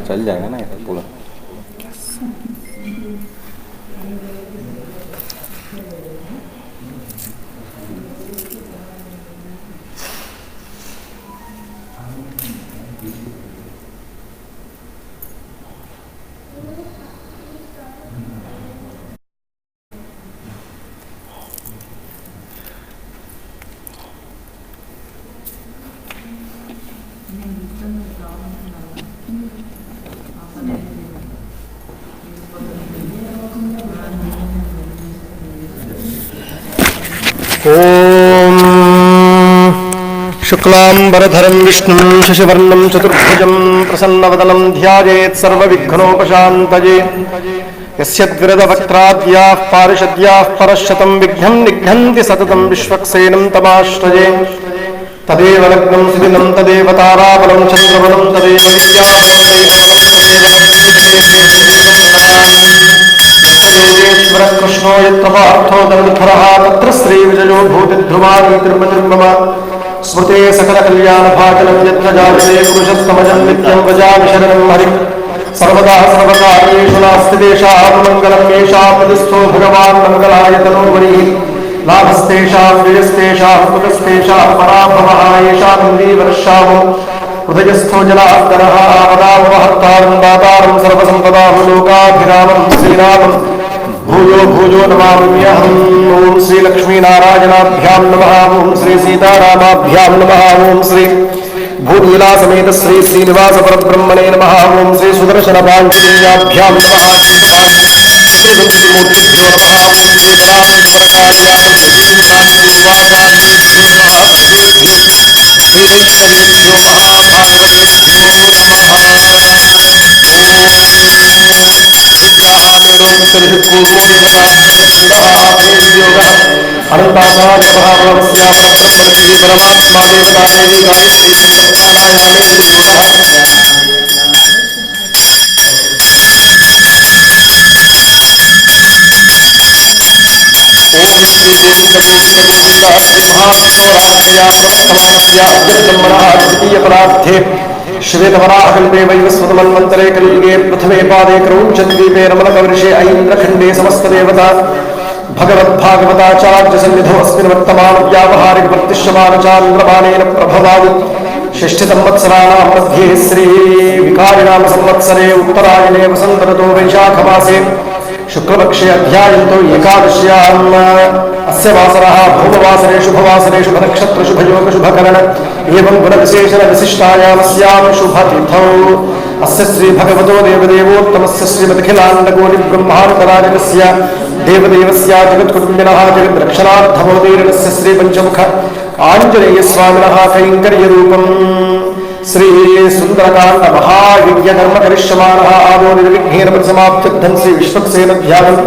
चल जाएगा ना पूरा। ओम शुक्लांबरधरं विष्णुं शशिवर्णं चतुर्भुजं प्रसन्नवदनं ध्यायेत् सर्वविघ्नोपशान्तये यस्यद्विरदवक्त्राद्याः पारिषद्याः परश्शतं विघ्नं निघ्नन्ति सततं विश्वक्सेनं तमाश्रये तदेव लग्नं सुदिनं तदेव ताराबलं चन्द्रबलं तदेव योगेश्वर कृष्णो यत्तपार्थो दलधरः तत्र श्रीविजयो भूतिध्रुवानी तिरुपतिर्मम स्मृते सकलकल्याणभाजनं यत्र जायते पुरुषस्तमजं नित्यं भजामि शरणं हरिं सर्वदा सर्वकार्येषु नास्ति देशात्मङ्गलं येषापदिस्थो भगवान् मङ्गलायतनो वरिः लाभस्तेषां विजस्तेषां कुतस्तेषां पराभवः येषां वर्षामो हृदयस्थो जलार्दनः आपदामहत्तारं दातारं सर्वसम्पदां लोकाभिरामं श्रीरामं भूयो भूयो नमाम्यहम्। ॐ श्रीलक्ष्मीनारायणाभ्यां नमः। ॐ श्री सीतारामाभ्यां नमः। ॐ श्री भूतविलासमेत श्री श्रीनिवासपरब्रह्मणे नमः। ॐ श्री सुदर्शनपाञ्चजन्याभ्यां नमः। मूर्तिभ्यो नमः। ॐ श्री श्रीदैत्यवेभ्यो महाभागवतेभ्यो नमः। अनंताचार्य महाप्रभुस्य परब्रह्मदेवी परमात्मा देवतादेवी गायत्री ओम श्री गोविंद गोविंद गोविंद श्री महाविष्णुराज्ञया प्रवर्तमानस्य अद्यब्रह्मणः द्वितीय परार्थे श्वेतवराहकल्पे वैवस्वतमन्वन्तरे कलियुगे प्रथमे पादे क्रौञ्चद्वीपे रमणकवर्षे ऐन्द्रखण्डे समस्तदेवता भगवद्भागवताचार्य सन्निधौ अस्मिन् वर्तमान व्यावहारिक वर्तिष्यमानचान्द्रमानेन प्रभवादि षष्ठिसंवत्सराणां मध्ये श्री विकारिणाम संवत्सरे उत्तरायणे वसन्त ऋतौ वैशाखमासे शुक्लपक्षे अध्यायन्तो एकादश्याम् अस्य वासरः भौमवासरे शुभवासरे शुभनक्षत्र शुभयोग शुभकरण एवं गुणविशेषण विशिष्टायामस्यां शुभतिथौ अस्य श्री भगवतो देवदेवोत्तमस्य श्रीमदखिलाण्डकोटिब्रह्माण्डराजकस्य देवदेवस्य जगत्कुटुम्बिनः जगद्रक्षणार्थमोदीर्णस्य श्री पंचमुख आञ्जनेयस्वामिनः कैङ्कर्यरूपम् श्री सुंदरकांड महायज्ञकर्म करिष्यमानः आदो निर्विघ्नेन परिसमाप्त्यर्थं श्री विश्वक्सेन ध्यानम्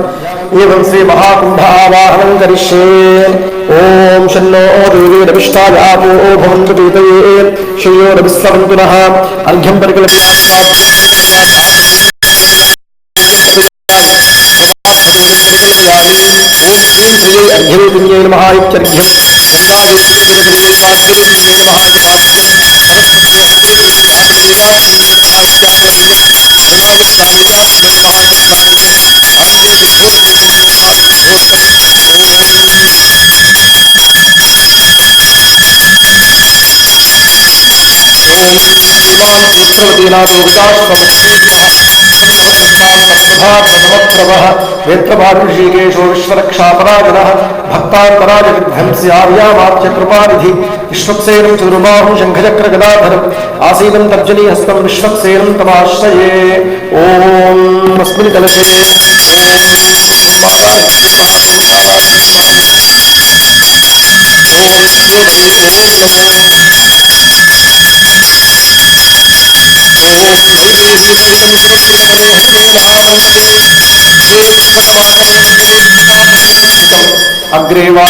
एवं श्री महाकुंभ आवाहनं करिष्ये। ओम शन्नो देवीरभिष्टाय आपो भवन्तु पीतये श्रेयोरभिस्रवन्तु नः अर्घ्यं परिकल्प्य ओम श्री श्री अर्घ्यवेदिन्यै नमः इत्यर्घ्यं गंगादेवी पाद्यवेदिन्यै नमः वेत्रभाषिकेशो विश्वरक्षापराजनः भक्तान्तराज विध्वंसी आर्यामात्य कृपानिधि विश्वक्सेनं चतुर्बाहुं शङ्खचक्रगदाधरम् आसीनं तर्जनीहस्तं विश्वक्सेनं तमाश्रये। ॐ अस्मिन् कलशे अग्रे वा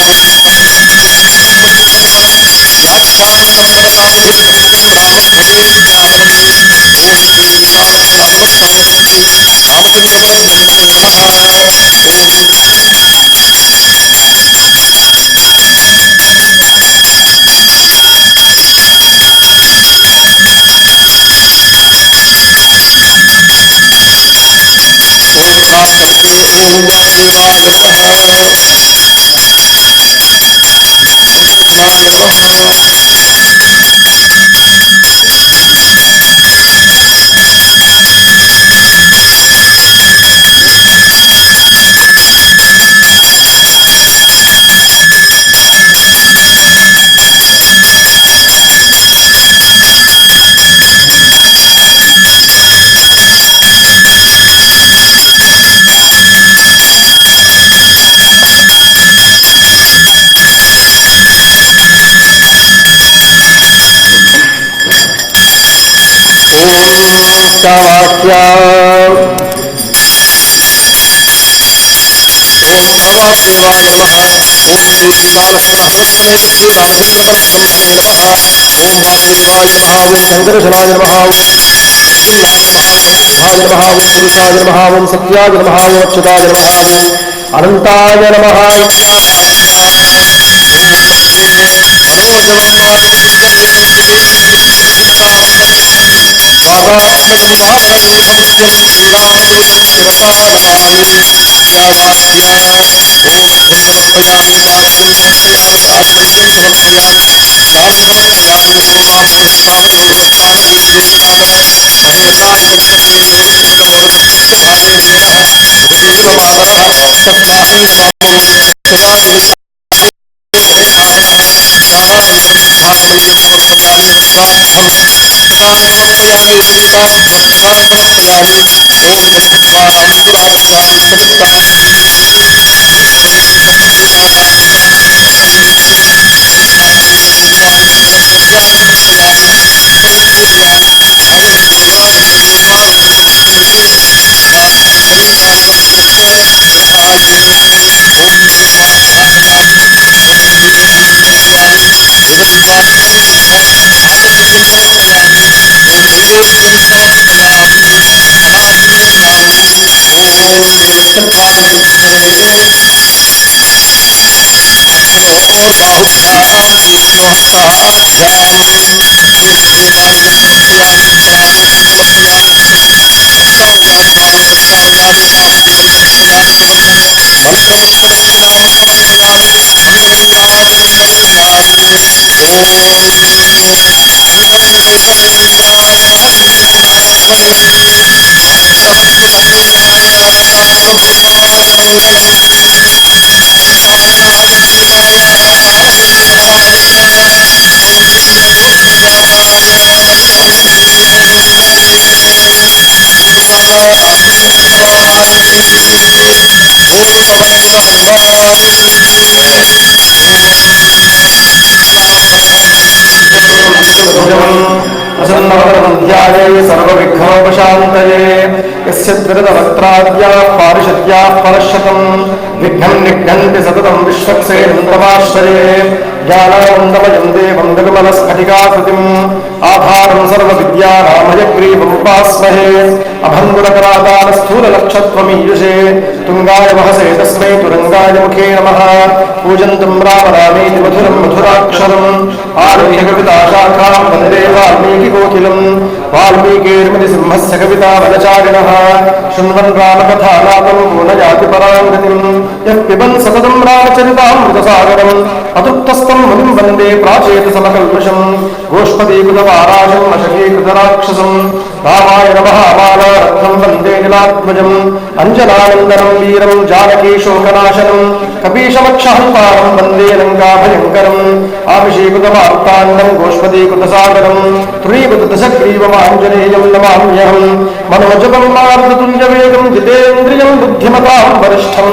शंकरशनाय नमः, पुरुषाय नमः, सत्याय नमः, अच्युताय नमः, अनंताय नमः। सर्वविघ्नोपशान्तये यस्य त्रिरदवक्त्राद्याः पारिषद्याः परश्शतं विघ्नं निघ्नन्ति सततं विश्वक्सेनं तमाश्रये। ज्ञानानन्दमयं देवं निर्मलस्फटिकाकृतिम् आधारं सर्वविद्यानामयग्रीवमुपास्महे। अभङ्गुरकरादानस्थूललक्षत्वमीयुषे तुङ्गाय वहसे तस्मै तुरङ्गाय मुखे नमः। पूजन्तं राम रामेति मधुरं मधुराक्षरम् आरुह्य कविताशाखां वन्दे वाल्मीकिकोकिलम्। वाल्मीकिर्मिसिंहस्य कवितावनचारिणः शृण्वन् रामकथानाथं पूर्णयाति परां गतिम्। यः पिबन् सततं रामचरितामृतसागरम् अतृप्तस्तं मुनिं वन्दे प्राचेतसमकल्मषम्। गोष्पदीकृतवाराशम् अशकीकृतराक्षसम् रामाय नमः। मालारत्नं वन्दे कपिकुलात्मजम् अंजनानन्दनं वीरं जानकीशोकनाशनं कपीशमक्षहन्तारं वन्दे लङ्काभयङ्करम् आभिषेकुतमार्ताण्डं गोष्पदीकृतसागरं त्रीकृतदशग्रीवमाञ्जनेयं नमाम्यहम् मनोजपं मारुततुल्यवेगं जितेन्द्रियं बुद्धिमतां वरिष्ठं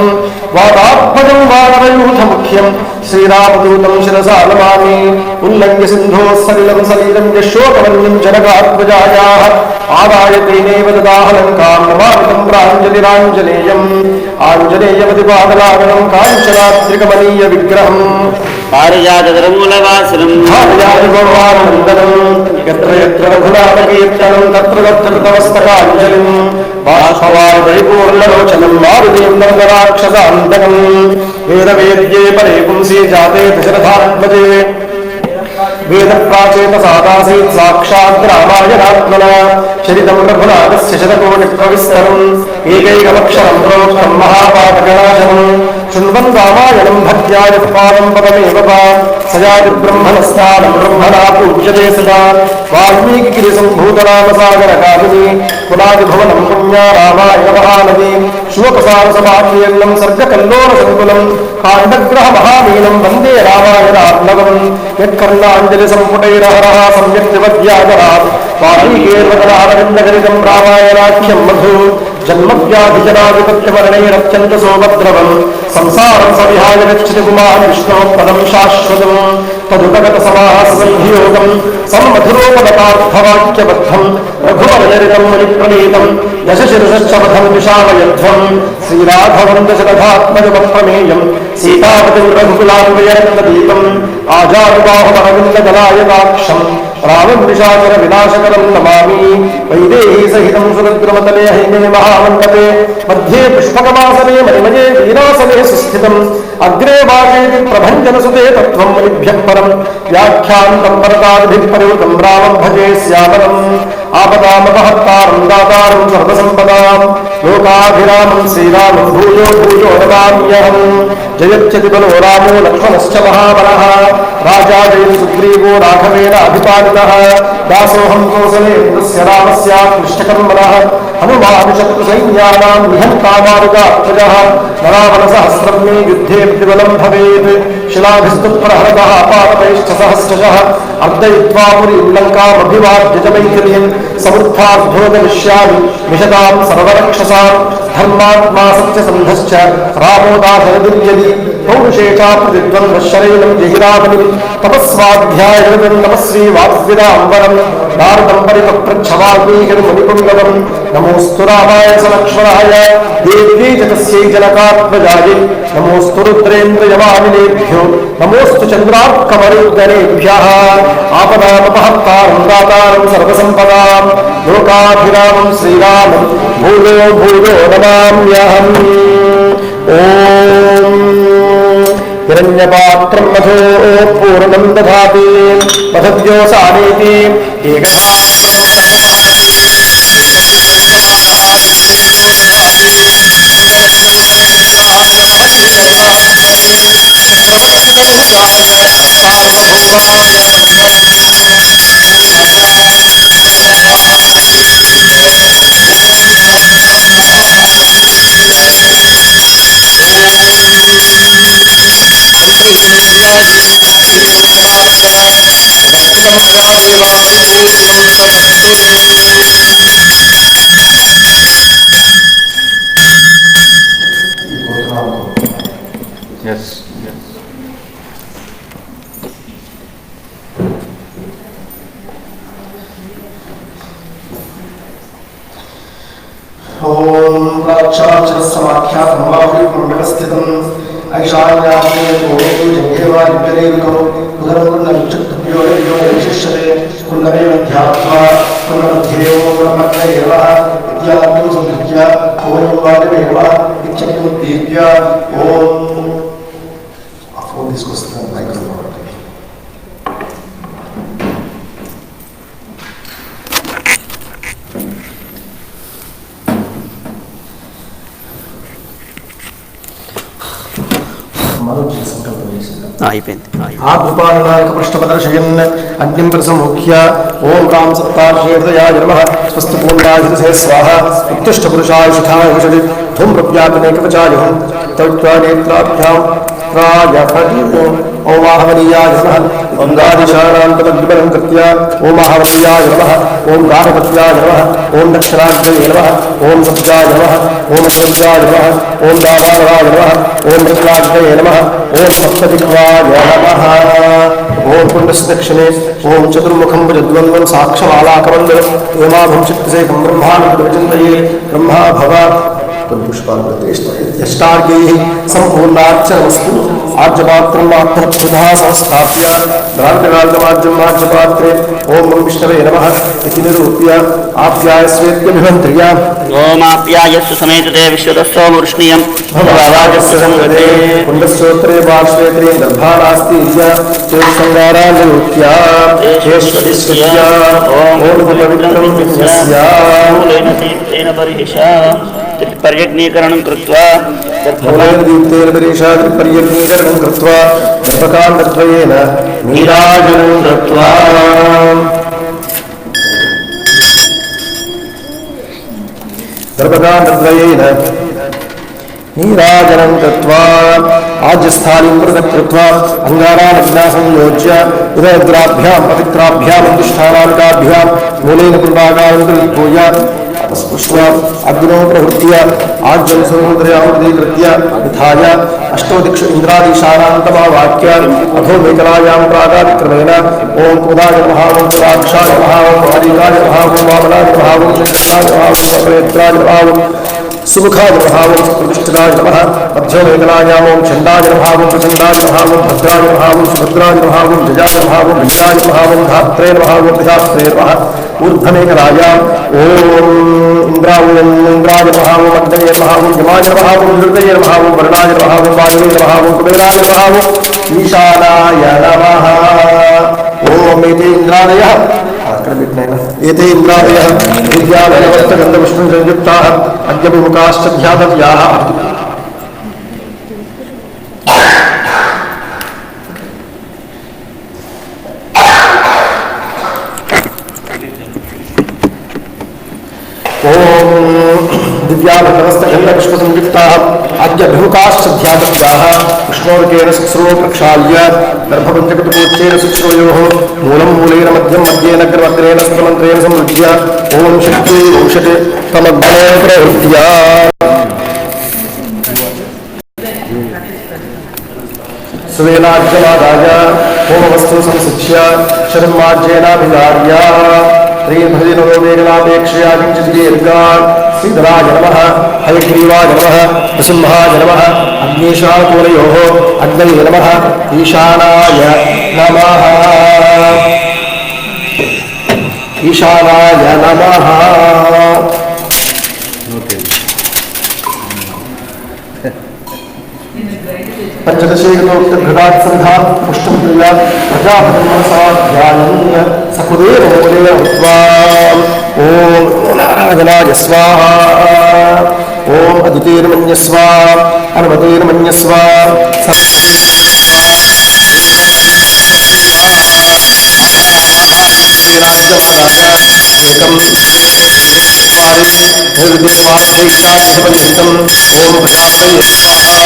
वातात्मजं वानरयूथमुख्यं श्रीरामदूतं शिरसा नमामि उल्लङ्घ्य सिन्धोः सलिलं सलिलं यशोकवल्लीं जनकात्मजायाः आदाय तेनैव ददाह लङ्कां नमामितं प्राञ्जलिराञ्जनेयम् आञ्जनेयमतिपादलागणं काञ्चनात्रिकमनीय विग्रहम् पारिजातधर्मूलवासिनं भावयादिगौरवानन्दनं यत्र यत्र रघुनाथकीर्तनं तत्र तत्र तवस्तकाञ्जलिं बाष्पवारिपूर्णलोचनं मारुतीं नन्दराक्षसान्तकं वेदवेद्ये परे पुंसि जाते दशरथात्मजे वेदप्राचेतसादासीत् साक्षात् रामायणात्मना चरितं रघुनाथस्य शतकोटिप्रविस्तरम् एकैकमक्षरं प्रोक्तं महापातकनाशनं शृण्वन् रामायणं भक्त्या यः पादं पदमेव वा स याति ब्रह्मणस्थानं ब्रह्मणा पूज्यते सदा वाल्मीकिगिरिसम्भूतरामसागरकामिनी पुनादिभुवनं पुण्या रामायणमहानदी शुभकसारसमाकीर्णं सर्गकल्लोलसङ्कुलं काण्डग्रहमहामीनं वन्दे रामायणात्मकम् यत्कर्णाञ्जलिसम्पुटैरहरः सम्यक्तिवद्यागरात् वाल्मीकिर्वदनारविन्दगलितं रामायणाख्यं मधु जन्मव्याधिजनाधिपत्यमरणैरत्यन्तसोपद्रवम् संसारं सविहाय गच्छति पुमान् विष्णोः पदं शाश्वतम् तदुपगतसमाससंधियोगं सम्मधुरोपगतार्थवाक्यबद्धं रघुवरचरितं मुनिप्रणीतं यशशिरश्चवधं विशामयध्वं श्रीराघवं दशरथात्मजमप्रमेयं सीतापतिं रघुकुलान्वयरत्नदीपम् आजानुबाहुमरविन्ददलायताक्षं रामं निशाचर विनाशकरं नमामि वैदेही सहितं सुरद्रुमतले हैमे महामण्डपे मध्ये पुष्पकवासने मणिमये वीरासने सुस्थितम् अग्रे वाचेति प्रभञ्जनसुते तत्त्वं मुनिभ्यः परं व्याख्यान्तं परतादिभिः परिवृतं रामं भजे श्यामलम् आपदामपहर्तारं दातारं सर्वसम्पदां लोकाभिरामं श्रीरामं भूयो भूयो नमाम्यहम् जयत्यति बलो रामो लक्ष्मणश्च महाबलः राजा जयति सुग्रीवो राघवेन अभिपालितः दासोऽहं कौसलेन्द्रस्य रामस्याकृष्टकर्मणः हनुमानुशत्रुसैन्यानां निहन्तामारुगात्मजः नरावनसहस्रं मे युद्धे प्रतिबलं भवेत् शिलाभिस्तु प्रहरतः पातैश्च सहस्रशः अर्दयित्वा पुरीं लङ्कामभिवाद्य च मैथिलीं समुत्थार्धोदयिष्यामि विशदां सर्वरक्षसां धर्मात्मा सत्यसन्धश्च रामो दासरदिर्यदि पौरुषे चाप्रतिद्वन्द्वशरैलं जहिरावलिं तपस्वाध्यायनिरतं तपस्वी वाग्विदाम्बरं नारदं परिपप्रच्छवाल्मीकिर्मुनिपुङ्गवं नमोऽस्तु रामाय सलक्ष्मणाय देव्यै च तस्यै जनकात्मजायै नमोऽस्तु रुद्रेन्द्रयमानिलेभ्यो नमोऽस्तु चन्द्रार्कमरुद्गणेभ्यः आपदामपहर्तारं दातारं सर्वसम्पदां लोकाभिरामं श्रीरामं भूयो भूयो नमाम्यहम् ॐ हिरण्यपात्रं मधो पूर्णं दधाति मधव्योसानेति एकधा Yes. ओम प्राक्षाक्षरसमाख्यातं वाहुरिपुं व्यवस्थितम् ऐशान्यास्ते कोणेषु जङ्घेवादिव्यरेरुकौ उदरं कुण्डलचक्षुभ्यो विशिष्यते कुण्डलेन ध्यात्वा कुण्डमध्ये ओं ब्रह्मज्ञेव इत्यादिं संयुज्य ओं वादिमेव इत्यमुद्दीप्य ओं this was the microphone. అయిపోయింది. ఆద్రుపాలనాయకపృష్ఠపదర్శయన్ అగ్నిం ప్రసముఖ్య ఓం రాం సప్తార్షేర్దయాయ నమః స్వస్తిపూర్ణాజితసే స్వాహ ఉత్తిష్టపురుషాయ శిఖాయ విషది ధూమ్రవ్యాపనేకవచాయుహం తౌత్వా నేత్రాభ్యాం ఓం ఆహవనీయాయ నమః ఓం గాదిశానాం తదగ్నిబలం కృత్య ఓం ఆహవనీయాయ నమః ఓం గాఢపత్యాయ నమః ఓం దక్షిణాగ్నయే నమః ఓం సత్యాయ నమః ఓం సత్యాయ నమః ఓం దావానవాయ నమః ఓం మృత్యాగ్నయే నమః ఓం సప్తదిక్వాయ నమః ఓం పుండస్దక్షిణే ఓం చతుర్ముఖం భుజద్వంద్వం సాక్షమాలాకమండలం ఏమాభం శక్తిసేకం బ్రహ్మాండం విచింతయే బ్రహ్మా భవ పుష్పార్గైః సంపూర్ణార్చనమస్తు ఆజ్యపాత్రం ఆత్మనః సంస్థాప్య భ్రాంతిరాజమాజ్యం ఆజ్యపాత్రే ఓం విష్ణవే నమః ఇతి నిరూప్య ఆప్యాయస్వేత్యభిమంత్ర్య ఓం ఆప్యాయస్సు సమేతతే విశ్వదస్సో వృష్ణీయం భవాజస్య సంగతే కుండస్యోత్రే పార్శ్వేత్రే గర్భానాస్తి చేత్సంగారా నిరూప్య చేష్వదిస్య ఓం పవిత్రం విజ్ఞస్య తేన పరిహిషా పర్యజ్ఞీకరణం కృత్వా పర్యజ్ఞీకరణం కృత్వా గర్భకాండద్వయేన నీరాజనం దత్వా గర్భకాండద్వయేన నీరాజనం కృత్వా ఆజ్యస్థానం పృథక్ కృత్వా అంగారానగ్నా సంయోజ్య ఉదరద్రాభ్యాం పవిత్రాభ్యాం అధిష్టానానికాభ్యాం మూలేన పుండాకారం కృత్వూయ స్పృష్ట్వా అగ్నో ప్రవృత్య ఆజ్యం సముద్రయామృతీకృత్య విధాయ అష్టోదిక్షు ఇంద్రాదీశానాంతమావాక్య అధోమేకలాయాం ప్రాగాదిక్రమేణ ఓం ఉదాయ నమః ఓం పురాక్షాయ నమః ఓం హరికాయ నమః ఓం వామనాయ నమః ఓం చంద్రాయ నమః ఓం వక్రేత్రాయ నమః ఓం సుముఖాయ నమః ఓం ప్రతిష్ఠితాయ నమః మధ్యోమేకలాయాం ఓం చండాయ నమః ఓం ప్రచండాయ నమః ఓం భద్రాయ నమః ఓం సుభద్రాయ నమః ఓం జయాయ నమః ఓం విజయాయ నమః ఓం ధాత్రే నమః ఓం ప్రజాత్రే నమః ఊర్ధ్వమేకలాయాం ఓం ఇంద్రాయ నమః ఓం అగ్నయే నమః ఓం యమాయ నమః ఓం ధృతయే నమః ఓం వరుణాయ నమః ఓం వాయువే నమః ఓం కుబేరాయ నమః ఓం ఈశానాయ నమః ఓం ఏతే ఇంద్రాదయః అక్కడ పెట్టినైనా ఏతే ఇంద్రాదయః విద్యావనవర్తగంధ విష్ణు సంయుక్తాః అద్యభిముఖాశ్చ ధ్యాతవ్యాః ఓం దివ్యాభరస్తగంధపుష్పసంయుక్తాః అద్యభిముఖాశ్చ ధ్యాతవ్యాః విష్ణోర్కేణ శుశ్రూ ప్రక్షాళ్య గర్భపంచకృతపోచ్చేన శుశ్రూయోః మూలం మూలేన మధ్యం మధ్యేన అగ్రమగ్రేణ స్థమంత్రేణ సంవృజ్య ఓం శక్తి ఔషధే తమగ్నే ప్రవృత్య సువేలాజ్యమాదాయ హోమవస్తు సంశిచ్య శరమాజ్యేనాభిధార్య శ్రీభజనో వేగనాపేక్షయా కించిత్ దీర్ఘాన్ శ్రీధరాయ నమః హయగ్రీవాయ నమః నృసింహాయ నమః అగ్నిశాకూలయోః అగ్నయే నమః ఈశానాయ నమః ఈశానాయ నమః పంచదశేకటోక్తఘృతాత్సంధా పుష్టం ప్రియ ప్రజాపతిం మనసా ధ్యాయన్ సకుదేవ మూలేన ఉత్వా ఓం నారాయణాయ స్వాహా ఓం అదితేర్మన్యస్వ అనుమతేర్మన్యస్వ ఏకం నిర్దేవార్థైష్టాధిపతిహితం ఓం ప్రజాపతయే స్వాహా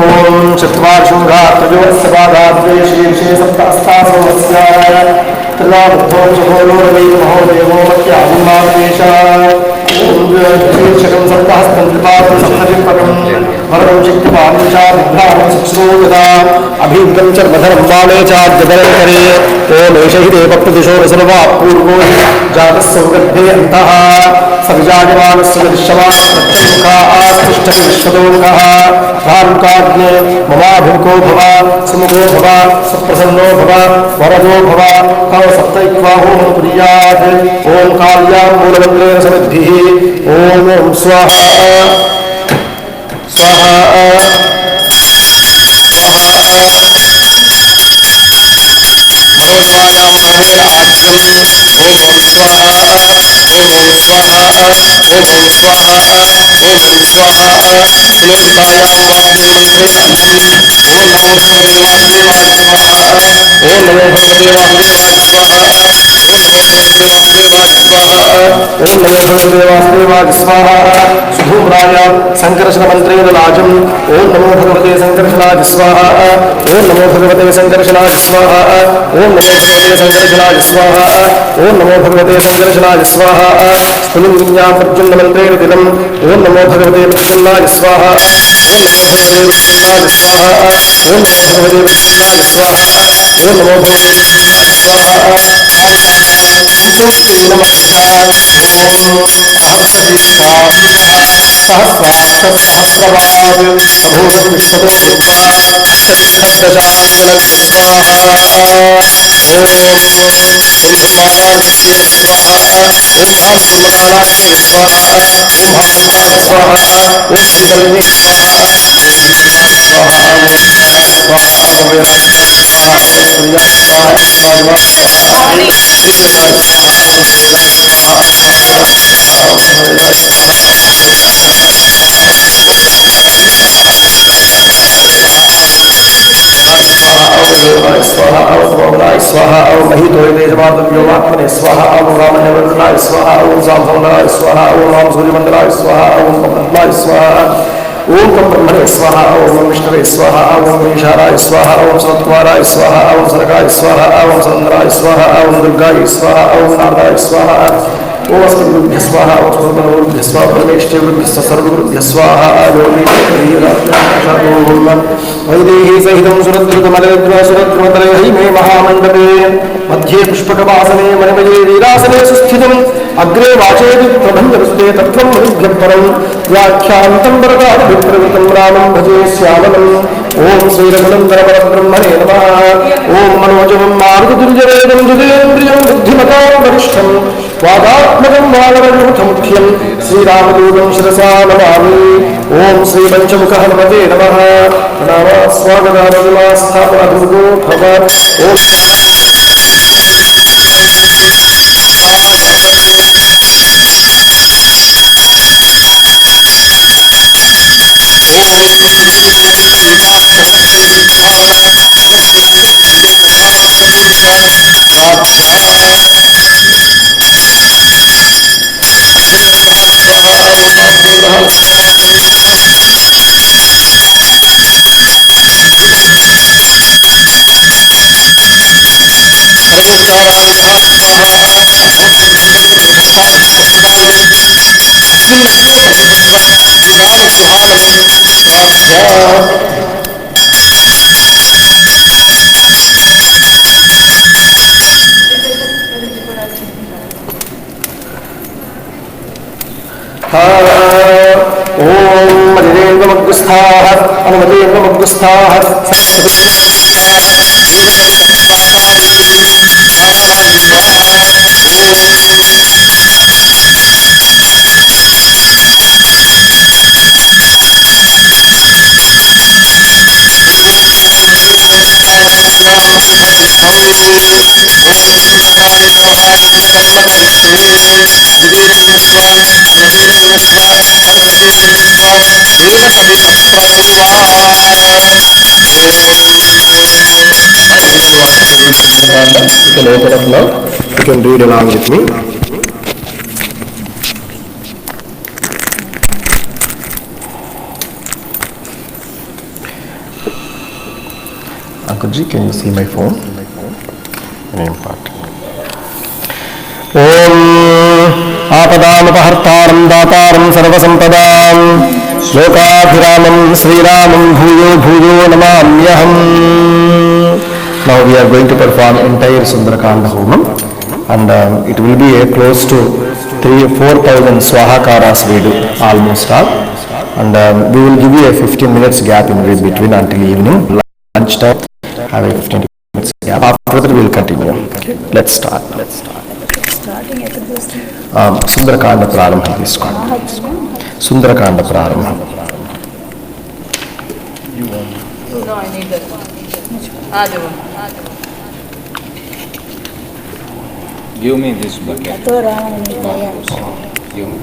ఓం చత్వార్షుంఘాత్రయోత్సవాదాద్వే శీర్షే సప్తాస్తాసోమస్య త్రిలాబుద్ధో చోలోరవై మహోదేవో మత్యాగుమావేశ శీర్షకం సప్తహస్తం త్రిపాత్ర సప్తవింపకం వరదం శక్తిపాంచా విభ్రామం శుశ్రూయదా అభివృద్ధం చర్మధరం బాణే చాద్యదరంకరే ఓం ఏష హి దేవప్రతిశో రసర్వా పూర్వో జాతः సౌగర్భే అంతః सविजायमानस्य दृश्यमानश्चमुखास्तिष्ठति विश्वतोमुखः कारुकाग्ने ममाभिमुखो भव सुमुखो भव सुप्रसन्नो भव वरदो भव तव सप्तैक्वाहो प्रियात् ॐ काल्यां मूलमन्त्रेण समिद्भिः ॐ स्वाहा स्वाहा मनोद्वायां महेन आज्ञम् ॐ स्वाहा ॐ स्वाहा ॐ स्वाहा ॐ स्वाहा सुलोकितायां वाग्देवमन्त्रेण ॐ नमो भगवते वासुदेवाय स्वाहा ॐ नमो भगवते वासुदेवाय स्वाहा ॐ नमो भगवते वासुदेवाय स्वाहा ॐ नमो भगवते वासुदेवाय स्वाहा सुधूम्राय संकर्षणमन्त्रेण लाजम् ॐ नमो भगवते संकर्षणाय स्वाहा ॐ नमो भगवते संकर्षणाय स्वाहा ॐ नमो भगवते संकर्षणाय स्वाहा ॐ नमो भगवते संकर्षणाय स्वाहा स्फुलिङ्गिन्यां प्रद्युम्नमन्त्रेण दिनम् ॐ नमो भगवते प्रसन्नाय स्वाहा ॐ नमो भगवते प्रसन्नाय स्वाहा ॐ नमो भगवते प्रसन्नाय स्वाहा ॐ नमो भगवते प्रसन्नाय स्वाहा स्वाहा स्वाहा ओम महितोय जमातव्योमात्मने स्वाहा ओम रामण्यवर्धनाय स्वाहा ओम सामभवनाय स्वाहा ओम राम सूर्यमंडलाय स्वाहा ओम पद्माय स्वाहा ओम ब्रह्मणे स्वाहा ओम विष्णवे स्वाहा ओम ईशाराय स्वाहा ओम सत्कुमाराय स्वाहा ओम सरगाय स्वाहा ओम सुंदराय स्वाहा ओम दुर्गाय स्वाहा ओम नारदाय स्वाहा ओम अस्मद्गुरुभ्यः स्वाहा ओम सर्वगुरुभ्यः स्वाहा परमेष्ठिभ्यः सर्वगुरुभ्यः स्वाहा वैदेही सहितं सुरद्रुतमलद्रुतमतलैः मे महामण्डपे मध्ये पुष्पकवासने मणिमये वीरासने सुस्थितम् अग्रे वाचेति प्रबन्धवस्ते तत्त्वं मणिभ्यः परं व्याख्यान्तं वरदाभिप्रवृतं रामं भजे श्यामलम् ॐ श्रीरघुनन्दनपरब्रह्मणे नमः ॐ मनोजवं मारुततुल्यवेदं जितेन्द्रियं बुद्धिमतां वरिष्ठं वादात्मकं वानरयूथमुख्यं श्रीरामदूतं शिरसा नमामि ॐ श्रीपञ्चमुखहनुमते नमः नामा स्वागतामहिमा स्थापनादुर्गो भव ॐ मदिरेन्द्रमग्रस्थाः अनुमतेन्द्रमग्रस्थाः You can open up now. You can read along with me. Uncle Ji, can you see my phone? Name part. Om Apadamapahārtāram Dātāram Sarvasampadāṃ Lokābhiramam Sriramam Bhuyo Bhuyo Namāmyaham. Now we are going to perform entire Sundarakanda Homam, and it will be close to 4,000 swahakaras we do, almost all. And we will give you a 15 minutes gap in between until evening. Lunch time, have a 15 minutes gap. After that, we will continue. Okay. Let's start. Sundarakanda Prarambha తీసుకోండి. Sundarakanda Prarambha. No, I need that one. Give me this bucket. Give me.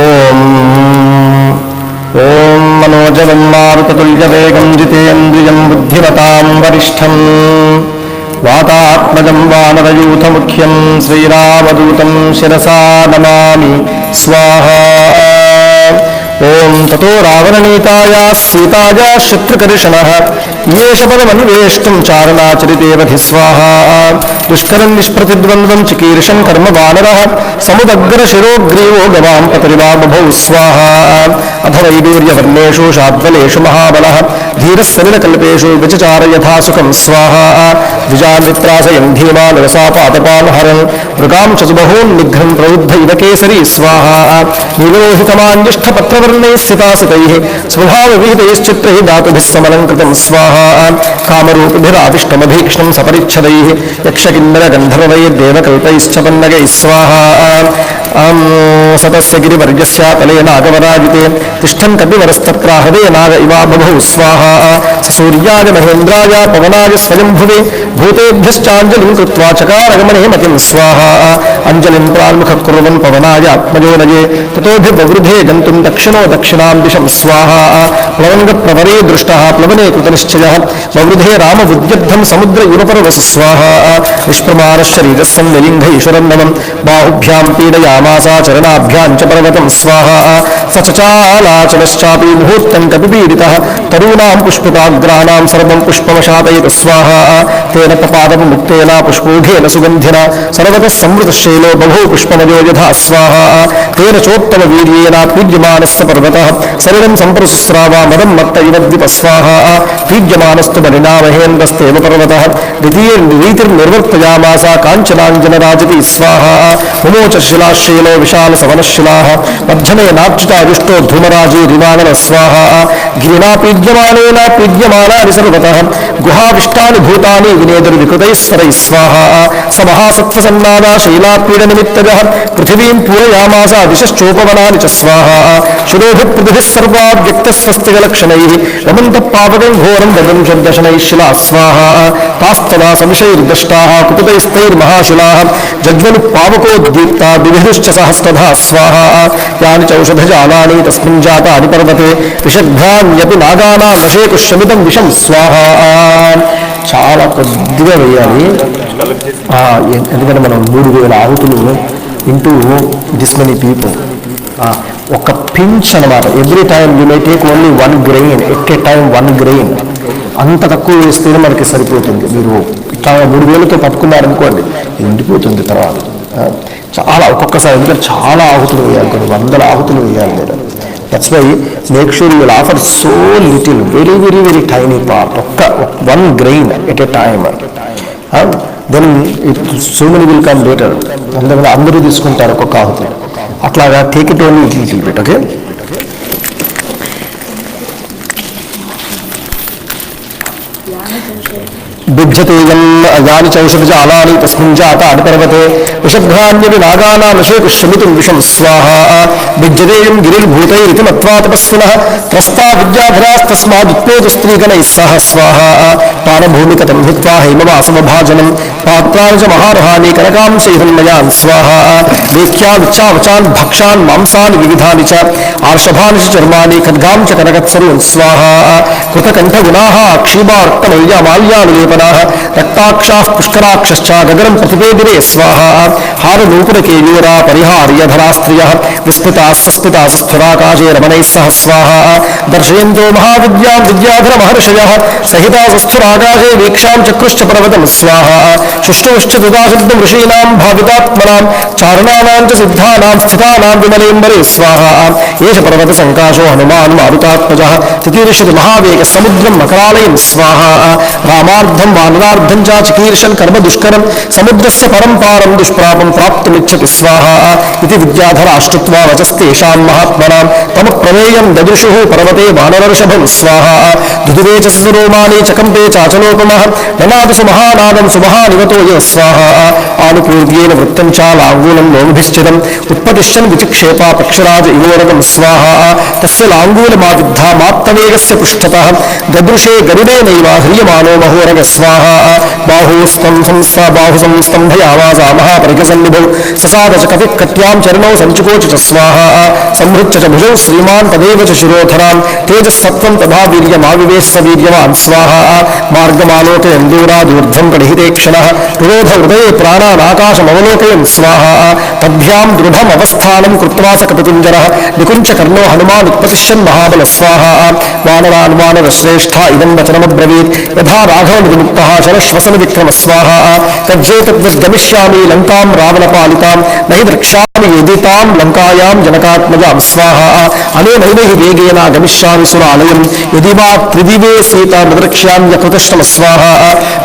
ఓం ఓం మనోజవం మారుతతుల్యవేగం జితేంద్రియం బుద్ధిమతాం వరిష్టం వాతాత్మజం వానరయూథముఖ్యం శ్రీరామదూతం శిరసా నమామి స్వాహా. ఓం తతో రావణనీతాయా సీతాయా శత్రుకర్షణః యేష పదమన్వేష్టం చారణాచరితేవధి స్వాహా. దుష్కరం నిష్ప్రతిద్వంద్వం చికీర్షం కర్మ వానరః సముదగ్ర శిరోగ్రీవో గవాం పతరివామభౌ స్వాహా. అథ వైడూర్యవర్ణేషు శాద్వలేషు మహాబలః ధీరస్సలిలకల్పేషు విచచార యథా సుఖం స్వాహా. ద్విజాన్విత్రాసయం ధీమాన్ రసాపాతపాన్ హరన్ మృగాం చతుబహూన్ నిఘ్నం ప్రవృద్ధ ఇవ కేసరీ స్వాహా. నీలోహితమాన్యష్టపత్రవర్ణైః స్థితాసితైః స్వభావవిహితైశ్చిత్రైః ధాతుభిः సమలంకృతం స్వాహా. కామరూపిభిరావిష్టమభీక్ష్ణం సపరిచ్ఛదైః యక్షకిన్నర గంధర్వైర్దేవకల్పైశ్చ పన్నగైః స్వాహా. సతస్య గిరివర్గస్య తలే నాగవరాజితే తిష్టన్ కపివరస్తత్రాహదే నాగ ఇవా బభౌ స్వాహా. సూర్యాయ మహేంద్రాయ పవనాయ స్వయంభువే భూతేభ్యశ్చాంజలిం కృత్వా చకారగమనే మతిం స్వాహా. అంజలిం ప్రాన్ముఖ కుర్వన్ పవనాయ ఆత్మజోనయే తతోభివృధే గంతుం దక్షిణో దక్షిణాం దిశం స్వాహా. ప్లవంగప్రవరే దృష్టః ప్లవనే కృతనిశ్చయః వవృధే రామవుద్యర్థం సముద్ర యురపర్వసు స్వాహా. నిష్ప్రమాణశరీరస్సం నిలింగైశ్వరం నమం బాహుభ్యాం పీడయామాసా చరణాభ్యాం చ పర్వతం స్వాహా. సచచాలాచలశ్చాపి ముహూర్తం కపిపీడితః తరూణాం పుష్పితాగ్రాణాం సర్వం పుష్పమశాతయత స్వాహా. తేన పపాదముక్తేన పుష్పోఘేన సుగంధిన సర్వతః సంవృతశైలో బభూ పుష్పమయో యథా స్వాహా. తేన చోత్తమ వీర్యేన పీడ్యమానస్య పర్వతః సలిలం సంప్రసుస్రావా మదం మత్త ఇవ ద్విప స్వాహా. పీడ్యమానస్తు బలినా మహేంద్రస్తేవ పర్వతః రీతిర్నిర్వర్తయామాస కాంచనాంజనరాజతి స్వాహా. ముమోచ శిలాశైలో విశాల సవనశిలాః మధ్యమే నార్చితావిష్టో ధూమరాజీరివానన స్వాహా. గిరినా పీడ్యమానేన పీడ్యమానాని సర్వతః గుహావిష్టాని భూతాని వినేదుర్వికృతైస్వరైః స్వాహా. స మహాసత్వసన్నాదా శైలాపీడనిమిత్తజః పృథివీం పూరయామాస దిశశ్చోపవనాని చ స్వాహా. శిరోభిపృథిభిः సర్వా వ్యక్తస్వస్తికలక్షణైః రమంత పావకం ఘోరం దగం షడ్దశనైః శిలా స్వాహా. తాస్తదా సమిషైర్దష్టాః కుపితైస్తైర్మహాశిలాః జగ్వను పావకోద్దీప్తా దివిధుశ్చ సహస్రధా స్వాహా. యాని చౌషధజాలాని తస్మిన్ జాతాని పర్వతే విషద్భ్రాన్యపి నాగానాం వశేకుష్యమిదం విషం స్వాహా. చాలా కొద్దిగా వేయాలి, ఎందుకంటే మనం 3,000 ఆహుతులు ఇంటూ దిస్ మెనీ పీపుల్. ఒక పించ్ అనమాట. Every time you may take only 1 grain at A time, 1 grain. అంత తక్కువ వేస్తేనే మనకి సరిపోతుంది. మీరు ఇట్లా 3,000తో పట్టుకున్నారనుకోండి ఎండిపోతుంది తర్వాత. చాలా ఒక్కొక్కసారి, ఎందుకంటే చాలా ఆహుతులు వేయాలి, కొన్ని 100 ఆహుతులు వేయాలి మీరు. That's why make sure you will offer so little, very very very tiny part, 1 grain at a time. Then so many will come later. అందువల్ల అందరూ తీసుకుంటారు ఒక్కొక్క ఆహుతి. అట్లాగా take it only little bit. Okay. బిభ్యతేయం యాని చౌషధజాలాని తస్మిన్ జాతాని పర్వతే విషభ్రాన్యని నాగానామశేకుశ్రమితుం విషం స్వాహా బిభ్యతేయం గిరిర్భూతైరితి మత్వా తపస్వినః త్రస్తా విద్యాధరాస్తస్మాదుత్పోతు స్త్రీగణైః సహ స్వాహా పానభూమికతం హిత్వా హైమవాసమభాజనం పాత్రాని చ మహార్హాని కనకాంశైర్మయాన్ స్వాహా లేఖ్యాన్ భక్షాన్ మాంసాని వివిధాని చ ఆర్షభాని చ చర్మాని ఖడ్గాం చ కనకత్సర్వం స్వాహా కృతకంఠగుణాః క్షీబార్కమల్యామాల్యానులేపనాః రక్తాక్షాః పుష్కరాక్షశ్చ గగనం ప్రతిపేదిరే స్వాహా హారనూపురకేయూరా పరిహార్యధరా స్త్రియః విస్మితాः సస్మితాः స్థిరాకాశే రమణైः సహ స్వాహా దర్శయంతో మహావిద్యాం విద్యాధర మహర్షయः సహితా స్థిరాకాశే వీక్షాం చక్రుశ్చ పర్వతం స్వాహా శుష్టుశ్చ దుదాశబ్దం ఋషీణాం భావితాత్మనాం చారణానాం చ సిద్ధానాం స్థితానాం విమలేంబరే స్వాహా ఏష పర్వత సంకాశో హనుమాన్ మారుతాత్మజः తితీర్షతి మహావేగ సముద్రం మకరాలయం స్వాహా రామార్థం వానరార్థం చ చికీర్షన్ కర్మ దుష్కరం సముద్రస్య పరం పారం దుష్ప్రాపం ప్రాప్తుమిచ్చతి స్వాహా ఇది విద్యాధరాశ్రుత్వా వచస్తేషాం మహాత్మనాం తమ ప్రమేయం దదృశుః పర్వతే వానరర్షభం స్వాహా దుదువే చ సరోమాని చకంపే చాచలోపమః ననాదసు మహానాదం సుమహానివతో య స్వాహా ఆనుపూర్వ్యేన వృత్తం చ లాంగూలం లోమిభిశ్చితం ఉత్పతిష్టన్ విచిక్షేపా పక్షరాజ ఇవోరగం స్వాహా తస్య లాంగూలమావిద్ధా మాత్తవేగస్య పుష్టతః దదృశే గరుడేనైవ హ్రియమానో మహోరగ స్వాహా బాహు సంస్తంభయామాసా మహాపరికసన్నిభౌ ససాద చ కపిః కట్యాం చరణౌ సంచుకోచ చ స్వాహా సంహృత్య చ భుజౌ శ్రీమాన్ తదేవ చ శిరోధరాం తేజస్సత్వం తథా వీర్యమావివేశ వీర్యవాన్ స్వాహా మార్గమాలోకయన్ దూరాదూర్ధ్వం కడిహితే క్షణః రురోధ హృదయే ప్రాణానాకాశమవలోకయన్ స్వాహా తద్భ్యాం దృఢమవస్థానం కృత్వా స కపికుంజరః నికుంచ కర్ణో హనుమాన్ ఉత్పతిష్యన్ మహాబల స్వాహా వానరాన్ వానరశ్రేష్ఠ ఇదం వచనమబ్రవీత్ యథా రాఘవనిర్ముక్తః శరశ్వసన విక్రమ స్వాహా తజ్జేతద్వద్గమిష్యామి లంకాం రావణపాలితాం నహి ద్రక్ష్యామి యదితాం లంకాయాం జనకాత్మజాం స్వాహా అనేనైవ హి వేగేన గమిష్యామి సురాలయం యది వా త్రిదివే సీతాం ద్రక్ష్యామ్యకృతశ్రమ స్వాహా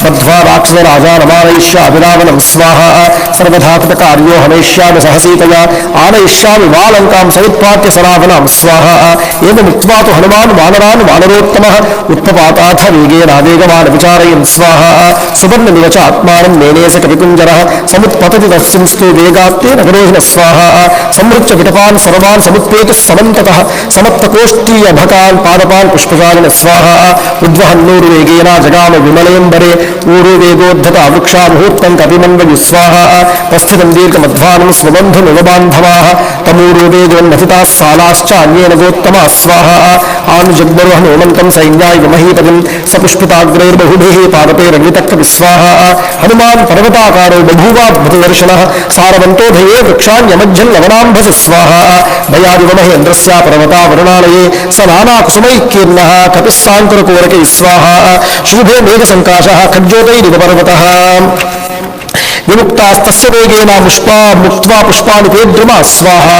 బద్ధ్వా రాక్షసరాజానమానయిష్యా అభిరావణం స్వాహా సర్వధా కృతకార్యో హనయిష్యామి సహసీతయా ఆనయిష్యామి వా లంకాం సముత్పాట్య సరావణాం స్వాహా ఏవముక్త్వా తు హనుమాన్ వానరాన్ వానరోత్తమః ఉత్పపాతాథ వేగేనావేగమాన్ విచారయన్ స్వాహా సువర్ణమివ చ ఆత్మానం నేనేస కవికుంజరః సముత్పతతి తస్మింస్తు వేగాత్తే నగరోహిణ స్వాహా సంహృత్య విటపాన్ సర్వాన్ సముత్పేతుః సమంతతః సమత్తకోష్ఠీయభకాన్ పాదపాన్ పుష్పజాలిన స్వాహా ఉద్వహన్నూరు వేగేన జగామ విమలేంబరే ఊరు వేగోద్ధత వృక్షా ముహూర్తం కపిమన్వయు స్వాహా తస్థితం దీర్ఘమధ్వానం స్వబంధుమివబాంధవాః తమూరు వేగోన్నతితాः సాలాశ్చ అన్యేన గోత్తమా స్వాహా ఆనుజగ్మరు హనుమంతం సైన్యాయ మహీపతిం సపుష్పితాగ్రైర్బహుభిః పాదపైరన్వితక్కపి స్వాహా హనుమాన్ పర్వతాకారో బభూవాద్భుతదర్శనః సారవంతోధయే వృక్షాన్యమధ్యం లవనాంభసి స్వాహా భయాదివ మహేంద్రస్య పర్వతా వరుణాలయే స నానాకుసుమైకీర్ణः కపిः సాంకురకోరకైః స్వాహా శుభే మేఘసంకాశः ఖడ్జోతైరివ పర్వతः విముక్తాస్తస్య వేగేన ముక్త్వా పుష్పాని తే ద్రుమా స్వాహా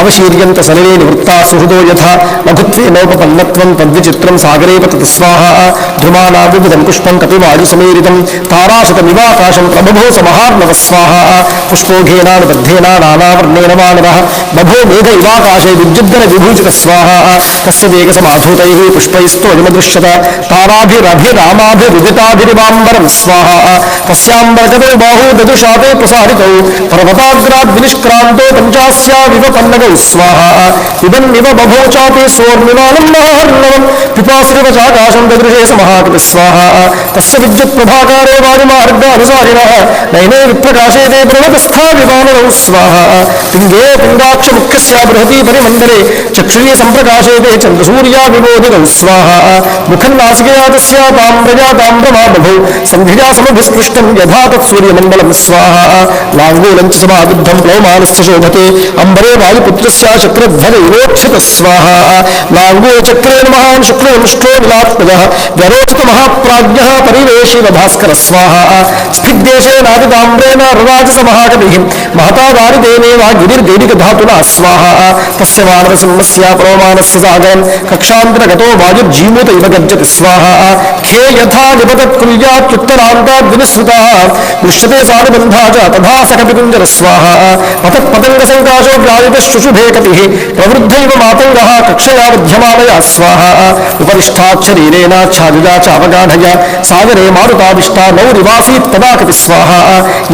అవశీర్యంత సలిలే నివృత్తా సుహృదో యథా లఘుత్వేనోపపన్నత్వం తద్విచిత్రం సాగరే పతతి స్వాహా ద్రుమానావివిధం పుష్పం కపివాడి సమీరితం తారాశతమివాకాశం ప్రభభో సమహార్ణవ స్వాహా పుష్పోఘేనానుబద్ధేన నానావర్ణేన వానరః బభో మేఘ ఇవాకాశే విద్యుద్దన విభూషిత స్వాహా తస్య వేగసమాధూతైః పుష్పైస్తోనిమదృశ్యత తారాభిరభిరామాభిరుదితాభిరివాంబరం స్వాహా తస్యాంబరగతో బాహూ దదుషాతే ప్రసారితౌ పర్వతాగ్రాద్వినిష్క్రాంతో పంచాస్యావివ పన్నగౌ స్వాహా ఇదన్నివ బభోచాతే సోర్మిమానం మహార్ణవం పిపాశ్రివ చాకాశం దదృశే సమహాకపి స్వాహా తస్య విద్యుత్ ప్రభాకారే వాయుమార్గానుసారిణః నైనే విప్రకాశే తే పర్వతస్థా విమానౌ స్వాహా పింగే పింగాక్ష ముఖ్యస్య బృహతి పరిమండలే చక్షుర్య సంప్రకాశే తే చంద్రసూర్యా విబోధినౌ స్వాహా ముఖం నాసికయా తస్య తామ్రజా తామ్రమా బభౌ సంధిజా సమభిస్పృష్టం యథా తత్సూర్యమండలం స్వాహా లాంగూలం చ సమాబుద్ధం ప్లవమానస్య శోభతే అంబరే వాయుపుత్రస్య చక్రధ్వజైరోక్షిత స్వాహా లాంగూలచక్రేణ మహాన్ శుక్రవంష్టో విలాత్మజః వ్యరోచిత మహాప్రాజ్ఞః పరివేశివ భాస్కర స్వాహా స్ఫిగ్దేశే నాదితామ్రేణ రరాజస మహాకవిః మహతా దారిదేనేవ గిరిర్దేడికధాతునా స్వాహా తస్య వానరసింహస్య ప్లవమానస్య సాగరం కక్షాంతరగతో వాయుర్జీమూత ఇవ గర్జతి స్వాహా ఖే యథా నిపతత్కుల్యాత్యుత్తరాంతాద్వినిస్మృతः దృశ్యతే సా निबन्धा च तथा सकपिकुञ्जर स्वाहा पतत्पतङ्गसङ्काशो व्याजितशुशुभे कपिः प्रवृद्धैव मातङ्गः कक्षया बध्यमानया स्वाहा उपरिष्ठाच्छरीरेणाच्छादिजा च अवगाढय सागरे मारुताविष्टा नौरिवासीत् तदा कपिः स्वाहा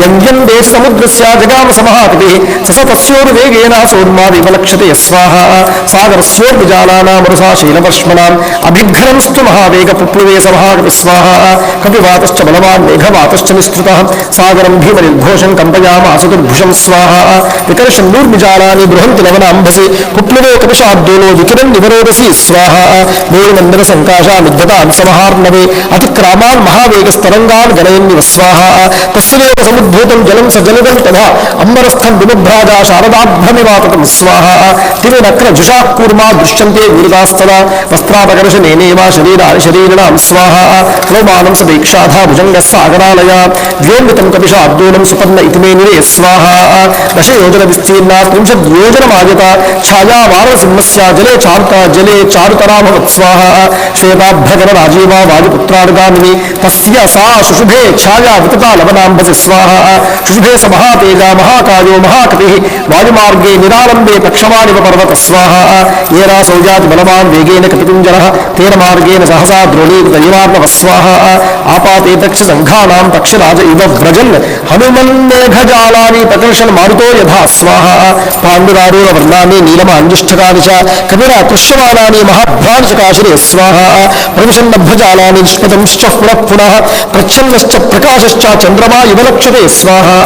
यं देश समुद्रस्य जगाम समहाकपिः ससतस्योर्वेगेन सोन्मादिव लक्ष्यते स्वाहा सागरस्योर्विजालानां वरुसा शीलपश्मनाम् अभिघ्नंस्तु महावेगपुप्लुवे समहाकपिः स्वाहा कपिवातश्च बलवान् मेघवातश्च निस्तृतः सागरं भीमनिर्घोषं कम्पयामास दुर्भुषं स्वाहा विकर्षन्नूर्विजालानि बृहन्ति लवनाम्भसि पुप्लुवे कपिशाब्दोलो विकिरन् निवरोदसि स्वाहा मेरुमन्दरसङ्काशा निद्धतान् समहार्णवे अतिक्रामान् महावेगस्तरङ्गान् गणयन्निव स्वाहा तस्यैव समुद्भूतं जलं स जलदं तथा अम्बरस्थं विमभ्राजा शारदाभ्रमिवाततं स्वाहा तिमिनक्रजुषाः कूर्मा दृश्यन्ते वीरदास्तदा वस्त्रापकर्षणेनेवा शरीराणि शरीरिणां स्वाहा लोमानं सपेक्षाधा भुजङ्गः सागरालया व्योमितं कपिशाब्दोलं सुपर्ण इति मे निरे स्वाहा दशयोजनविस्तीर्णा 30 योजनमायता छाया वानरसिंहस्य जले चारुतराभवत् स्वाहा श्वेताभ्रकरराजीवा वायुपुत्रार्गामिनी तस्य सा शुशुभे छाया वितता लवनाम्भसि स्वाहा शुशुभे स महातेजा महाकायो महाकपिः वायुमार्गे निरालम्बे पक्षमाणिव पर्वत स्वाहा येनासौ जाति बलवान् वेगेन कपिकुञ्जरः तेन मार्गेण सहसा द्रोणीकृतैवार्णव स्वाहा आपाते दक्षसङ्घानां पक्षराज इव व्रजन् हनुमन्मेघजालानि प्रकर्षन् मारुतो यथा स्वाहा पाण्डुरारूढवर्णानि नीलमाञ्जिष्ठकानि च कपिरा कृष्यमाणानि महाभ्रांशकाशिरे स्वाहा प्रविशन्नभ्रजालानि निष्पतंश्च पुनः पुनः प्रच्छन्नश्च प्रकाशश्च चन्द्रमा इव लक्ष्यते स्वाहा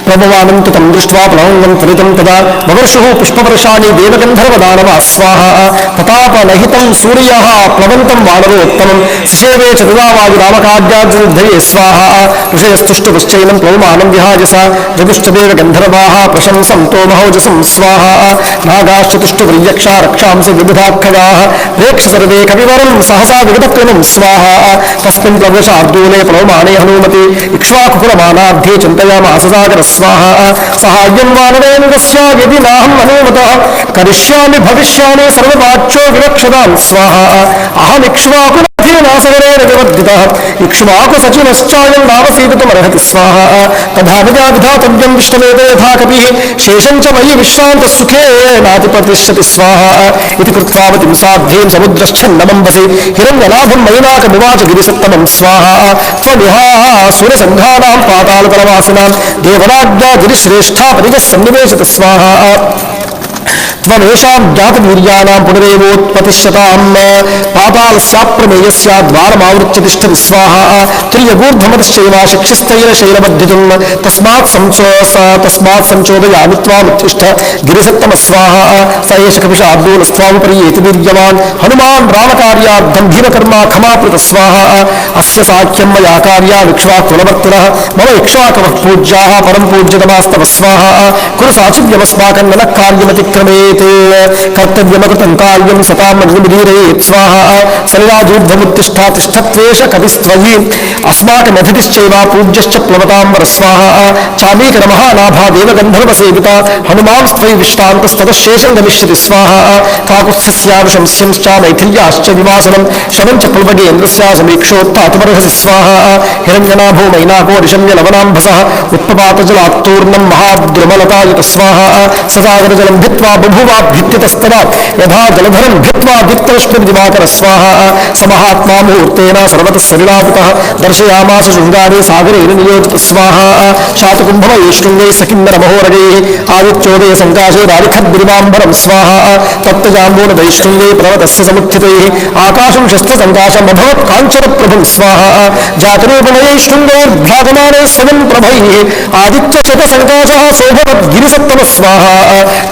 प्रभवानं तं दृष्ट्वा प्लवङ्गं त्वरितं तदा ववर्षुः पुष्पवर्षाणि देवगन्धर्वदानवा स्वाहा ततापनहितं सूर्यः प्लवन्तं वानरोत्तमं सिषेवे च तदा वायुरामकाद्याद्धये स्वाहा ऋषयस्तुष्टुपुश्चैनं प्लवमानं विहायसा जगुश्चदेवगन्धर्वाः प्रशंसन्तो महौजसं स्वाहा नागाश्च तुष्टुर्यक्षा रक्षांसि विबुधाख्यगाः प्रेक्ष सर्वे कविवरं सहसा विगतक्रमं स्वाहा तस्मिन् प्लवशाब्दूले प्लवमाने हनूमति इक्ष्वाकुकुलमानाब्धे चिन्तयामास सागर स्वाहा सहाय्यं वानरेन्द्रस्य यदि नाहम् अनुमतः करिष्यामि भविष्यामि सर्ववाच्यो विवक्षतां स्वाहा अहमिक्ष्वाकुलधीनासगरेण विवर्धितः इक्ष्वाकुसचिनश्चायं नावसीदितुमर्हति स्वाहा तथा विधातव्यं विष्णवेद यथा कपिः शेषं च मयि विश्रान्तसुखे नातिपतिष्यति स्वाहा इति कृत्वा साध्येन समुद्रश्छन्नमम्भसि हिरण्यनाभं मैनाकमुवाच गिरिसत्तमं स्वाहा त्वमिहा सुरसङ्घानां पातालतलवासिनां देवराज्ञा गिरिश्रेष्ठा परिगः सन्निवेशत स्वाहा त्वमेषां ज्ञातवीर्याणां पुनरेवोत्पतिष्यतां पातालस्याप्रमेयस्य द्वारमावृत्य तिष्ठति स्वाहा त्रियगूर्धमतश्चैव शिक्षिस्तैलशैलबद्धितं तस्मात् संचोदयामि त्वामुत्तिष्ठ गिरिसत्तम स्वाहा स एष कपिशाब्दोलस्त्वामुपरि एति वीर्यवान् हनुमान् रामकार्यार्थं भीमकर्मा खमाप्लुत स्वाहा अस्य साख्यं मया कार्या विक्ष्वाकुलवर्तिनः मम इक्ष्वाकवः पूज्याः परं पूज्यतमास्तव स्वाहा कुरु साचिव्यमस्माकं नः कार्यमतिक्रमेत् कर्तव्यमकृतं कार्यं सताम् अग्निमीरयेत् स्वाहा सलिलाजूर्ध्वमुत्तिष्ठा तिष्ठत्वेष कपिस्त्वयि अस्माकमतिथिश्चैव पूज्यश्च प्लवताम्बर स्वाहा चामीकरमहानाभा देवगन्धर्वसेविता हनुमांस्त्वयि विष्टान्तस्ततः शेषं गमिष्यति स्वाहा काकुत्स्थस्यानुशंस्यंश्च मैथिल्याश्च विवासनं शवं च प्लवगेन्द्रस्य समीक्षोत्तातुमर्हसि स्वाहा हिरण्यनाभो मैनाको निशम्य लवनाम्भसः उत्पपातजलात्तूर्णं महाद्रुमलतायुत स्वाहा ससागरजलं भित्त्वा बभुवाभ्युत्थितस्तदा यथा जलधरं भित्त्वा दिक्तरश्मिर्दिवाकर स्वाहा समहात्मा मुहूर्तेन सर्वतः सलिलापुतः दर्शयामास शृङ्गारे सागरेण नियोजित स्वाहा शातकुम्भमये शृङ्गैः सकिन्नरमहोरगैः आदित्योदय सङ्काशे रालिखद्गिरिवाम्बरं स्वाहा तप्तजाम्बूनदैशृङ्गैः पर्वतस्य समुत्थितैः आकाशं शस्त्रसङ्काशमभवत् काञ्चनप्रभं स्वाहा जातरूपमयैः शृङ्गैर्भ्राजमानैः स्वयं प्रभैः आदित्यशतसङ्काशः सोभवद्गिरिसत्तम स्वाहा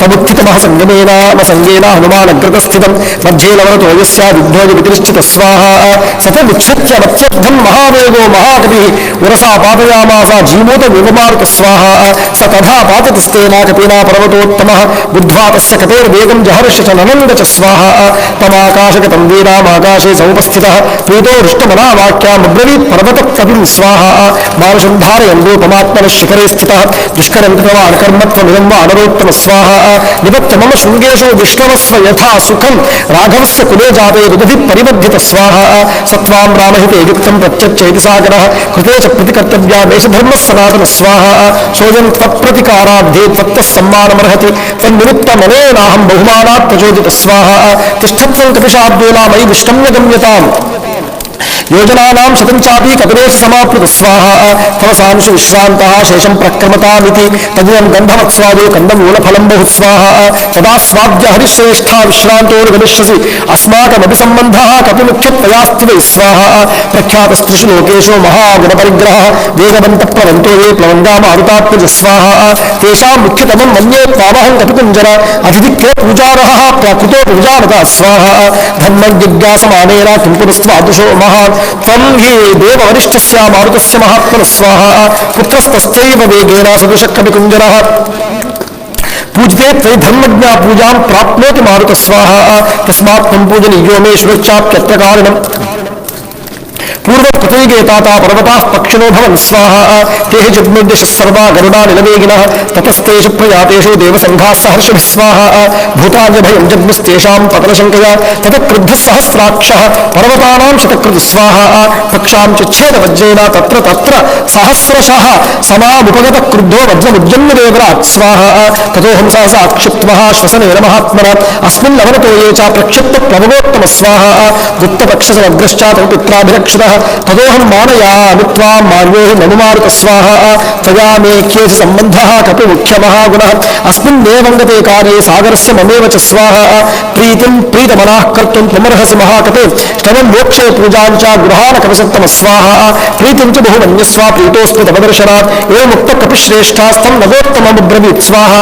तमुत्थितमः सङ्गमेन हनुमानग्रतस्थितं मध्ये लवनतो यस्य विघ्नोजवितिष्ठित स्वाहा सतमुच्छ्रित्य मत्स्यब्धं महावेगो महाकपिः उरसा पातयामास जीमूतविवमारुत स्वाहा स तथा पाततिस्तेन कपिना पर्वतोत्तमः बुद्ध्वा तस्य कपेर्वेगं जहर्ष च ननन्द च स्वाहा तमाकाशगतं वीरामाकाशे समुपस्थितः प्रीतो हृष्टमनावाक्यामब्रवीत् पर्वतकपिं स्वाहा मानुषं धारयन् रूपमात्मनः शिखरे स्थितः दुष्करं कृतवान् कर्मत्वमिदं वानरोत्तम स्वाहा निबद्धमं శృంగేషు విష్ణవస్వ యథా సుఖం రాఘవస్య కులే జాతే రుదభి పరివర్ధిత స్వాహ సత్వాం రామహితే యుక్తం ప్రత్యక్షైతి సాగర కృతే చ ప్రతికర్తవ్యా మేషధర్మ సనాతన స్వాహ సోయం త్వత్ప్రతికారార్థే త్వత్త సమ్మానమర్హతి తన్నిమిత్తమనేనాహం బహుమానాత్ ప్రచోదిత స్వాహ తిష్టత్వం కపిశాబ్దూలా మయి దిష్టమ్య గమ్యతాం యోజనానాం శతం చాపి కపిలేశ సమాప్లుత స్వాహ తవ సాంశు విశ్రాంత శేషం ప్రక్రమతామితి తదిదం గంధవత్స్వాదో కందమూలఫలం బహు స్వాహ తదా స్వాద్య హరిశ్రేష్ఠ విశ్రాంతో గమిష్యసి అస్మాకమపి సంబంధ కపిముఖ్యత్వయాస్తి వై స్వాహ ప్రఖ్యాతస్త్రిషు లోకేషు మహాగుణపరిగ్రహ వేగవంత ప్లవంతో ఏ ప్లవంగా మారుతాత్మజ స్వాహ తేషాం ముఖ్యతమం మన్యే త్వామహం కపికుంజర అతిథిక్రే పూజారః ప్రాకృతో పూజానత స్వాహ ధర్మజిజ్ఞాసమానేన కిం పునస్త్వాదృశో మహాన్ త్వం హి దేవవరిష్ఠస్య మారుతస్య మహాత్మన స్వాహ పుత్రస్తస్యైవ వేగేన సదృశకవికుంజరః పూజితే త్వయి ధర్మజ్ఞా పూజాం ప్రాప్నోతి మారుత స్వాహ తస్మాత్ త్వం పూజనీయో మే శుభేచ్ఛాప్యత్ర కారణం పూర్వం కృతయుగే తాత పర్వతా పక్షిణో భవన్ స్వాహ తే జగ్ముర్దిశ సర్వా గరుడా నిలవేగిన తతస్తేషు ప్రయాతేషు దేవసంఘా సహర్షభి స్వాహ భూతాన్యభయం జగ్ముస్తేషాం పతనశంకయ తత క్రుద్ధ సహస్రాక్ష పర్వతానాం శతకృతి స్వాహ పక్షాం ఛేద వజ్రేణ తత్ర తత్ర సహస్రశః సమాముపగత క్రుద్ధో వజ్రముద్యమ్య దేవరాట్ స్వాహ తతోహం సహసా క్షిప్త్వః శ్వసనేన మహాత్మన అస్మిన్ లవనతో ఏ చ ప్రక్షిప్త ప్లవగోత్తమ స్వాహ గుప్తపక్షసమగ్రశ్చాత పిత్రాభిరక్షితః తదోహం మానయామి త్వాం మాన్యో హి ననుమారుత స్వాహ త్వయా మే క్యేసి సంబంధః కపి ముఖ్య మహాగుణః అస్మిన్నేవంగతే కార్యే సాగరస్య మమేవ చ స్వాహ ప్రీతిం ప్రీతమనాః కర్తుం త్వమర్హసి మహాకపే శ్రవం మోక్షే పూజాం చ గృహాణ కపిసత్తమ స్వాహ ప్రీతిం చ బహుమన్యస్వ ప్రీతోస్మి తవ దర్శనాత్ ఏముక్త కపిశ్రేష్ఠాస్తం నగోత్తమముబ్రవీత్ స్వాహ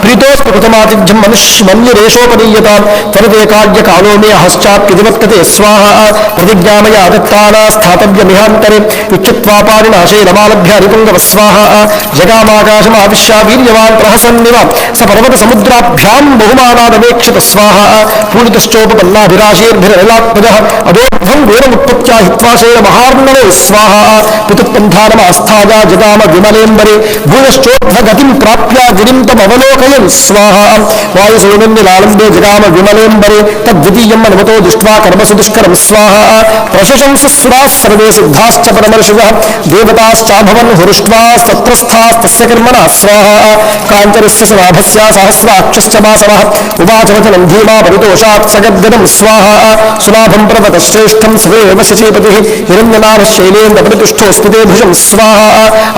ప్రీతోస్మి కృతమాతిథ్యం మన్యురేషోపనీయతాం త్వరతే కార్యకాలో మే హశ్చాప్యధివత్కతే స్వాహ ప్రతిజ్ఞామయా దత్తానా స్థాతవ్యమిహాంతరే యుచ్యత్వాపారినాశే రమాలభ్య హరిపుంగవ స్వాహ జగామాకాశమావిశ్య వీర్యవాన్ ప్రహసన్నివ స పర్వత సముద్రాభ్యాం బహుమానాదవేక్షిత స్వాహ పూజితశ్చోపపన్నాభిరాశేర్భిరలాత్మజ అదోర్ధ్వం వేరముత్పత్త్యా హిత్వాశేన మహార్ణవే స్వాహ పితుఃపంథానమాస్థాయ జగామ విమలేంబరే భూయశ్చోర్ధ్వగతిం ప్రాప్య గిరిం తమవలోకయన్ స్వాహ వాయుసోమన్యలాలంబే జగామ విమలేంబరే తద్వితీయం అనుమతో దృష్ట్వా కర్మసు దుష్కరం స్వాహ ప్రశంసస్సురాः సర్వే సిద్ధాశ్చ పరమర్షివః దేవతాశ్చాభవన్ హృష్ట్వా సత్రస్థాస్తస్య కర్మణా స్వాహ కాంచరస్య సనాభస్య సహస్రాక్షశ్చ మాసవః ఉవాచ వచనం ధీమా పరితోషాత్ సగద్గదం స్వాహ సునాభం పర్వత శ్రేష్టం సవేవ శచీపతిః హిరణ్యనాభ శైలేంద్రపరితుష్టోస్మితే భుజం స్వాహ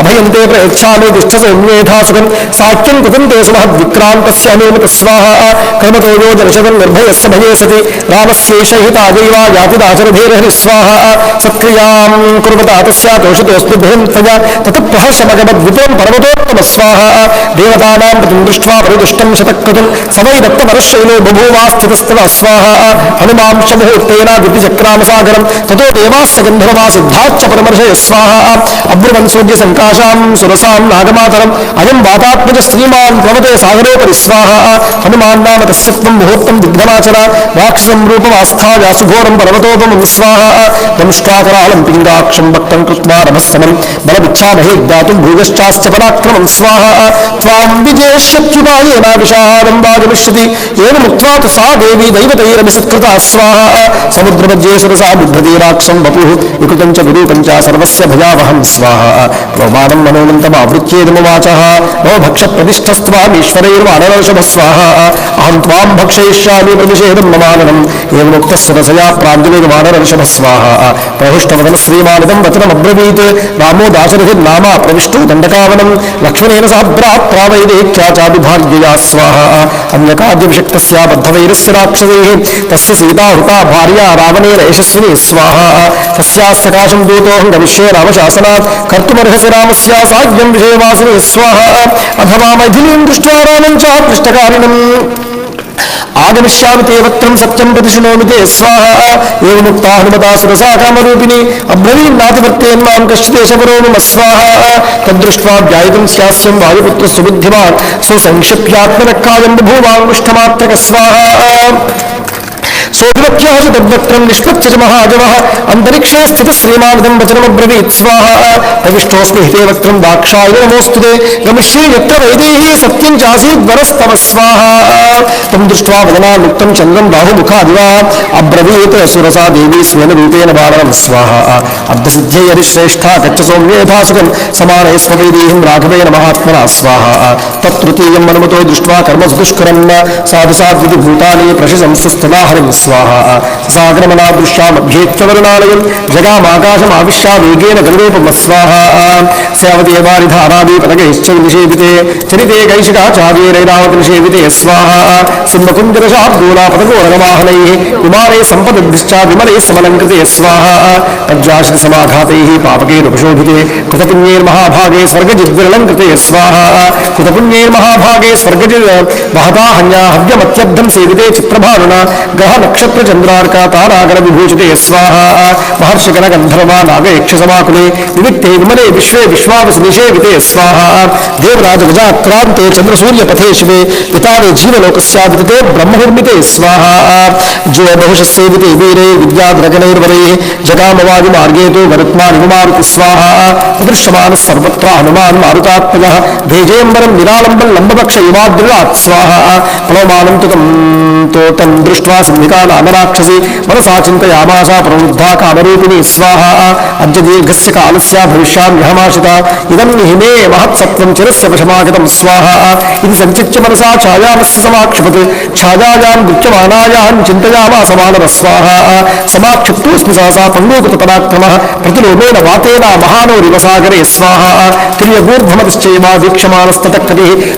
అభయం తే ప్రయచ్ఛామి దుష్టసౌమ్యేథా సుఖం సాఖ్యం కృతం తే సుమహద్విక్రాంతస్య అనేమిత స్వాహ కర్మతో యో జనశతం నిర్భయస్య భయే సతి రామస్యేష హితాదైవ యాతి దాశరథేర్హరి స్వాహ సత్క్రియాం కుర్వత తస్య దోషతోస్మి భయం త్వయా తత ప్రహర్షమగమద్విపురం పర్వతోత్తమ స్వాహ దేవతానాం ప్రతిం దృష్ట్వా పరిదుష్టం శతకృతం సవై దత్తవరశైలో బభూవాస్థితస్తవ స్వాహ హనుమాంశ ముహూర్తేన దితిచక్రామసాగరం తతో దేవాస్య గంధర్వా సిద్ధాశ్చ పరమర్షయ స్వాహ అబ్రువన్ సూర్య సంకాశాం సురసాం నాగమాతరం అయం వాతాత్మజ శ్రీమాన్ ప్లవతే సాగరోపరి స్వాహ హనుమాన్ నామ తస్యత్వం ముహూర్తం దిగ్ధమాచర రాక్షసం రూపమాస్థాయ సుఘోరం పర్వతోపమం స్వాహ దంష్ట్వాకరాళం పింగాక్షం భక్తం కృత్వా రభస్సమం బలమిచ్ఛామహే జ్ఞాతుం భూయశ్చాస్య పరాక్రమం స్వాహ త్వాం విజేష్యత్యుపాయేన విషాదం వాగమిష్యతి ఏనముక్త్వా తు సా దేవీ దైవతైరమిసత్కృతా స్వాహ సముద్రమధ్యే సురసా బిభ్రతి రాక్షం వపుః వికృతం చ విరూపం చ సర్వస్య భయావహం స్వాహ ప్రమాణం మనోమంతమావృత్యేదమువాచః నో భక్ష ప్రతిష్టస్త్వామీశ్వరైర్వానరషభ స్వాహ అహం త్వాం భక్షయిష్యామి ప్రతిషేధం మమాననం ఏవముక్తః సురసయా ప్రాంజలిర్వానరషభ స్వాహ ప్రహృష్టవదన శ్రీమానితం వచనమబ్రవీత్ రామో దాశరథిర్నామ ప్రవిష్టో దండకావనం లక్ష్మణేన సహ భ్రాత్రావైదేహ్యా చాభిభాగ్యయా స్వాహ అన్యకాద్యవిషక్తస్య బద్ధవైరస్య రాక్షసైః తస్య సీతా హృతా భార్య రావణేన యశస్విని స్వాహ తస్యాः సకాశం దూతోహం గమిష్యే రామశాసనాత్ కర్తుమర్హసి రామస్య సాధ్యం విషయవాసిని స్వాహ అథవా మైథిలీం దృష్ట్వా రామం చ పృష్టకారిణం ఆగమిష్యామి తే వక్త్రం సత్యం ప్రతిశృణోమి తే స్వాహ ఏవముక్తా హనుమతా సురసా కామరూపిణి అబ్రవీన్నాతివర్తేన్మాం కశ్చిదేశవరో మమ స్వాహ తద్దృష్ట్వా ధ్యాయితం స్యాస్యం వాయుపుత్ర సుబుద్ధిమాన్ సుసంక్షిప్యాత్మనః కాయం బభూవాంగుష్ఠమాత్రక స్వాహ सोऽभिवक्ष्यासु तद्वक्त्रं निष्पत्य च महाजवः अन्तरिक्षे स्थितः श्रीमानिदं वचनमब्रवीत् स्वाहा प्रविष्टोऽस्मि हिते वक्त्रं दाक्षाय नमोऽस्तु ते गमिष्ये यत्र वैदेही सत्यं चासीद् वरस्तव स्वाहा तं दृष्ट्वा वदनान्मुक्तं चन्द्रं बाहुमुखादिवा अब्रवीत् सुरसा देवी स्वेन रूपेण बाणं स्वाहा अब्धसिद्ध्यै हरिश्रेष्ठा गच्छ सौम्ये भासुकं समाने स्ववैदेहीं राघवेन महात्मना स्वाहा तत्तृतीयं मनुमतो दृष्ट्वा कर्मसु दुष्करं साधु साध्विति भूतानि प्रशिशंसस्तदा हरिं स्वाहा सागरमनादृश्यामभ्येत्य वरुणालयं जगामाकाशमाविश्या वेगेन गरुडोपमस्वाहा सेवदेवारिधारादिपदगैश्च निषेविते चरिते कैशिकाचार्यैरावति निषेविते स्वाहा सिंहकुञ्जरशाब्दूलापदगोरगवाहनैः कुमारे सम्पदद्भिश्च विमलैः समलङ्कृते स्वाहा पज्जाश्रिसमाघातैः पापकैरुपशोभिते कृतपुण्यैर्महाभागे स्वर्गजिद्विरलङ्कृते स्वाहा कृतपुण्यैर्महाभागे स्वर्गजिद्वहताहन्या हव्यमत्यब्धं सेविते चित्रभानुना ग्रहनक्षत्रचन्द्रार्का तारागणविभूषिते स्वाहा महर्षिगणगन्धर्वा नागयक्षसमाकुले विविक्ते विमले विश्वे विश्वावसुनिषेविते स्वाहा देवराजगजाक्रान्ते चन्द्रसूर्यपथे शिवे पितावे जीवलोकस्यादिते ब्रह्मनिर्मिते स्वाहा जो बहुशसेविते वीरे विद्याद्रगणैर्वरैः जगामवादिमार्गे तु गरुत्मानिमारुति स्वाहा प्रदृश्यमानः सर्वत्र हनुमान् मारुतात्मजः भेजेम्बरं निरालम्बं लम्बवक्ष युवाद्रिरात् स्वाहा प्लवमानं तु तं दृष्ट्वा सिंहिका नामराक्षसी मनसा चिन्तयामासा प्रवृद्धा कामरूपिणी स्वाहा अद्य दीर्घस्य कालस्य भविष्याम्यहमाशिता इदं निहिमे महत्सत्त्वं चिरस्य वशमागतं स्वाहा इति सञ्चित्य मनसा छायामस्य समाक्षिपत् छायायां नृत्यमानायां चिन्तयामास मानवः स्वाहा समाक्षिप्तोऽस्मि सहसा पङ्गूकृतपराक्रमः प्रतिलोमेन वातेन महानोरिवसागरे स्वाहा क्रियगूर्ध्वमतिश्चैवा वीक्षमाणस्ततः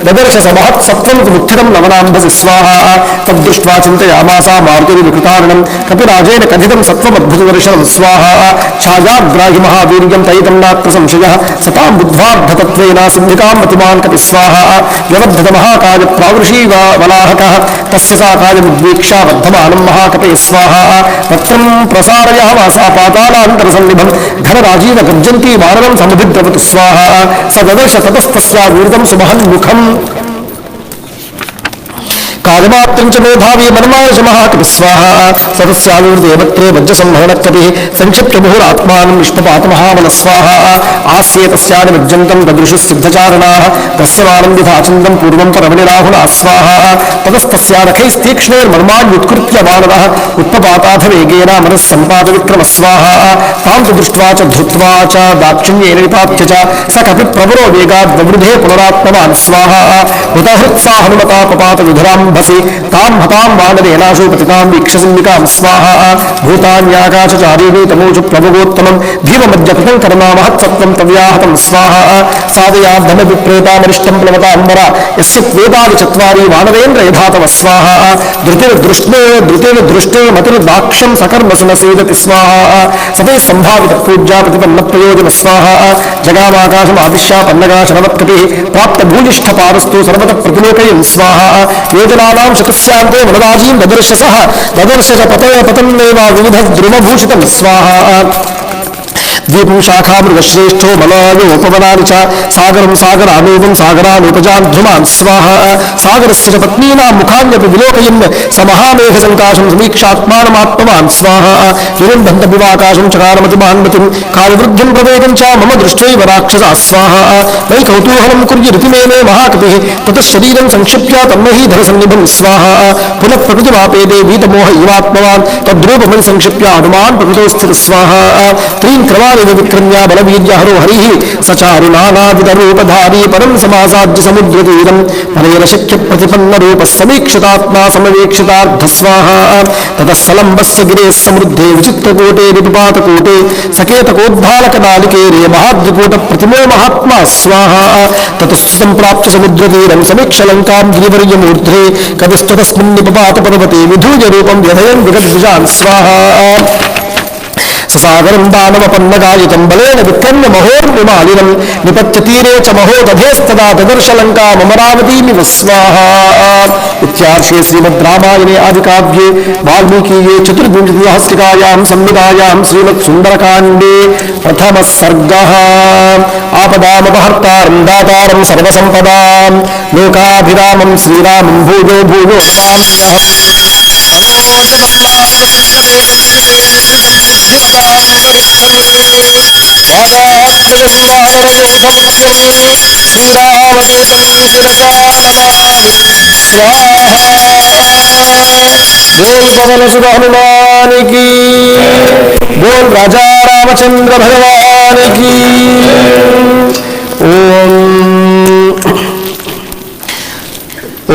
ददर्श स महत्सत्त्वं उत्थितं लवनाम्भसि स्वाहा तद्दृष्ट्वा चिन्तयामासा मारुतिर्विकृतारणं कपिराजेन कथितं सत्त्वमद्भुतदर्शनं स्वाहा छायाग्राहि महावीर्यं तैतं नात्र संशयः सतां बुद्ध्वार्धतत्त्वेन सिंहिकां मतिमान् कपि स्वाहा व्यवद्धतमहाकाय प्रावृषी वलाहकः तस्य सा कार्यमुद्वीक्षा वर्धमानं महाकपे स्वाहा वक्त्रं प्रसारयामासा पातालान्तरसन्निभं घनराजीव गर्जन्ती वानरं समुद्रवतु स्वाहा स ददर्श ततस्तस्या वीर्तं सुमहन्मुखम् कार्यमात्रं च मेधावी मनमायश महाकपि स्वाहा सदस्यायुर्देवत्रे वज्रसंहरणकपिः संक्षिप्य मुहुरात्मानं निष्पपातमहामन स्वाहा आस्ये तस्यानिमज्जन्तं ददृशुसिद्धचारणाः दस्यमानं विधाचन्दं पूर्वं परमनिराहुणा स्वाहा ततस्तस्यानखैस्तीक्ष्णैर्मर्माण्युत्कृत्य मानवः उत्पपाताथ वेगेन मनः सम्पादविक्रमः स्वाहा तां च दृष्ट्वा च धृत्वा च दाक्षिण्येन निपात्य च स कपिप्रवरो वेगाद्ववृधे पुनरात्मवान् स्वाहा हुतहृत्सा हनुमता पपात विधुरां तां हतां वानरेणाशु पतितां वीक्षसिंहिकां स्वाहा भूतान्याकाशचारीणी तमोजु प्रभुगोत्तमं भीममद्यकृतं कर्मा महत्सत्त्वं तव्याहतं स्वाहा सादयाद्धमविप्रेतामरिष्टं प्लवताम्बरा यस्य त्वेतानि चत्वारि वानरेन्द्र यथातव स्वाहा धृतिर्दृष्टे मतिर्दाक्षं सकर्मसुनसेदति स्वाहा सते सम्भावितपूज्या प्रतिपन्नप्रयोजन स्वाहा जगामाकाशमाविश्या पन्नगाशनवत्कपिः प्राप्तभूयिष्ठपारस्तु सर्वतः प्रतिलोकयन् स्वाहा योजनानां शतस्यान्ते वनराजीं ददर्श च पतन्नेव विविधद्रुमभूषितं स्वाहा द्वीपं शाखामृगश्रेष्ठो मलायोपवनानि च सागरं सागरामेवं सागरानुपजान्ध्रुमान् स्वाहा सागरस्य च पत्नीनां मुखान्यपि विलोकयन् स महामेघसङ्काशं समीक्षात्मानमात्मवान् स्वाहा विरुन्धन्तमिवाकाशं चकारमतिमान्मतिं कालवृद्धिं प्रवेगं च मम दृष्ट्वैव राक्षसा स्वाहा वै कौतूहलं कुर्यरिति मे महाकपिः ततः शरीरं संक्षिप्य तन्महीधरसन्निभं स्वाहा पुनः प्रकृतिमापेदे वीतमोह इवात्मवान् तद्रूपमणि संक्षिप्य हनुमान् प्रकृतौ स्थितः स्वाहा त्रीं क्रमान् विक्रम्या बलवीर्यहरो हरिः सचारु नानाविधरूपधारी परं समासाद्य समुद्रतीरं परैरशक्य प्रतिपन्नरूपः समीक्षितात्मा समवेक्षितार्धस्वाहा ततः सलम्बस्य गिरेः समृद्धे विचित्रकूटे निपातकूटे सकेतकोद्धालकनालिकेरे महाद्रिकूटप्रतिमो महात्मा स्वाहा ततः प्राप्य समुद्रतीरं समीक्षलङ्कां गिरिवर्यमूर्ध्रे कविस्ततस्मिन्निपपातपर्वते विधूयरूपं व्यधयन् विगतद्विजान् स्वाहा ससागरं दानवपन्नगायितं बलेन विक्रम्य महोर्मिमालिनं निपत्य तीरे च महोदधेस्तदा ददर्शलङ्काममरावतीमिव स्वाहा इत्यार्षे श्रीमद् रामायणे आदिकाव्ये वाल्मीकीये चतुर्विंशतिसहस्रिकायां संहितायां श्रीमद् सुन्दरकाण्डे प्रथमः सर्गः आपदामपहर्तारं दातारं सर्वसम्पदां लोकाभिरामं श्रीरामं भूयो भूयो बोल पवन सुत हनुमान की, बोल राजा रामचंद्र भगवान की।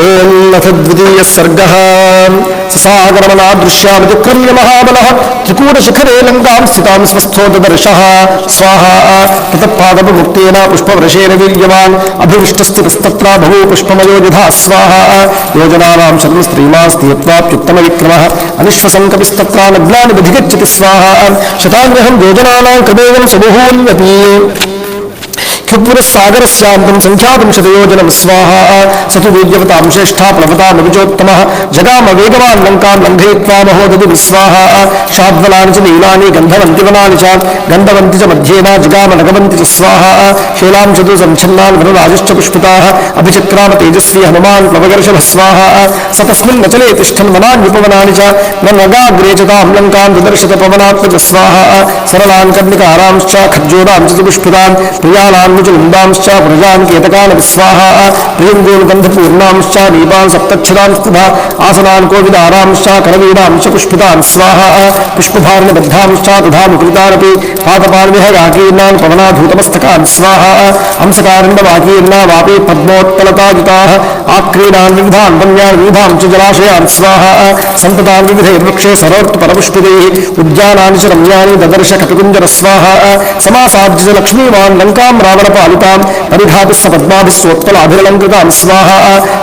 ओम अथ द्वितीय सर्ग ससागरमनादृश्यामतिक्रम्य महाबलः त्रिकूटशिखरे लङ्कां स्थितां स्वस्थो ददर्शः स्वाहा ततःपादपमुक्तेन पुष्पवृषेण वीर्यवान् अभिविष्टस्थितस्तत्र बहु पुष्पमयो यथा स्वाहा योजनानां शर्मस्त्रीमास्तीयत्वाप्युत्तमविक्रमः अनिश्वसङ्कपिस्तत्र नग्नानि बधिगच्छति स्वाहा शतान्यहं योजनानां क्रमेण समूहोऽन्यपि क्षुपुरस्सागरस्यान्तं संख्यातं शतयोजनं स्वाहा सतु वीर्यवतां श्रेष्ठा प्लवतामविचोत्तमः जगाम वेगवान् लङ्कां लङ्घयित्वा महोदधि विस्वाहा शाद्वलानि च नीलानि गन्धवन्तिवनानि च गन्धवन्ति च मध्येन जगाम नगवन्ति च स्वाहा शैलां चतु संच्छन्नान् वरराजश्च पुष्पिताः अभिचक्राम तेजस्वी हनुमान् प्लवगर्षभः स्वाहा स तस्मिन् नचले तिष्ठन् वनान्युपवनानि च न नगाग्रे च तां लङ्कां ददर्शत पवनात्मज स्वाहा सरलान् कर्णिकारांश्च खज्जोरां च पुष्पितान् प्रियालान् मुजुलिन्दांश्च व्रजान् केतकान् विस्वाहा प्रियङ्गोलगन्धपूर्णांश्च नीपान् सप्तच्छदान् स्तुभा आसनान् कोविदारांश्च करवीरांश्च पुष्पितान् स्वाहा पुष्पभार्णबद्धांश्च तथा मुकुलितानपि पादपान् विहगाकीर्णान् पवनाधूतमस्तकान् स्वाहा हंसकारिण्डवाकीर्णावापि पद्मोत्पलतायुताः आक्रीडान् विविधान् वन्यान् विविधां च जलाशयान् स्वाहा सन्ततान् विविधे वृक्षे सरोत्परपुष्पितैः उद्यानानि च रम्यानि ददर्श कपिकुञ्जर स्वाहा समासाद्य च लक्ष्मीवान् लङ्कां रावणपालितां परिधातुः स पद्माभिः स्वोत्पलाभिरलङ्कृतां स्वाहा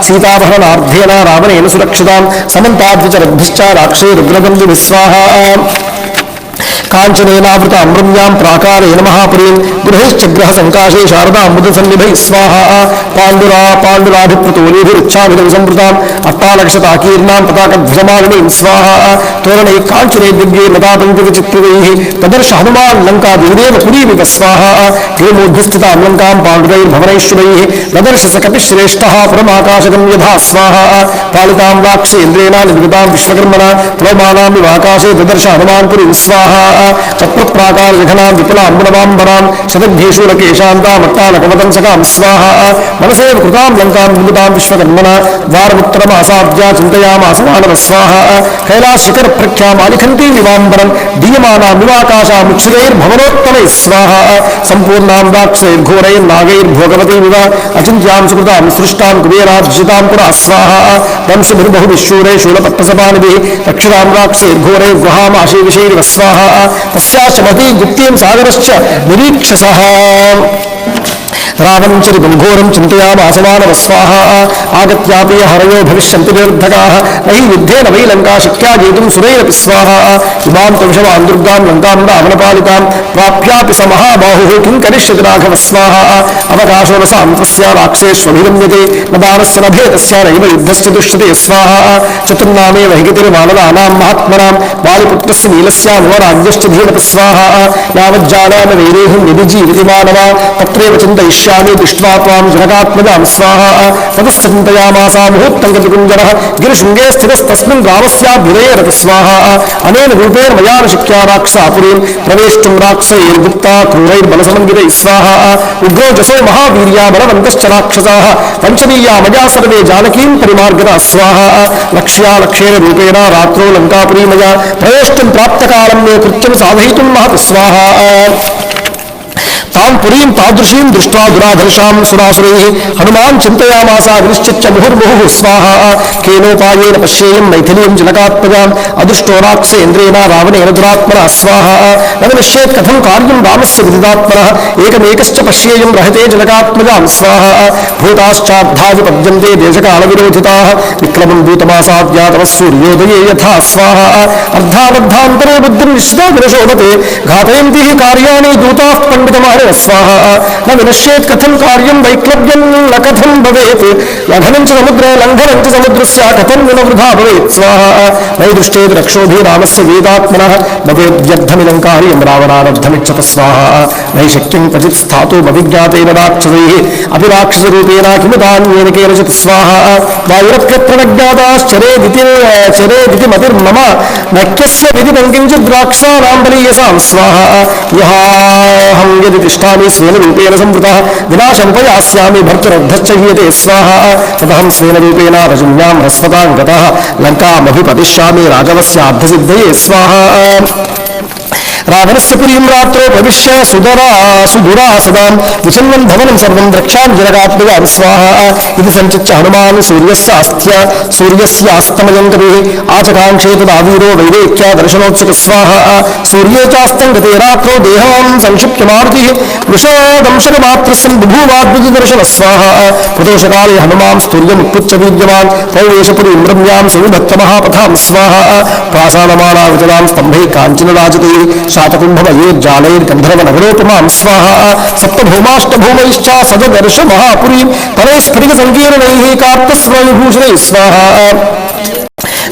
सीताभरणार्थेन रावणेन सुरक्षितां समन्ताद्विचरद्भिश्च राक्षैरुग्रगन्धिभिः स्वाहा काञ्चनेनावृतां रम्यां प्राकारेण महापुरीं गृहैश्च ग्रहसङ्काशे शारदाम्बुदसन्निभैः स्वाहा पाण्डुराभिप्रतोलीभिरुच्छाभितविसंवृताम् अट्टालक्षताकीर्णां पताकध्वजमालिनीं स्वाहा तोरणैः काञ्चने दिव्ये लतापङ्कजचित्रितैः तदर्श हनुमान् लङ्कादिविदेव पुरीमिव स्वाहा हेमोद्भिस्थितां लङ्कां पाण्डुरैर्भवनैश्वरैः ददर्श स कपिश्रेष्ठः पुरमाकाशगं यथा स्वाहा पालितां राक्षेन्द्रेण निर्मितां विश्वकर्मणा प्लवमानां विवाकाशे ददर्श हनुमान् पुरीं स्वाहा तत्प्रप्राकारविघनां विपुलाम्बुनवाम्बरां शतघ्नेशूलकेशान्तामट्टालकवतंसकां स्वाहा मनसेव कृतां लङ्कां निर्मितां विश्वकर्मणा द्वारमुत्तरमासाद्या चिन्तयामास मानवः स्वाहा कैलासशिखरप्रख्यामालिखन्तीं विवाम्बरं दीयमानां विवाकाशामुच्छिदैर्भवनोत्तमैः स्वाहा सम्पूर्णां राक्षसैर्घोरैर्नागैर्भोगवतीमिव अचिन्त्यां सुकृतां सृष्टां कुबेरार्जितां पुरा स्वाहा वंशभिर्बहुविश्शूरै शूलपट्टसपानिभिः रक्षितां राक्षसैर्घोरैर्गृहामाशीविषैरिव स्वाहा तस्याश्च महती गुप्तीं सागरश्च निरीक्षसः रावं चरितं घोरं चिन्तयामास मानवः स्वाहा आगत्यापि हरयो भविष्यन्ति निरर्धकाः न हि युद्धेन वै लङ्का शक्या जेतुं सुरैरपि स्वाहा इमां त्वविषवान् दुर्गां लङ्कां रावणपालितां प्राप्यापि स महाबाहुः किं करिष्यति राघवः स्वाहा अवकाशो न सान्त्वस्य राक्षसेष्वभिगम्यते न दानस्य न भेदस्य नैव युद्धस्य दुष्यते स्वाहा चतुर्नामेव हिगतिर्वानराणां महात्मनां बालिपुत्रस्य नीलस्यामराज्यश्च धीरपि स्वाहा यावज्जानान वैदेहं यदि जीविति मानवा तत्रैव चिन्तयिष्यामि दृष्ट्वा त्वां जनकात्मजां स्वाहा ततश्च चिन्तयामासा मुहूर्तं गतिकुञ्जरः गिरिशृङ्गे स्थितस्तस्मिन् ग्रामस्याभ्युदये स्वाहा अनेन रूपेण मया न शक्या राक्षसापुरीं प्रवेष्टुं राक्षसैर्गुप्ता क्रूरैर्बलसमन्वितैः स्वाहा उग्रोजसो महावीर्या बलवन्तश्च राक्षसाः पञ्चमीया मया सर्वे जानकीं परिमार्गता स्वाहा लक्ष्या लक्ष्येन रूपेण रात्रौ लङ्कापुरी मया प्रवेष्टुं प्राप्तकालं मे कृत्यं साधयितुं महत् स्वाहा तां पुरीं तादृशीं दृष्ट्वा दुराधर्षां सुरासुरैः हनुमान् चिन्तयामासा निश्चित्य मुहुर्मुहुः स्वाहा केनोपायेन पश्येयं मैथिलीं जनकात्मजाम् अदृष्टो राक्षसेन्द्रेण रावणेन दुरात्मनः स्वाहा न निश्चेत् कथं कार्यं रामस्य विदितात्मनः एकमेकश्च पश्येयं रहते जनकात्मजां स्वाहा भूताश्चार्धाविपद्यन्ते देशकालविरोधिताः विक्रमं भूतमासाद्या तव सूर्योदये यथा स्वाहा अर्धावद्धान्तरे बुद्धिं निश्चिता विनशोभते घातयन्ति हि कार्याणि दूताः पण्डितमानः स्वाहा न विनश्येत् कथं कार्यं वैक्लव्यं न कथं भवेत् लघनं च समुद्रे लङ्घनं च समुद्रस्य कथं न वृथा भवेत् स्वाहा नैदृष्टेत् रक्षोभिरामस्य वेदात्मनः भवेद्यर्थमिदं कार्यं रावणारब्धमिच्छत स्वाहा नहि शक्यं क्वचित् स्थातुम् अभिज्ञातेन राक्षसैः अपि राक्षसरूपेण किमुदान्येन केनचित् स्वाहा वायुरप्यत्र न ज्ञाताश्चरेदिति मतिर्मम नक्यस्य विदितं किञ्चित् द्राक्षाणां बलीयसां स्वाहा यहाहं यदि तिष्ठामि स्वेन रूपेण संवृतः विनाशं पयास्यामि भर्तरद्धश्च हीयते स्वाहा तदहं स्वेन रूपेण रजन्यां ह्रस्वतां गतः लङ्कामभिपतिष्यामि राघवस्यार्धसिद्धये स्वाहा रावणस्य पुरीं रात्रौ प्रविश्य सुदुरासदां विचिन्नं भवनं सर्वं द्रक्षां जनकात्मजां स्वाहा इति सञ्चित्य हनुमान् सूर्यस्यास्तमयं कविः आचकाङ्क्षे तदावीरो वैदेक्या दर्शनोत्सुकः स्वाहा सूर्ये चास्तं गते रात्रौ देहां संक्षिप्य मारुतिः वृषोदंशकमात्रस्यं बुभूवाद्भुतदर्शनः स्वाहा प्रदोषकाले हनुमां स्तूर्यमुत्पुच्च वीर्यवान् प्रवेशपुरीं रम्यां सविभक्तमहापथां स्वाहा प्रासादमाना विचलां स्तम्भैः काञ्चनराजतैः शातकुम्भमयैर्जालैर्गन्धर्वनगरोपमां स्वाहा सप्तभौमाष्टभौमैश्च सददर्श महापुरीं परस्फटिकसङ्कीर्णैः कार्तस्वविभूषणैः स्वाहा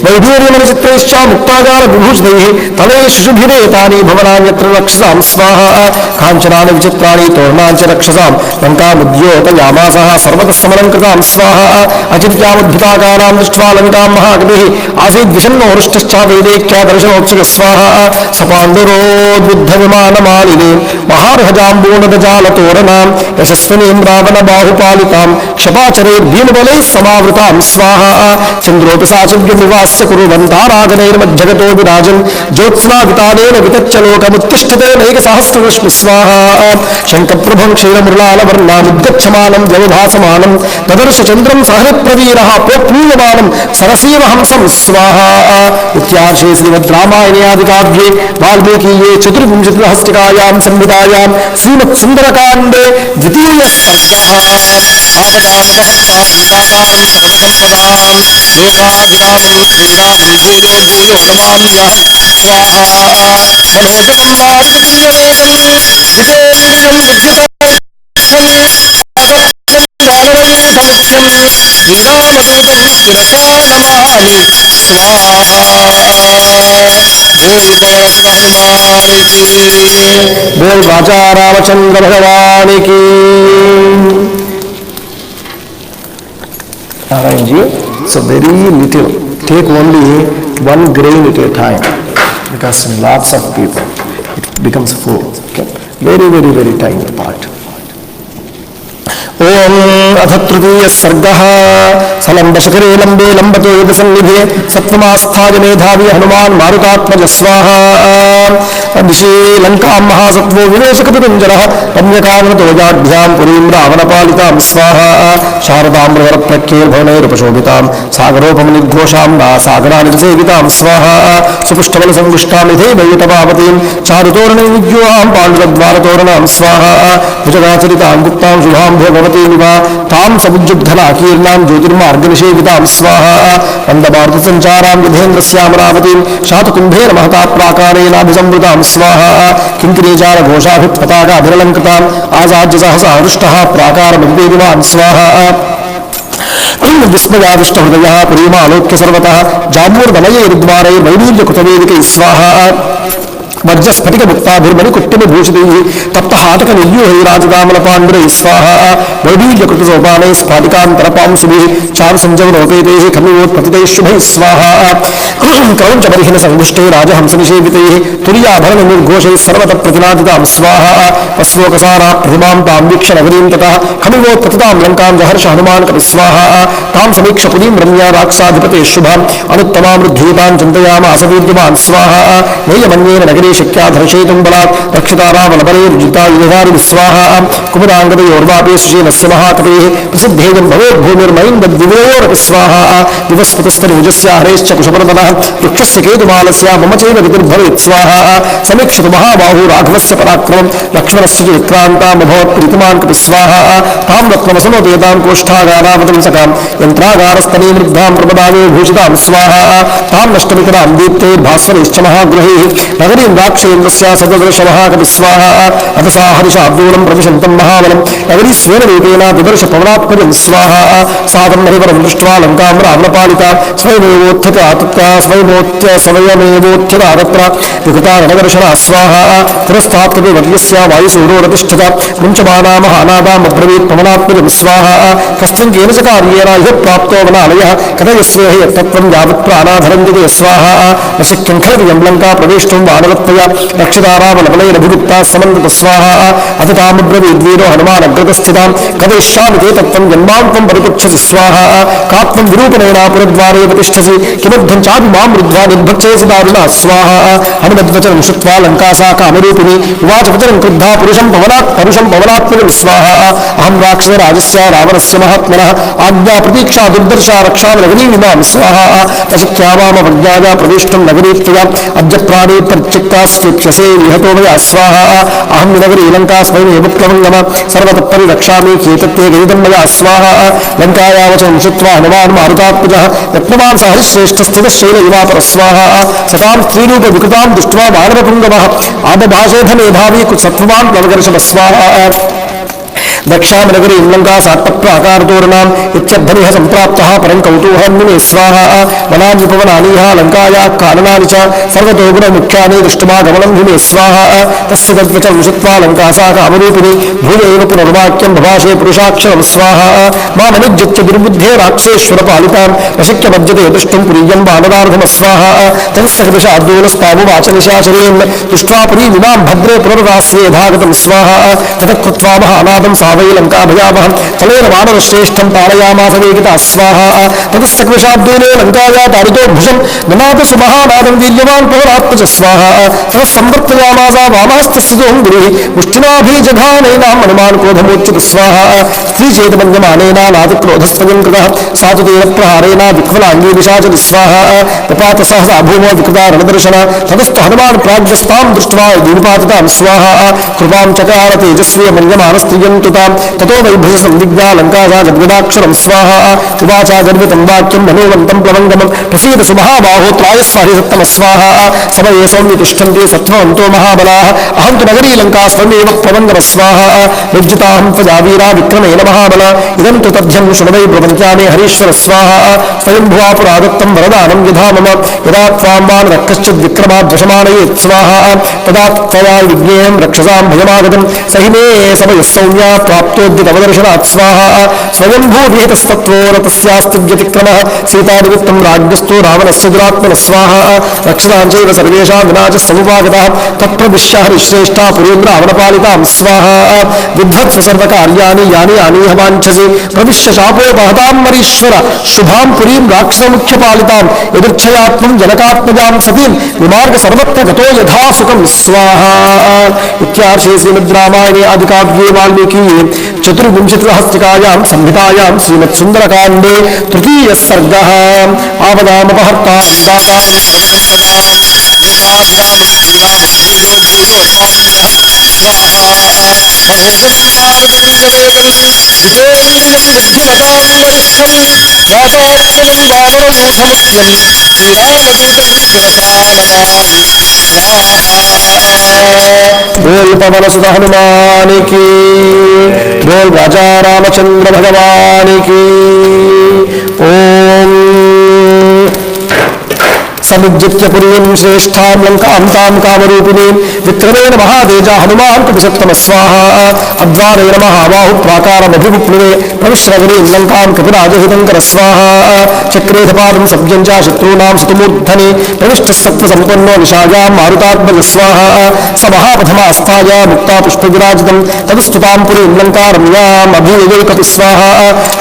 वैढूर्यमनचित्रैश्च मुक्तागारविभूषणैः तले शिशुभिरेतानि भवनान्यत्र रक्षसां स्वाहा काञ्चनानि विचित्राणि तोरणानि च रक्षसां लङ्कामुद्योतयामासः सर्वतः समलङ्कृतां स्वाहा अचिन्त्यामुद्भुताकारां दृष्ट्वा लङ्कां महाकविः आसीद्विषण्णोरुष्टश्च वैदेक्या दर्शनोत्सुकः स्वाहा सपाण्डुरोद्बुद्धविमानमालिनीं महार्हजाम्बूनदजालतोरणां यशस्विनीं रावणबाहुपालिकां क्षपाचरैर्भीमबलैः समावृतां स्वाहा चन्द्रोऽपि साचिव्यमिवास्य कुर्वन्तारागणैर्मध्यगतो विराजन् ज्योत्स्नावितानेन वितच्च लोकमुत्तिष्ठते नैकसहस्ररश्मि स्वाहा शङ्खप्रभं क्षीरमृणालवर्णामुद्गच्छमानं व्यवभासमानं तदर्श चन्द्रं सहृत्प्रवीरः प्रोत्नीयमानं सरसीवहंसं स्वाहा इत्यार्षे श्रीमद्रामायणे आदिकाव्ये वाल्मीकीये चतुर्विंशतिसहस्रिकायां संहितायां श्रीमत्सुन्दरकाण्डे द्वितीयः सर्गः आपदामपहत्तारं सर्वसम्पदां लोकाभिरामं श्रीरामं भूयो भूयो नमाम्यहं स्वाहा मनोजवं वारिजपुण्यवेगं जितेन्द्रियं विद्युतं वानरयूथमुख्यं श्रीरामदूतं शिरसा नमामि स्वाहा बोल पवन हनुमान की बोल राजा रामचंद्र भगवान की। Narayan ji, so very little, take only one grain at a time because lots of people it becomes full. Okay? Very tiny part. ओम अथ तृतीय सर्गः सलम्बशकरे लम्बे लम्बतो यदसन्निधे सत्त्वमास्थाय मेधावी हनुमान् मारुतात्मज स्वाहा दिशि लङ्कां महासत्त्वो विवेशकपितुञ्जरः रम्यकाननतोजाढ्यां पुरीं रावणपालितां स्वाहा शारदाम्रवरप्रख्यैर्भवनैरुपशोभितां सागरोपमनिर्घोषां सागरानि सेवितां स्वाहा सुपुष्टबलसंपुष्टां यथैवैतपावतीं चारुतोरणैर्विद्योहां पाण्डुरद्वारतोरणां स्वाहा भुजगाचरितां गुप्तां शुभां भोगवतीं तां समुज्जुद्धनाकीर्णां ज्योतिर्मार्गनिषेवितां स्वाहा वन्दभारतसञ्चारां युधेन्द्रस्यामरावतीं शातकुम्भेन महता प्राकारेणाभिसंवृतां स्वाहा किङ्किणीचारघोषाभिपताकाभिरलङ्कृताम् आजाज्यसहसाहृष्टः प्राकारमभिवेदिमान् स्वाहा विस्मयाविष्टहृदयः पुरीमालोक्य सर्वतः जाम्बूर्वलयैर्द्वारैर्वैडूर्यकृतवेदिकैः स्वाहा वज्रस्फटिकमुक्ताभिर्मणिकुट्टमभूषितैः तप्तहाटकनिर्यूहैराजदामलपाण्डुरैः स्वाहा वैडूर्यकृतसोपानैः स्फाटिकान्तरपांशुभिः चारुसञ्जवनोपेतैः खलुवोत्पतितैः शुभैः स्वाहा क्रौञ्चबर्हिणसङ्गुष्टैः राजहंसनिषेवितैः तुर्याभरणनिर्घोषैः सर्वतः प्रतिनादितां स्वाहा वस्वोकसारा प्रतिमां तां वीक्ष्य नगरीं ततः खलुवोत्पतितां लङ्कां जहर्ष हनुमान् कपि स्वाहा तां समीक्ष पुरीं रम्या राक्षसाधिपतेः शुभाम् अनुत्तमामृद्धीतां चिन्तयामास वीर्यवान् स्वाहा नैयमन्येन नगरे शक्याधर्षयितुं बलात् रक्षिता रावणबलैर्जिता युधारिभिः स्वाहा कुमुदाङ्गदयोर्वापे सुषेणस्य महाकवेः प्रसिद्धेयं भवेत् भूमिर्मैन्दद्विवयोरपि स्वाहा विवस्पतस्तनुजस्य हरेश्च कुशपर्वतः वृक्षस्य केतुमालस्य मम चैव गतिर्भवेत् स्वाहा समीक्षतु महाबाहु राघवस्य पराक्रमं लक्ष्मणस्य च विक्रान्तामभवत् प्रीतिमान् कपि स्वाहा तां रत्नवसनोपेतां कोष्ठागारावतं सकां यन्त्रागारस्तनीं वृद्धां प्रपदावे भूषितां स्वाहा तां नष्टमितरां दीप्तैर्भास्वरैश्च महागृहैः नगरीं राक्षेन्द्रस्य सददर्शमहाकपि स्वाहा अतसा हरिशाब्दूलं प्रविशन्तं महाबलं नगरी स्वेन रूपेण विदर्श पवनात्मजं स्वाहा सादं हरिवरं दृष्ट्वा लङ्कां रावणपालिता स्वयमेवोत्थिता तत्र स्वयमेवोत्थिता तत्र विकृता रणदर्शना स्वाहा पुरस्तात् कविवर्यस्य वायुसूरोरतिष्ठता मुञ्चमाना महानादामब्रवीत् पवनात्मजं स्वाहा कश्चन केन च कार्येण इह प्राप्तो वनालयः कथयस्वेह यत्तत्त्वं यावत् प्राणाधरञ्जते स्वाहा न शक्यं खलु यं लङ्का प्रवेष्टुं वानवत्तया रक्षितारामलबलैरभिगुप्ता समन्दत स्वाहा अथ तामब्रवीद्वीरो हनुमानग्रतस्थितां कथयिष्यामि ते तत्त्वं यन्मां त्वं परिपुच्छसि स्वाहा का त्वं विरूपणेन पुरद्वारे प्रतिष्ठसि किमर्थं चापि मां रुद्ध्वा निर्भक्षयसि दारुणा स्वाहा हनुमद्वचनं श्रुत्वा लङ्का सा कामरूपिणी उवाच वचनं क्रुद्धा पुरुषं पवनात्मजं स्वाहा अहं राक्षसराजस्य रावणस्य महात्मनः आज्ञा प्रतीक्षा दुर्दर्शा रक्षा नगरीमिमां स्वाहा तशक्यावामवज्ञाया प्रविष्टं नगरीत्वया अद्य प्राणे परिचित्तास्तेप्यसे विहतो मया स्वाहा अहं नगरी लङ्का स्वयमेव प्लवङ्गम सर्वतः परिरक्षामि ह्येतत्ते गदितं मया स्वाहा लङ्कायावचनं श्रुत्वा हनुमान् मारुतात्मजः यत्नवान् स हरिश्रेष्ठस्थितश्चैल युवापर स्वाहा सतां स्त्रीरूपविकृतां दृष्ट्वा वानरपुङ्गवः आदभाषेध मेधावी कुत्सत्त्वान् प्लवगर्षभ स्वाहा दक्षामनगरी लङ्का सात्तप्राकारतोरणाम् इत्यद्धनिः सम्प्राप्तः परं कौतूहन्मुने स्वाहा वनान्युपवनानीह लङ्कायाः काननानि च सर्वतो गुणमुख्यानि दृष्टुमागमनं हिमे स्वाहा तस्य तद्वचं श्रुत्वा लङ्का सा कामरूपिणी भूय एव पुनर्वाक्यं भभाषे पुरुषाक्षरं स्वाहा मामनुज्यत्य दुर्बुद्धे राक्षसेश्वरपालितां न शक्यमज्जते दृष्टुं पुरीयं वानरार्धमस्वाहा तस्य कपिशार्दूलस्तावुवाच निशाचरेन् दृष्ट्वा पुरीमिमां भद्रे पुनर्रास्ये यथागतं स्वाहा ततः कृत्वा महानादं वै लङ्का भयावहं फलेन वानरश्रेष्ठं पालयामास वेगिता स्वाहा ततस्य कृशाब्देने लङ्काया ताडितो भुजं ननाद सुमहानादं वीर्यवान् पवनात्मज स्वाहा ततः संवर्तयामासा वामहस्तस्य दोङ्गुरिः मुष्टिनाभिजघानेनां हनुमान् क्रोधमोच्युत स्वाहा स्त्रीचेतमन्यमानेन नादिक्रोधस्त्वयं कृतः सा तु तेन प्रहारेण विह्वलाङ्गी निशाचरि स्वाहा पपात सहसा भूमो विकृता रणदर्शन ततस्तु हनुमान् प्राज्ञस्तां दृष्ट्वा दीर्पातितां स्वाहा कृपां चकार तेजस्वी मन्यमानस्त्रियं ततो वैभुज संदिग्धा लङ्का सा गद्गदाक्षरं स्वाहा उवाचा गर्वितं वाक्यं मनोवन्तं प्लवङ्गमं प्रसीद सुमहाबाहो त्रायस्वाहिसत्तम स्वाहा समये सौम्य तिष्ठन्ति सत्त्ववन्तो महाबलाः अहं तु नगरी लङ्का स्वयमेव प्लवङ्गम स्वाहा निर्जिताहं त्वजावीरा विक्रमेण महाबल इदं तु तथ्यं शृणवै प्रपञ्चामे हरीश्वर स्वाहा स्वयंभुवा पुरादत्तं वरदानं यथा मम यदा त्वां वानरः कश्चिद् विक्रमाद्वशमानयेत् स्वाहा तदा त्वया विज्ञेयं रक्षसां भयमागतं स हि मे समयः सौम्या प्राप्तोद्यतवदर्शनात् स्वाहा स्वयंभूविहितस्तत्त्वोरतस्यास्ति व्यतिक्रमः सीतानिमित्तं राज्ञस्थो रावणस्य दुरात्मनः स्वाहा रक्षिताञ्चैव सर्वेषां विनाशः समुपागतः तत्प्रविश्य हरिश्रेष्ठा पुरीं रावणपालितां स्वाहा विध्वत्स्व सर्वकार्याणि यानि आनीह वाञ्छसि प्रविश्य शापोपहतां मरीश्वर शुभां पुरीं राक्षसमुख्यपालितां यदृच्छया त्वं जनकात्मजां सतीं विमार्ग सर्वत्र गतो यथा सुखं स्वाहा इत्यार्षे श्रीमद्रामायणे आदिकाव्ये वाल्मीकि चतुर्विंशतिसहस्रिकायां संहितायां श्रीमत्सुन्दरकाण्डे तृतीयः सर्गः आवदामपहर्तां बोल पवन सुत हनुमान की, बोल राजा रामचंद्र भगवान की। ओम समुज्जित्य पुरीं श्रेष्ठां लङ्कां तां कामरूपिणीं विक्रमेण महातेजा हनुमान् कपिशत्तम स्वाहा अद्वारेण महाबाहु प्राकारमभिविप्लवे प्रविश्रवरीं लङ्कां कपिराजहितङ्कर स्वाहा चक्रेधपादं सभ्यं च शत्रूणां शतमूर्धने प्रविष्टः सत्त्वसम्पन्नो निशायां मारुतात्मज स्वाहा स महापथमास्ताय मुक्ता पुष्पविराजितं तदस्तुतां पुरीं लङ्का रम्याम् अभियये कपि स्वाहा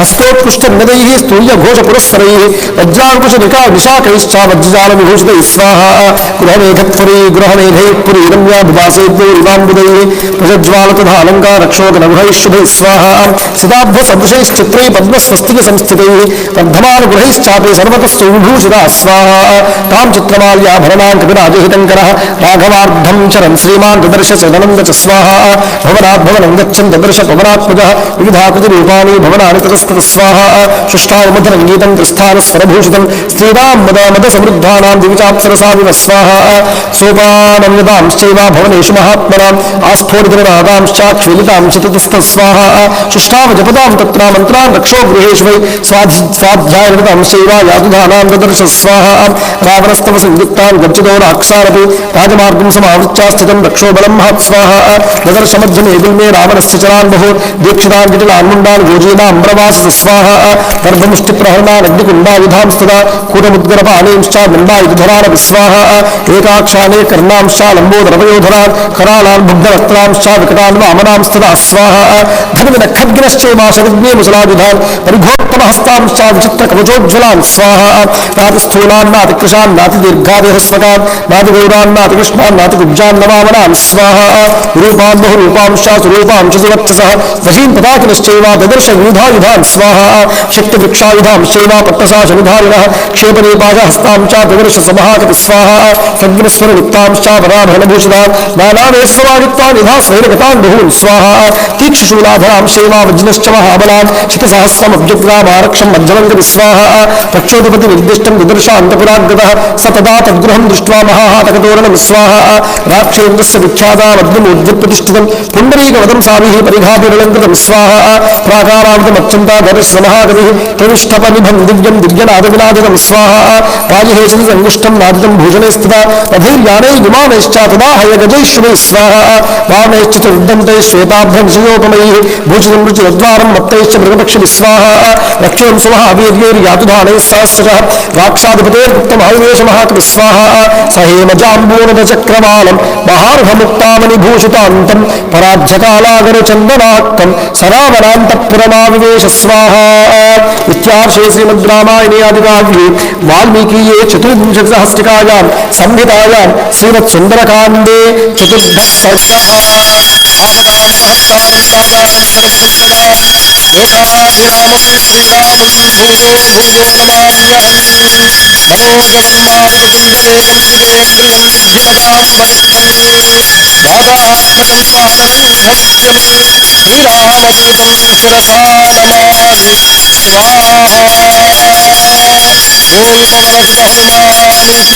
हस्तोत्कृष्टनदैः स्तूयघोषपुरस्सरैः वज्राङ्कुशनिका निशाकैश्च वज्रजाल विभूषितैः स्वाहा गृहमेघत्वरी गृहमेघैः पुरी रम्या विभासेभ्योरिवाम्बुदैः प्रजज्वालतथालङ्कारक्षोगनगृहैः शुभैः स्वाहा सिदाब्धसदृशैश्चित्रैः पद्मस्वस्तिकसंस्थितैः वर्धमानगृहैश्चापि सर्वतस्तु विभूषिता स्वाहा तां चित्रमाल्याभरणां कपिराजहितङ्करः राघवार्धं चरन् श्रीमान् ददर्श सदनन्द च स्वाहा भवनात् भवनं गच्छन् ददर्श पवनात्मजः विविधाकृतिरूपाणि भवनानि ततस्ततः स्वाहा शुष्टावमधनं गीतं त्रिस्थानस्वरभूषितं स्त्रीणां मदसमृद्धानां देवानां दिविचाप्सरसाविव स्वाहा सोपानं यदांश्चैव भवनेषु महात्मनाम् आस्फोटितनादांश्चाक्षुलितां चतुस्तः स्वाहा शुष्टाव जपतां तत्र मन्त्रान् रक्षो गृहेषु वै स्वाध्यायनिरतांश्चैव यातुधानां ददर्श स्वाहा रावणस्तव संयुक्तान् गर्जितो राक्षसारपि राजमार्गं समावृत्य स्थितं रक्षो बलं महत् स्वाहा ददर्शमध्यमे गुल्मे रावणस्य चरान् बहु दीक्षितान् जटिलान् मुण्डान् गोजीनां प्रवासस स्वाहा गर्भमुष्टिप्रहरणान् अग्निकुण्डायुधांस्तदा कूटमुद्गरपाणींश्च दण्डायुधरानपि स्वाहा एकाक्षाने कर्णांश्च लम्बोदरवयोधरान् करालान् बुद्धवस्त्रांश्च विकटान् वामनांस्तदा स्वाहा धन्विन खड्गिनश्चैमाशविघ्ने मुसलायुधान् परिघोत्तमहस्तांश्च विचित्रकवचोज्ज्वलान् स्वाहा नातिस्थूलान् नातिकृशान् नातिदीर्घादिहस्वकान् नातिगौरान् नातिकृष्णान् नातिकुब्जान् नवामनान् स्वाहा रूपान् बहुरूपांश्च स्वरूपांश्च सुवत्ससः वशीन् पताकिनश्चैव ददर्श विविधायुधान् स्वाहा शक्तिवृक्षायुधांश्चैव पट्टसाशनिधारिणः क्षेपनीपाशहस्तांश्च ददर्श समहाकपि स्वाहा खड्गिनस्वरवृत्तांश्च वराभरणभूषितान् नानावेश्वरायुक्तान् यथा स्वैरगतान् बहून् स्वाहा तीक्ष्णशूलाधरांश्चैव वज्रश्च महाबलान् शतसहस्रमभ्युग्रामारक्षं मध्यमङ्गपि स्वाहा रक्षोधिपतिनिर्दिष्टं ददर्शान्तपुराग्रतः स तदा तद्गृहं दृष्ट्वा महाहातकतोरणं स्वाहा राक्षेन्द्रस्य विख्यातामग्निमूर्ध्वप्रतिष्ठितं पुण्डरीकवदं साभिः परिघाभिरलङ्कृतं स्वाहा प्राकारावृतमत्यन्ता दर्शमहाकविः प्रविष्टपनिभं दिव्यं दिव्यनादविनादितं स्वाहा राजहेशं सङ्गुष्टं नादितं भूषणे स्थिता अधीर्यानैः विमानैश्च तदा हयगजैश्वैः स्वाहा वामैश्च चतुर्दन्तैः श्वेताभ्रंशयोपमैः भूषितं रुचिरद्वारं मत्तैश्च मृगपक्षिभिः स्वाहा रक्षों सुमहावीर्यैर्यातुधानैः सहस्रशः राक्षाधिपतेर्गुप्तमायुवेशमहाकविः स्वाहा स हेमजाम्बूनदचक्रवालं महार्घमुक्तामनिभूषितान्तं पराध्यकालागरचन्दनाक्तं सरावरान्तःपुरमाविवेश स्वाहा इत्यार्षे श्रीमद्रामायणे आदिकाव्ये वाल्मीकीये चतुर्विंशतिसहस्रिकायां संहितायां श्रीमत्सुन्दरकाण्डे चतुर्दश सर्गः आपदां सहस्राणि सादानं सरस्वत्यनां लोकाभिरामं श्रीरामं भूयो भूयो नमाम्यहम् मनोजवन्मारुततुल्यवेगं जितेन्द्रियं बुद्धिमतां वरिष्ठं वातात्मजं सादरं सत्यं श्रीरामदूतं शिरसा नमामि स्वाहा ओं पवनसुत हनुमान की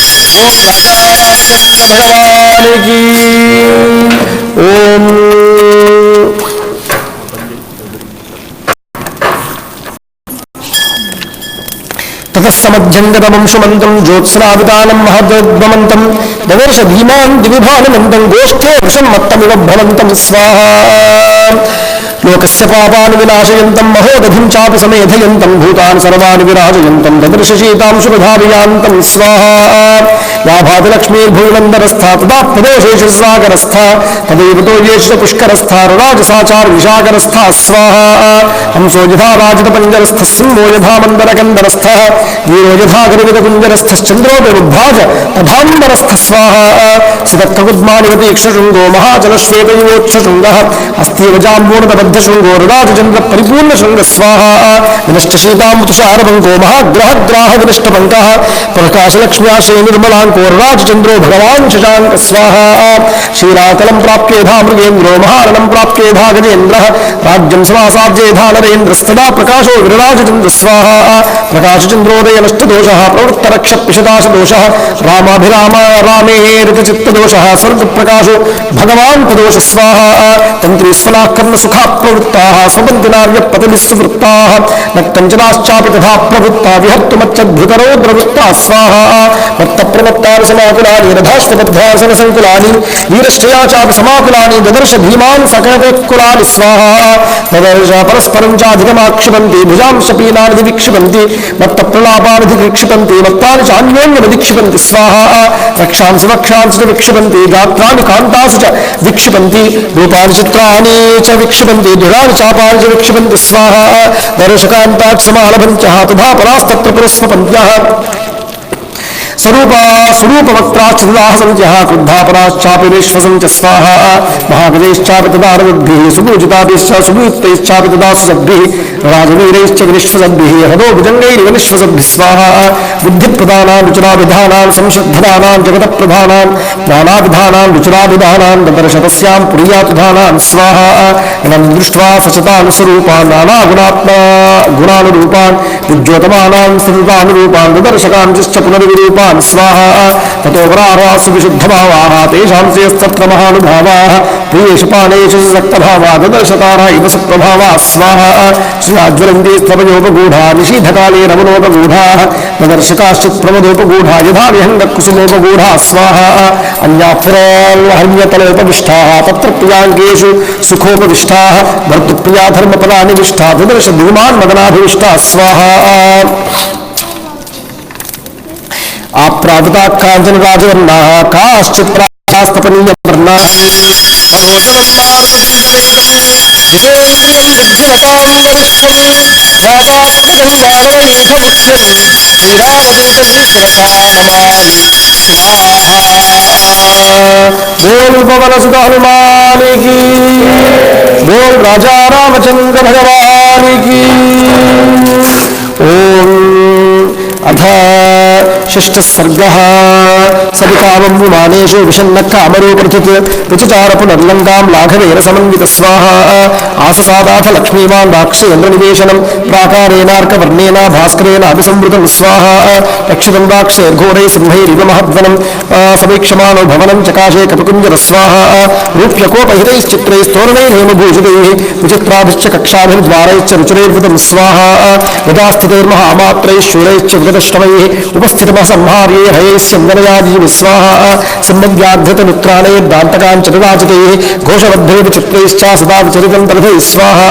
ओं राजा रामचंद्र भगवान की ओं ततस्समध्यङ्गतमंशुमन्तं ज्योत्स्नावितानं महदोद्भमन्तं ददर्श धीमान् दिविभानमन्तं गोष्ठे वृषन्मत्तमिव भ्रमन्तं स्वाहा लोकस्य पापान् विनाशयन्तं महोदधिं चापि समेधयन्तं भूतान् सर्वान् विराजयन्तं ददर्श शीतांशुधाभियान्तं स्वाहा याभातिलक्ष्मीर्भुवनन्दरस्था तदा प्रदेशेषु सागरस्था तदैव तो येष पुष्करस्था राजसाचार विशाकरस्था स्वाहा हंसो यथा राजतपञ्जरस्थः सिंहो यथा मन्दरकन्दरस्थः वीरो यथा गरिविदकुञ्जरस्थश्चन्द्रोऽपिरुद्भाज तथाम्बरस्थः स्वाहा सितत्ककुद्मानिवतीक्षशृङ्गो महाजलश्वेतयोक्षशृङ्गः अस्तीव जाम्बूनतबद्धशृङ्गो राजचन्द्रपरिपूर्णशृङ्गः स्वाहा विनष्टशीतामृतुषारभङ्गो महाग्रहग्राहविनष्टपङ्कः प्रकाशलक्ष्म्या श्रीनिर्मलाङ्को राजचन्द्रो भगवान् शशाङ्क स्वाहा श्रीरातलं प्राप्य यथा मृगेन्द्रो महारणं प्राप्य यथा गजेन्द्रः राज्यं समासाद्य यथा नरेन्द्रस्तदा प्रकाशो विरराजचन्द्र स्वाहा प्रकाशचन्द्रोदय नष्टदोषः प्रवृत्तरक्षपिशदाशदोषः रामाभिराम रामेरितचित्तदोषः स्वर्गप्रकाशो भगवान् प्रदोष स्वाहा तन्त्रीस्वनाः कर्णसुखा प्रवृत्ताः स्वपन्तिनार्यपतिभिस्सुवृत्ताः नक्तञ्चनाश्चापि तथा प्रवृत्ता विहर्तुमच्चद्भुतरोद्रवृत्ताः स्वाहा मत्तप्रमत्तानि समाकुलानि रथाश्वपद्भासनसङ्कुलानि वीरश्चया चापि समाकुलानि ददर्श भीमान् सकलकुलानि स्वाहा ददर्श परस्परं चाधिकमाक्षिपन्ति भुजांशपीनानि विक्षिपन्ति मत्तप्रलापानिधि विक्षिपन्ति मत्तानि चान्योन्यमधिक्षिपन्ति स्वाहा रक्षांसि वक्षांसि च विक्षिपन्ति गात्राणि कान्तासु च विक्षिपन्ति रूपाणि चित्राणि च विक्षिपन्ति दुराणि चापानि च विक्षिपन्ति स्वाहा दर्शकान्तात् समालभन्त्यः तथा परास्तत्र पुरस्वपन्त्यः स्वरूपवक्त्राश्चुदाः सन्त्यः क्रुद्धापराश्चापि विश्वसञ्च स्वाहा महागजैश्चापि तदा रवद्भिः सुपूजिताभिश्च सुपूजितैश्चापि तदा सुसद्भिः राजवीरैश्च विनिश्वसद्भिः हतो भुजङ्गैरिव निश्वसद्भिः स्वाहा बुद्धिप्रदानां रुचिराभिधानां संशुद्धदानां जगतप्रधानां नानाविधानां रुचिराभिधानां ददर्शतस्यां पुरीयातुधानां स्वाहा इदं दृष्ट्वा सचतानुस्वरूपान् नानागुणात्मा गुणानुरूपान् विद्योतमानां स्थितानुरूपान् ददर्शकांश्च पुनर्विरूपान् स्वाहा ततो वरारासु विशुद्धभावाः तेषां श्रेयस्तत्र महानुभावाः प्रियेषु पानेषु सक्तभावा ददर्शतारा इव सुप्रभावाः स्वाहा श्रियाज्वलन्ति स्तवयोपगूढा निशीधकाले रमणोपगूढाः ददर्शकाश्चित् प्रमदोपगूढा यथा विहङ्गकुसुमोपगूढाः स्वाहा अन्यापुरान्वहन्यतलोपविष्टाः तत्र प्रियाङ्गेषु सुखोपविष्टाः भर्तृप्रिया धर्मपदानिविष्टा ददर्श धूमान् मदनाभिविष्टाः स्वाहा आप्रावृता काञ्चन राजवर्णाः काश्चित् प्रास्तपनीयवर्णाः बोल पवन सुत हनुमान की बोल राजा रामचंद्र भगवान की ओम अथ षष्ठ सर्गः सविकामं विमानेषु विषन्नकामरूपृथुत् विचचार पुनर्लङ्कां लाघवेन समन्वित स्वाहा आससादाथ लक्ष्मीवान् राक्षेन्द्रनिवेशनं प्राकारेणार्कवर्णेन भास्करेण अभिसंवृतं स्वाहा रक्षितं राक्षैर्घोरैः सिंहैरिव महद्वनं समीक्षमाणो भवनं चकाशे कपिकुञ्जर स्वाहा रूप्यकोपहितैश्चित्रैस्तोरणैर्हेमभूषितैः विचित्राभिश्च कक्षाभिर्द्वारैश्च रुचिरैर्वृतं स्वाहा यदा स्थितैर्महामात्रैः शूरैश्च विगतश्रमैः उपस्थितमः संहार्ये हयैः स्यन्दनयाजीव स्वाहा सम्मद्व्याघ्रतनुत्राणैर्दान्तकाञ्चतदाचितैः घोषबद्धैर्विचित्रैश्च सदा विचरितं तरथैः स्वाहा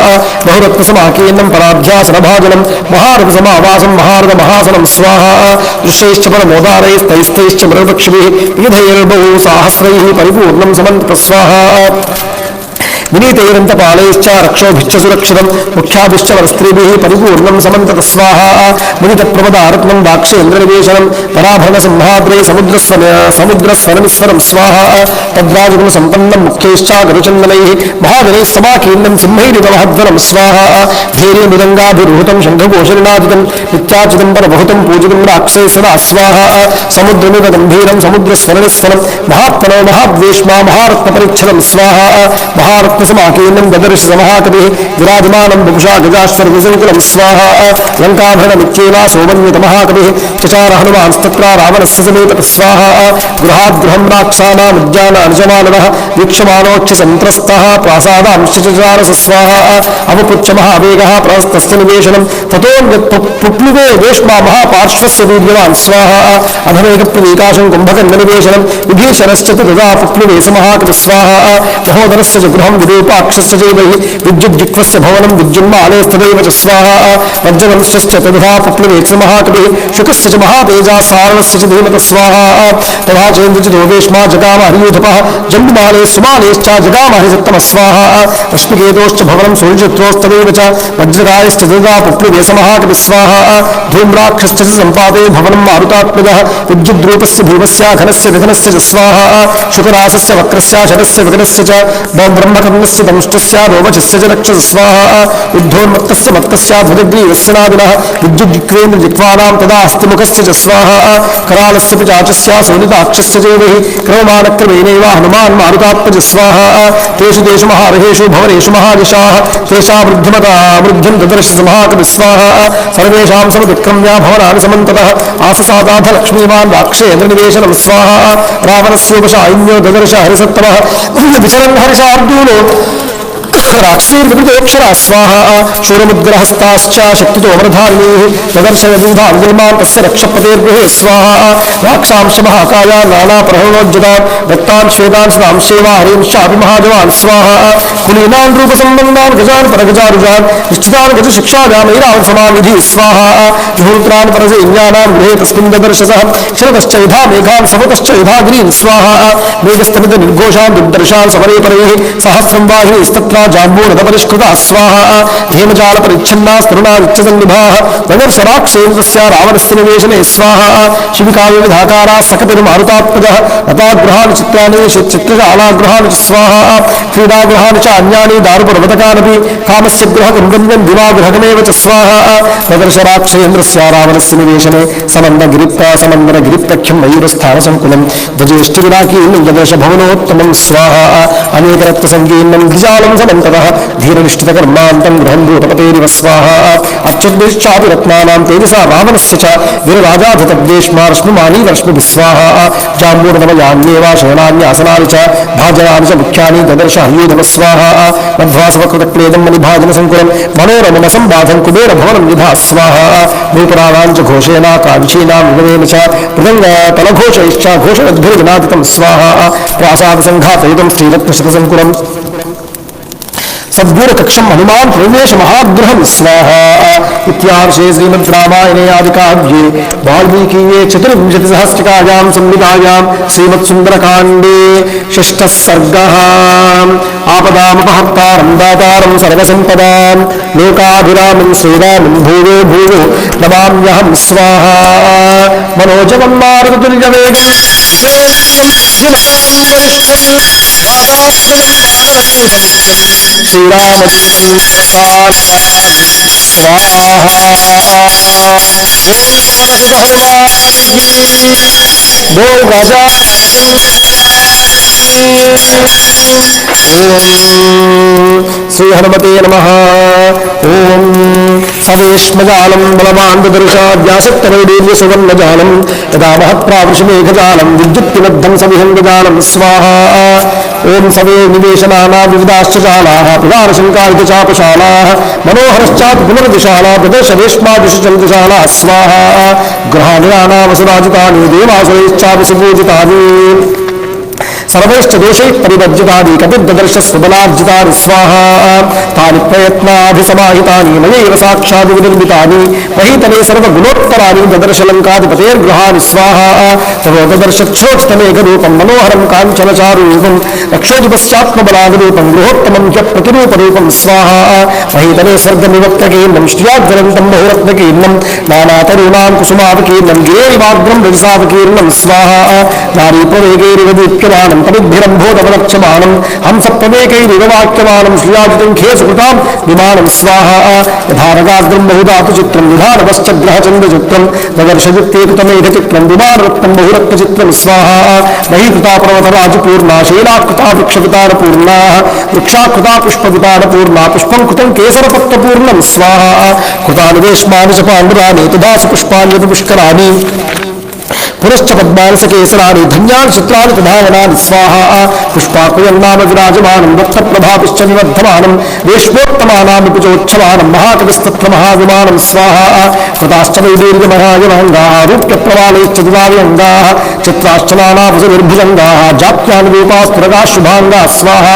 बहुरत्नसमाकीर्णं पराभ्यासनभाजनं महारथसमावासं महारथमहासनं स्वाहा दृश्यैश्च परमोदारैस्तैस्तैश्च मृगपक्षिभिः विविधैर्बहु साहस्रैः परिपूर्णं समन्वित स्वाहा विनीतैरन्तपालैश्च रक्षोभिश्च सुरक्षितं मुख्याभिश्च वरस्त्रीभिः परिपूर्णं समन्तत स्वाहा मुनितप्रमदारत्नं दाक्षेन्द्रनिवेशनं पराभरणसिंहाद्रैः समुद्रस्वरमिस्वरं स्वाहा तद्राजगुणसम्पन्नं मुख्यैश्च गरुचन्दनैः महाजनैः समाकीर्णं सिंहैरिव महध्वनं स्वाहा धैर्यमृदङ्गाभिरुहुतं शङ्खघोषरिणादितं नित्याच्युतं परबहुतं पूजितं राक्षैः सदा स्वाहा समुद्रमिव गम्भीरं समुद्रस्वरनिस्वरं महात्मनो महाद्वेष्मा महारत्नपरिच्छनं स्वाहा महारत्नसमाकीर्णं ददर्श समाकविः विराजमानं बुभुषा गजाश्वरविसङ्कुलं स्वाहा लङ्काभरणमित्येवा सोमन्वितमहाकविः चचार हनुमांस्तत्र रावणस्य समीपतः स्वाहा गृहाद्गृहं राक्षसानामुद्यानानुजमानवः वीक्षमाणोक्षसन्त्रस्तः प्रासादांश्च चचारस स्वाहा अवपुच्च महावेगः प्रहस्तस्य निवेशनं ततोऽन्यत्पुप्लुवे वेश्मा महापार्श्वस्य वीर्यवान् स्वाहा अधमेकप्रतीकाशं कुम्भकर्णनिवेशनं विभीषणश्च तदा पुप्लुवे समहाकविः स्वाहा महोदरस्य च गृहं विरूपाक्षस्य चैवहि विद्युज्जिह्वस्य भवनं विद्युन्मालेस्तदैव च स्वाहा वज्रवंश्यश्च तथा पुप्लुवेक्ष महाकविः शुकस्य च महातेजा सारणस्य च धीमतः स्वाहा तथा चेन्द्रचितो वेश्मा जगाम हरियूथपः जम्बुमाले सुमालेश्च जगाम हरिसत्तमः स्वाहा रश्मिकेतोश्च भवनं सुरचित्रोस्तदैव च वज्रकायश्च तथा पुप्लुवे समहाकविः स्वाहा धूम्राक्षश्च सम्पादे भवनं मारुतात्मजः विद्युद्रूपस्य भीमस्य घनस्य विघनस्य च स्वाहा शुकरासस्य वक्रस्य शरस्य विघनस्य च ब्रह्मकर्णस्य दंष्टस्य रोमचस्य च रक्षस स्वाहा उद्धोन्मत्तस्य मत्तस्य ध्वजग्रीवस्य नादिनः विद्युज्जिह्वेन्द्रजिह्वानां तदा हस्तिमुखस्य च स्वाहा करालस्य पिचाचस्य सौनिताक्षस्य चैवहि क्रममाणक्रमेणैव हनुमान् मारुतात्मज स्वाहा तेषु तेषु महारहेषु भवनेषु महायशाः तेषां वृद्धिं ददर्श महाकविः स्वाहा सर्वेषां समतिक्रम्य भवनानि समन्ततः आससादाथ लक्ष्मीवान् राक्षेन्द्रनिवेशनं स्वाहा रावणस्योपशायिन्यो ददर्श हरिसत्तमः विचरन् हरिशार्दूलो राक्षैर्विकृतोक्षरा स्वाहा शूरमुद्ग्रहस्ताश्च शक्तितोमरधारिणीः ददर्शयदूधानुजन्मान् तस्य रक्षपतेर्गृहे स्वाहा राक्षांश महाकाया नानाप्रहरणोज्जतान् दत्तान् श्वेतान् सदांशेवा हरींश्चापि महाजवान् स्वाहा कुलीनान् रूपसम्बन्धान् गजान् परगजारुजान् निश्चितान् गजशिक्षायामैरावसमानिधिः स्वाहा विहूत्रान् परसैन्यानां गृहे तस्मिन् ददर्शसः शरदश्च यथा मेघान् समुतश्च यथा गिरीन् स्वाहा मेघस्तमितनिर्घोषान् दुर्दर्शान् समरे परैः सहस्रं वाहिनीस्तत्रा जाम्बूनदपरिष्कृता स्वाहा हेमजालपरिच्छन्नास्तरुणाविच्छसन्निभाः नगर्षराक्षेन्द्रस्य रावणस्य निवेशने स्वाहा शिविकाविविधाकाराः सकपिर्मारुतात्मजः रतागृहाणि चित्राणि चित्रशालागृहाणि च स्वाहा क्रीडागृहाणि च अन्यानि दारुपर्वतकानपि कामस्य गृहकुण्डम्यं दिवागृहकमेव च स्वाहा नगर्षराक्षेन्द्रस्य रावणस्य निवेशने समन्दरगिरिप्रख्यं मयूरस्थानसङ्कुलं ध्वजेष्टिविराकीर्णं ददर्शभवनोत्तमं स्वाहा अनेकरत्नसङ्कीर्णं द्विजालं समन्ततः धीरनिष्ठितकर्मान्तं गृहं भूतपतेरिव स्वाहा अच्युतश्चापि रत्नानां तेजसा रावणस्य च वीरराजाधितद्वेष्मारश्मिमानी रश्मिभिः स्वाहा जाम्बूर्णवयान्येवा शयनान्यासनानि च भाजनानि च मुख्यानि ददर्श हयूधव स्वाहा मध्वासवकृतक्लेदं मणिभाजनसङ्कुलं मनोरममसंबाधं कुबेरभवनं विधा स्वाहा नूपुराणां च घोषेण काविशीनां विगमेन च मृदङ्गतलघोषैश्च घोषणद्भिर्विनादितं स्वाहा प्रासादसङ्घातयुतं श्रीरत्नशतसङ्कुलम् सद्गुणकक्षं हनुमान् प्रवेश महागृहं स्वाहा इत्यार्षे श्रीमद्रामायणे आदिकाव्ये वाल्मीकीये चतुर्विंशतिसहस्रिकायां संहितायां श्रीमत्सुन्दरकाण्डे षष्ठः सर्गः आपदामपहर्तारं दातारं सर्वसम्पदां लोकाभिरामं श्रीरामं भूयो भूयो नमाम्यहं स्वाहा मनोजवं मारुततुल्यवेगं श्रीरामचन्द्रं स्वाहा गो गजा श्री हनुमते नमः। ओम सवेश्मजालं बलवान् ददर्शा व्यासक्तवैडूर्य सुवर्णजालं यदा महत्प्रावृषमेघजालं विद्युत्पिबद्धं सविहङ्गजालं स्वाहा ओम सवे निवेशनाना विविधाश्च जालाः पिदानशङ्कारितचापशालाः मनोहरश्चात् पुनर्विशाला प्रदर्शवेश्मादिशचन्द्रशालाः स्वाहा गृहाणि देवासुरैश्चापि सुपूजितानि सर्वैश्च दोषैः परिवर्जितानि कपिर्ददर्श सुबलार्जितानि स्वाहा तानि प्रयत्नाभिसमाहितानि मयैव साक्षात् विनिर्मितानि महीतले सर्वगुणोत्तराणि ददर्श लङ्काधिपतेर्गृहाणि स्वाहा ततो ददर्शच्छोचितमेकरूपं मनोहरं काञ्चनचारुरूपं रक्षोजिपश्चात्मबलादिरूपं गृहोत्तमं च प्रतिरूपरूपं स्वाहा महीतले स्वर्गमिवक्त्रकीर्णं श्रियाज्वलन्तं बहुरत्नकीर्णं नानातरूणां कुसुमावकीर्णं गिरेरिवाग्रं रजसावकीर्णं स्वाहा नारीप्रवेगैरिव दीप्यमानं तमिद्भिरम्भोदपलक्ष्यमानं हंसप्रवेकैरिव वाक्यमानं श्रियाजितं खेसुकृतां विमानं स्वाहा यथारगाग्रं बहुधातुचित्रं विधानवश्च ग्रहचन्द्रचित्रं ददर्शयुक्तेकृतमेघचित्रं विमानरत्नं बहुरत्नचित्रं स्वाहा महीकृता पर्वतराजपूर्णा शैलाकृता वृक्षवितानपूर्णा वृक्षाकृता पुष्पवितानपूर्णा पुष्पं कृतं केसरपत्रपूर्णं स्वाहा कृतानि वेश्मानि च पाण्डुराणि तदासु पुष्पाण्यपि पुष्कराणि पुनश्च पद्मानि सकेसराणि धन्यानि चित्राणि तदावनानि स्वाहा पुष्पाकुयन्नाम विराजमानं रक्तप्रभापिश्च विवर्धमानं वेश्मोत्तमानामपि चोच्छमानं महाकविस्तत्र महाविमानं स्वाहा कृताश्च वैदेर्यमहायमहङ्गाः रूप्यप्रवालैश्च दिवाव्यङ्गाः चित्राश्च नानावसुर्भुजङ्गाः जात्यानि रूपास्फुरगाः शुभाङ्गाः स्वाहा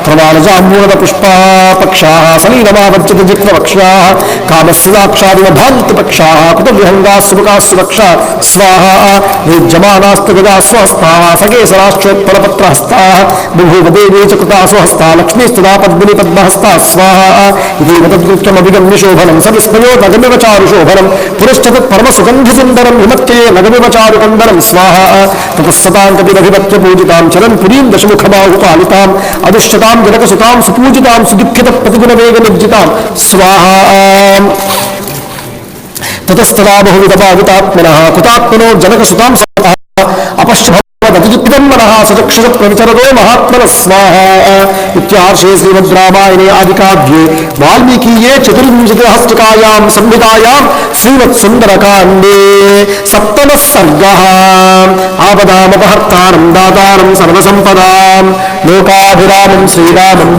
प्रवालजाम्बूनदपुष्पापक्षाः सलीलमावर्जितजिह्ववक्ष्याः कामस्य दाक्षादिव भान्तिपक्षाः कृतविहङ्गाः सुमुखाः सुवक्षा स्वाहा युज्यमानास्तु गदा स्वहस्ताः सकेसराश्चोत्पलपत्रहस्ताः बुभुवदेवी च कृता स्वहस्ता लक्ष्मीस्तुदा पद्मिनी पद्महस्ता स्वाहा इति तद्गुप्तमभिगम्य शोभनं सविस्मयो नगमिव चारुशोभनं पुनश्च तत्परमसुगन्धिसुन्दरं विमत्ये नगमिव चारुकन्दरं स्वाहा ततः कपिरभिमत्यपूजितां चरन् पुरीं दशमुखबाहुपालिताम् अदुष्यतां जनकसुतां सुपूजितां सुदुःखितप्रतिगुणवेगनिर्जितां स्वाहा ततस्तदा बहुविधभावितात्मनः कुतात्मनो जनकसुतां अपश्यभवदतिजित्तं मनः सचक्षुषप्रविचरदो महात्मनः स्वाहा इत्यार्षे श्रीमद्रामायणे आदिकाव्ये वाल्मीकीये चतुर्विंशतिसहस्रिकायां संहितायां श्रीमत्सुन्दरकाण्डे सप्तमः सर्गः आपदामपहर्तारं दातारं सर्वसम्पदां लोकाभिरामं श्रीरामं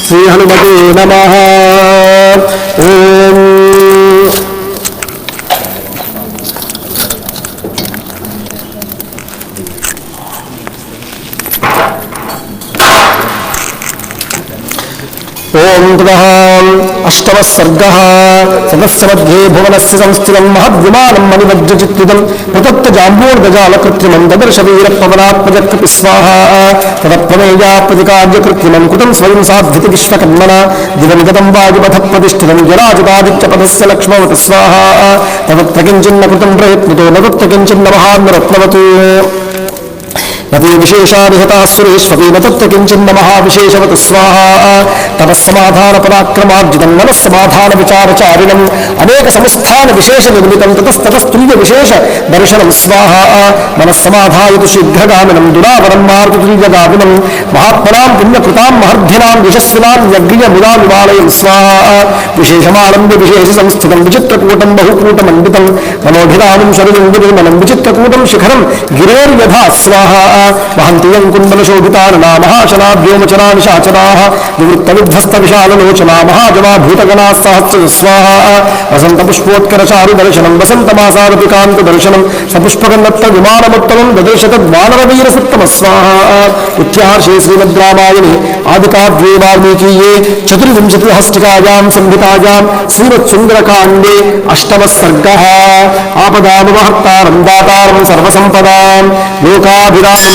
श्री हनुमते नमः। ओम ఓం తదః అష్టమ సర్గః సదస్య మధ్యే భువనస్య సంస్థితం మహద్విమానం మణివజ్రచిత్రితం ప్రతప్త జాంబూర్గజాల కృత్రిమం దదర్శ వీర పవనాత్మజకృతి స్వాహా తదప్రమేయా ప్రతికార్య కృత్రిమం కృతం స్వయం సాధ్యతి విశ్వకర్మణ దివంగతం వాయుపథ ప్రతిష్ఠితం జరాజతాదిత్య పదస్య లక్ష్మవతి స్వాహా తదత్ర కించిన్న కృతం ప్రయత్నతో నదత్ర కించిన్న మహాన్రత్నవతు నవీ విశేషానిహతా సురేష్వీ నతత్ర కించిన్న మహావిశేషవత స్వాహా తపస్సమాధాన పరాక్రమార్జితం మనస్సమాధాన విచారచారిణం అనేక సంస్థాన విశేష నిర్మితం తతస్తతుల్య విశేష దర్శనం స్వాహా మనస్సమాధాయతు శీఘ్రగామినం దురావరం మారుతుల్యగామినం మహాత్మనాం పుణ్యకృతాం మహర్ధినాం యశస్వినాం యజ్ఞముదామివాలయం స్వాహా విశేషమాలంబ్య విశేష సంస్థితం విచిత్రకూటం బహుకూటమండితం మనోభిరామం శరదుంగిరిమలం విచిత్రకూటం శిఖరం గిరేర్యథా స్వాహా మహంతియం కుండలశోభితాననా మహాశనాభ్యోమచరా నిశాచరాః నివృత్త విధ్వస్త విశాలలోచనా మహాజనా భూతగణా సహస్ర స్వాహా వసంత పుష్పోత్కరచారు దర్శనం వసంతమాసారతి కాంత దర్శనం సపుష్పగన్నత్త విమానముత్తమం దదర్శతద్వానరవీరసత్తమ స్వాహా ఇత్యార్షే శ్రీమద్ రామాయణే ఆదికావ్యే వాల్మీకీయే చతుర్వింశతిహస్తికాయాం సంహితాయాం శ్రీమద్ సుందరకాండే అష్టమ సర్గః ఆపదామహర్తారం దాతారం సర్వసంపదాం లోకాభిరామం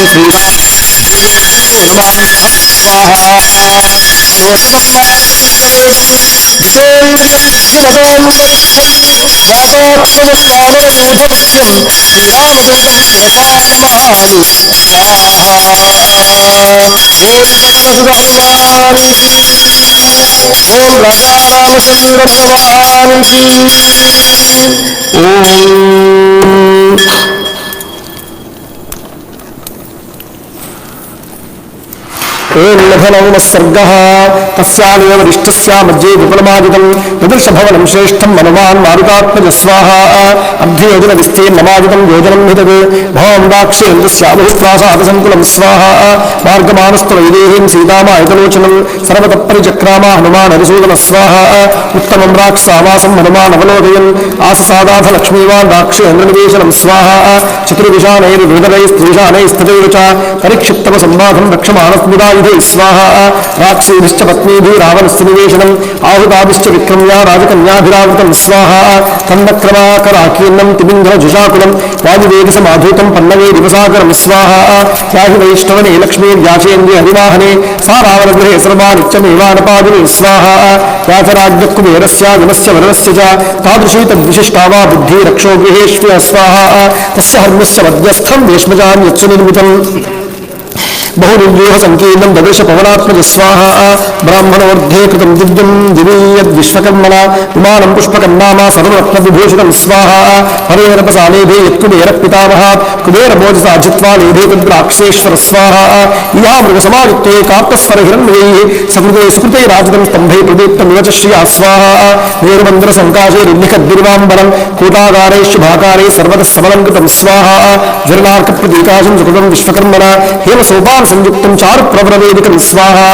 ఓం రాజా రామచంద్ర భగవానికి ఓం సర్గః తస్యానేవ వరిష్ఠస్య మధ్యే విపులమాజితం దదర్శభవనం శ్రేష్టం మనవాన్ మారుతాత్మజ స్వాహా అర్ధయోజన విస్తీర్ణమాజితం యోజనం హితగ్ భవం దాక్షేంద్రస్యాబహుప్రాసాద సంకులం స్వాహా మార్గమానస్థ వైదేహీం సీతామాయతలోచనం సర్వత పరిచక్రామా హనుమాన్ హరిసూదన స్వాహా ఉత్తమం రాక్షసావాసం హనుమాన్ అవలోకయన్ ఆససాదాథ లక్ష్మీవాన్ దాక్షేంద్రనివేశనం స్వాహా చతుర్విషానైర్వేదనైస్త్రీషానైస్తథైవ చ పరిక్షిప్తమ సంవాదం రక్షమానస్మిదాయుధై స్వాహా రాక్షేభిశ్చ పత్నీభిः రావణస్య నివేశనం ఆహుతాభిశ్చ విక్రమ్యా రాజకన్యాభిరావృతం స్వాహా కన్నక్రమాకరాకీర్ణం తిమింధన జుషాకులం వాయువేది సమాధూతం పల్లవే దివసాగరం స్వాహా యాహి వైష్ణవనే లక్ష్మీర్యాచేంద్రియ హరివాహనే సా రావణగృహే సర్వానిత్యమేవానపాదిని స్వాహా యాచరాజ్ఞకుబేరస్య వినస్య వరణస్య చ తాదృశీ తద్విశిష్టా వా బుద్ధి రక్షో గృహేష్వ్య స్వాహా తస్య హర్మ్యస్య మధ్యస్థం వేష్మజాన్యత్సు నిర్మితం బహునివ్యూహ సంకీర్ణం దదర్శ పవనాత్మజ స్వాహా బ్రాహ్మణోర్ధే కృతం దివ్యం దివీయద్విశ్వకర్మణ విమానం పుష్పకన్నామా సర్వరత్న విభూషితం స్వాహా హరేరపసాలేభే యత్కుబేర పితామహాత్ కుబేర మోజసా జిత్వా లేభే తద్రాక్షేశ్వర స్వాహా ఇహా మృగసమాయుక్తే కాప్తస్వర హిరణ్యైః సకృతే సుకృతే రాజితం స్తంభై ప్రదీప్తమివ చ శ్రియా స్వాహా మేరుమంద్ర సంకాశైర్నిఖద్గిరివాంబరం కూటాగారైశ్శుభాకారే సర్వతః సమలంకృతం స్వాహా జ్వలనార్క ప్రతీకాశం సుకృతం విశ్వకర్మణ హేమసోపా సంయుక్తం చారు ప్రవరవేదికం స్వాహా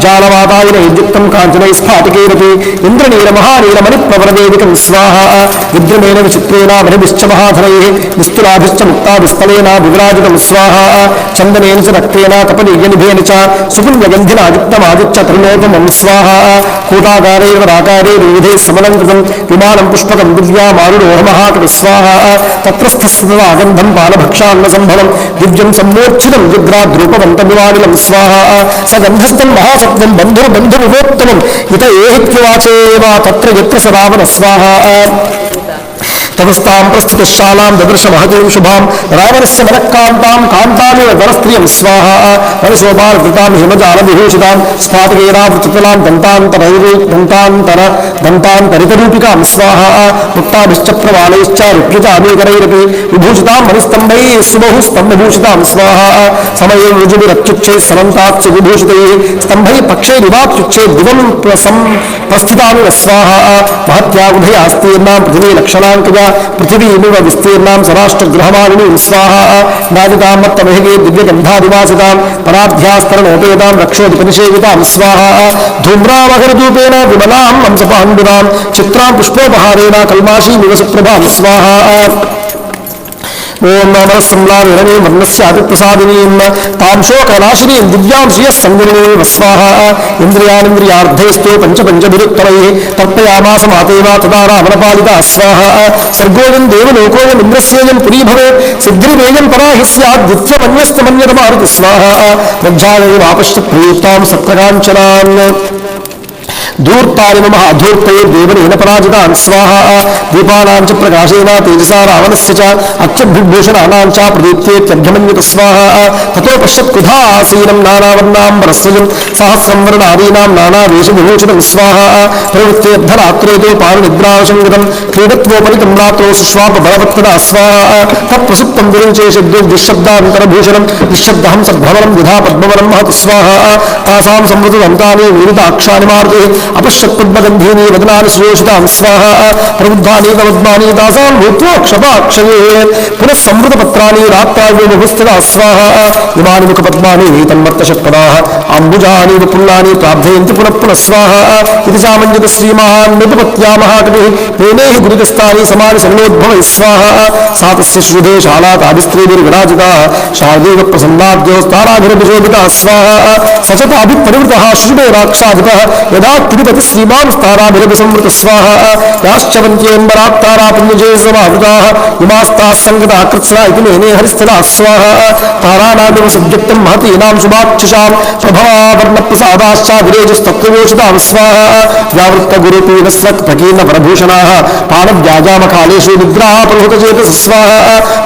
జాలవాతాయన యుక్తం కాంచనై స్ఫాటికైరపి ఇంద్రనీల మహానీలమణి ప్రవరవేదికం స్వాహా విద్రమేణ విచిత్రేణ వనభిశ్చ మహాధరైః నిస్తులాభిశ్చ ముక్తాభిస్థలేన వివిరాజితం స్వాహా చందనేన చ రక్తేన కపనీయనిభేన చ సుపుణ్యగంధినా యుక్తమాదిత్య తరుణోపమం స్వాహా కూటాగారైర్వరాకారే వివిధైః సమలంకృతం విమానం పుష్పకం దివ్యామారుడోహమహాకవి స్వాహా తత్రస్థస్థితమాగంధం పాలభక్షాన్న సంభవం దివ్యం సమ్మూర్ఛితం జిగ్రాద్రూపవంతమివానిలం స్వాహా సగంధస్థం మహాసత్వం బంధుర్బంధువిభోత్తమం ఇత ఏహిత్యవాచేవ తత్ర యత్ర స రావణ స్వాహా తదస్తాం ప్రస్థితశాలాం దదర్శ మహతీం శుభాం రావణస్య మనఃకాంతాం కాంతామివ వరస్త్రియం స్వాహా వరశోభాకృతాం హిమజాల విభూషితాం స్ఫాటికైరావృతలాం దంతాంతరితరూపికాం స్వాహా ముక్తాభిశ్చ ప్రవాళైశ్చ రుప్యజామీకరైరపి విభూషితాం మణిస్తంభైః సుబహు స్తంభభూషితాం స్వాహా సమయే రుజుభిరత్యుచ్చైః సమంతాత్సు విభూషితైః స్తంభైః పక్షైరివాత్యుచ్చే దివం ప్రస్థితామివ స్వాహా మహత్యాగుభయాస్తీర్ణాం పృథివీ లక్షణాంకజ పృథివీమివ విస్తీర్ణాం సరాష్ట్రగృహమాలినీం స్వాహా నాజితాం మత్తమహిగే దివ్యగంధాదివాసితాం పరాధ్యాస్తరణోపేతాం రక్షోధిపనిషేవితాం స్వాహా ధూమ్రామహరధూపేన విమలాం హంసపాండురాం చిత్రాం పుష్పోపహారేణ కల్మాషీమివ సుప్రభాం స్వాహా ఓం నమః సంలావిరణే వర్ణస్యాతిప్రసాదినీం తాం శోకనాశినీం దివ్యాం శ్రియస్సంగుణీం స్వాహ ఇంద్రియానింద్రియార్థైస్తు పంచపంచభిరుత్తమైః తర్పయామాస మాతేవా తదా రావణపాలిత స్వాహ సర్గోయం దేవలోకోయం ఇంద్రస్యేయం పురీ భవేత్ సిద్ధిర్వేయం పరాహి స్యాద్ ద్విత్వమన్యస్తమన్యతమారుతి స్వాహ ప్రజ్ఞాయైవాపశ్చ ప్రయుక్తాం సప్తకాంచనాన్ ధూర్తాని మమ అధూర్తే దేవనేన పరాజితాన్ స్వాహ దీపానాం చ ప్రకాశేన తేజసా రావణస్య చ అత్యద్భుభూషణానాం చ ప్రదీప్తేత్యభ్యమన్యత స్వాహ తతో పశ్యత్ కుధా ఆసీనం నానావర్ణాంబరస్రజం సహస్రం వర్ణాదీనాం నానావేషవిభూషణం స్వాహ ప్రవృత్తేర్ధరాత్రేతో పారునిద్రావశంగతం క్రీడత్వోపరితం రాత్రో సుష్వాప బలవత్తదా స్వాహ తత్ప్రసుప్తం విరించేషద్దుర్శబ్దాంతరభూషణం నిశ్శబ్దహం సద్భవనం విధా పద్మవనం మహత్ స్వాహ తాసాం సంవృతంతాని వివిధాక్షాని మారుతే अपश्यत्पद्मगन्धीनि वदनानि सुयोषितां स्वाहा प्रबुद्धानि कवद्मानि दासां भूत्वा क्षपाक्षये पुनः संवृतपत्राणि रात्तायुमुस्थिता स्वाहा इमानि मुखपद्मानि तन्मत्तशक्पदाः अम्बुजानि वपुल्लानि प्रार्थयन्ति पुनः पुनः स्वाहा इति सामञ्जत श्रीमहान् नृपत्या महाकविः तेनेहि गुरुदस्तानि समानि सगलोद्भवैः स्वाहा सा तस्य श्रुधे शालाताभिस्त्रीभिर्विराजिताः शारदेव प्रसन्नाद्योस्ताराभिरभिशोभिताः स्वाहा सचताभिपरिवृतः शुभे राक्षाधिपः यदा तिरुपति श्रीमान ताराभिरभिसंवृत स्वाहा याश्चवन्त्येम्बरात्तारा पुण्यजे समावृताः इमास्ताः संगता कृत्स्ना इति मेने हरिस्थिताः स्वाहा तारानामिव सब्जक्तं महतीनां शुभाक्षिषां प्रभवावर्णप्रसादाश्चाभिरेजस्तत्त्वयोषितां स्वाहा व्यावृत्तगुरुपीठस्वत्प्रकीर्णपरभूषणाः पाणव्याजामकालेषु निद्राः प्रभुतचेतसः स्वाहा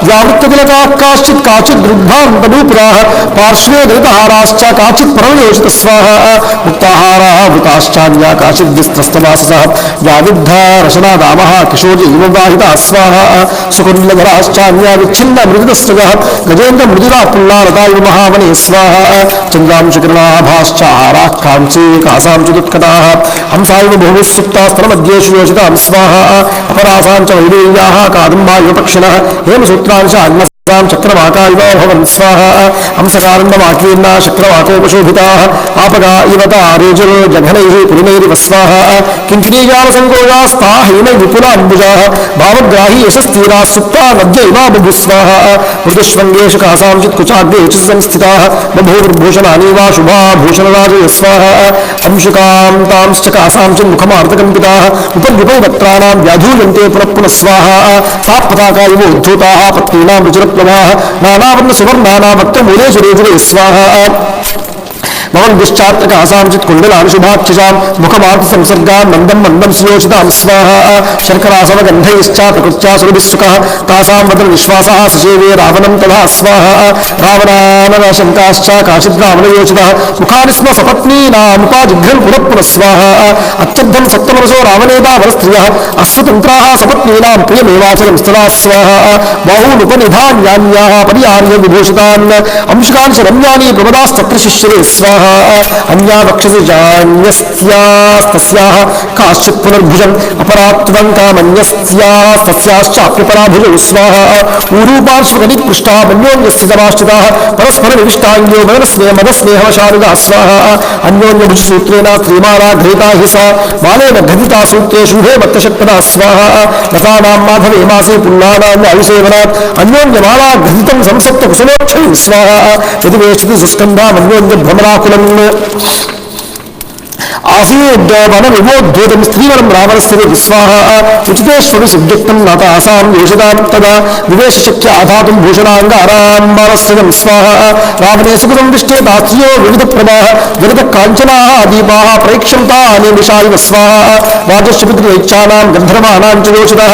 व्यावृत्ततिलकाः काश्चित् काचिद्रुग्धान्तनूपुराः पार्श्वे धृतहाराश्च काचित् परमयोषितः स्वाहा मुक्ताहाराः वृताश्चान्या काचिद्विस्त्रस्तवाससः व्याविद्धा रशनादामः किशोरीववाहिता स्वाहा सुकुण्डलधराश्चान्या विच्छिन्न मृदुदस्रगः गजेन्द्रमृदुला पुल्लालतायु महावने स्वाहा चन्द्रांशुकिरणाभाश्चाहाराः कांसी कासां च दुत्कटाः हंसायु भूमिः सुप्तास्तरमध्येषु योषितां स्वाहा अपरासां च वैदेव्याः कादम्बायुपक्षिणः हेमसूत्रांश चक्रवाकाइव भवन् स्वाहा हंसकारणवाकीर्णा चक्रवाकोपशोभिताः आपगा इव तारेजुर्जघनैः पुरुणैरिव स्वाहा किङ्किणीजालसङ्कोजास्ता हेम विपुलाम्बुजाः भावग्राही यशस्तीराः सुप्ता नद्य इवा बभु स्वाहा मृदुष्वङ्गेषु कासांचित् कुचाग्रे च संस्थिताः बभूर्भूषणानि वा शुभाभूषणराजय स्वाहा अंशुकान्तांश्च कासांचित् मुखमार्तकम्पिताः उपद्विपौ वक्त्राणां व्याधूयन्ते पुनः पुनः स्वाहा तापताका इव उद्धूताः पत्नीनां रुचिरप्लवाः नानावर्ण सुवर्णानां वक्त्रमूले सुरेजुरे स्वाहा भवन्दिश्चात्रकासांचित् कुण्डलानि शुभाक्षिषां मुखमार्तसंसर्गां मन्दं मन्दं सुयोषितां स्वाहा शर्करासवगन्धैश्च प्रकृत्या सुरभिस्सुखः तासां वदनविश्वासः सचेवे रावणं तथा स्वाहा रावणानरशङ्काश्च काचिद्रावणयोषितः मुखानि स्म सपत्नीनामुपाजिघ्रन् पुनः पुनः स्वाहा अत्यब्धं सप्तमनसो रावणेता वरस्त्रियः अश्वतन्त्राः सपत्नीनां प्रियमेवाचलं स्तदा स्वाहा बाहूनुपनिधान्यान्याः परियार्य विभूषितान् अंशुकानि च रम्यानि प्रमदास्तत्र शिष्यते स्वाहा अन्या वक्षसि जान्यस्यास्तस्याः काश्चित् पुनर्भुजम् अपरात्वङ्कामन्यस्यास्तस्याश्चाप्यपराभुजौ स्वाहा ऊरूपार्श्वकनिकृष्टाः मन्योन्यस्य समाश्रिताः परस्परनिविष्टाङ्ग्यो मदस्नेहवशालिनः स्वाहा अन्योन्यभुजसूत्रेण स्त्रीमाला घृता हि सा बालेन घटिता सूत्रे शुभे मत्तशक्तदा स्वाहा लतानां माधवे मासे पुल्लानां आयुसेवनात् अन्योन्यमाला घटितं संसप्तकुसुमोक्षैः स्वाहा यदि वेष्टति सुस्कन्धामन्योन्यभ्रमराकुलम् आसीद्वन विमोद्धूतं स्त्रीवरं रावणस्य स्वाहा उचितेश्वरि सिद्धिक्तं नातासां योषितां तदा विवेशशक्य आधातुं भूषणाङ्गाराम्बरस्यं स्वाहा रावणे सुकृतं दृष्टे दास्यो विविधप्रभाः विविधकाञ्चनाः दीपाः प्रेक्षन्तानि निशायिव स्वाहा राजश्चपितृच्छानां गन्धर्वाणां च योषितः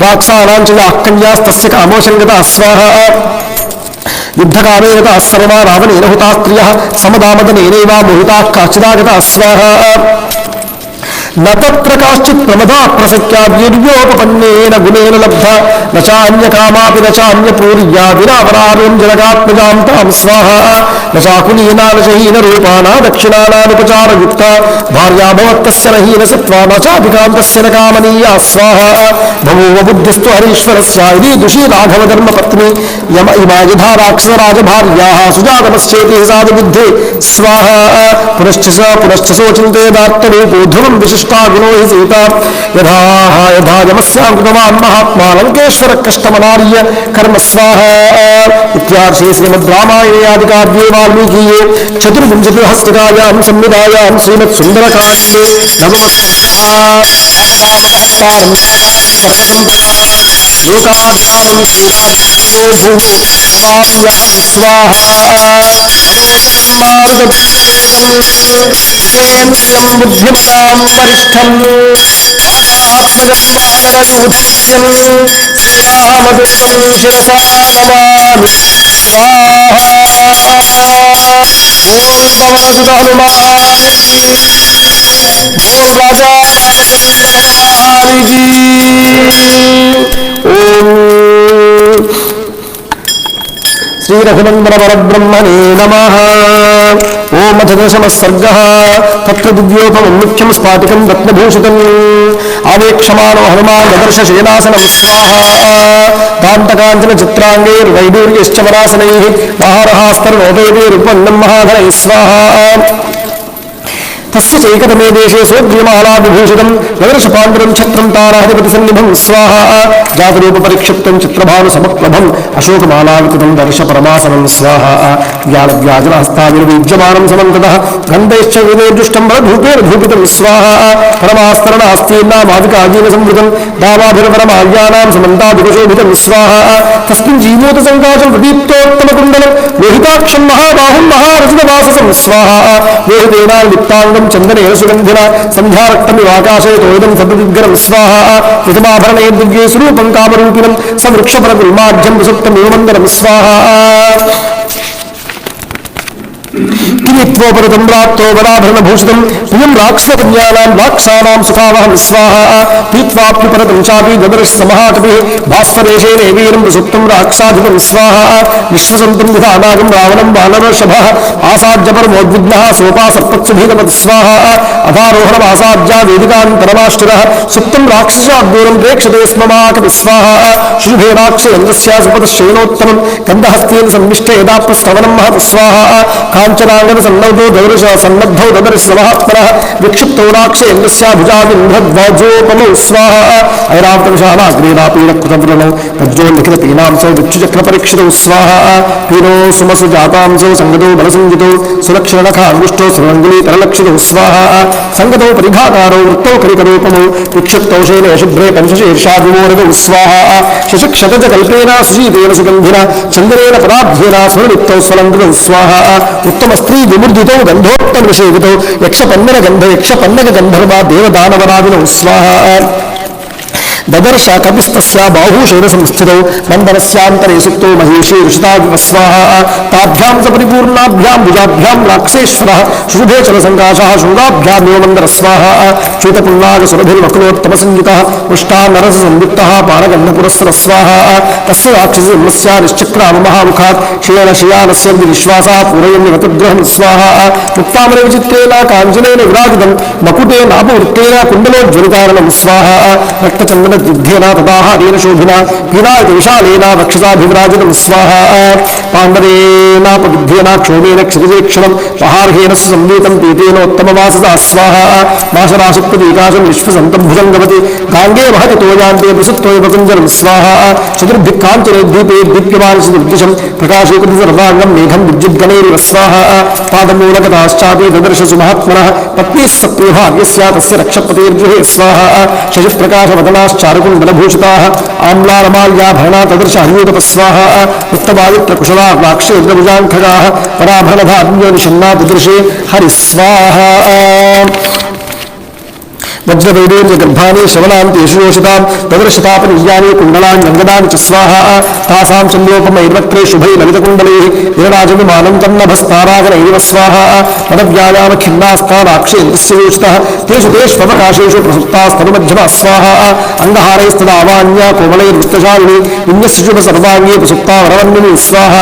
राक्षसानां च याक्कन्यास्तस्य कामोषङ्गता स्वाहा युद्धकामेन सर्वा रावणेन हुता स्त्रियः समदामदनेनैव मोहिताः काचिदागताः स्वाहा न तत्र काश्चित् प्रमदा प्रसख्या वीर्योपपन्नेन गुणेन लब्धा न चान्यकामापि न चान्यपूर्या विरावरारुं जनकात्मजां तां स्वाहा न चाकुलीना न च हीनरूपाणा दक्षिणानानुपचारयुक्ता भार्या भवत्तस्य न हीनसत्त्वा न चाभिकान्तस्य न कामनीया स्वाहा बभूव बुद्धिस्तु हरीश्वरस्य इति दुषी राघवधर्मपत्नी इमा यथा राक्षसराजभार्याः सुजातमश्चेति साधुबुद्धि स्वाहा पुनश्च सोचिन्तेदात्तरूपो ध्रुवं विशिष्ट दृष्टा गुणो हि सीता यथा यमस्यां कृतवान् महात्मा लङ्केश्वर कष्टमनार्य कर्म स्वाहा इत्यार्षे श्रीमद्रामायणे आदिकाव्ये वाल्मीकीये चतुर्विंशतिहस्तिकायां संहितायां श्रीमत्सुन्दरकाण्डे लोकाभिरामं श्रीरामो भूमो नमाम्यां स्वाहा जितेन्द्रियं बुद्धिमतां वरिष्ठं वातात्मजं वानरयूथं श्रीरामदूतं शिरसा नमामि स्वाहा ओम पवनसुत हनुमान की बोल राजा रामचंद्र भगवान की ओम श्री रघुनंदन परब्रह्मणे नमः ओम अथ दशमः सर्गः तत्र दिव्योपमं मुख्यं स्फाटिकं रत्नभूषितम् आवेक्षमाणो हनुमान् ददर्श शेनासनं स्वाहा कान्तकाञ्चन चित्राङ्गैर्वैडूर्यश्च वरासनैः महारहास्तर्वोदैर्पन्नं महाधनैः स्वाहा तस्य चैकतमे देशे सोऽग्र्यमालाविभूषितं नगरशपाण्डरं छत्रं ताराधिपतिसन्निभं स्वाहा जातरूपपरिक्षिप्तं चित्रभानुसमक्लभम् अशोकमालाविकृतं दर्शपरमासनं स्वाहा व्यालव्याजनहस्ताविर्वीज्यमानं समन्ततः गन्धैश्च विनिर्दुष्टं बलधूपेन धूपितं स्वाहा परमास्तरणास्तीर्णामादिकाजीवसंवृतं दावाभिरपरमाल्यानां समन्तादिकशोभितं स्वाहा तस्मिन् जीमूतसङ्काशं प्रदीप्तोत्तमकुण्डलं लोहिताक्षं महाबाहुं महारजतवाससं स्वाहा लोहितेनालिप्ताङ्गं चंदनेन सुगंधिना संध्यारक्तमिवाकाशयतोदं सतदिग्गरं स्वाहा विधमाभरणे दिव्ये स्वरूपं कामरूपिणं सवृक्षपरगुल्माढ्यं विसुप्तमेव मन्दरं स्वाहा किमित्वोपरतं प्राप्तो वराभरणभूषितं प्रियं राक्षसकन्यानां लाक्षानां सुखावहं स्वाहा पीत्वाप्युपरतं चापि ददर्श समहाकपिः भास्वरेशेन वीरं प्रसुप्तं राक्षाधिपं स्वाहा विश्वसन्तं विधानागं रावणं वानरषभः आसाद्यपरमोद्विग्नः सोपासर्पत्सुभीतमत् स्वाहा अधारोहणमासाद्या वेदिकान्तरमाष्टिरः सुप्तं राक्षसाद्दूरं प्रेक्षते स्म महाकपिः स्वाहा शुभे राक्षयन्द्रस्या सुपतश्चैनोत्तमं गन्धहस्तेन संविष्टे यदाप्रस्तवनं महत् स्वाहा काञ्चनाङ्गन सन्नद्धो ददर्श सन्नद्धौ ददर्श महात्मनः विक्षिप्तौ राक्षेन्द्रस्याभुजाविन्ध्रध्वजोपमौ स्वाहा ऐरावतविशालाग्रेणापीडकृतव्रणौ वज्रोल्लिखितपीनांसौ विक्षुचक्रपरीक्षितौ स्वाहा पीनो सुमसु जातांसौ सङ्गतौ बलसंयुतौ सुलक्षणखाङ्गुष्टौ सुरङ्गुलीतरलक्षितौ स्वाहा सङ्गतौ परिघाकारो वृत्तौ करिकरोपमौ विक्षिप्तौ शैले शुभ्रे पंचशीर्षाभिमोरगौ स्वाहा शशिक्षतजकल्पेन सुशीतेन सुगन्धिना चन्दनेन पदाभ्येन स्वरलिप्तौ स्वलङ्कृतौ स्वाहा उत्तम स्त्री विमूर्जितौ गंधोत्तम निषेवितौ यक्षपन्नग गंध यक्षपन्नग गंधर्वा देवदानवरादिनौ स्वाहा ददर्श कपिस्तस्या बाहुशेन संस्थितौ मन्दरस्यान्तरे सुप्तो महेशी ऋषिताविवस्वाहा ताभ्यां च परिपूर्णाभ्यां भुजाभ्यां राक्षसेश्वरः शुभे चलसङ्काशः शृङ्गाभ्यामेव मन्दरस्वाहा च्यूतपुल्लाकसुरभिर्वक्लोत्तमसंयुतः पुष्टानरससंयुक्तः पाणगन्धपुरस्सरस्वाहा तस्य राक्षससिंहस्या निश्चक्राममहामुखात् क्षीणशयानस्य विश्वासः पूरयन्निवतद्ग्रहं स्वाहा मुक्तामरविचित्रेण काञ्चनेन विराजितं मकुटेनापवृत्तेन कुण्डलोज्ज्वलितारणं स्वाहा रक्तचन्दन युद्धेन तदाहारेण शोभिना पीनायत विशालेन वक्षसाभिविराजितं स्वाहा पाण्डवेनापविद्धेन क्षोभेन क्षितिजेक्षणं महार्हेण संवीतं पीतेनोत्तमवाससा स्वाहा नाशनाशक्तदीकाशं विश्वसन्तं भुजङ्गवति गाङ्गे वहति तोयान्ते प्रसुप्तोऽयव कुञ्जरं स्वाहा चतुर्भिः काञ्चने द्वीपे दीप्यमानसदृशं प्रकाशीकृति सर्वाङ्गं मेघं विद्युद्गणैरिव स्वाहा पादमूलकताश्चापि ददर्श सुमहात्मनः पत्नीः सप्रियभाग्यस्या तस्य रक्षपतेर्गृहे स्वाहा शशिप्रकाशवदनाश्चारुकुण्डलभूषिताः आम्लारमाल्याभरणा तदर्श हरियोतपस्वाहा उत्तमादित्यकुशला राक्षेन्द्रभुजाङ्खगाः पराभरणधान्यो निषन्ना ददृशे हरिस्वाहा वज्रवैडूर्यगर्भाणि श्रवणान्तेषु योषितां तदर्शतापनीयानि कुण्डलान्यङ्गदानि च स्वाहा तासां चन्द्रोपमैर्वक्त्रे शुभै ललितकुण्डलैः विरराजविमानं तन्नभस्तारागणैरिव स्वाहा पदव्यायामखिन्नास्ता राक्षेन्द्रस्य योषितः तेषु तेष्ववकाशेषु प्रसुप्तास्तनुमध्यमा स्वाहा अङ्गहारैस्तदावान्या कोमलैर्वृत्तशालिनी विन्यस्य शुभसर्वाङ्गे प्रसुप्ता वरवन्निनी स्वाहा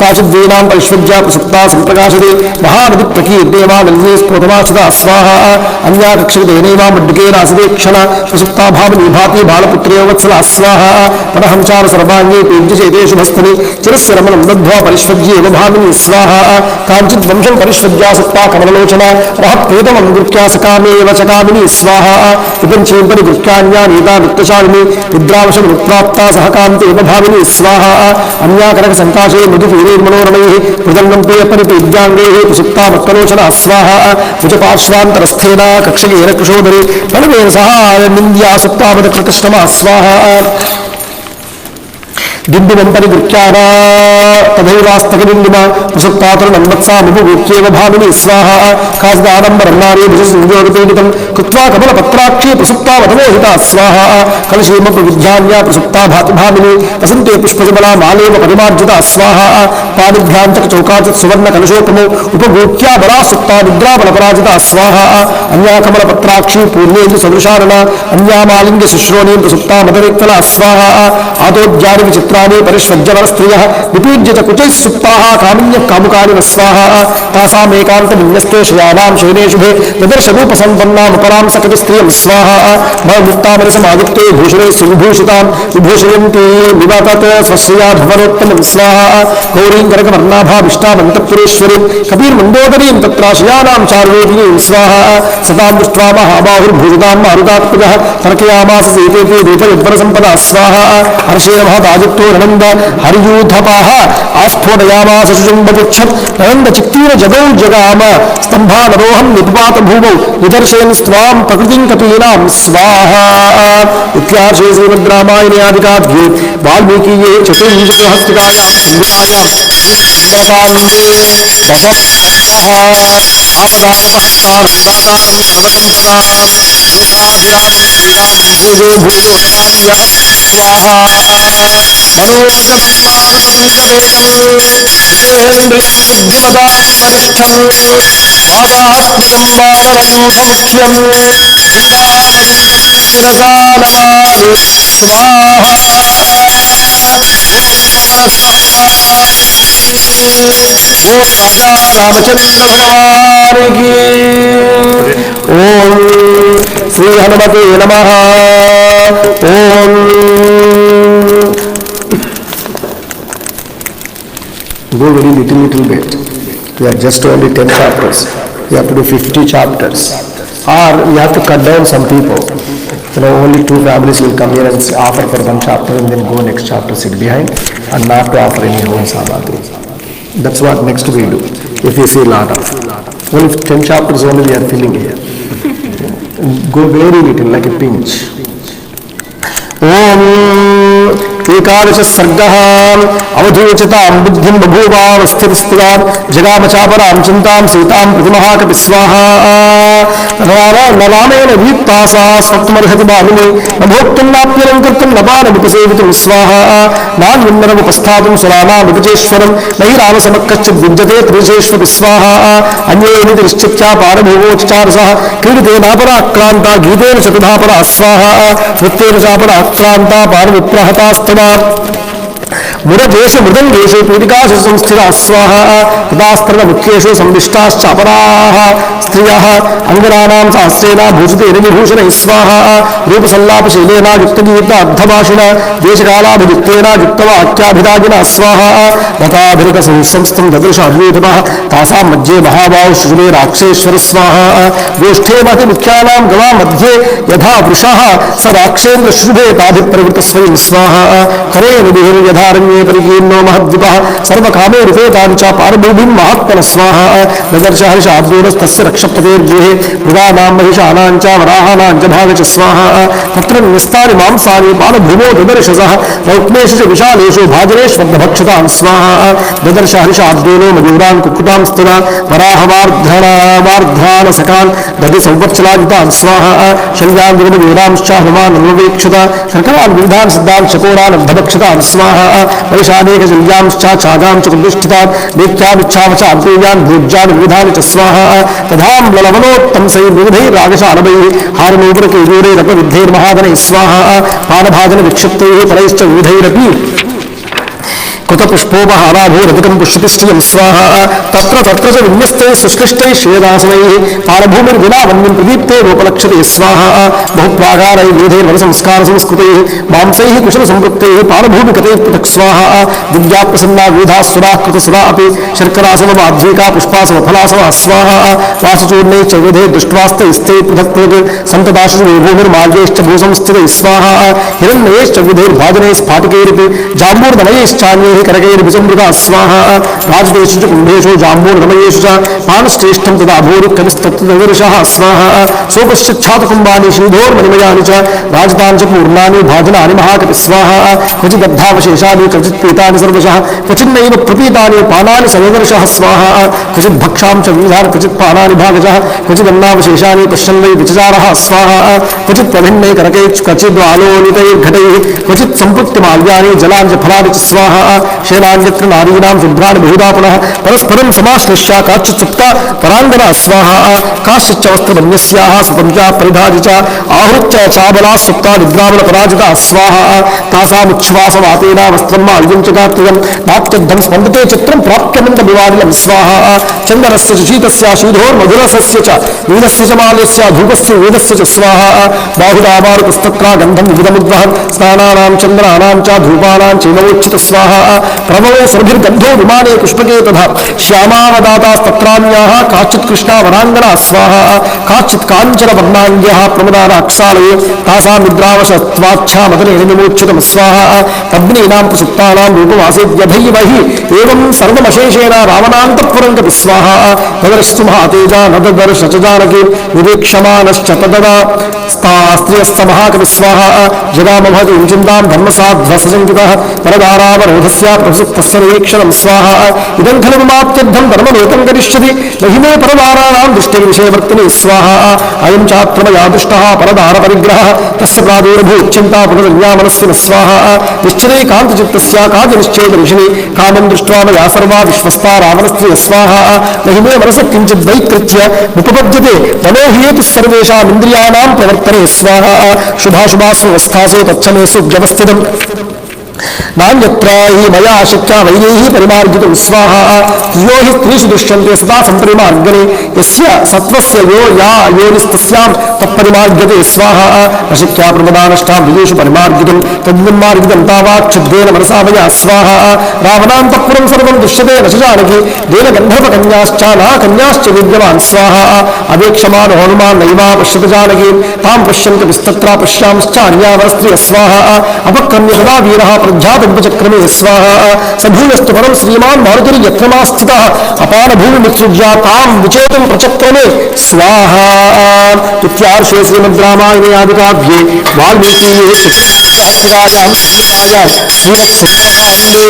काचिद्वीनां परिष्वज्या प्रसुप्ता सम्प्रकाशते महानदिप्रकीर्देवा नलिनी स्फोटमाश्रिता स्वाहा अन्या कक्षितेनैवा कुड्डुकेन असुवेक्षण सुसुप्ताभावनी भाति बालपुत्रे वत्सला स्वाहा परहंसार सर्वांगे पूज्यचेते शुभस्थनि चिरस्य रमणं दद्ध्वा परिष्वज्येव भामिनी स्वाहा काञ्चिद्वंशं परिष्वज्या सुप्ता कमललोचना रहत्प्रीतमं गुरुत्या सकामेव चकामिनी स्वाहा इदं चेम्परि गुरुत्यान्या नीता नित्यशालिनी निद्रावशमुत्प्राप्ता सहकान्तेव भामिनी स्वाहा अन्या कनकसङ्काशे मधुतीरेर्मनोरमैः मृदङ्गं पेयपरिपीड्याङ्गैः सुप्ता मत्तलोचना स्वाहा भुजपार्श्वान्तरस्थेन कक्षगेन कुशोदरी बलवेन सहाय निन्द्या सुप्तावदकृतष्टमा स्वाहा दिव्यं परिगृह्याना तथैवास्तकबिन्दुना प्रसुप्तातुर्नन्वत्सामुपभूत्येव भामिनी स्वाहा कास्दाडम्बरं नारी भुजसंयोगपीडितं कृत्वा कमलपत्राक्षी प्रसुप्ता वधमोहिता स्वाहा कलशीमप्रविध्यान्या प्रसुप्ता भाति भामिनी वसन्ते पुष्पजबला मालेव परिमार्जिता स्वाहा पाणिभ्याञ्चकचौकाचित् सुवर्णकलशोपमो उपभूत्या बला सुप्ता निद्राबलपराजिता स्वाहा अन्या कमलपत्राक्षी पूर्णेन्दु सदृशारणा अन्या मालिङ्ग्य शुश्रोणीं प्रसुप्ता मदरेक्तला स्वाहा आदोद्यानि विचित्रा परिष्वज्जवरस्त्रियः विपीड्य च कुचैः सुप्ताः कामिन्यः कामुकानिव स्वाहा तासामेकान्तमिन्यस्ते शयानां शयने शुभे ददर्शरूपसम्पन्नामुपरां सकटिस्त्रियं स्वाहा भवमुक्तामरसमादित्ये भूषणे सुविभूषितां विभूषयन्ती विवतत स्वश्रिया भवनोत्तमं स्वाहा गौरीं कनकवर्णाभाविष्टामन्तःपुरेश्वरीं कपीर्मन्दोदरीं तत्राशयानां चारुरूपिणीं स्वाहा सतां दृष्ट्वा महाबाहुर्भूषितां मारुतात्मजः तर्कयामास सीतेति रूपयुद्वरसम्पदा स्वाहा हर्षेण महदादित्यो नंद हरियूथपाः आस्फोटयामास शुचुम्बपुच्छत् नंदचित्तीर जगौ जगाम स्तंभानरोहं निपात भूमौ निदर्शयन् स्वां प्रकृतिं कपीनां स्वाहा इत्यार्षे श्रीमद् रामायणे आदिकाव्ये वाल्मीकीये चतुर्विंशतिहस्तिकायां संहितायां सुन्दरकाण्डे आपदामपहत्तारं सर्वसम्पदां लोकाभिरामं श्रीरामं भूयो भूयो नमाम्यहं स्वाहा मनोजवं मारुततुल्यवेगं जितेन्द्रियं बुद्धिमतां वरिष्ठं वातात्मजं वानरयूथमुख्यं वीरावलीं शिरसा नमामि स्वाहा ओम राजा रामचंद्र भगवान की ओम श्री हनुमते नमः ओम go very little bit. We are just only 10 chapters. We have to do 50 chapters. Or we have to cut down some people. Only 2 families will come here and offer for 1 chapter and then go next chapter, sit behind and not to offer any whole samadhi. That's what next we do. If we see a lot of. Only 10 chapters only we are filling here. Go very little, like a pinch. Om एकादश सर्गः अवधूचितां बुद्धिं बभूवावस्थितस्थितां जगामचापरां चिन्तां सीतां प्रतिमहा कपिस्वाहा नरामेण भीत्तासा स्वप्नमर्हति भामिनी न भोक्तुं नाप्यलङ्कर्तुं न पानमुपसेवितुं स्वाहा नान्यन्नरमुपस्थातुं सुराणामुपचेश्वरं नहि रामसमकश्चित् विद्यते त्रिशेष्वपि स्वाहा अन्येनिति निश्चित्या पारभूवोच्चारसः क्रीडिते नापराक्रान्ता गीतेन चतुधापरा स्वाहा वृत्तेन चापराक्रान्ता पारविप्रहतास्तु मुरदेश मृदंगेशु पीडिकासु संस्थिता स्वाहा तदास्त्र मुख्येषु संविष्टाश्चापराः स्त्रियः अंगराणां सहस्रेण भूषितेन विभूषणैः स्वाहा रूपसल्लापशीलेन युक्तगीतार्धभाषिण देशकालाभियुक्तेन युक्तवाक्याभिरागिना स्वाहा गताभिरकसंस्थं ददृश अद्वैतमः तासां मध्ये महाबाहु शुशुभे राक्षेश्वर स्वाहा गोष्ठे महति मुख्यानां गवा मध्ये यथा वृषः स राक्षेन्द्र शुशुभे ताभिप्रवृतस्वयं स्वाहा करे यथारण्ये परिकीर्णो महद्विपः सर्वकामे रूपेतां च पारभूमिं महात्मनः स्वाहा नदर्श हर्षाद्यूरस्तस्य रक्षपतेर्गृहे मृगानां महिषानां च वराहानां च भाग च स्वाहा तत्र न्यस्तानि मांसानि बालभूमो ददर्शसः रौक्मेषु च विशालेषु भाजनेष्वभक्षतां स्वाहा ददर्श हर्षाद्यूरो मयूरान् कुक्कुटां स्थिरा वराहवार्ध्रानसकान् दधि संवत्सलाजितां स्वाहा शल्यान्द्रमयूरांश्च हनुमान् अनुवेक्षत शर्करान् विविधान् सिद्धान् चकोरान् अभक्षतां स्वाहा वैशानेकजल्यां चागां च कुदुष्ठितान् नित्यामिच्छावच अग्नेयान् भोज्यान् विविधानि च स्वाहा तथाम्लवनोत्तंसै विविधैरागशालभैः हारनूपुरकैर्योरैरपविद्धैर्महादनैः स्वाहा पानभाजनविक्षिप्तैः परैश्च विविधैरपि कृतपुष्पोपहाराभूरधिकं पुष्यति श्रियं स्वाहा तत्र तत्र च विन्यस्तैः सुष्कृष्टैः श्रेयदासनैः पारभूमिर्विना वन्यं प्रदीप्ते रूपलक्ष्यते स्वाहा बहुप्राकारैः विविधैर्वनसंस्कारसंस्कृतैः मांसैः कुशलसंवृत्तैः पारभूमिकतैः पृथक् स्वाहा दिव्याप्रसन्ना विविधाः सुराः कृतसुरा अपि शर्करासममाध्वीका पुष्पासमफलासमा स्वाहा वासचूर्णैश्च विविधैः दृष्ट्वास्तैस्तैः पृथक् पृथक् सन्तदाशु भूमिर्मार्गैश्च भूसंस्थितैः स्वाहा हिरण्मयैश्च विविधैर्भाजनैः स्फाटिकैरिति जाम्बूर्दमयैश्चान्यैः करकैर्विसमृता स्वाहा राजदेशु च कुम्भेषु जाम्बूर्दमयेषु च पानश्रेष्ठं तदा भूरि कविस्तत्तदर्शः स्वाहा सोपश्चातकुम्भानि शीधोर्मणिमयानि च राजतानि च पूर्णानि भाजनानि महाकपि स्वाहा क्वचिदब्धावशेषानि क्वचित् पीतानि सर्वशः क्वचिन्नैव प्रपीतानि पानानि सदर्शः स्वाहा क्वचिद्भक्षां च विविधानि क्वचित् पानानि भागशः क्वचिदन्नावशेषानि पश्यन् वै विचचारः स्वाहा क्वचित् प्रभिन्नैः करकैः क्वचिद्वालोलितैर्घटैः क्वचित् सम्पृक्तिमाल्यानि जलानि च फलानि च स्वाहा शेनान्यत्र नारीणां शुभ्राणि बहुधा पुनः परस्परं समाश्लिष्य काचित् सुप्ता पराङ्गना स्वाहा काश्चिच्च वस्त्रवन्यस्याः स्वपञ्चा परिधाति च आहृत्य चाबलाः सुप्ता निद्रावलपराजिता स्वाहा तासामुच्छ्वासवातेन वस्त्रं माल्यं च कार्तिकं नात्यद्धं स्पन्दते चित्रं प्राप्यमन्दविवारिलं स्वाहा चन्दनस्य च शीतस्य शीधोर्मधुरसस्य च वीरस्य च माल्यस्य धूपस्य वेदस्य च स्वाहा बाहुदामारुतस्तत्रा गन्धं विविधमुद्वहन् स्नानानां चन्द्राणां च धूपानां चैनवोच्चित स्वाहा प्रभवो सुरभिर्गन्धो विमाने पुष्पके तथा श्यामावदातास्तत्रान्याः काचित् कृष्णावराङ्गना स्वाहा काचित् काञ्चनवर्णाङ्ग्यः प्रमदानाक्षालये तासां निद्रावशत्वाच्छामदनेन विमोच्चितं स्वाहा पद्मीनां प्रसुप्तानां रूपवासेद्यधैव हि एवं सर्वमशेषेण रावणान्तःपुरं कपि स्वाहा तदर्शतु महातेजा न तदर्श च जानकी निरीक्षमाणश्च तददा स्त्रियश्च महाकपि स्वाहा जगामभवतीं चिन्तां धर्मसाध्वसङ्कितः परदारावरोधस्य प्रसुप्तस्य निरीक्षणं स्वाहा इदं खलु मात्यद्धं धर्ममेतं करिष्यति महिमे परदाराणां दृष्टिविषयवर्तिनि स्वाहा अयं चात्रमया दृष्टः परदारपरिग्रहः तस्य प्रादुर्भूच्चिन्ता पुनर्यामनस्विन स्वाहा निश्चले कान्तचित्तस्य कार्यनिश्चेतऋषिणि कामं दृष्ट्वा मया सर्वा विश्वस्ता रावणस्त्रिय स्वाहा महिमे मनसः किञ्चित् वैकृत्य उपपद्यते मनोहेतु सर्वेषामिन्द्रियाणां प्रवर्तने स्वाहा शुभाशुभास्वस्थासु तच्छमेषु व्यवस्थितम् नान्यत्र हि मया शक्या वैदैः परिमार्गितुं स्वाहा यो हि स्त्रीषु दृश्यन्ते सदा सम्परिमार्गणे यस्य सत्त्वस्य यो या योनिस्तस्यां तत्परिमार्ग्यते स्वाहा अशक्या प्रमदानष्टां विदेषु परिमार्गितुं तद्विन्मार्गितं तावाक्षुब्धेन मनसा मया स्वाहा रावणान्तःपुरं सर्वं दृश्यते न च जानकी देवगन्धर्वकन्याश्च नाकन्याश्च विद्यमान् स्वाहा अवेक्षमानो हनुमान् नैवा पश्यत जानकीं तां पश्यन्त विस्तत्रा पश्यामश्चान्यावरस्त्रिय स्वाहा अपक्रम्य तदा वीरः प्रज्ञातव्यचक्रमे स्वाहा सभूयस्तु परं श्रीमान् मारुतिर्यत्रमा स्थितः अपानभूमिमुत्सृज्य तां विचेतुं प्रचक्रमे स्वाहा इत्यार्षे श्रीमद्रामायणे आदिकाव्ये वाल्मीकीये सहस्रकायां गीतायां श्रीमत्सुन्दरकाण्डे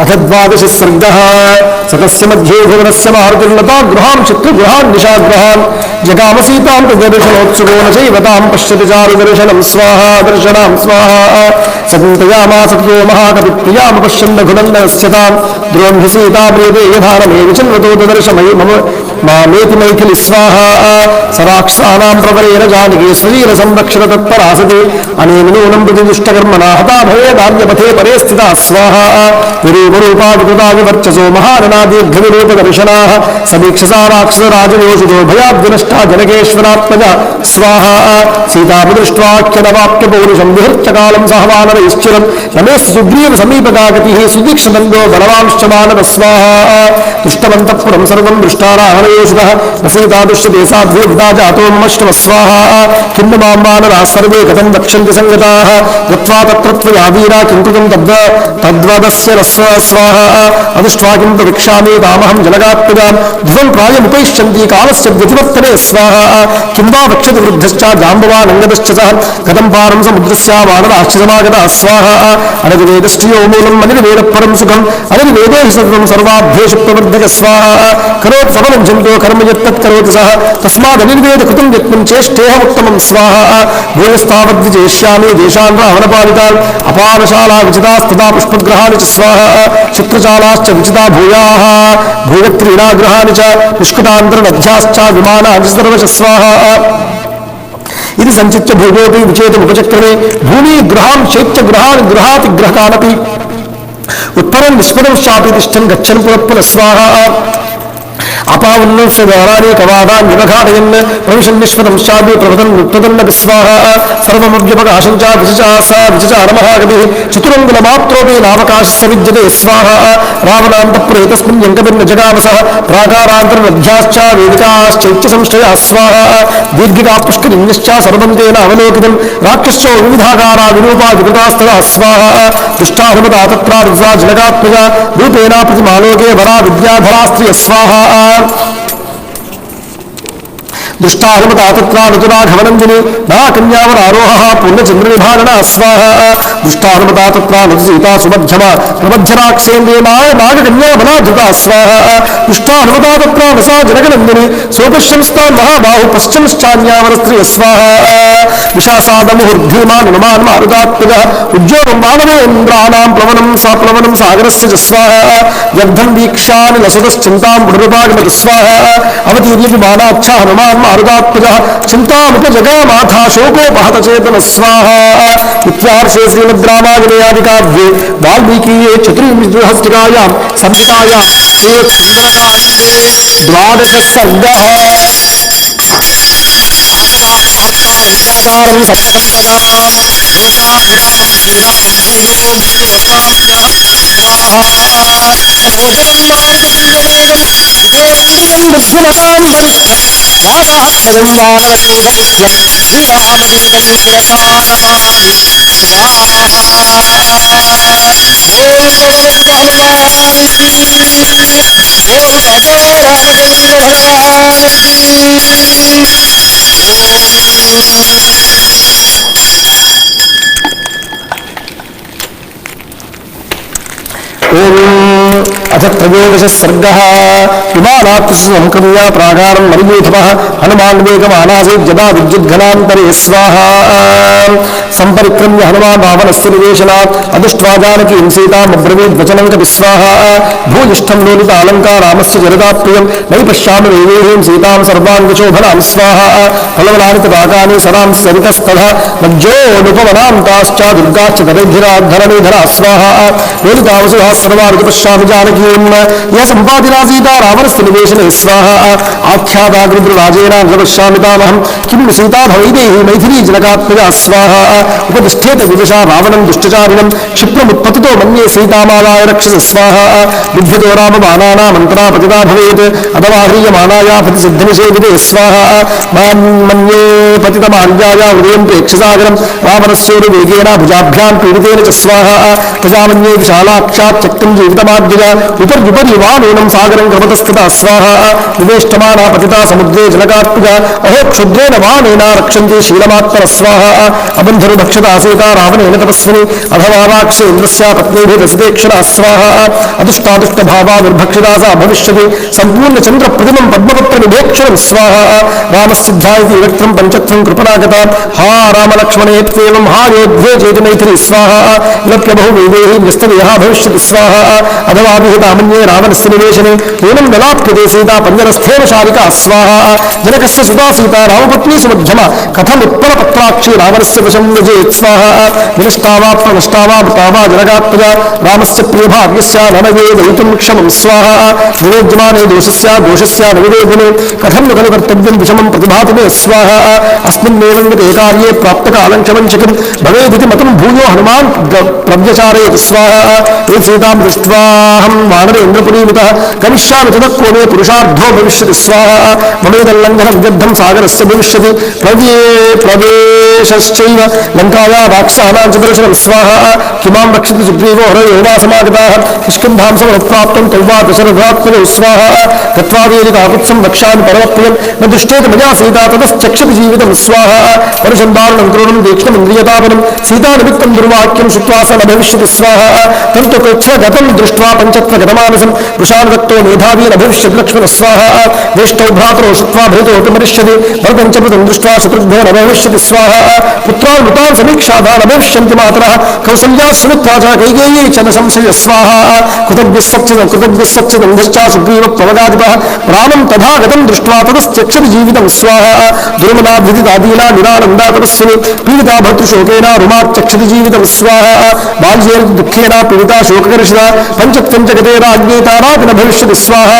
अथ सर्गः सतस्य मध्ये भुवनस्य मारुतिर्लता गृहां चित्रगृहान् निशागृहान् जगामसीतां तद्दर्शनोत्सुको न चैव तां पश्यति चारुदर्शनं स्वाहा दर्शनां स्वाहा सन्तयामास ततो महाकविप्रियामपश्यन् रघुनन्दनस्य तां ध्रुवं हि सीता प्रीते यथारमे विचिन्वतो ददर्शमयि मम मामेति मैथिलि स्वाहा सराक्षसानां प्रवरेण जानकी शरीरसंरक्षण तत्परा सति अनेन नूनं प्रति दुष्टकर्मणा हता भवेदान्यपथे परे स्थिता स्वाहा विरूपरूपादिकृता विवर्चसो महारणादीर्घविरूपदर्शनाः समीक्षसा राक्षसराजयोषितो भयाद्विनश्च ज्येष्ठा जनकेश्वरात्मज स्वाहा सीतापदृष्ट्वाख्यनवाप्य पौरुषं विहृत्य कालं सहवानरैश्चिरं रमेश सुग्रीव समीपगागतिः सुदीक्षबन्धो बलवांश्च मानव स्वाहा दुष्टवन्तःपुरं सर्वं दृष्टाराहणयोषितः न सीता दुष्यते साध्वीर्दा जातो ममश्रम स्वाहा किं मां मानराः सर्वे कथं वक्ष्यन्ति सङ्गताः गत्वा तत्र त्वया वीरा किं कृतं तद्वदस्य रस्व स्वाहा अदृष्ट्वा किं प्रवक्ष्यामि तामहं जनगात्मजां ध्रुवं प्रायमुपैष्यन्ति कालस्य व्यतिवर्तने स्वाहा किं वा वक्ष्यति वृद्धश्च जाम्बवान् अङ्गदश्च सः कथं पारं समुद्रस्यावानराश्च समागताः स्वाहा अनतिवेदश्रियो मूलम् अनिर्वेदपरं सुखम् अनिर्वेदे हि सर्वं सर्वाभ्येषु प्रवर्धक स्वाहा करोत् सबलं जन्तो कर्म यत्तत् करोति सः तस्मादनिर्वेद कृतं यत्नं चेष्टेह उत्तमं स्वाहा भूयस्तावद्विजेष्यामि देशान् रावणपालितान् अपारशाला विचितास्तदा पुष्पग्रहाणि च स्वाहा चित्रचालाश्च विचिता भूयाः भूयक्रीडागृहाणि च निष्कुटान्तरनद्याश्च विमानानि सर्वश स्वाहा ఇది సంచిత్య భూగోపి విచేతముపచక్రమే భూమి గృహాం చైత్య గృహాన్ని గృహాతి గ్రహకానపి ఉత్తరం విస్ఫుటం శాపి తిష్టం గచ్చన్ పునఃపున స్వాహ అపావన్నస్య ద్వారాని కవాదాన్ వివఘాటయన్ ప్రవిశన్నిశ్వరం శాపి ప్రవదన్న విస్వాహ సర్వమవ్యపకాశం చ విచచారమహాగతి చతురంగులమాత్రోపి నావకాశస్య విద్యతే స్వాహ రావణాంతఃపురేతస్మిన్ యంకభిర్న జగామస ప్రాకారాంతర్నద్యాశ్చ వేదికాశ్చైత్య సంశ్రయా స్వాహ దీర్ఘికా పుష్కరిణ్యశ్చ సర్వం తేన అవలోకితం రాక్షస్యో వివిధాకారా విరూపా వికృతాస్తదా స్వాహ దుష్టాహనుమతా తత్ర రుద్రా జనకాత్మజ రూపేణ ప్రతిమాలోకే వరా విద్యాధరా స్త్రియ స్వాహ दुष्टाहनुमता तत्रा ऋतुराघवनन्दिनी ना कन्यावरारोहः पूर्णचन्द्रविभारणा स्वाहा दुष्टाहनुमता तत्रा ऋतुसीता सुमध्यमा प्रमध्यराक्षेन्द्रियमाय नागकन्याबलाधृता स्वाहा दुष्टाहनुमता तत्रा नसा जनकनन्दिनी सोपश्यंस्तान् महाबाहु पश्चिमश्चान्यावरस्त्रिय स्वाहा विशासादमुहुर्धीमान् मारुतात्मजः उद्योगं मानवेन्द्राणां प्लवनं सागरस्य च स्वाहा व्यर्थं वीक्षानि लसतश्चिन्तां पुनरुपागमतु स्वाहा अवतीर्य विमानाच्छा हनुमान् मारुतात्मजः चिन्तामुपजगामाथा शोकोपहत चेतन स्वाहा इत्यार्षे श्रीमद्रामायणे आदिकाव्ये वाल्मीकीये चतुर्विंशतिकायां संहितायां श्रीसुन्दरकाण्डे द्वादश सर्गः आतवाक्तारं सप्तकल्पनां लोकाभिरामं श्रीरामं भूयो विष्णुरसाम्यः स्वाहा तदोषणं मारुततुल्यवेगं विदोरन्दिनं दुर्गुणतां वरिष्ठम् रामात्मजं वानरयूथपुत्रं श्रीरामदूतं शिरसा नमामि स्वाहा बोल पवन हनुमान की बोल राजा रामचंद्र भगवान की अथ त्रयोदश सर्गः विमानात् संक्रम्य प्राकारं मरुयूथपः हनुमान् वेगमानासीत् यदा विद्युद्घनान्तरे स्वाहा सम्परिक्रम्य हनुमान् रावणस्य निवेशनात् अदृष्ट्वा जानकीं सीताम् अब्रवीद्वचनं कपि स्वाहा भूयिष्ठं लोलितालङ्कारामस्य जरदाप्रियं नैव पश्यामि वैदेहीं सीतां सर्वाङ्गशोभनां स्वाहा फलवनानि तदाकानि सरांसि सरितस्तथा मज्जोऽनुपवनां ताश्च दुर्गाश्च धरणीधरा स्वाहा लोलितावसुः सर्वान् पश्यामि जानकीं यः सम्पादिना सीता रावणस्य निवेशने स्वाहा आख्याताग्रद्रुराजेन पश्यामि तामहं किं सीता भवैदेही मैथिली जनकात्मजा स्वाहा उपतिष्ठेत विदुषा रावणं दुष्टचारिणं क्षिप्रमुत्पतितो मन्ये सीतामालाय रक्षस स्वाहा विद्युतो रामबाणानामन्तरा पतिता भवेत् अथवा ह्रियमाणाया प्रतिसिद्धनिषेविते स्वाहा मन्ये पतितमार्याया हृदयं प्रेक्षसागरं रावणस्योरुवेगेन भुजाभ्यां पीडितेन च स्वाहा प्रजामन्ये विशालाक्षात् चक्रं जीवितमाद्यया उपरि वानूनं सागरं क्रमतस्थिता स्वाहा निवेष्टमाना पतिता समुद्रे जनकात्मजा अहो क्षुद्रेण वानेन रक्षन्ति शीलमात्मन स्वाहा अबन्धनु भक्षता सीता रावणेन तपस्विनी अथवा वाक्षेन्द्रस्य पत्नीभिरसितेक्षणा स्वाहा अदुष्टादुष्टभावा निर्भक्षिता सा भविष्यति सम्पूर्णचन्द्रप्रतिमं पद्मपत्रनिभेक्षणं स्वाहा रामस्सिद्धायति विवक्त्रं पञ्चत्वं कृपणागता हा रामलक्ष्मणे त्वेवं हा योध्ये चेति मैथिली स्वाहा इलप्य बहु वैदेही न्यस्तदेहा भविष्यति स्वाहा अथवा विहिता रामन्ये रावणस्य निवेशने नूनं नलाप्यते सीता पञ्जरस्थेन शारिका स्वाहा जनकस्य सुता सीता रामपत्नी सुमध्यमा कथमुत्पलपत्राक्षी रावणस्य वशं व्रजेत् स्वाहा विनष्टा वा प्रनष्टा वा मृता वा जनकात्मजा रामस्य प्रियभाग्यस्य ननवे दयितुं क्षमं स्वाहा विवेद्यमाने दोषस्य नविवेदने कथं न खलु कर्तव्यं विषमं प्रतिभाति मे स्वाहा अस्मिन्नेवं गते कार्ये प्राप्तकालं क्षमं शिखं भवेदिति मतं भूयो हनुमान् प्रव्यचारयति स्वाहा ये सीतां दृष्ट्वाहं वानरेन्द्रपुरीमितः गमिष्यामि ततः को मे पुरुषार्थो भविष्यति स्वाहा ममेदल्लङ्घनं व्यर्थं सागरस्य भविष्यति प्रवेशश्चैव लङ्काया राक्षसानां च दर्शनं स्वाहा किमां रक्षति सुग्रीवो हरयोगा समागताः किष्किन्धां समनुप्राप्तं तौवा दशरथात्मजौ स्वाहा तत्त्वादेति काकुत्सं रक्षामि परमप्रियं न दृष्टेत मया सीता ततश्चक्षति जीवितं स्वाहा परिसन्धारणं क्रूरं तीक्ष्णमिन्द्रियतापनं सीतानिमित्तं दुर्वाक्यं श्रुत्वा स न भविष्यति स्वाहा तन्तु कृच्छ्रगतं दृष्ट्वा पञ्चत्वगतमानसं वृषानुगतो मेधावी न भविष्यति लक्ष्मणः स्वाहा ज्येष्ठौ भ्रातरो श्रुत्वा भृतोऽपि मरिष्यति भरतञ्चभृतं दृष्ट्वा शत्रुघ्नो न भविष्यति स्वाहा पुत्रान् मृतान् समीक्षाधा न भविष्यन्ति मातरः कौसल्या सुमित्रा च कैकेयी च न संशय स्वाहा कृतज्ञः सच्चिदं सुग्रीव प्रवगाधिपः रामं तथा गतं दृष्ट्वा ततश्चक्षति जीवितं स्वाहा दुर्मदाभिदितादीना निरानन्दा तपस्विनी पीडिता भर्तृशोकेन रुमाच्चक्षति जीवितं स्वाहा बाल्येन दुःखेन पीडिता शोककर्षिता पञ्चत्वञ्चगते राज्ञे तारापि न भविष्यति स्वाहा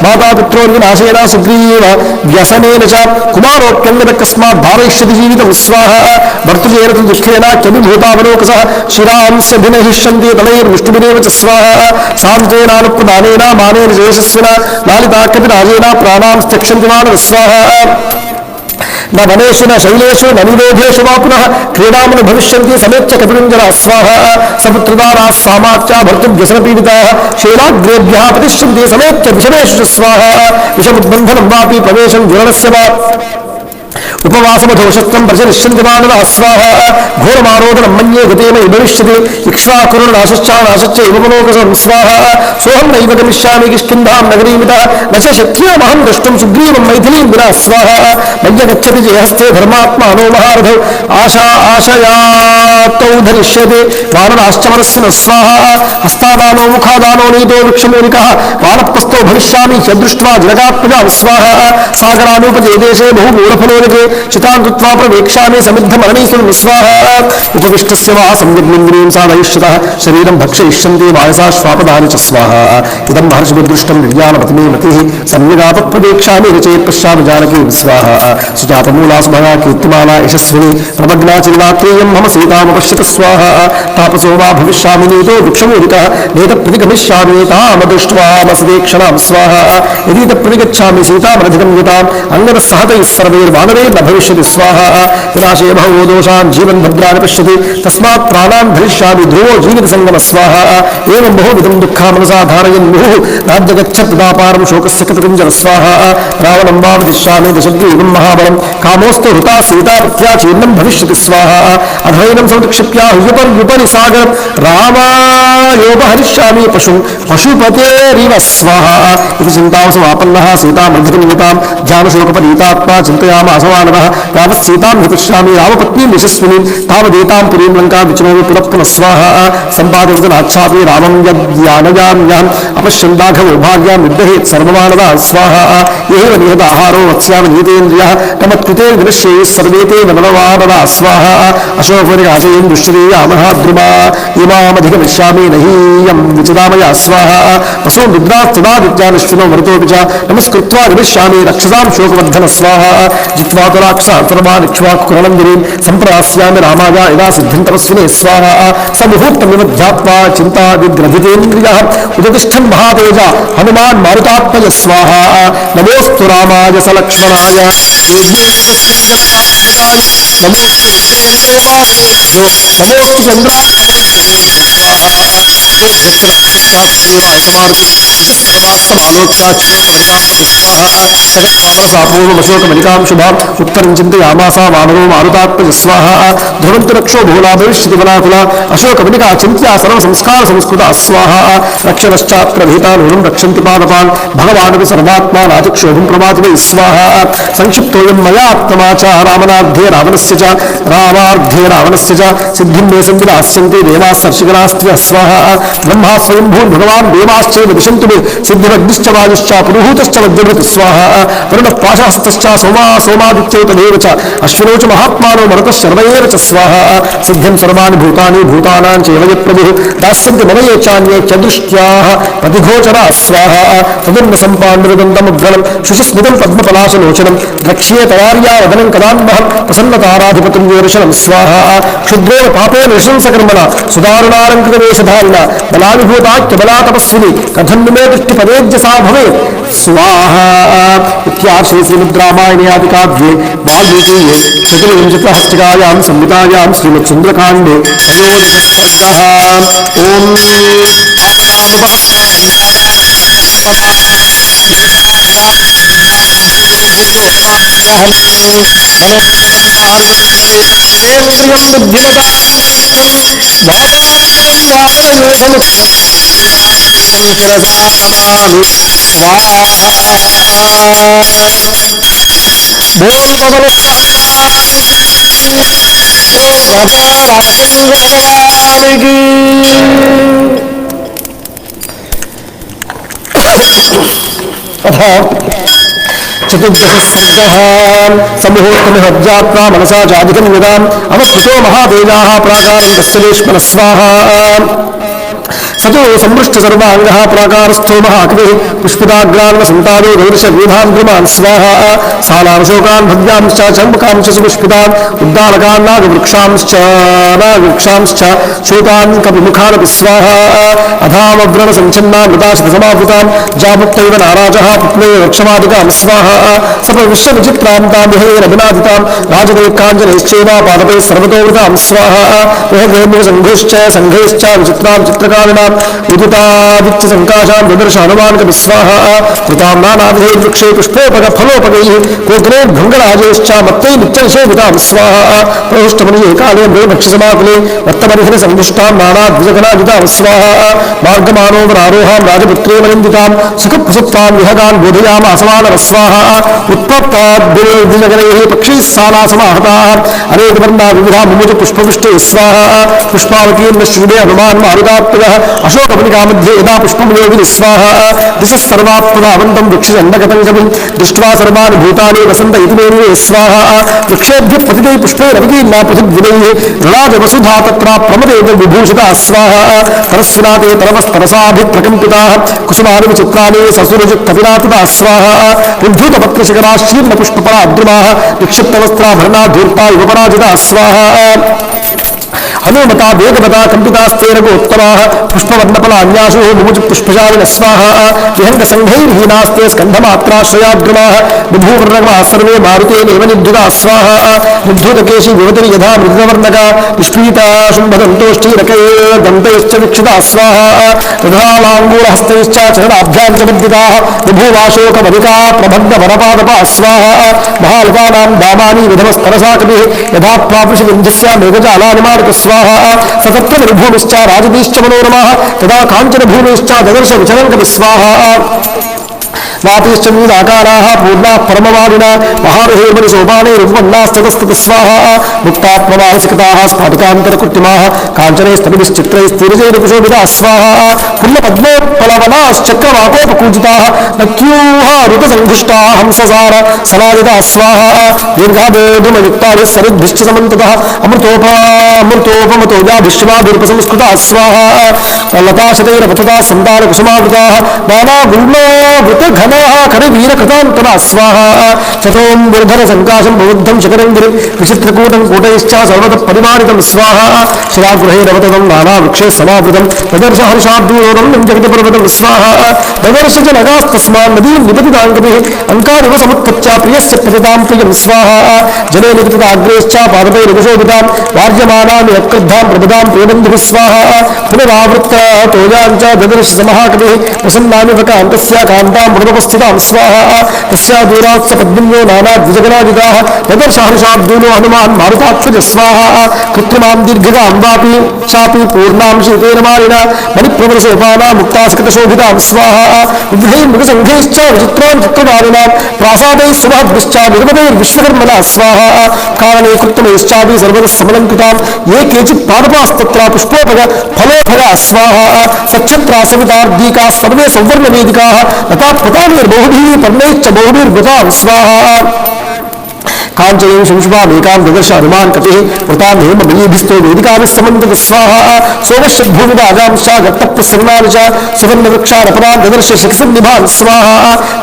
मातापित्रोर्विनाशेन सुग्रीव व्यसनेन च कुमारोऽप्यङ्गतकस्मात् धारयिष्यति जीवितं स्वाहा भर्तृजेन तु दुःखेन क्यभिभूतावलोकसः शिरांस्य भिनहिष्यन्ति तलैर्मुष्टिभिरेव च स्वाहा सान्त्वेनानुप्रदानेन मानेन यशस्विना लालिता कपिराजेन प्राणां त्यक्षन्ति मानव स्वाहा न वनेषु न शैलेषु न निरोधेषु वा पुनः क्रीडामनु भविष्यन्ति समेत्य कपिरुञ्जरा स्वाहा सपुत्रदाराः सामाच्या भर्तृव्यसनपीडिताः शैलाग्रेभ्यः प्रतिष्ठन्ति समेत्य विषमेषु च स्वाहा विषमुद्बन्धनं वापि प्रवेशं ज्वलनस्य वा उपवासमधोषत्वं प्रचलिष्यन्ति मानवः स्वाहा घोरमारोदनं मन्ये गते मयि भविष्यति इक्ष्वाकुरुर्नाशश्च इव मनोकसं स्वाहा सोऽहं नैव गमिष्यामि किष्किन्धां नगरीमितः न च शक्यमहं द्रष्टुं सुग्रीवं मैथिलीं विना स्वाहा मय्यगच्छति जयहस्ते धर्मात्मानो महारथौ आशयातौ धरिष्यति वानराश्चमरस्य न स्वाहा हस्तादानो मुखादानो नीतो वृक्षमूलिकः वानप्रस्थो भविष्यामि यदृष्ट्वा जनकात्मजां स्वाहा सागरानुपजे देशे बहुमूलफलोनिके चितां कृत्वा प्रवेक्ष्यामि समिद्धमरणीसुं स्वाहा उपविष्टस्य वा सम्यग्निन्द्रियं साधयिष्यतः शरीरं भक्षयिष्यन्ति वायसा श्वापदानि च स्वाहा इदं महर्षिभिर्दृष्टं निर्यानमतिमे मतिः सम्यगापप्रवेक्ष्यामि रचेत् पश्यामि जानकी स्वाहा सुजातमूला सुभगा कीर्तिमाला यशस्विनी प्रमग्ना चिन्नात्रेयं मम सीतामपश्यत स्वाहा तापसो वा भविष्यामि नीतो वृक्षमूलिकः नेतप्रतिगमिष्यामि तां दृष्ट्वा मसदेक्षणां स्वाहा यदि तत्प्रतिगच्छामि सीतामनधिगं यताम् अङ्गदः सहतैः सर्वैर्वानरैः न भविष्यति स्वाहा विनाशे बहवो दोषान् जीवन् भद्राणि पश्यति तस्मात् प्राणान् धरिष्यामि ध्रुवो जीवितसङ्गमः स्वाहा एवं बहुविधं दुःखा मनसा धारयन् मुहुः राज्यगच्छत् तदापारं शोकस्य कपिकुञ्जर स्वाहा रावणं वा वदिष्यामि दशग्रीवं महाबलं कामोऽस्तु हृता सीता प्रत्याचीर्णं भविष्यति स्वाहा अधैनं समुत्क्षिप्याहुयुपरि सागरं रामायोपहरिष्यामि पशुपतेरिव स्वाहा इति चिन्तां समापन्नः सीतामर्धितं युतां ध्यानशोकपरीतात्मा चिन्तयामास मानवः यावत् सीतां हि पश्यामि रामपत्नीं यशस्विनीं तावदेतां पुरीं लङ्कां विचिनोमि पुनः पुनः स्वाहा सम्पादवचनाच्छापि रामं यद्यानयाम्यहम् अपश्यन्दाघवो भाग्यां विद्रहेत् सर्वमानवः स्वाहा एव निहताहारो वत्स्यामि नीतेन्द्रियः तमत्कृते विनश्येयुः सर्वे ते वनवानरः स्वाहा अशोकपरिहासयन् दृश्यते यामहाद्रुमा इमामधिगमिष्यामि न हीयं विचिदामया स्वाहा वसो निद्रास्तदादित्यानिश्विनो मरुतोऽपि च नमस्कृत्वा गमिष्यामि रक्षसां शोकवर्धन स्वाहा जित्वा तराक्षान्तर्वान् इक्ष्वाकुकुलनन्दिनीं सम्प्रास्यामि रामाय यदा सिद्धिं तपस्विने स्वाहा स मुहूर्तमिव ध्यात्वा चिन्ताविग्रथितेन्द्रियः उपतिष्ठन् महातेज हनुमान् मारुतात्मज स्वाहा नमोऽस्तु रामाय स लक्ष्मणाय नमोऽस्तु रुद्रेन्द्रयमातेभ्यो नमोऽस्तु चन्द्रात्मने स्वाहा पूर्वमशोकमलिकां शुभाम् उत्तरं चिन्तयामासा वानरो मारुतात्मज स्वाहा ध्रुवन्तु रक्षो बहुला भविष्यति बलाकुला अशोकमलिका चिन्त्या सर्वसंस्कारसंस्कृता स्वाहा रक्षणश्चात्र भीतानूनं रक्षन्ति पादपान् भगवानपि सर्वात्मा नातिक्षोभं प्रमाति वै स्वाहा संक्षिप्तोऽयं मयात्मा च रामनाध्ये रावणस्य च सिद्धिं मे सन्ति दास्यन्ति देवाः सर्षिगणाश्च स्वाहा ब्रह्मा स्वयंभून् भगवान् देवाश्चैव दिशन्तु मे सिद्धिमग्निश्च वायुश्च पुरुहूतश्च वज्रभृत् स्वाहा वरुणः पाशहस्तश्च सोमादित्यौ तदेव च अश्विनौ च महात्मानो मरुतः शर्व एव च स्वाहा सिद्धिं सर्वाणि भूतानि भूतानां चैव यत्प्रभुः दास्यन्ति मम ये चान्ये च दृष्ट्याः प्रतिघोचरा स्वाहा तदुन्न सम्पाण्डुरदन्तमुग्रलं शुचिस्मितं पद्मपलाशलोचनं द्रक्ष्ये तवार्या वदनं कदान्वहं प्रसन्नताराधिपतिं योर्शनं स्वाहा क्षुद्रेण पापेन निशंसकर्मणा सुदारुणालङ्कृतवेषधारिणा बलाविभूताख्यबला तपस्विनी कथं मे दृष्टिपदेज्यसा भवेत् स्वाहा इत्यार्षे श्रीमद्रामायणे आदिकाव्ये वाल्मीकीये चतुर्विंशतिहस्तिकायां संहितायां श्रीमत्सुन्दरकाण्डे त्रयोदशस्कन्धः ॐ चतुर्दशस्कन्धः सम्मुहूर्तमिहज्जात्वा मनसा चाधिकं यदाम् अवस्थितो महादेवाः प्राकारं तस्य स्वाहा सतो संवृष्ट सर्वांगः प्राकारस्थो महाकविः पुष्पिताग्रान्वसन्तादो गौरशवीधान् स्वाहा सालांशोकान् भव्यांश्च चम्पकांश्च सुपुष्पितान् उद्दालकान् नागवृक्षांश्च शोकान् कपिमुखानपि स्वाहा अधामव्रणसञ्छन्नामृताशतसमावृतान् जामुक्तैव नाराजः पुत्नैव रक्षमादिकां स्वाहा सपविश्वविचित्रान्तां विहेरभिनादितां राजदेकाञ्जनैश्चैव पादपैः सर्वतोवृतां स्वाहा सङ्घैश्च विचित्रां चित्रकारिणां उदितादित्य संकाशां ददर्श हनुमान् कपि स्वाहा कृतां नानाविधैर्वृक्षे पुष्पोपगफलोपगैः कोकिलैर्भृङ्गराजैश्च मत्तै नित्यनिषेवितां स्वाहा प्रहुष्टमनीये काले मृगभक्षसमाकुले वत्तमनिहिर सङ्गुष्टां नानाद्विजगणाजितां स्वाहा मार्गमानोपरारोहां राजपुत्रे मनिन्दितां सुखप्रसुप्तां विहगान् बोधयामासमानव स्वाहा उत्पत्ताद्भिर्द्विजगणैः पक्षैः साला समाहताः अनेकवर्णा विविधा मुमुज पुष्पवृष्टे स्वाहा पुष्पावतीर्न शूडे हनुमान् मारुतात्मजः अशोकवनिकामध्ये यदा पुष्पमुयोगिनि स्वाहा दिशः सर्वात्मनावन्तं वृक्षचण्डकतङ्गमिं दृष्ट्वा सर्वाणि भूतानि वसन्त इति मे स्वाहा वृक्षेभ्यः पतितैः पुष्पैरविकीर्णा पृथिग्विनैः ऋणाजवसुधा तत्र प्रमदेव विभूषिता स्वाहा तरस्विना ते तरवस्तरसाभिप्रकम्पिताः कुसुमानि विचित्राणि ससुरजित्कपिनातुता स्वाहा उद्धूतपत्रशिखराश्चीर्णपुष्पफलाद्रुमाः निक्षिप्तवस्त्राभरणा धूर्ता इव पराजिता स्वाहा हनुमता वेगवता कंपितास्तेन गोत्तमाः पुष्पवर्णफलान्यासु मुमुज पुष्पशालिन स्वाहा विहङ्गसङ्घैर्हीनास्ते स्कन्धमात्राश्रयाग्रमाः विभूवर्णकाः सर्वे मारुतेनैव निद्धुता स्वाहा निद्धूतकेशी विवतिर् यथा मृगवर्णका निष्पीता शुम्भदन्तोष्ठीरकैर्दन्तैश्च वीक्षिता स्वाहा तथालाङ्गूलहस्तैश्च चरणाभ्यां च बद्धिताः विभूवाशोकमधिका प्रभग्नवरपादपा स्वाहा महालतानां दामानि विधमस्तरसा कपिः यथा प्रापुषिविन्ध्यस्या मेघजालानिमार्क स्वाहा सतत्वनिर्भूमिश्च राजदीश्च मनोरमाः तदा काञ्चनभूमिश्च ददर्श विचरङ्कपि स्वाहा वापीश्च मीनाकाराः पूर्णाः परमवादिना महामहेमनि सोपानैरुपन्नास्ततस्ततः स्वाहा मुक्तात्मवाहसिकताः स्फाटिकान्तरकृत्रिमाः काञ्चनैस्तमिभिश्चित्रैस्तिरजैरुपशोभिताः स्वाहा पुण्यपद्मोत्पलवनाश्चक्रवाकोपकूजिताः नक्यूहारुतसङ्घुष्टाः हंससार सलादिताः स्वाहा दीर्घादोधुमयुक्ताभिः सरिद्भिश्च समन्ततः अमृतोपमतोजाभिश्चमाभिर्पसंस्कृताः स्वाहा लताशतैरपतताः सन्तानकुसुमावृताः नानागुल्मोवृतघन करिवीरकृतान्तरा स्वाहा चतों बुर्धरसङ्काशं बौद्धं शकरङ्गिरिं विचित्रकूटं कूटैश्च सर्वतः परिमाणितं स्वाहा शिलागृहैरवततं नानावृक्षे समावृतं ददर्श हर्षाद्यूरोरं जगतिपर्वतं स्वाहा ददर्श च नगास्तस्मान् नदीं निपतिताङ्कभिः अङ्कारिव समुत्पत्त्या प्रियस्य पतितां प्रियं स्वाहा जले निपतिताग्रेश्च पादपैरुपशोभितां वार्यमानां यत्कृद्धां प्रबुधां प्रियबन्धुभिः स्वाहा पुनरावृत्ता तोयाञ्च ददर्श समहाकविः प्रसन्नामिवकान्तस्य कान्तां मृदुप స్థితాం స్వాహ తస్యా దూరాత్స పద్మిన్యో నానా ద్విజగణాదిగాః దదర్శహర్షాబ్దూలో హనుమాన్ మారుతాక్షుజ స్వాహ కృత్రిమాం దీర్ఘిగాం వాపి చాపి పూర్ణాం శీతేన మారిణ మణిప్రవరసోపానా ముక్తాసకృతశోభితాం స్వాహ విగ్రహై మృగసంఘైశ్చ విచిత్రాం చిత్రదారిణాం ప్రాసాదైః సుమహద్భిశ్చ విశ్వకర్మణా స్వాహ కారణే కృత్రిమైశ్చాపి సర్వతః సమలంకృతాం ఏ కేచిత్ పాదపాస్తత్ర పుష్పోపగ ఫలోపగా స్వాహ సచ్చత్రా సవితార్దీకా సర్వే సౌవర్ణవేదికాః తథా పతానిర్బహుభిః పర్ణైశ్చ బహుభిర్గతాం స్వాహ కాంచయం శంశుభామేకాం దదర్శ హనుమాన్ కపిః వృతాం హేమమయీభిస్తో వేదికాభిస్సమంతత స్వాహ సోమశ్చద్భూమిదాగాంశ్చ గత్తప్రసన్నాని చ సువర్ణవృక్షారపరాన్ దదర్శ శిఖసన్నిభాన్ స్వాహ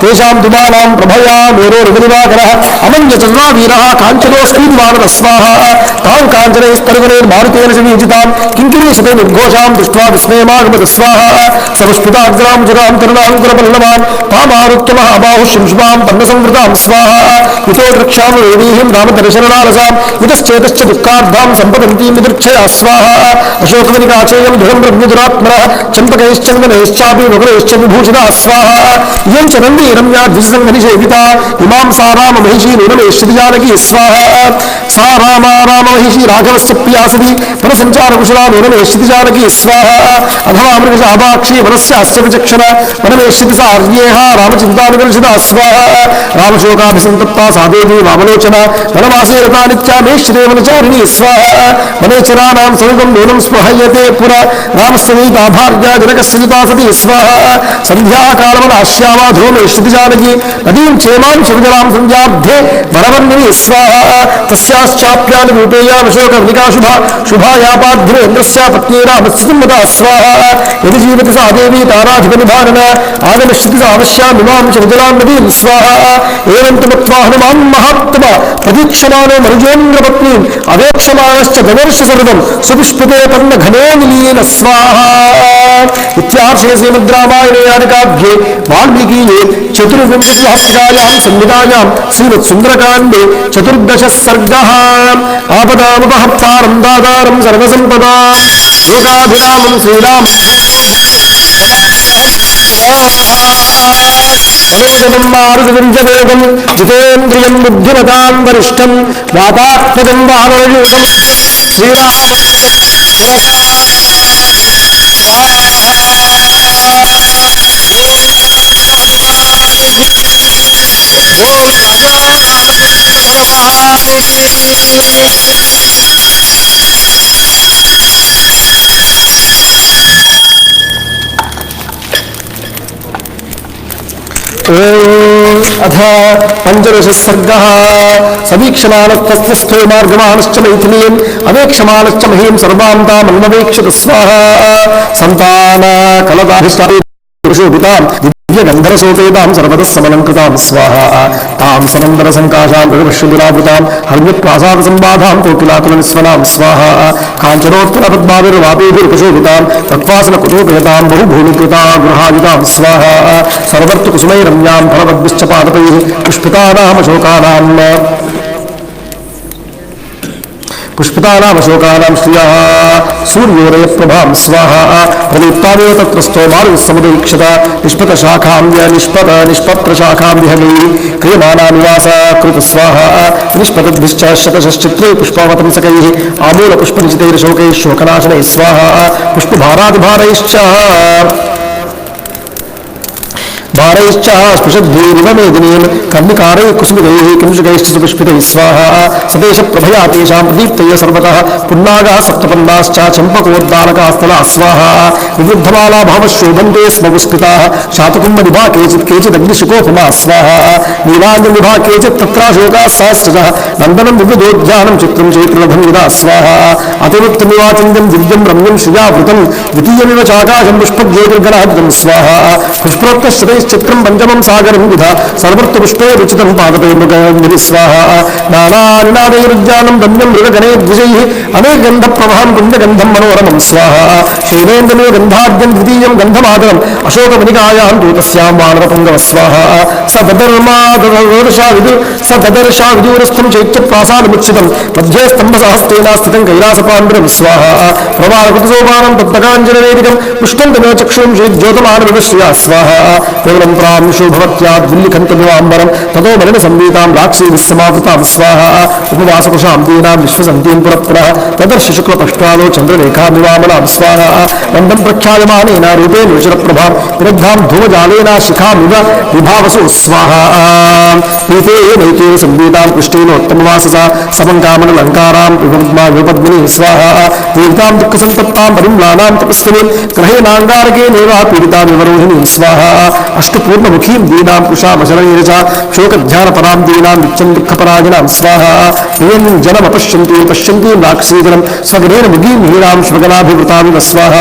తేషాం దుమానాం ప్రభయా మేరోరుగనివాకరः అమన్యచంద్రావీరः కాంచనోస్ఫీర్వానర స్వాహ తాం కాంచనైస్తరుగణైర్మారుతేన సమీచితాం కింకిరీశతే నిర్ఘోషాం దృష్ట్వా విస్మయమాగమత స్వాహ సమస్ఫుటాగ్రాం జగాం తరుణాంకురపల్లవాన్ తామారుత్య మహాబాహు శంశుభాం పన్నసంవృతాం స్వాహ ఇతో ద్రక్ష్యామ రామదర్శనాలసాం ఇతశ్చేతశ్చ దుఃఖార్థాం సంపదంతీం విదృక్షయా స్వాహ అశోకవనికాచేయం దృఢం బ్రహ్మదురాత్మనః చంపకైశ్చందనైశ్చాపి వకులైశ్చ విభూషితా స్వాహ ఇయం చ నందీ రమ్యా ద్విజసంఘనిషేవితా ఇమాం సా రామ మహిషీ నూనమేశ్వతి జానకీ స్వాహ సా రామా రామ మహిషీ రాఘవస్య ప్రియాసతి వనసంచారకుశలా నూనమేశ్వతి జానకీ స్వాహ అథవా మృగశాభాక్షి వనస్య అస్య విచక్షణ వనమేశ్వతి సా అర్యేహ రామచింతానుకర్షితా స్వాహ రామశోకాభిసంతప్తా సాదేవి వామలోచన వనవాసే రతా నిత్యామేశ్వరే వనచారిణీ స్వాహ వనేచరాణాం సమీపం నూనం స్పృహయ్యతే పుర రామస్య భార్యా జనకస్య జితా సతీ స్వాహ సంధ్యాకాలమనాశ్యామా ధ్రువమేశ్వతి జానకీ నదీం క్షేమాం శివజలాం సంధ్యాబ్ధే వరవర్ణిని స్వాహ తస్యాశ్చాప్యాని రూపేయామశోకవనికా శుభాయాపాధ్యేంద్రస్య పత్నీ రామస్య సంవదా స్వాహ యది జీవతి సా దేవీ తారాధిపనిభారణ ఆగమిష్యతి సావశ్యామిమాం శివజలాం నదీం స్వాహ ఏవం తుమత్వా హనుమాన్ మహాత్మ ప్రదీక్షమానో మనుజేంద్రపత్నీ అవేక్షమానశ్చ దదర్శ సర్వం సుపుష్పితే పన్న ఘనే నిలీన స్వాహ ఇత్యార్షే శ్రీమద్ రామాయణే ఆదికావ్యే వాల్మీకీయే చతుర్వింశతిసహస్రాయాం సంహితాయాం శ్రీమద్ సుందరకాండే చతుర్దశ సర్గః ఆపదాముపహర్తారం దాతారం సర్వసంపదా లోకాభిరామం శ్రీరామం మనోజనం మారుతివింజవేగం జితేంద్రియం బుద్ధిమతాం వరిష్టం వాతాత్మజం వానరయూతం శ్రీరామ అథ పంచదశ సర్గః సమీక్షమానస్తస్థో మార్గమానశ్చ మైథిలీం అవేక్షమానశ్చ మహీం సర్వాం తామన్వవేక్షత స్వాహ సంతాన కలదాభిష్టాం దివ్యగంధరసోపేతాం సర్వతః సమలంకృతాం స్వాహ తాం సనందర సంకాశాం మృగపశ్యురావృతాం హర్మ్యప్రాసాద సంబాధాం కోకిలాకుల నిస్వనాం స్వాహ కాంచనోత్తర పద్మాభిర్వాపేభిరుపశోభితాం తత్వాసన కుతోపయతాం బహుభూమికృతా గృహాయుతాం స్వాహ సర్వర్తు కుసుమైరమ్యాం ఫలవద్భిశ్చ పాదపైః పుష్పితానామశోకానాం శ్రియా సూర్యోదయ ప్రభాం స్వాహ ప్రదీప్తావేవ తత్రస్థో మారుసముదీక్షత నిష్పత్రశాఖాంహమీ క్రియమానా నివాస కృత స్వాహ నిష్పతద్భిశ్చ శతశ్చిత్రే పుష్పవతంసకైః ఆమూల పుష్పనిచితైర్శోకైః శోకనాశనైః స్వాహ పుష్పభారాదిభారైశ్చ భారైశ్చ స్పృశద్భీరివమేదినీం కర్ణికారై కుసుమితైః కింశుకైశ్చ పుష్పితైః స్వాహ సదేశ ప్రభయా తేషాం ప్రదీప్తయ సర్వతః పున్నాగాः సప్తపన్నాశ్చ చంపకోద్దాలకాస్థలాः స్వాహ వివృద్ధమాలా భావశోభంతే స్మ పుష్పితాः శాతకుంభనిభా కేచిదగ్నిశుకోపమాः స్వాహ నీలాంజనిభా కేచిత్ తత్రాశోకాः సహస్రశः నందనం వివిధోద్యానం చిత్రం చైత్రలభంగిదా స్వాహ అతివృత్తమివాచంద్యం దివ్యం రమ్యం శ్రియావృతం ద్వితీయమివ చాకాశం పుష్పజ్యోతిర్గణాద్యం స్వాహ పుష్పోక్తశ్రుతైశ్చ చిత్రం పంచమం సాగరం విధ సర్వత్ర పుష్పే రుచితం పాదపై స్వాహ నానానినాదైరుద్యానం రమ్యం మృగగణే ద్విజైః అనేకగంధ ప్రవహం పుణ్యగంధం మనోరమం స్వాహ శైలేంద్రమే గంధాద్యం ద్వితీయం గంధమాదరం అశోకవనికాయాం దూతస్యాం వానరపుంగవ స్వాహ సదర్శా విదూరస్థం చైత్యప్రాసాదముచ్చితం మధ్యే స్తంభసహస్తేన స్థితం కైలాసపాండ్రం స్వాహ ప్రవాళకృతసోపానం తప్తకాంజనవేదికం పుష్పం తమే చక్షుం శ్రీజ్యోతమానవివ శ్రియా స్వాహ కేవలం శోభవత్యాద్విల్లిఖంతమివాంబరం తతో మలిన సంవీతాం రాక్షీ విస్సమావృతాం స్వాహ ఉపవాసకుషాం దీనాం విశ్వసంతీం పురఃపురః తదర్శి శుక్లపష్టాలో చంద్రరేఖామివామలాం స్వాహ బంధం ప్రఖ్యాయమానేన రూపేణ విచరప్రభాం విరగ్ధాం ధూమజాలేన శిఖామివ విభావసో స్వాహ ప్రీతే నైకేన సంవీతాం పుష్టేనోత్తమవాససా సమంకామనలంకారాం విపద్మిని స్వాహ తీర్థాం దుఃఖసంతప్తాం పరిమ్లానాం తపస్విని గ్రహేనాంగారకేనేవ పీడితాం వివరోహిణి స్వాహ అష్టపూర్ణముఖీం దీనాం కుషామశరణేన చ శోకధ్యానపరాం దీనాం నిత్యం దుఃఖపరాజినాం స్వాహ ప్రియం జనమపశ్యంతి రాక్షసీజనం స్వగణేన ముగీం హీరాం శ్వగనాభివృతామివ స్వాహ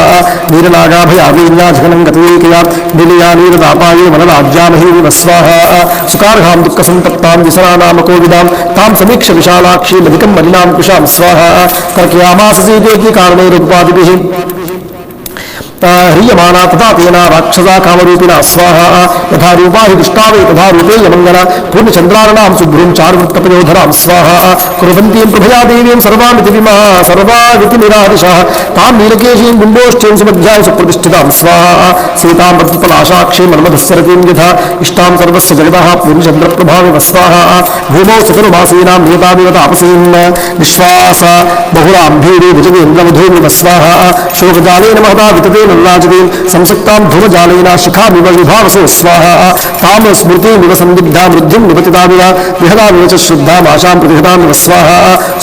నీరనాగాభయావీన్యాజగనం గతయేకయా నిలయా నీరదాపాయే మనరాజ్యామహీమివ స్వాహ సుకార్హాం దుఃఖసంతప్తాం విసరానామకోవిదాం తాం సమీక్ష విశాలాక్షీమధికం మలినాం కుషాం స్వాహ కర్కయామాసీదేతి కారణైరుపాదిభిః హ్రియమానా తథా తేన రాక్షసా కామరూపిణా స్వాహ యథా రూపా హి దుష్టావై తథా రూపే యమంగళ పూర్ణచంద్రారణాం శుభ్రం చారువృత్తపయోధరాం స్వాహ కుర్వంతీం ప్రభయా దేవీం సర్వామితి విమా సర్వావితి నిరాదిశః తాం నీలకేశీం బింబోష్ఠీం సుమధ్యాయ సుప్రతిష్ఠితాం స్వాహ సీతాం పద్మపలాశాక్షీం మన్మధస్సరతీం యథా ఇష్టాం సర్వస్య జగదః పూర్ణచంద్రప్రభామివ స్వాహ భూమౌ చతుర్మాసీనాం నియతామివ తాపసీం విశ్వాస బహుళాం భీరీ భుజగేంద్రమధూమివ స్వాహ శోకజాలేన మహతా వితతే నల్లాజదీం సంసక్తాం ధూమజాలేన శిఖామివ విభావసో స్వాహ తాం స్మృతిమివ సందిగ్ధాం వృద్ధిం నిపతితామివ విహదామివ చ శ్రద్ధాం ఆశాం ప్రతిహతామివ స్వాహ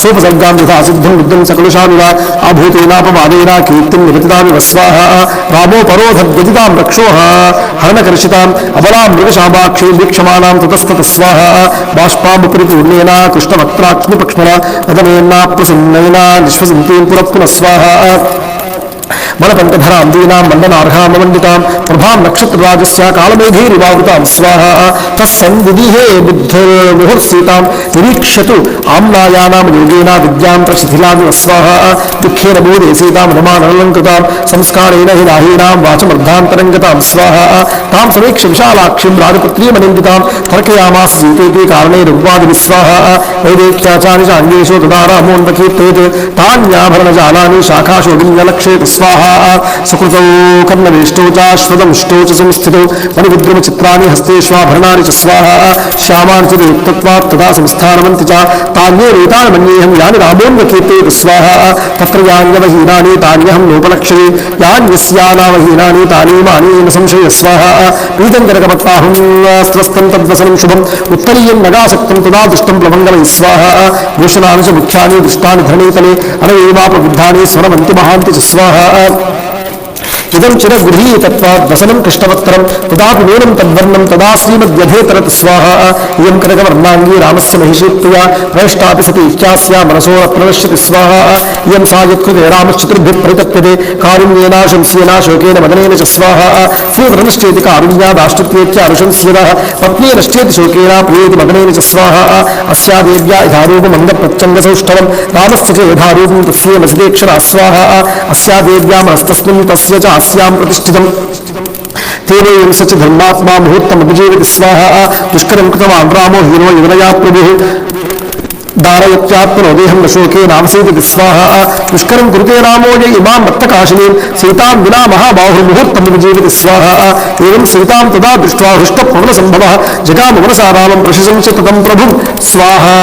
సోపసర్గాం యథా సిద్ధం బుద్ధం సకలుషామివ ఆభూతేనాపమాదేన కీర్తిం నిపతితామివ స్వాహ రామోపరోధద్గదితాం రక్షోః హరణకర్షితాం అబలాం మృగశాభాక్షీం వీక్షమాణాం తతస్తత స్వాహ బాష్పాముపరిపూర్ణేన కృష్ణవక్త్రాగ్నిపక్ష్మణ వదనేన్నాప్రసన్నైన నిశ్వసంతీం పురఃపునః స్వాహ మలపంకధరాం దీనాం మండనార్హామమండితాం ప్రభాం నక్షత్రరాజస్య కాళమేఘైరివావృతాం స్వాహ తస్సన్విధిహే బుద్ధిర్ముహుర్సీతాం నిరీక్షతు ఆమ్నాయానాం యోగేన విద్యాం ప్రశిథిలామివ స్వాహ దుఃఖేన బోధే సీతాం రమానలంకృతాం సంస్కారేణ హి రాహీనాం వాచమర్ధాంతరంగతాం స్వాహ తాం సమీక్ష విశాలాక్షిం రాజపుత్రీమనిందితాం తర్కయామాస సీతేతి కారణైరువాదిభిः స్వాహ వైదేహ్యాచారి చ అంగేషు తదా రామోన్వకీర్తేత్ తాన్యాభరణజాలాని శాఖాశోభిన్యలక్షేతు స్వాహ సుకృతౌ కర్ణవేష్టౌ చాశ్వతంష్టౌ చ సంస్థితౌ మణివిద్రుమచిత్రాణి హస్తేష్వాభరణాని చ స్వాహ శ్యామాని చ యుక్తత్వాత్ తదా సంస్థానమంతి చ తాన్యేతాని మన్యేహం యాని రామోన్వకీర్తేతు స్వాహ తత్ర యాన్యవహీనాని తాన్యహం నోపలక్ష్యే యాన్యస్యానావహీనాని తానీమాని న సంశయ స్వాహ పీతం కనకపత్తాహం స్త్రస్తం తద్వసనం శుభం ఉత్తరీయం నగాసక్తం తదా దుష్టం ప్లవంగమై స్వాహ భూషణాని చ ముఖ్యాని దృష్టాని ధరణీతలే అనవేవాపబుద్ధాని స్వరమంతి మహాంతి చ స్వాహ ఇదం చిరగృహీతత్వాద్వసనం కృష్ణవత్రం తదాపి నూనం తద్వర్ణం తదా శ్రీమద్యథేతరత్ స్వాహ ఇయం కనకవర్ణాంగీ రామస్య మహిషీప్రియా ప్రవిష్టాపి సతి ఇత్యాస్యా మనసో ప్రవశ్యతి స్వాహ ఇయం సా యత్కృతే రామశ్చతుర్భిః పరితప్యతే కారుణ్యేన శంస్యేన శోకేన మదనేన చ స్వాహ ప్రియవ్రతశ్చేతి కారుణ్యాదాష్టత్యేత్య అనుశంస్యతః పత్నీ నశ్చేతి శోకేన ప్రియేతి మదనేన చ స్వాహ అస్యా దేవ్యా యథారూపమంగప్రచ్చంగసౌష్ఠవం రామస్య చ యథారూపం తస్యేమసిదేక్షణా స్వాహ అస్యా దేవ్యా మనస్తస్మిన్ తస్య చ अस्यां प्रतिष्ठितं तेन स च धर्मात्मा मुहूर्तमभिजीवति स्वाहा दुष्करं कृतवान् रामो हीनो युवनया प्रभुः दारयत्यात्मनो देहं न शोके नामसेति स्वाहा दुष्करं कुरुते रामो य इमां मत्तकाशिनीं सीतां विना महाबाहुर्मुहूर्तमभिजीवति स्वाहा एवं सीतां तदा दृष्ट्वा हृष्टपवनसम्भवः जगाममनसा रामं प्रशंस्य ततं प्रभुं स्वाहा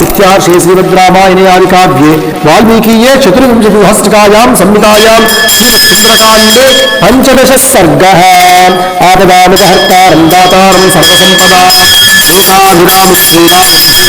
इत्यार्षे श्रीमद्रामायणे आदिकाव्ये वाल्मीकीये चतुर्विंशतिसहस्रकायां संहितायां सुन्दरकाण्डे पञ्चदशः सर्गः आपदामपहर्तारं दातारं सर्वसम्पदा लोकाभिरामं श्रीरामं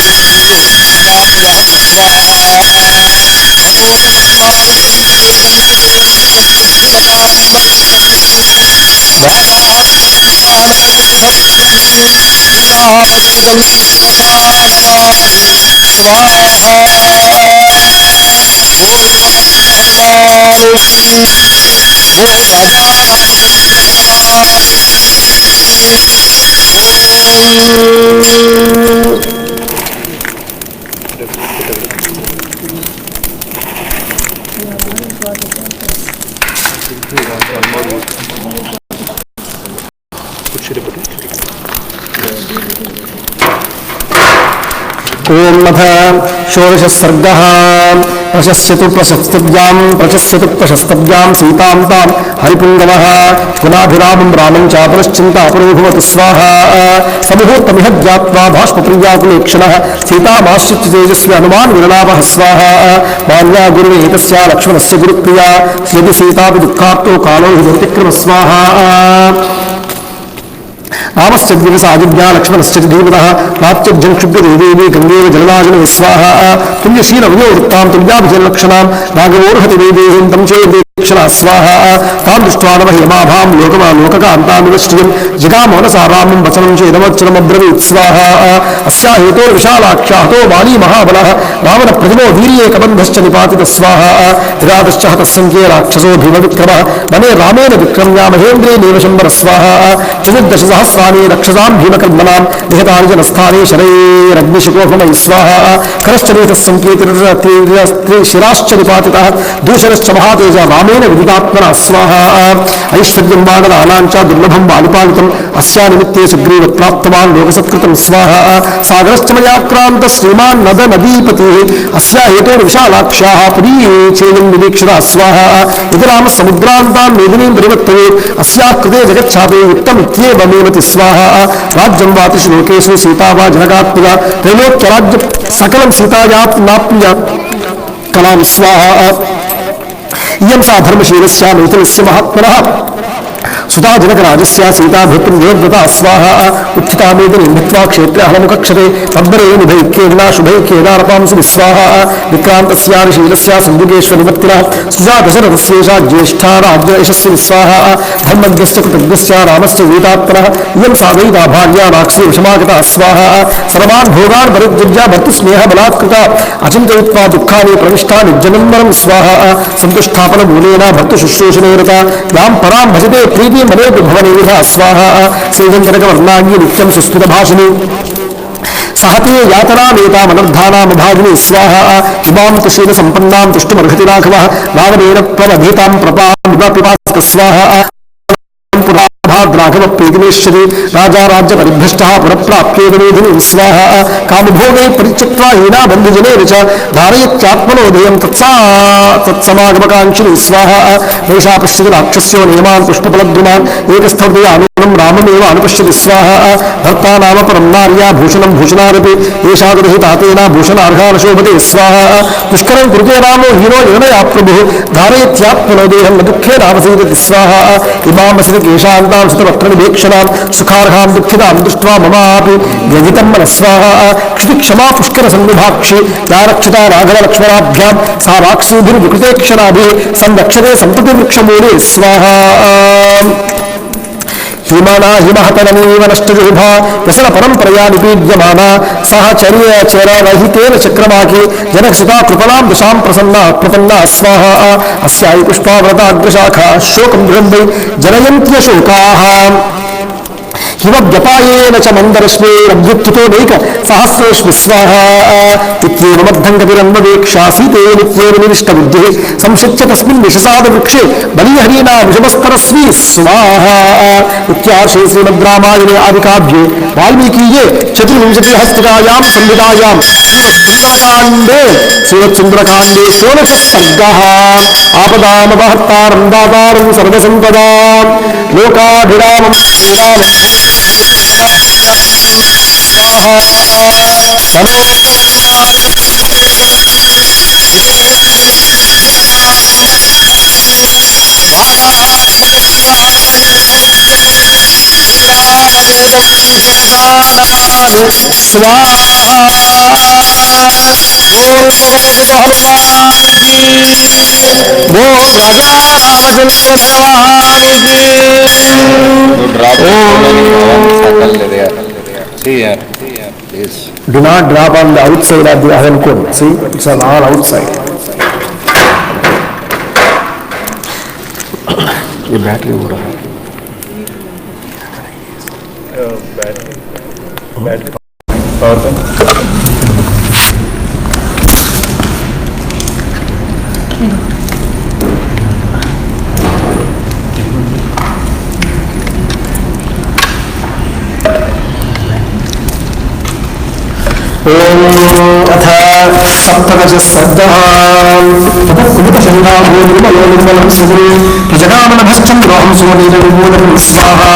ओम नमः षोडशः सर्गः प्रशस्यतु प्रशस्तव्यां सीतां तां हरिपुङ्गवः गुणाभिरामं रामं च पुनश्चिन्तापरो भवतु स्वाहा समुहूर्तमिह ज्ञात्वा भाष्मप्रियाकुलेक्षणः सीतामाश्रित्य तेजस्वी हनुमान् विरलापः स्वाहा मान्या गुरुवे एतस्या लक्ष्मणस्य गुरुप्रिया यदि सीतापि दुःखार्तो कालो हि भवतिक्रम स्वाहा रामस्य दिवसादिज्ञा लक्ष्मणस्य धीमतः प्राच्यज्जंक्षुभ्यदेवी गंगेव जलनाजन स्वाहा तुल्यशीलवयोवृत्तां तुल्याभिजलक्षणां नागवोर्हति वैदेहीं तं चेदेक्षणा स्वाहा तां दृष्ट्वा नमः यमाभां लोककान्तामिवश्रियं जगामनसा रामं वचनं चेदमच्चरमब्रवीत् स्वाहा अस्या हेतो विशालाख्या हतो वाली महाबलः रावणप्रतिमो वीर्येकबन्धश्च निपातितः स्वाहा विराटश्च हतस्सङ्ख्ये राक्षसो भीमविक्रमः वने रामेण विक्रम्या महेन्द्रेणेव शम्बर स्वाहा चतुर्दशसहस्राणि रक्षसां भीमकर्मणां निहतानि जनस्थाने शरैरग्निशिखोपमयि स्वाहा करश्चरेतस्सङ्केतिशिराश्च निपातितः दूषरश्च महातेज रामेण विदितात्मना स्वाहा ऐश्वर्यं वानराणां च दुर्लभं वालिपालितम् अस्या निमित्ते सुग्रीवप्राप्तवान् लोकसत्कृतं स्वाहा सागरश्च मया क्रान्तः श्रीमान् नद नदीपतिः अस्या हेतोर् विशालाक्ष्याः पुरीचेयं निरीक्षणा स्वाहा इति रामः समुद्रान्तां मेदिनीं परिवर्तयेत् अस्याः कृते जगच्छापे युक्तमित्येवमेवति स्वाहा राज्यं वातिषु लोकेषु सीता वा जनकात्मजा त्रैलोक्यराज्य सकलं सीतायात्नाप्य कलां स्वाहा इयं सा धर्मशीलस्य मैथिलस्य महात्मनः सुता जनकराजस्य सीता भृतृव्रता स्वाहा उत्थितामेदिनीं भित्त्वा क्षेत्रे अहमुखक्षरे तद्वरे निभैक्येना शुभैक्येनारपांसु विस्वाहा विक्रान्तस्यानुशीलस्य सम्भुगेश्वरनिवर्तिनः सुजा दशरथस्येषा ज्येष्ठा राज्ययशस्वी विस्वाहा धर्मज्ञश्च कृतज्ञश्च रामश्च वीतात्मनः इयं सा वैदा भार्या राक्षसी विषमागता स्वाहा सर्वान् भोगान् परित्यज्य भर्तृस्नेहबलात्कृता अचिन्तयित्वा दुःखानि प्रविष्टा निर्जनम्बरं स्वाहा सन्तुष्टापनमूलेन भर्तृशुश्रूषणे रता यां परां भजते प्रीति मनोभवनेविधा स्वाहा श्रीजनकवर्णाङ्गी नित्यं सुस्मितभाषिणी सहते यातनामेतामनर्धानामभागिनी स्वाहा इमां तुशीलसम्पन्नां तुष्टुमर्हति राघवः रावणेन प्रवधितां प्रपां स्वाहा राघवप्रीतिमेश्वरी राजा राज्य परिभ्रष्टः पुरप्राप्येदमेधिनीं स्वाहा कामभोगै परित्यक्त्वा हीना बन्धुजनेन च धारयत्यात्मनोदयं तत्समागमकाङ्क्षिणी स्वाहा नैषा पश्यति राक्षस्यो नियमान् पुष्पफलद्रुमान् एकस्थव्या राममेव अनुपश्यति स्वाहा भर्ता नाम परं नार्या भूषणं भूषणारपि एषा दहि तातेन भूषणार्हानशोभते स्वाहा पुष्करं कुरुते रामो हीनो यनया प्रभुः धारयत्यात्मनोदेहं न दुःखेनावसीदति स्वाहा इमामसि केशान्तां सुतवक्त्रनिभीक्षणां सुखार्हां दुःखितां दृष्ट्वा ममापि व्यजितं मनः स्वाहा क्षितिक्षमा पुष्करसन्निभाक्षि या रक्षिता राघवलक्ष्मणाभ्यां सा राक्षसीभिर्विकृते क्षणाभिः संरक्षते सम्प्रतिवृक्षमूले स्वाहा हिमाना हिमहतनमीव नष्टजुभा व्यसन परंपरया निपीड्यमाना सहचर्यचररहितेन चक्रमाकी जनकसुता कृपलां दशां प्रपन्ना स्वाहा अस्यायि पुष्पाव्रताग्रशाखा शोकं बृहन्वै जनयन्त्यशोकाः हिमव्यपायेन च मन्दरश्मेरभ्युत्थितोदैक सहस्रेष्वि स्वाहा इत्येवमद्धङ्गतिरन्ववेक्षासीते नित्येव निविष्टबुद्धिः संशिच्य तस्मिन् विषसादवृक्षे बलिहरीणा विषमस्करस्वी स्वाहा इत्यार्षे श्रीमद्रामायणे आदिकाव्ये वाल्मीकीये चतुर्विंशतिहस्तिकायां संहितायां श्रीमत्सुन्दरकाण्डे 16 सर्गः आपदामपहर्तारं दातारं सर्वसम्पदां लोकाभिरामं Do not drop on the outside of the oven cone. See, it's all outside. ये बैटरी हो रहा है. Battery power bank. अथ सप्तदश सर्गः कुमुतशङ्गाभो निर्मलो निर्मलं सुगुरु प्रजगामनभश्चन्द्रोहं सुमनीरविमोदनं स्वाहा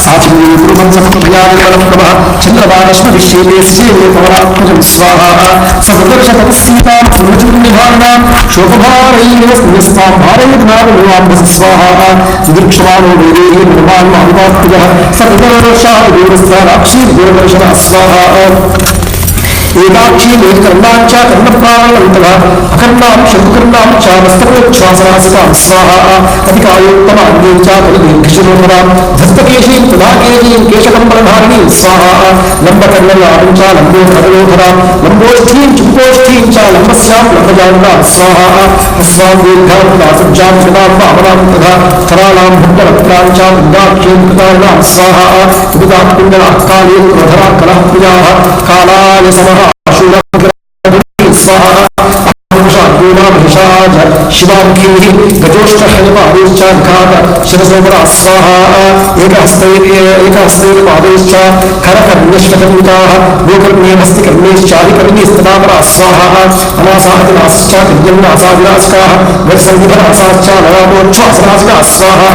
साचिन्दे कुरुमं सप्तभया निर्मलं प्रभः चन्द्रबालश्मविश्येते श्रीये पवनात्मजं स्वाहा ससदर्शतपस्सीतां पुनर्जुर्निभारणां शोकभारैर्निस्तां भारयद्नामनुवाम्भस स्वाहा दिदृक्षमाणो वेदेः निर्माणमानुवात्मजः सपितरशादूरस्थाक्षीर्दूरदर्शनः स्वाहा एकाक्षी मेघकर्णांच कर्णप्राणवन्तः अकर्णां शकुकर्णां च मस्तकोच्छ्वासनासिकां स्वाहा अधिकायोत्तमाङ्गीं च कलिदीर्घशिरोधरां धस्तकेशीं तदाकेशीं केशकम्बलधारिणीं स्वाहा लम्बकर्णलाभं च लम्बोधरोधरां लम्बोष्ठीं चुम्बोष्ठीं च लम्बस्यां लम्बजानुरां स्वाहा हस्वां दीर्घां दासज्जां सदां वामनां तथा कराणां भट्टवक्त्रां च वृन्दाक्षीं कृतार्णां स्वाहा उदितां कुण्डलाः काले क्रोधरा कलः प्रियाः कालाय समः स्वाहा शिवाङ्गीः गजोष्ठहनिपादैश्चाघात शिरसोपरा स्वाहा एकहस्तैः पादैश्च करकर्ण्यश्वतन्ताः गोकर्ण्यहस्तिकर्ण्यश्चादिकर्ण्यस्तदापरा स्वाहा अनासादिनाश्च विद्यन्नासादिनाशकाः वत्सङ्गिधनासाश्च नवामोच्छ्वासनाशिकाः स्वाहा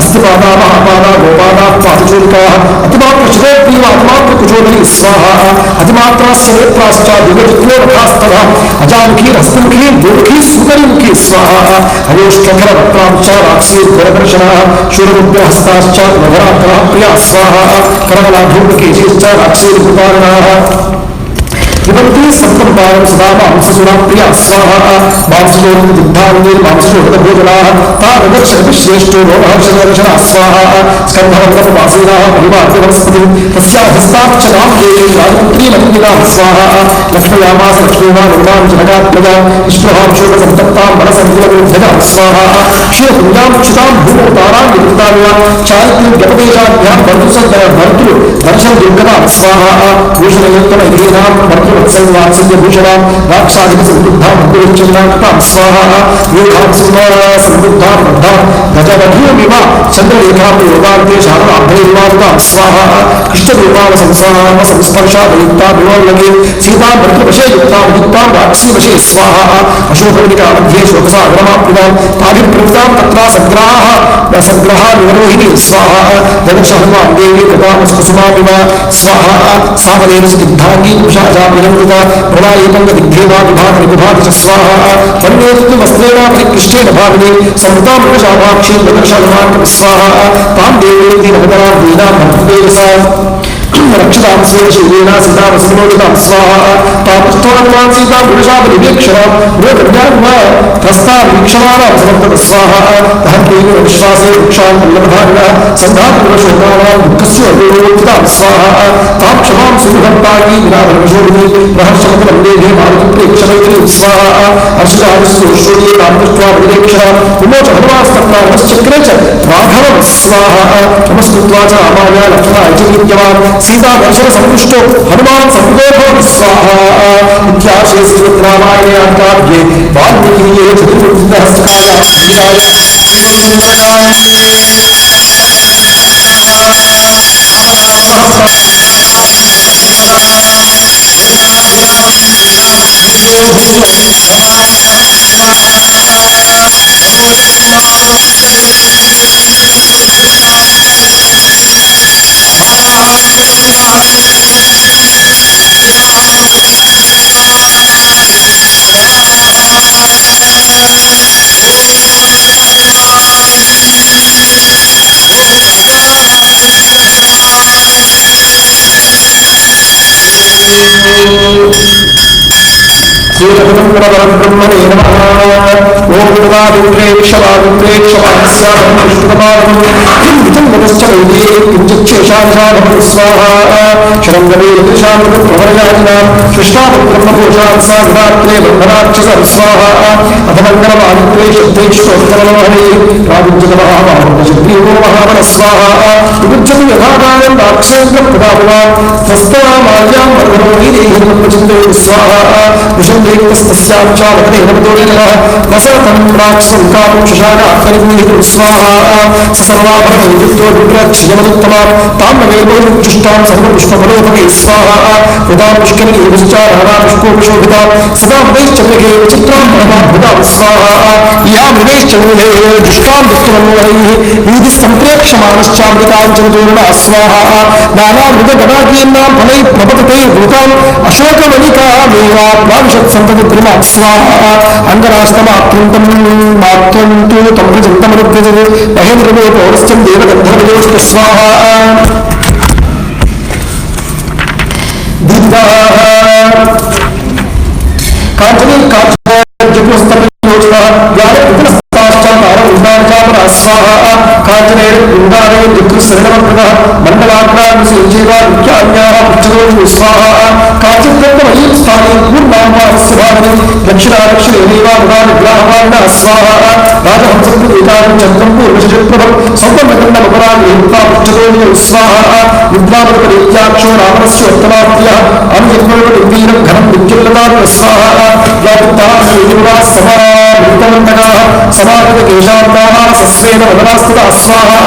अस्तिपादा महापादा गोपादाः पादचूलिकाः अतिमात्रशिरोग्रीवातिमात्रकुचोदरी स्वाहा अतिमात्रास्य नेत्राश्च दिव्यचित्रोरथास्तथा अजामुखी हस्तमुखी दुर्मुखी सुकरीमुखी स्वाहा अयोष्ठकरवक्त्रां च राक्षीर्घोरदर्शनाः शूरमुग्रहस्ताश्च नवरात्राः प्रिया स्वाहा करकलाधूमकेशीश्च राक्षीर्भूतारणाः विभक्ति सप्तमपारं सदा मांससुरा प्रिया स्वाहा मांसशोधितदुग्धाङ्गी मांसशोधितभोजनाः तावदक्षरश्रेष्ठो रोमहर्षदर्शनाः स्वाहा स्कन्धवल्लभवासीनाः परिवार्तिवनस्पतिं तस्याधस्ताक्षनां देवीं राजपुत्रीमन्दिराः स्वाहा लक्ष्मयामास लक्ष्मीमा निर्मां जनकात्मजा विष्णुहां शोकसन्तप्तां वरसन्धिवरोध्यजां स्वाहा क्षीरपुञ्जां क्षुतां भूमौ तारां विकृतान्या चारित्र्यं व्यपदेशाभ्यां भर्तृ दुर्गतां स्वाहा भूषणयुक्तमैधीनां वत्सल्वात्सल्यभूषणां राक्षादिकसंबुद्धां भक्तिविच्छिन्नां स्वाहा योगां संबुद्धां बद्धां गजवधूमिव चन्द्रलेखां योगान्ते शारदाभ्यैर्वादितां स्वाहा कृष्णरूपावसंस्पर्शादयुक्तां विमोल्लगे सीतां भर्तृवशे युक्तां युक्तां राक्षीवशे स्वाहा अशोकवनिका मध्ये शोकसागरमाप्नुतां ताभिप्रवृतां तत्रा सङ्ग्रहा निवरोहिणी स्वाहा जगत्सहन्वां देवी कृतामसकुसुमामिव स्वाहा सावलेनसुदिग्धाङ्गी उषाजाभिनन्दिता प्रणायेकङ्गदिग्धेवा विभागनिविभाति च स्वाहा वन्येतु वस्त्रेण परिकृष्टेन भाविनी समृतां प्रजाभाक्षीं ददर्शनमार्गं स्वाहा तां देवीति नवतरां दीनां भक्तिदेवसा रक्षतां स्वेशीलेन सीतां वस्त्रोदितां स्वाहा तापस्थानवां सीतां पुरुषापरिवेक्षणां गृहकन्यान्वा हस्तां वीक्षमाणां समर्थक स्वाहा दहन्तेन विश्वासे वृक्षां वल्लभधारिणः सन्धातपुरुषोत्तानां दुःखस्य अभिरोधितां स्वाहा तां क्षमां सुभक्ताङ्गी विनाधर्मशोभिनी प्रहर्षमतलं देहे मारुतिप्रेक्षमैत्रीं स्वाहा हर्षजानुष्योष्योदये तां दृष्ट्वा परिवेक्षणां विमोच हनुमास्तत्रा नमश्चक्रे च राघवं स्वाहा नमस्कृत्वा च रामाय लक्ष्मणाय च विद्यमान् सीता दर्शन संपुष्टो हनुमान् संपूर्णो स्वाहा इत्याशे श्रीमद्रामायणे आद्याद्ये वाल्मीकिये ब्रह्मणे नमः ओम वादुप्रेक्षवादुप्रेक्षवास्यामश्रुतमानं स्वाहा शरंगवे दृशामृतप्रभरजातिनां सृष्टाब्रह्मघोषात् साग्रात्रे ब्रह्मराक्षसं स्वाहा अथमङ्गलमादित्रे शब्देष्टोत्तरमोहने राजुज्जतमहाभावशक्तियो महाबल स्वाहा विभुज्यति यथाकालं राक्षसेन्द्रप्रदापुवा स्वस्तमाल्यां वर्धनोगिरेहिर्मचिन्तये स्वाहा विषुद्धेक्तस्तस्यां चावकते नमतोरिनः वसरतं राक्षसं कापुं शशाकात्तरिभूहितं स्वाहा स सर्वाभरणयुक्तो विप्रक्षयमनुत्तमां तां नवेदोरुज्जुष्टां सर्वपुष्प पुष्पफलोपके स्वाहा उदा पुष्करिणी विचारणा पुष्पोपशोभिता सदा मृदैश्चन्द्रके विचित्रां परमाद्भुतां स्वाहा या मृदैश्चन्द्रे दुष्टां दुष्टमन्वहैः वीधि सम्प्रेक्ष्यमाणश्चामृताञ्चलतोरणा स्वाहा नानामृगगणादीनां फलैः प्रपतते भूताम् अशोकमणिकामेवा प्राविशत्सन्ततिग्रिमा स्वाहा अङ्गरास्तमात्यन्तं मात्रं तु तं भजन्तमनुव्रजते महेन्द्रमे पौरस्त्यं देवगन्धर्वयोष्ट स्वाहा कांचनी कांचनयोजना स्वाहा कांचने वृंदारे दुःखशरणमप्रदः मण्डलाग्रामसेजीवा नित्यान्याः पृच्छदोषु स्वाहा काचित्तत्वमयी स्थाने पूर्णाम्बारस्य भागने दक्षिणादक्षिणेनैवा मुदानिग्राहवान्नः स्वाहा राजहंसप्रदेकालं चन्द्रं पूर्वशशप्रभं सौपमकण्डमपराग्रहिता पृच्छदोषु स्वाहा विद्वामपरीत्याक्षो रामणस्य उत्तमाप्त्यः अनुजन्मोपनिर्वीरं घनं विद्युल्लतां स्वाहा यावत्ताः समावृतमन्तकाः समागतकेशान्ताः सस्वेन वदनास्तुताः स्वाहा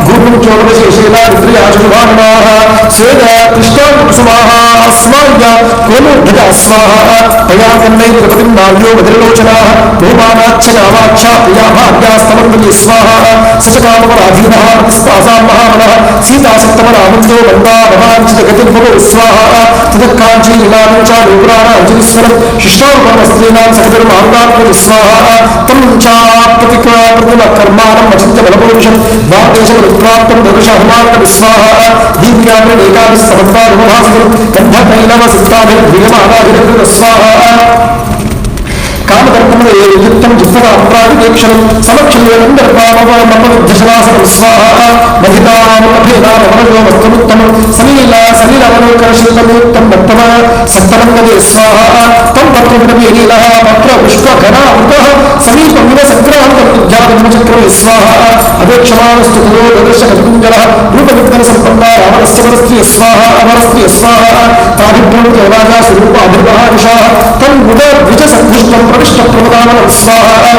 भूमिं चोपशेषेण रुद्रयाजुभावनाः स्वेन कृष्णाकुसुमाः अस्माय कोमोद्धजा स्वाहा तया कन्नै प्रपतिं नाव्यो वदिर्लोचनाः भूमानाच्च नामाच्छा प्रिया भाग्यास्तमन्वये स्वाहा सचकामपराधीनः प्रतिस्तासां महामनः सीतासप्तमनामन्दो वन्दा भवाञ्चितगतिर्भवो स्वाहा ततः काञ्ची लीलानं च रूपराणाञ्जलिस्वरं शिष्टानुपन्नस्त्रीणां सकतिर्मारुणात्मनि स्वाहा तं चाप्रतिक्रमकर्माणम् अचिन्त्य बलपुरुषं वादेशमनुप्राप्तं ददशहमार्गं स्वाहा दीर्घ्यामृणेकाभिस्तमन्वारुमभास्वरं गन्धकैलवसिद्धाभिर्ध्रियमानाभिरकृत स्वाहा कामदर्पणयुक्तं जिह्वराप्रादिकेक्षणं समक्षम्यन्दर्पामपविद्धशनासनं स्वाहा महितामफेनामनोमस्तमुत्तमं सलीला सलीलवनोकरशिल्पमुक्तं दत्तम सप्तमङ्गले स्वाहा तं पत्रविडमीलीलः पत्रपुष्पघनामृतः समीपमिव सङ्ग्रहन्तमुद्यातचक्रमे स्वाहा अपेक्षमाणस्तु ततो ददर्शककुञ्जलः रूपविज्ञानसम्पन्ना रावणस्य वरस्त्रिय स्वाहा अमरस्त्रिय स्वाहा ताभिभ्रमतो राजा स्वरूपाभिर्महानिशाः तं बुधद्विजसङ्घुष्टं प्रविष्टप्रमदानं स्वाहा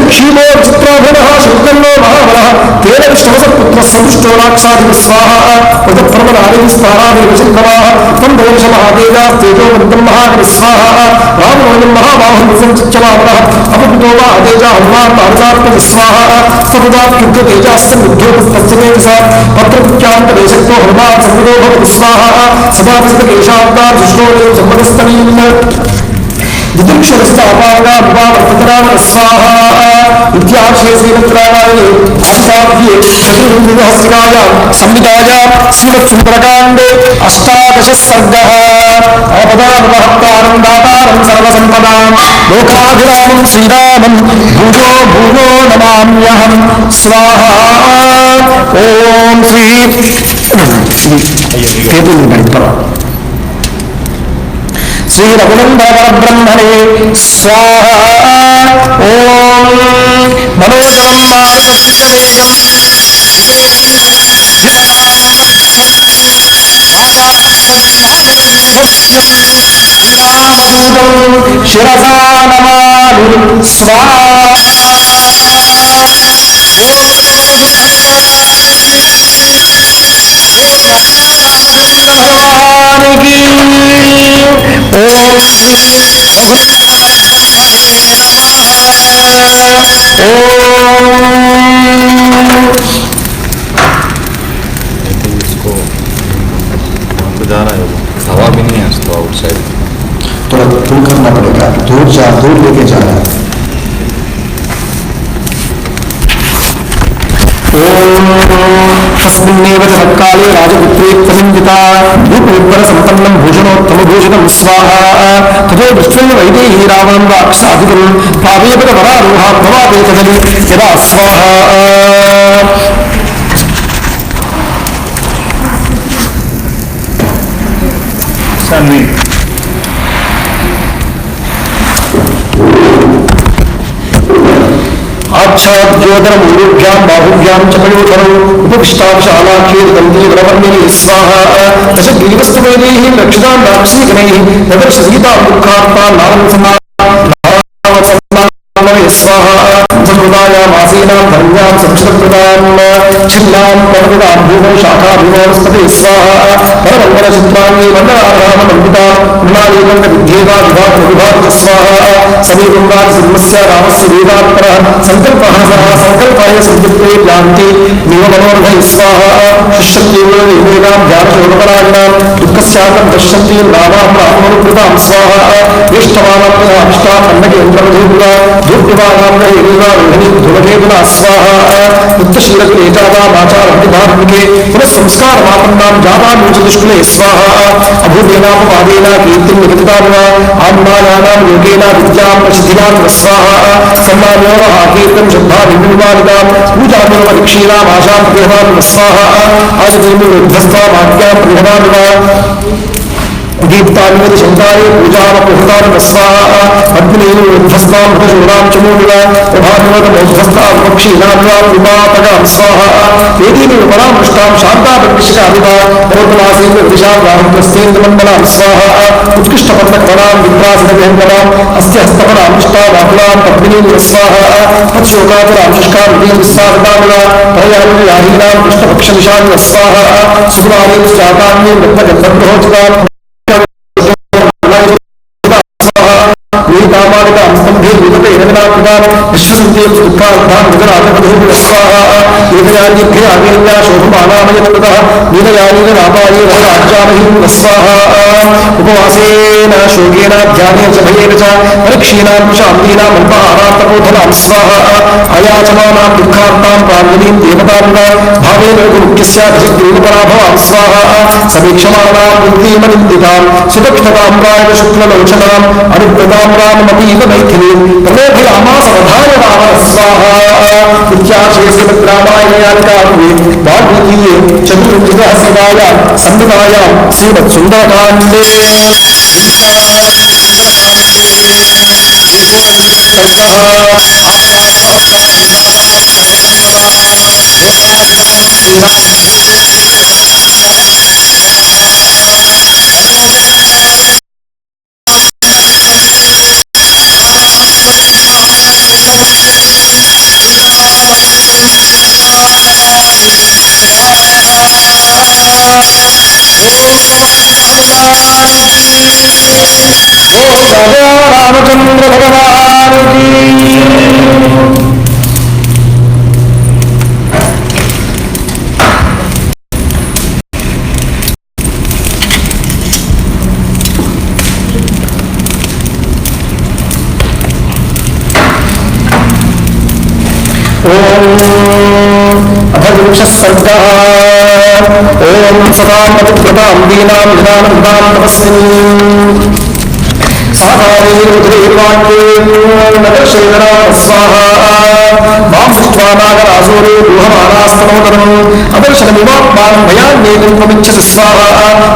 क्षीमो चित्राभिनः शुद्धन्नो महाबलः तेन विष्णुवसत्पुत्रस्संपुष्टो राक्षाधिपः स्वाहा पृथक्प्रमदानिः स्थानाभिर्वचिन्द्रमाः तं दोषमहातेजास्तेजोवन्तं महाकविः स्वाहा रामोऽयं महाबाहुं विसञ्चिच्यमानः अपपुतो वा अतेजा हनुमान् भारतात्मजः स्वाहा सततात्युग्रतेजास्य बुद्धोपस्तस्य तेजसा पत्रपुत्यान्तदेशक्तो हनुमान् संवदो भवति स्वाहा सदापिस्तकेशाब्दार्जुष्टोदेव सम्पदस्तनीन् दिदृक्षरस्तापागामुपावर्ततराम स्वाहा इत्यार्षे श्रीमद्रामायणे आदिकाव्ये चतुर्विंशतिसहस्रायां संहितायां श्रीमत्सुन्दरकाण्डे 18 सर्गः अपदानमहत्तारं दातारं सर्वसम्पदां लोकाभिरामं श्रीरामं भूयो भूयो नमाम्यहं स्वाहा ओम श्री श्री रघुनंदन ब्रह्मणे स्वाहा ओम मनोजवं मारुततुल्यवेगं शिरसा नमामि स्वाहा ओम श्री इसको तो जाना है, हवा भी नहीं है इसको आउटसाइड, थोड़ा दूर करना पड़ेगा, दूर लेके जाना है। तस्मिन्नेव तत्काले राजपुत्रे प्रनिन्दिता रूपोत्तरसम्पन्नं भूषणोत्तमभूषणं स्वाहा ततो दृष्ट्वा वैदेही रावणं राक्षसाधिकं पावेपदवरारोहा भवादेतदलि यदा स्वाहा आच्छाद्योदरमूरुभ्यां बाहुभ्यां च पयोधरौ उपविष्टाक्षालाख्येदन्तीवरवर्णिनी स्वाहा दशग्रीवस्तुवैदैः रक्षितां राक्षसीगणैः ददर्श सीतां दुःखार्तां नारं स्वाहा पूर्णायामासीनां धर्म्यां संक्षिप्तकृतां छिन्नां पर्वतां भूमौ शाखाभिमोस्तते स्वाहा परमङ्गलचित्राङ्गी मण्डलाराममण्डितां मृणालीकण्ठविद्येवा विभाग स्वाहा समीपं राजसिंहस्य रामस्य वेदात्परः सङ्कल्पः सः सङ्कल्पाय संयुक्ते यान्ति निवमनोर्भय स्वाहा शिष्यन्तीवेदां ध्यानशोभपरायणां दुःखस्यान्तं पश्यन्तीं रामां राममनुकृतां स्वाहा वेष्टवानां अन्नकेन्द्रमधूर्वा धूर्यवानां रोहिणी ध्रुवकेतुना स्वाहा उत्तशीलक्लेजादामाचारमतिधार्मिके पुनः संस्कारमापन्नां जातामूचदुष्कुले स्वाहा अभूतेनापवादेन कीर्तिं निगदितां आत्मायानां योगेन विद्यां प्रसिद्धियां स्वाहा सम्मानयोः कीर्तिं श्रद्धाभिन्निर्माणितां पूजामेव परीक्षीणामाशां प्रतिहतां स्वाहा आजनीमिध्वस्तामाज्ञां प्रतिहतां दीप्तान्यति शङ्कारे पूजामपुहतां स्वाहा अग्निध्वस्तां हृतशूरां चमूलिव प्रभान्योतमोध्वस्तां पक्षीणां विमातगां स्वाहा वेदीनि परामृष्टां शान्ताप्रतिष्ठाभिता पौर्णमासीं दिशां रामस्तेन्द्रमण्डलां स्वाहा उत्कृष्टपन्नकपरां विद्रासितगहङ्कराम् अस्ति हस्तपरां निष्ठावाकुलां पद्मिनीं स्वाहा तत्शोकातरां शुष्कां विस्वागतामिव प्रयाहीनां कृष्णपक्षनिशां स्वाहा सुकुमारीं जातान्यं रत्नगन्धप्रहोचितां उपवासेन शोकेन ध्यानेन च भयेन च परीक्षीणां शान्तीनां अल्पाहारात्तपोधनां स्वाहा अयाचमानां दुःखार्तां प्राञ्जलिं देवतां भावेन गुरुमुख्यस्याधिजग्रीवपराभवां स्वाहा समीक्षमाणां बुद्धिमनिन्दितां सुदक्षतां शुक्ललोचनाम् अनुव्रतां राममतीव मैथिलीं प्रलोभयामासवधाय रामः स्वाहा इत्याशे श्रीमद्रामायणादिकाव्ये वाल्मीकीये चतुर्विंशतिसहस्रकायां संहितायां श्रीमत्सुन्दरकाण्डे रामचंद्र भगवान की सर्गः ओम सदा मतिप्रदां दीनां विधानन्दां तपस्विनीं साधारेर्वाक्ये स्वाहा मां दृष्ट्वा नागरासुरे दुहमानास्तमोदरम् अदर्शनमिवात्मानं भयान्येकं त्वमिच्छसि स्वाहा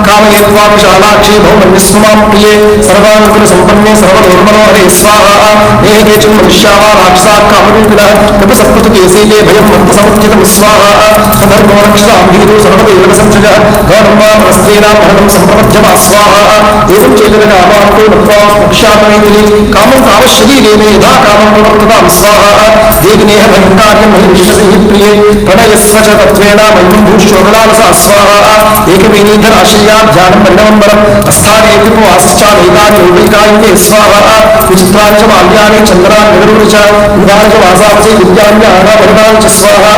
कामयेत्वां विशालाक्षी भौमन्यस्मां प्रिये सर्वानुकूलसम्पन्ने सर्वधर्मनो हरे स्वाहा ये केचन मनुष्याः राक्षसाः कामरूपिणः कपिसत्पथकेशीले भयं मन्तसमुत्थितं स्वाहा सधर्मो रक्षसां भीतो सर्वदेव संसृजः गौरवामस्तेनां भरणं सम्प्रपद्यमा स्वाहा एवं चेतनकामान्तो नत्वा मोक्षामैथिली कामं तावश्शरीरेण यथा कामं प्रवर्ततां स्वाहा देग्नेह भयङ्कार्यं महिषसे प्रिये प्रणयस्व च तत्त्वेन मह्यं भूषोगलालसा स्वाहा एकवीनीधराश्रया ध्यानं मण्डवम्बरम् अस्थाने त्रिपुवासश्चादैतानि योगिकायिते स्वाहा विचित्राणि च माल्यानि चन्द्राणि नगरूणि च उदानि च वासांसि विद्यान्यानावरदानि च स्वाहा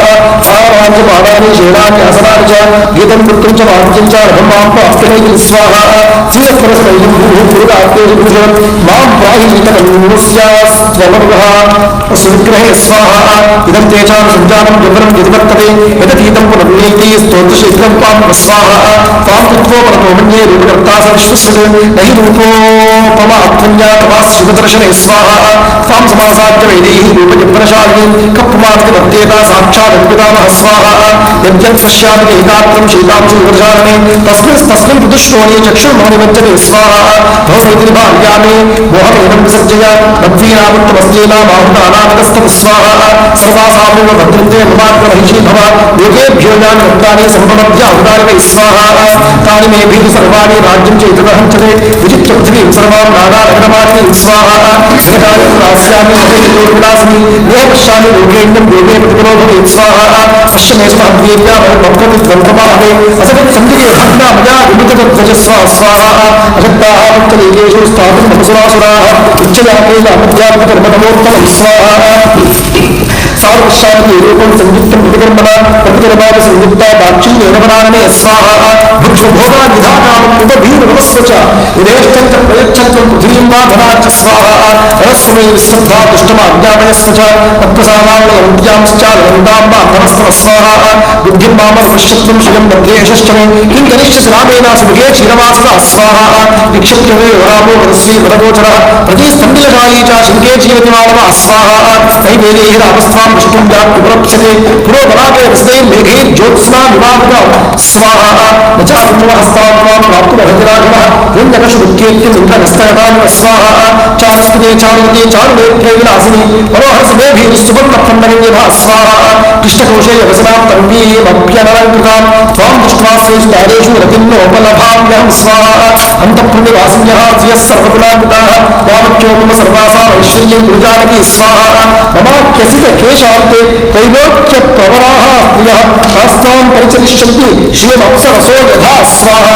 आवानि च पादानि शेराणि आसनानि च गीतं कृत्तं च वाक्यं च रथमां प्राप्तनैति स्वाहा श्रीयस्परस्मैलं भूभूरात्मेषु मां प्राहितकन्नुस्यास्त्वमरुगः सुविग्रहे स्वाहा इदं तेषां सञ्जानं विवरं यद्वर्तते यदतीतं पुनर्नीति स्तोत्रशीघ्रं त्वां स्वाहा त्वां कृत्वोपरतो मन्ये रूपकर्ता स विश्वस्य न हि रूपोपमात्मन्या तवास्य शिवदर्शने स्वाहा त्वां समासाद्य वैदैः रूपजन्मनशालिनीं कप्पुमार्तिवर्तेता साक्षादन्पितामहः स्वाहा यद्यं पश्यामि एकात्रं शीतांशु विवदशालने तस्मिन् प्रदुष्टोनि चक्षुर्मोनिमज्जते स्वाहा भवति भाव्यामि मोहमेनं विसर्जय रब्धीनामत्तमस्तेना बाहुदानागस्तम स्वाहा सर्वासामेव भद्रन्ते ममाग्रमहिषी भव योगेभ्यो यानि भक्तानि सम्पदभ्य अवतारिकै स्वाहा तानि मे भीति सर्वाणि राज्यं चेतदहं चते विचित्रपृथिवीं सर्वां नागानगरमालिनीं स्वाहा दास्यामि विलासिनी ये पश्यामि लोकेन्द्रं देवे प्रतिपलो भवेत् स्वाहा पश्यमेष्टाद्वेद्या भवत्प्रतिग्रन्थमाहे असगत् सन्दिके भग्ना मया विमुखतध्वजस्वा स्वाहा अशक्ताः पुत्रलेकेषु स्थातुं नमसुरासुराः उच्चयाकेन अमध्यात्मकर्मतमोत्तमं स्वाहा सार्वशान्ति रूपं संयुक्तं प्रतिकर्मणा प्रतिकर्माद संयुक्ता दाक्षिण्येन वनानने स्वाहा भुक्षभोगा निधाकामं उपभीर्भवस्व च विदेष्टं प्रयच्छन्तं पृथिवीं वा धना च स्वाहा रस्मै विश्रद्धा दुष्टमाज्ञापयस्व च तत्प्रसादावलवन्त्यांश्चालवन्तां वा धनस्तव स्वाहा बुद्धिं मामर्पश्यत्वं श्रियं मध्ये यशश्चमे किं करिष्यसि रामेण सुभगे क्षीरवासदा स्वाहा निक्षिप्यमे वरामो वरस्वी वरगोचरः प्रतिस्पन्दिलशायी च शृङ्गे जीवति मानवः स्वाहा नैवेदैः रामस्त्वां विष्णुं व्याप्युपलप्स्यते पुरोबलाके वसदैः मेघैः ज्योत्स्ना विवाहः स्वाहा न च हस्तां त्वां प्राप्तुमहतिराघवः हिरण्यकशुमुख्येत्यं इन्द्रहस्तगतानिव स्वाहा चारुस्कृते चारुवते चारुनेत्रे विलासिनी मनोहरसुमेभिः सुवर्णखण्डनिर्यभः स्वाहा कृष्णकोशे यवसनां तन्वीमप्यनलङ्कृतां त्वां दृष्ट्वा सेषु दारेषु रतिन्नोपलभाम्यहं स्वाहा अन्तःपुण्यवासिन्यः धियः सर्वगुणान्विताः यावत्योमम सर्वासां ऐश्वर्यं गुरुजानकी स्वाहा ममाख्यसित केशान्ते त्रैलोक्यप्रवराः प्रियः शास्त्रां परिचरिष्यन्ति श्रियमप्सरसो यथा स्वाहा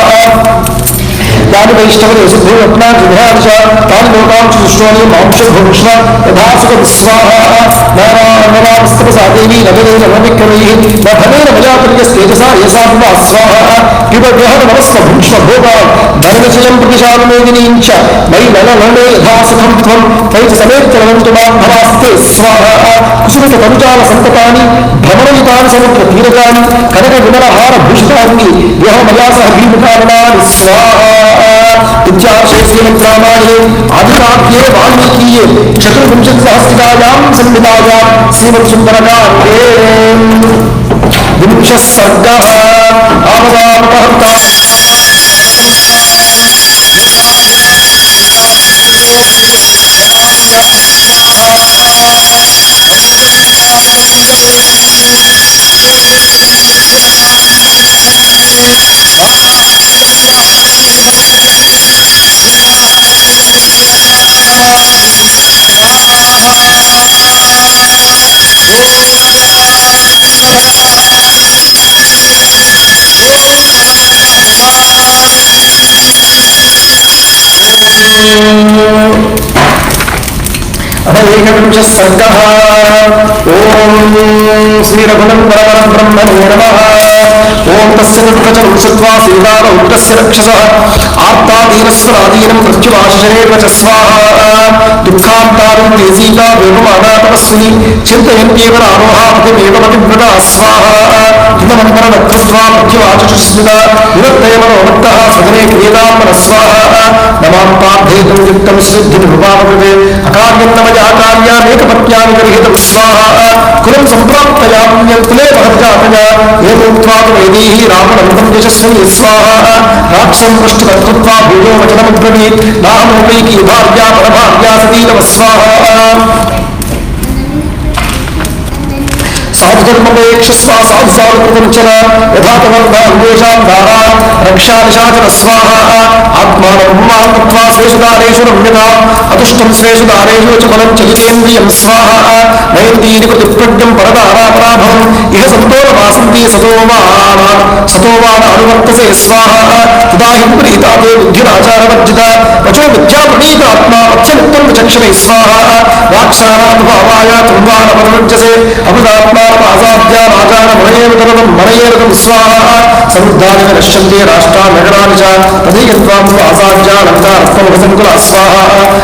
तानि वैष्णवदेशभूरत्ना जिघ्रांश तानि लोकांश दृष्टोनि मांशभूष्ण यथा सुखविस्वाहा नारायणस्तपसा देवी नगरेण नविक्रमैः न धनेन मया तुल्यस्तेजसा यसा विवा स्वाहा पिबभ्यः नमस्व भूष्ण भोगान् धननिचयं प्रतिशालमेदिनीं च मयि नलनने यथा सुखं त्वं तैः समेत्य नमन्तु मां भवास्ते स्वाहा कुसुमिततनुजालसन्ततानि भ्रमणयुतानि समुद्रतीरजानि कनकविमलहारभूषिताङ्गी यः मया सह भीमुखाननानि स्वाहा विद्याशेषेणग्रामाणे आदिकाव्ये वाल्मीकीये चतुर्विंशतिसहस्रिकायां संहितायां श्रीमत्सुन्दरकाण्डे विंशः सर्गः आवदामपहर्ता अनैकविंशः सर्गः ओम श्री रघुनंदन ब्रह्मणे नमः ओम तस्य तत्वचं श्रुत्वा श्रीराम उग्रस्य रक्षसः आर्तादीनस्वरादीनं मृत्युवाशरेव च स्वाहा दुःखान्तारं ते सीता वेगमाना तपस्विनी चिन्तयन्त्येव रामोहापतिमेव पतिव्रता स्वाहा हिममन्मरनकृत्वा मृत्युवाचुस्मिता विवर्तय मनोभक्तः स्वजने क्रियतां स्वाहा नमां पार्थेतुं युक्तं सिद्धिनिरुपामकृते अकार्यं नमयाकार्यामेकपत्यानि गृहीतं स्वाहा कुलं सम्प्राप्तया पुण्यं कुले महज्जातया एतोक्त्वा तु वैदेही रामनन्दं यशस्विनी स्वाहा राक्षसं पृष्ठतत्कृत्वा भूयो वचनमब्रवीत् नाहमोपैकी भार्या परभार्या सती नमः स्वाहा साधुधर्मपेक्षस्व साधुसाधुप्रपञ्चन यथा तमन्दान्वेषां दारा रक्षानिशाचन स्वाहा आत्मानं कृत्वा स्वेषु दारेषु रम्यता अतुष्टं स्वेषु दारेषु च फलं च हितेन्द्रियं स्वाहा नयन्तीति प्रतिप्रज्ञं परदारापराभवम् इह सन्तोलमासन्ति सतोवान अनुवर्तसे स्वाहा तदा हि प्रीता ते बुद्धिराचारवर्जिता वचो विद्याप्रणीतात्मा पथ्यमुक्तं विचक्षणे स्वाहा वाक्शानानुभावाय तुम्बानपरवर्जसे अमृतात्मा मनयेरतं स्वाहा समुद्धानि नश्यन्ते राष्ट्रान् नगराणि च तदैकत्वां आसाद्यालङ्कारत्वमुपसङ्कुला स्वाहा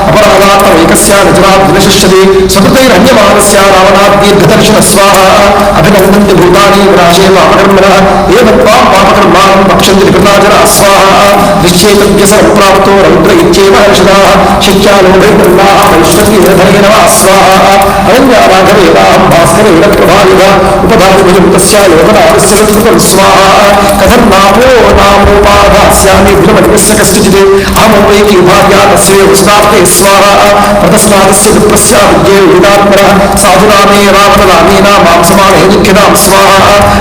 अपराधात्मैकस्य निजनाद्विनशिष्यति स्वकृतैरन्यमानस्य रावणाद्दीर्घदर्शन स्वाहा अभिनन्दन्ति भूतानि विनाशे पापकर्मिणः एव त्वां पापकर्माणं पक्षन्ति विकृताचराः स्वाहा निश्चेतव्यसम्प्राप्तो रौद्र इत्येव हर्षदाः शिक्षालोभैर्गन्धाः वैष्णवीरधनेन वा स्वाहा अरण्याराघवेदाहं भास्करेण प्रभाविता उपधातुभुजमुतस्य लोकनाथस्य संस्कृतं स्वाहा कथं नामोपाधास्यामि भ्रमणस्य कस्यचित् अहमवैकी भार्या तस्य स्नाते स्वाहा ప్రతస్నాదస్య విప్రస్య విద్యే విదాత్మనః సాధునామే రావణనామేనా మాంసమానే దుఃఖితాం స్వాహ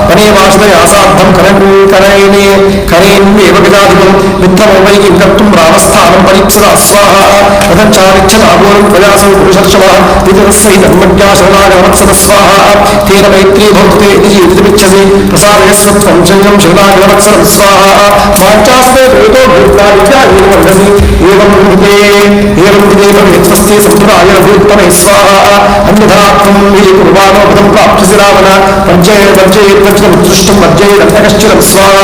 వనే వాసుదయాసార్థం కరేణే కరేణ్యేవ గజాధిపం మిత్రమోవైకి వికర్తుం రామస్థానం పరీప్సితా స్వాహ తదంచారిచ్చతాగోరం ప్రజాసౌ పురుషర్షవः వితరస్సహితన్మజ్ఞా శరణాగమత్సద స్వాహ తేన మైత్రీ భవతే ఇది జీవితమిచ్చసి ప్రసాదయస్వత్వం సంయం శరణాగమత్సరం స్వాహ వాచాస్తే వేదో భూత్వా విద్యావేదవర్ధసి ఏవం హృదే భవేత్స్వస్తి సంతురాయ భూత్తమే స్వాహ అన్యథాత్వం హి కుర్వాణో పదం ప్రాప్స్యసి రావణ వర్జయేత్వచితముత్సృష్టం వర్జయేదంతకశ్చిరం స్వాహ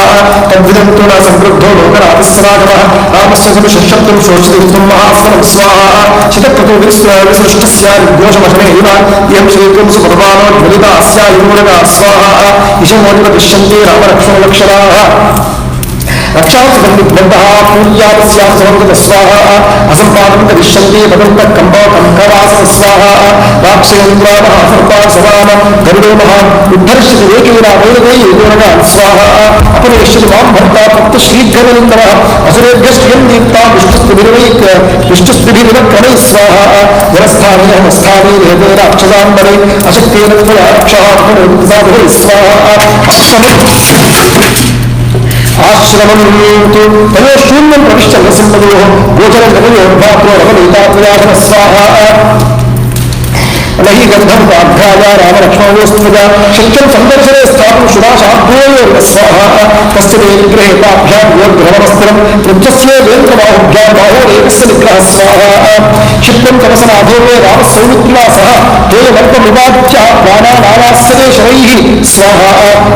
తద్విధం తు న సంక్రుద్ధో లోకరాజస్సరాఘవः రామస్య శబ్దం శోషితం మహాస్వరం స్వాహ శతక్రతో విసృష్టస్య నిర్ఘోషవశనే ఇవ ఇయం శ్రీత్వం సుపదమానో జ్వలితా అస్యాయుమూలగా స్వాహ ఇషమోనివ దుష్యంతి రామరక్షణలక్షణాః రక్షాంశ పూర్యాస్యాస్వంగత స్వాహ అసంపాదం కరిష్యంతి పదంత కంభవాస స్వాహ రాక్షేంద్ర మహాసర్పా సమాన గరుడో మహా ఉద్ధరిష్యతి ఏకైనా వేదవై ఏదోనగా స్వాహ అపరేష్యతి మాం భర్త తప్త శీఘ్రమనిందర అసురేభ్యశ్రియం దీప్తా విష్ణుస్త్రిభిర్వినక్రమై స్వాహ జలస్థానే హమస్థానే వేదే రాక్షసాంబరే అశక్తేన రక్షాత్మనే స్వాహ ఆశ్రమం తయో శూన్యం ప్రవిశ్య నరసింహదో గోచరం గమయోర్భాత్రో రమణీతాత్మయాసన స్వాహ నహి గంధం పాభ్యాయ రామలక్ష్మణోస్మజ శక్యం సందర్శనే స్థానం సుభాషాభ్యోయ స్వాహ తస్యే నిగ్రహే పాభ్యాం యోగ్రహమస్త్రం వృద్ధస్యేంద్రబాహుభ్యాం బాహోరేకస్య నిగ్రహ స్వాహ క్షిప్రం తమసనాభోగే రామసౌమిత్రులా సహ తేయమల్పమివాచ్య ప్రాణానావాస్యతే శరైః స్వాహ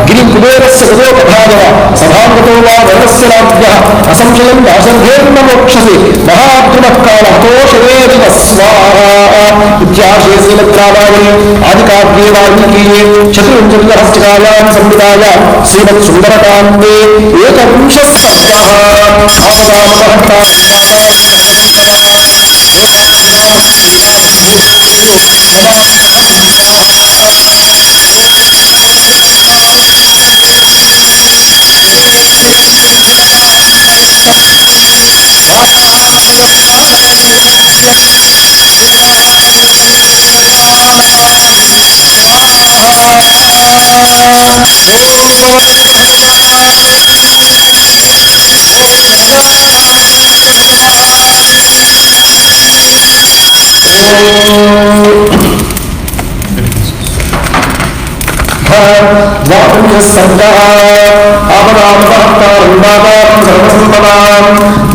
గిరిం కుబేరస్య గదోపభాజవ సభాంగతో వా వరదస్య రాజ్ఞః అసంశయం దాసర్ధేర్న మోక్షసి మహాద్రుమః కాలహతోషవేదివ స్వాహ ఇత్యాశే శ్రీమద్రామాయణే ఆదికావ్యే వాల్మీకీయే చతుర్వింశతిహస్తికాయాం సంహితాయాం శ్రీమత్ సుందరకాండే ఏకవింశः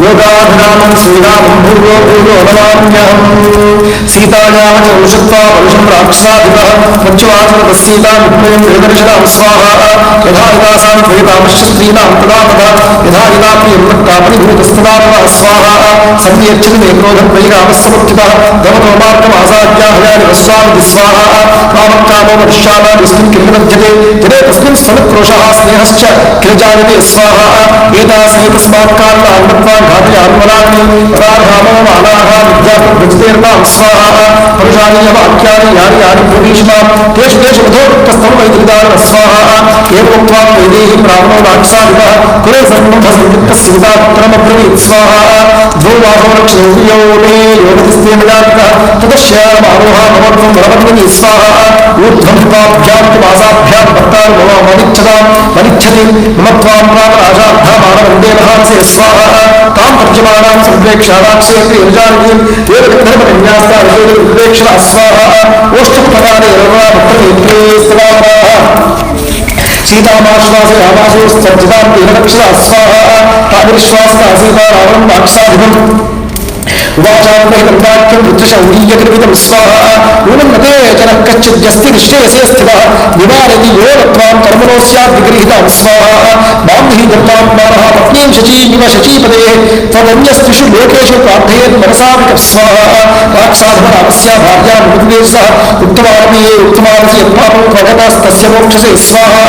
యోగాభిరామం శ్రీరామం భూయో భూయో నమామ్యహం సీతాయా చౌషత్వా పరుషం రాక్షసాధిప ప్రత్యువాచన సీతా విద్మయం వేదర్శనాం స్వాహ యథా యథాసాం త్వయితామశ్రీనాం తదా తదా యథా యథా ప్రియంకాపరిభూతస్తదా స్వాహ సంయచ్చతి మే క్రోధం వై రామస్సముత్థిత గమతో మార్గమాసాద్యా హయాని వస్వామి స్వాహ కామకామో మనుష్యానా విష్ణుం కిర్మధ్యతే యదే తస్మిన్ స్థలక్రోషః స్నేహశ్చ కిరజాయతే స్వాహ ఏతాసేతస్మాత్ కారణాన్మత్వా ఘాతయాన్మలాని రాధామో మానాః విద్యాప్రభృతిర్మాం స్వాహ పరుషాని వాక్యాని యాని యాని భూమీష్మాం తేషు తేషు మధోక్తస్థం వైద్యుదాన స్వాహ ఏవోక్త్వా వైదేహి బ్రాహ్మణో రాక్షసాధిపः కురే సంబంధ సంయుక్త సీతాపుత్రమబ్రవీత్ స్వాహ ద్వౌ వాసో లక్ష్మీయో మే యోగతిస్తేనజాతః తదశ్యామారోహ భవత్వం వరవర్ణిని స్వాహ ఊర్ధ్వం పాభ్యాం మాసాభ్యాం భక్తాన్ మనిచ్చతి మమత్వాం ప్రాణరాజార్థమానవందే మహాంసే స్వాహ తాం పద్యమానాం సంప్రేక్ష రాక్షేత్రి యుజానీం ఉద్వేక్షణ స్వాహ ఓష్ఠప్రదానే భక్తనేత్రే స్వాహ సీతామాశ్వాసే ఆమాశోస్తర్జితాం రక్షణ స్వాహ తావిశ్వాస సీతారామం రాక్షసాధిపం ఉవాచాత్మహితం వాక్యం వృద్ధశౌరీయకృతం స్వాహ నూనం నతే జనః కచ్చిద్యస్తి నిశ్చేయసే స్థితః నివారయతి యో నత్వాం కర్మణో స్యాద్ విగృహీతాం స్వాహ మాం హి దత్తాత్మానః పత్నీం శచీమివ శచీపదే త్వదన్యస్త్రిషు లోకేషు ప్రార్థయేత్ మనసా వికః స్వాహ రాక్షసాధిపరామస్య భార్యాం उत्तमानपि उत्तमानसि यत्पापं प्रगतस्तस्य मोक्षसे स्वाहा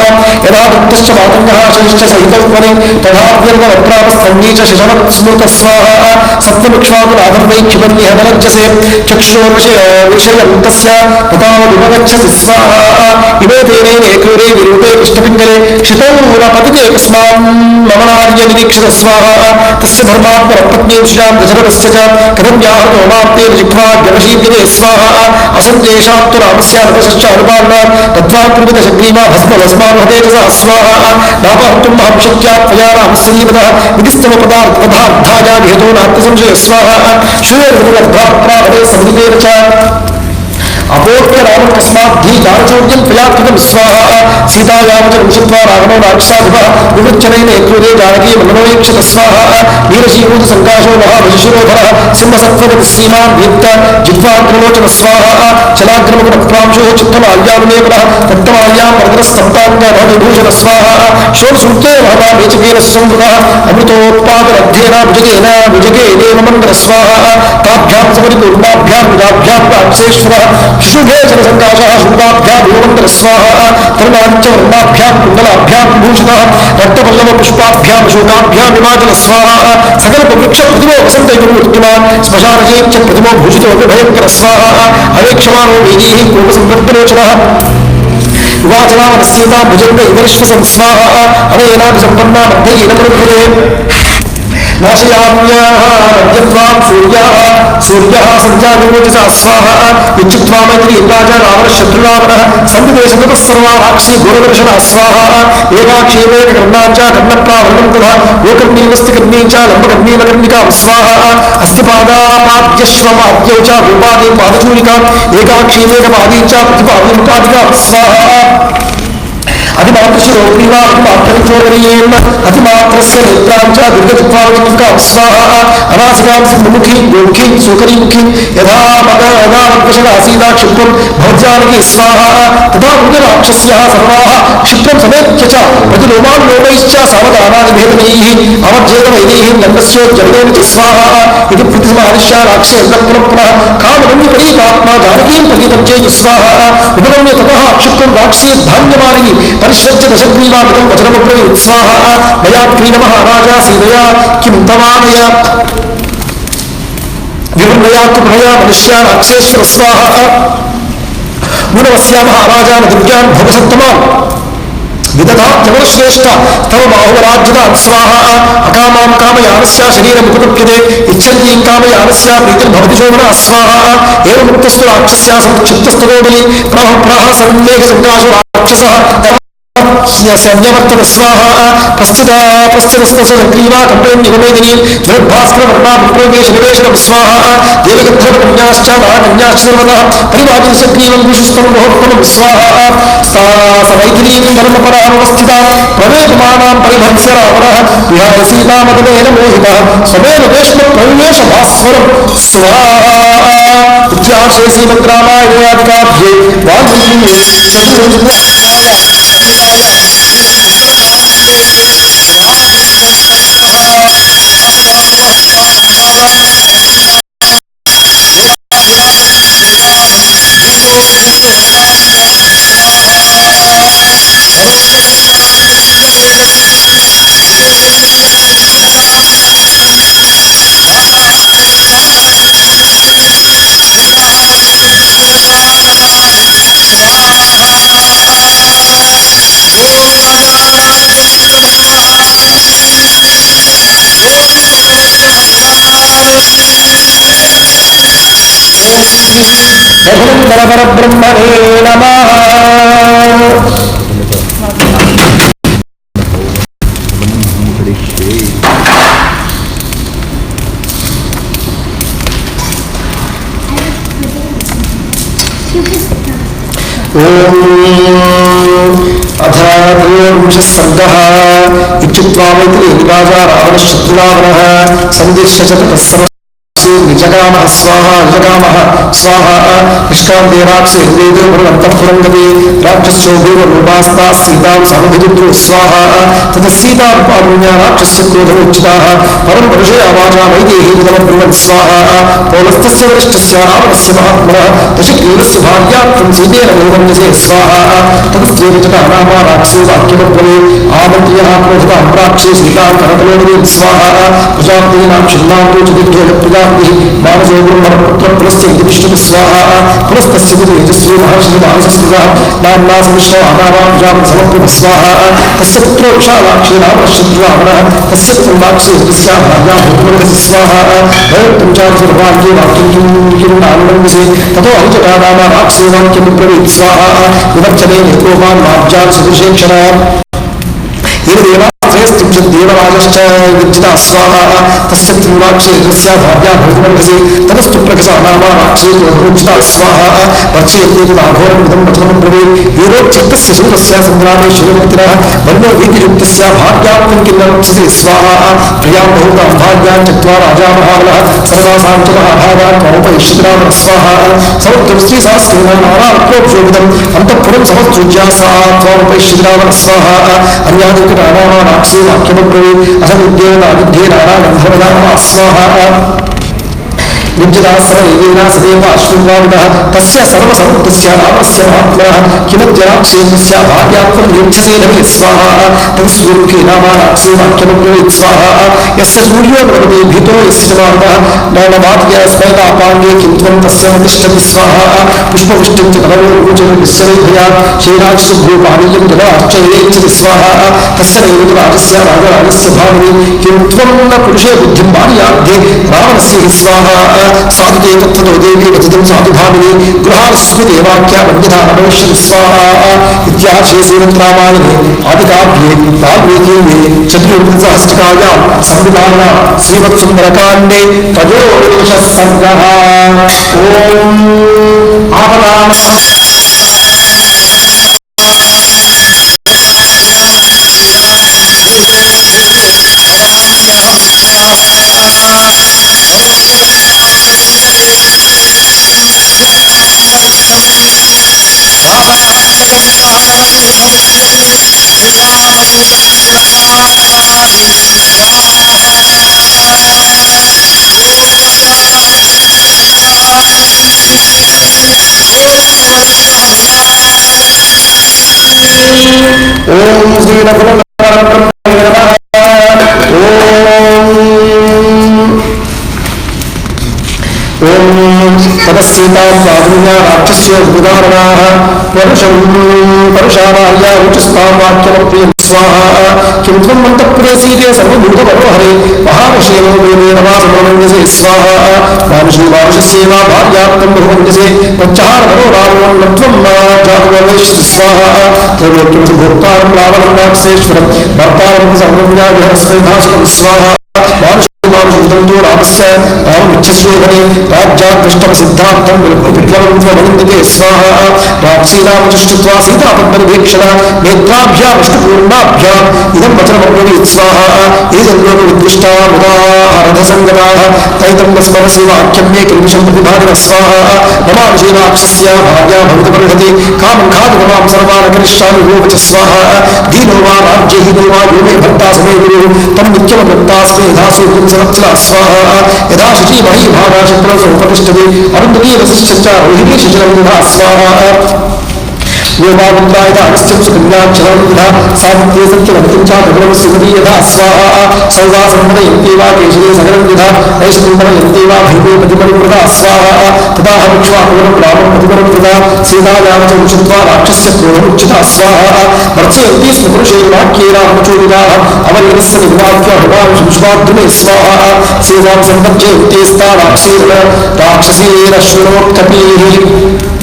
यदा दत्तश्च मातङ्गः शनिश्च सहितं वने तदाभ्यर्गवत्रापस्तन्ये च शशवत् स्मृत स्वाहा सप्तमिक्ष्वाकुलाधर्वै क्षिपन्यः बलज्जसे चक्षुषोर्विषयं तस्य तथा विपगच्छसि स्वाहा इमे तेनैने क्रूरे विरूपे कृष्णपिङ्गले क्षितौ पतिते कस्मान् ममनार्य निरीक्षित स्वाहा तस्य धर्मात्मरपत्नीं श्रियां दशरथस्य च कथं याहतो माप्तेन जिह्वा व्यवशीर्यते स्वाहा असञ्जेषात्तु रामस्य नपश्च अनुपालनात् तद्वाक्कृमितशग्रीमा भस्मभस्मामहतेजसा स्वाहा नापहर्तुं महं शक्या त्वया रामस्य जीवतः विधिस्तमपदार्थपदार्थाया निहतो नात्यसंशय स्वाहा श्रूयर्गुणर्धाप्रावते संहितेन च अपोक्य राम तस्माद्धि दानचौर्यं त्वया कृतं स्वाहा सीतायां च वंशित्वा रावणो राक्षसाधिपः विवृच्छनैः क्रोधे जानकी मनोवीक्षित स्वाहा वीरशीभूत सङ्काशो महाभजशिरोधरः सिंहसत्त्वगतिः श्रीमान् दीप्त जिह्वाग्रलोचन स्वाहा चलाग्रमुखप्रांशोः चित्तमाल्यानुलेपनः दत्तमाल्यां वरदस्तप्ताङ्गभविभूषण स्वाहा षोडशूक्ते महता वेचकेन सुसंवृतः अमृतोत्पादनध्येन भुजगेन भुजगेनेव मन्त्र स्वाहा ताभ्यां समरिपूर्णाभ्यां विदाभ्यां राक्षसेश्वरः शुभे जनसङ्काशः शुभाभ्यां भूमन्त्र स्वाहा तरुणाञ्च वर्णाभ्यां कुण्डलाभ्यां विभूषितः रक्तपल्लवपुष्पाभ्यां शोकाभ्यां विमाचल स्वाहा सकलपवृक्षप्रतिमो वसन्तैकमूर्तिमान् श्मशानजैश्च प्रतिमो भूषितोऽपि भयङ्कर स्वाहा अवेक्षमाणो वेदैः कोपसम्पद्मलोचनः युवाचनामनस्येतां भुजङ्ग इवर्श्वसं स्वाहा अनेनापि सम्पन्ना मध्ययेन प्रभृते नाशयाम्याः नद्यत्वां सूर्यः सञ्जातिमोजसा स्वाहा इत्युक्त्वा मैत्री राजा रावणः शत्रुरावणः सन्निवेशतः सर्वा राक्षसी घोरदर्शना स्वाहा एकाक्षेमेन कर्णां च कर्णप्रावरणं तथा गोकर्णीवस्तिकर्णी च लम्बकर्णीवकर्णिकां स्वाहा अस्तिपादापाद्यश्वमाद्यौ च गोपादे पादचूलिकाम् एकाक्षेमेकपादी च प्रतिपादिकां स्वाहा अधिमात्रशिरोग्रीवा अधिमात्रचोदनीयेन अधिमात्रस्य नेत्राञ्च दुर्गतित्वावलिकां स्वाहा अनासिकां सिंहमुखी गोमुखी सूकरीमुखी यदा मदवशनासीता क्षिप्रं भवज्जानकी स्वाहा तथा मृगराक्षस्याः सर्वाः क्षिप्रं समेत्य च प्रतिलोमान् लोमैश्च सावधानादिभेदनैः अवज्जेतवैदैः लग्नस्योज्जलेन च स्वाहा इति प्रतिसमादिश्य राक्षसे पुनः कामगम्यपरीतात्मा जानकीं प्रगीतं चेत् स्वाहा उपगम्य ततः क्षिप्रं राक्षसी धान्यमार्गी परिष्यज्य दशग्रीवामिदं वचनमब्रवीत् स्वाहा मया क्रीडमः राजा सीतया किं तवानय विवृणया कुभया मनुष्या राक्षसेश्वर स्वाहा मुनवस्यामः राजा दिव्यान् भोगसत्तमान् विदधा जगश्रेष्ठ तव बाहुबलाज्यतां स्वाहा अकामां कामयानस्य शरीरमुपगम्यते इच्छन्तीं कामयानस्य प्रीतिर्भवति शोभना स्वाहा एवमुक्तस्तु राक्षस्या समुक्षिप्तस्ततो बलि प्रहसन्मेघसङ्काशो राक्षसः संयवर्तन स्वाहा प्रस्थितस्पृशग्रीवा कम्पेन्निगमेदिनी जगद्भास्करवर्णाभिप्रवेशनिवेशनं स्वाहा देवगन्धर्वकन्याश्च नागकन्याश्च सर्वतः परिवादिसग्रीवं विशुस्तं महोत्तमं स्वाहा समैथिलीं धर्मपरामवस्थिता प्रवेशमानां परिभत्स्य रावणः विहाय सीतामदनेन मोहितः स्वमेव वेश्मप्रविवेशभास्वरं स्वाहा इत्यार्षे श्रीमद्रामायणादिकाव्ये वाल्मीकिः परब्रह्मणे नमः। अथ त्रयोविंशः सर्गः इत्युक्त्वा मैत्री निवाजा रावणः शत्रुरावणः सन्दिश्य च ततः निजकामः स्वाहा निजकामः स्वाहा निष्कान्ते राक्षसे हृदये पुरन्तःपुरं गते राक्षस्योभूवरूपास्ता सीतां समभिदुद्रु स्वाहा ततः सीतारूपारुण्या राक्षस्य क्रोधमुच्चिताः परं पुरुषे आवाचा वैदेही विदमब्रुवन् स्वाहा पौलस्तस्य वरिष्ठस्य रावणस्य महात्मनः दशक्रीडस्य भार्यार्थं सीतेन मोहन्यसे स्वाहा ततस्त्रेवचटा नामा राक्षसे वाक्यमब्रवे आमन्त्र्यः क्रोधितां प्राक्षे सीतां करतलोनिवे स्वाहा प्रजापतीनां शिल्लान्तो च दिग्धो प्रजापतिः मानसो ब्रह्मपुत्रपुलस्य इति विष्णुः स्वाहा पुलस्तस्य तेजस्वी महर्षिः मानसस्कृतः नाम्ना सविष्णो आनामा प्रजापति समप्रभ स्वाहा तस्य पुत्रो विशालाक्षी रावणः तस्य पुत्रं राक्षसे तस्याः भार्या भूतमर्गस्य स्वाहा वयं चारुर्वाक्ये वाक्यं किं नानुमन्यसे ततो अहिजटा नाम राक्षसे वाक्यं ब्रवीत् स्वाहा विवर्चने निकोपान् माब्जात् सदृशेक्षणा देवराजश्च विद्युता स्वाहा तस्य राक्षसे तस्या भार्या भूतमर्गसे ततस्तु प्रकसा नाम राक्षसे क्रोधमुच्चिता स्वाहा वर्चयत्येतदाघोरम् इदं वचनं ब्रवीत् वीरोच्चित्तस्य शूरस्य सङ्ग्रामे शिवमतिनः वन्यो वीतियुक्तस्य भार्यार्थं किं न रक्षसे स्वाहा प्रियां बहुतां भार्यां त्यक्त्वा राजा महाबलः सर्वासां च महाभागान् त्वमुपैष्यतिरामः स्वाहा समर्थं स्त्रीशास्त्रेण नानाप्रोक्षोभितम् अन्तःपुरं समस्तुज्या सा त्वमुपैष्यतिरामः स्वाहा अन्यादिकनामा राक्षसे वाक्यमब्रवीत् असमुद्येनाविद्ये नारागन्धर्वदानः स्वाहा विद्युदासरेण सदैव अश्विन्वादितः तस्य सर्वसमुक्तस्य रामस्य महात्मनः किमद्यराक्षेन्द्रस्य भार्यात्वं युध्यसे नमे स्वाहा तत्स्वरूपे नाम राक्षसे वाक्यमब्रवीत् स्वाहा यस्य सूर्यो भवति भीतो यस्य च मारुतः नवमात्य स्मैतापाङ्गे किं त्वं तस्य तिष्ठति स्वाहा पुष्पवृष्टिं च कलयो गोचरं विश्वैभयात् श्रीराक्षसभूपानीयं जलाश्चर्येच्छति स्वाहा तस्य नैव राजस्य राजराजस्य भावने किं त्वं न पुरुषे बुद्धिं वार्याध्ये रावणस्य हि स्वाहा साधुते तत्त्वतो देवी वचनं साधुभामिनी गृहास्मृतेवाक्या वन्यथा भविष्यति स्वाहा इत्यार्षे श्रीमद्रामायणे आदिकाव्ये वाल्मीकीये चतुर्विंशतिसहस्रकायां संविधाने श्रीमत्सुन्दरकाण्डे त्रयोदशः सर्गः ॐ आपदानां ओम श्री तदस्सीता स्वाधुन्या राक्षस्य उदाहरणाः परुषाणाया रुचिस्तां वाक्यमप्रियं स्वाहा किं त्वं मन्तपुरे सीते सर्वभूतमनोहरे महावशेनो वेदेन वासमोमन्यसे स्वाहा मानुषी मानुषस्येवा भार्यार्थं बहुमन्यसे प्रत्याहारमनो रावणं न त्वं जातुमवेश्यसि स्वाहा त्रैलोक्यं च भोक्तारं रावणं राक्षसेश्वरं भर्तारं सर्वज्ञाविहरस्वैभाषिकं स्वाहा मानुषो रामस्य राममिच्छस्वेधने राज्यादृष्टमसिद्धार्थं विप्लवं स्वमनिन्दते स्वाहा राक्षसीनामचुष्टत्वा सीतापद्मनिभीक्षणा नेत्राभ्यां विष्णुपूर्णाभ्याम् इदं वचनमब्रवीत् स्वाहा एतद्लोकविद्विष्टा मुदाहरथसङ्गताः तैतं न स्मरसि वाक्यं मे किल्बिषं प्रतिभागिनः स्वाहा ममांशे राक्षस्य भार्या भवितुमर्हति कामं खादितमां सर्वान् करिष्यामि होवच स्वाहा दीनो वा राज्यहीनो वा यो मे भर्ता समे गुरुः तं नित्यमभक्तास्मे यथासु पुंसवत्सला स्वाहा यदा शुचि मही भागा शत्रौ समुपतिष्ठति अरुन्धती वसिष्ठश्च रोहिणी शिशिरं विधा स्वाहा योगामुद्रायता अगस्त्यं सुकन्याक्षरं विधा सावित्र्ये सत्यवन्तिं च भगवत्सुमती यथा स्वाहा सौदासम्पदयन्ती वा केशरे सगरं विधा नैषकुम्भरयन्ती वा भैवे प्रतिपरिवृता स्वाहा तथा हविक्ष्वाकुलं रामं प्रतिपरिवृता सीतायां च उषित्वा राक्षस्य क्रोधमुच्चिता स्वाहा वर्चयन्ती स्मपुरुषे वाक्ये रामचोदिताः अवलीनस्य निर्वाक्य भगवान् शुष्वाद्रुमे स्वाहा सीतां सम्पद्ये उत्तेस्ता राक्षसेरश्वरोत्कपीः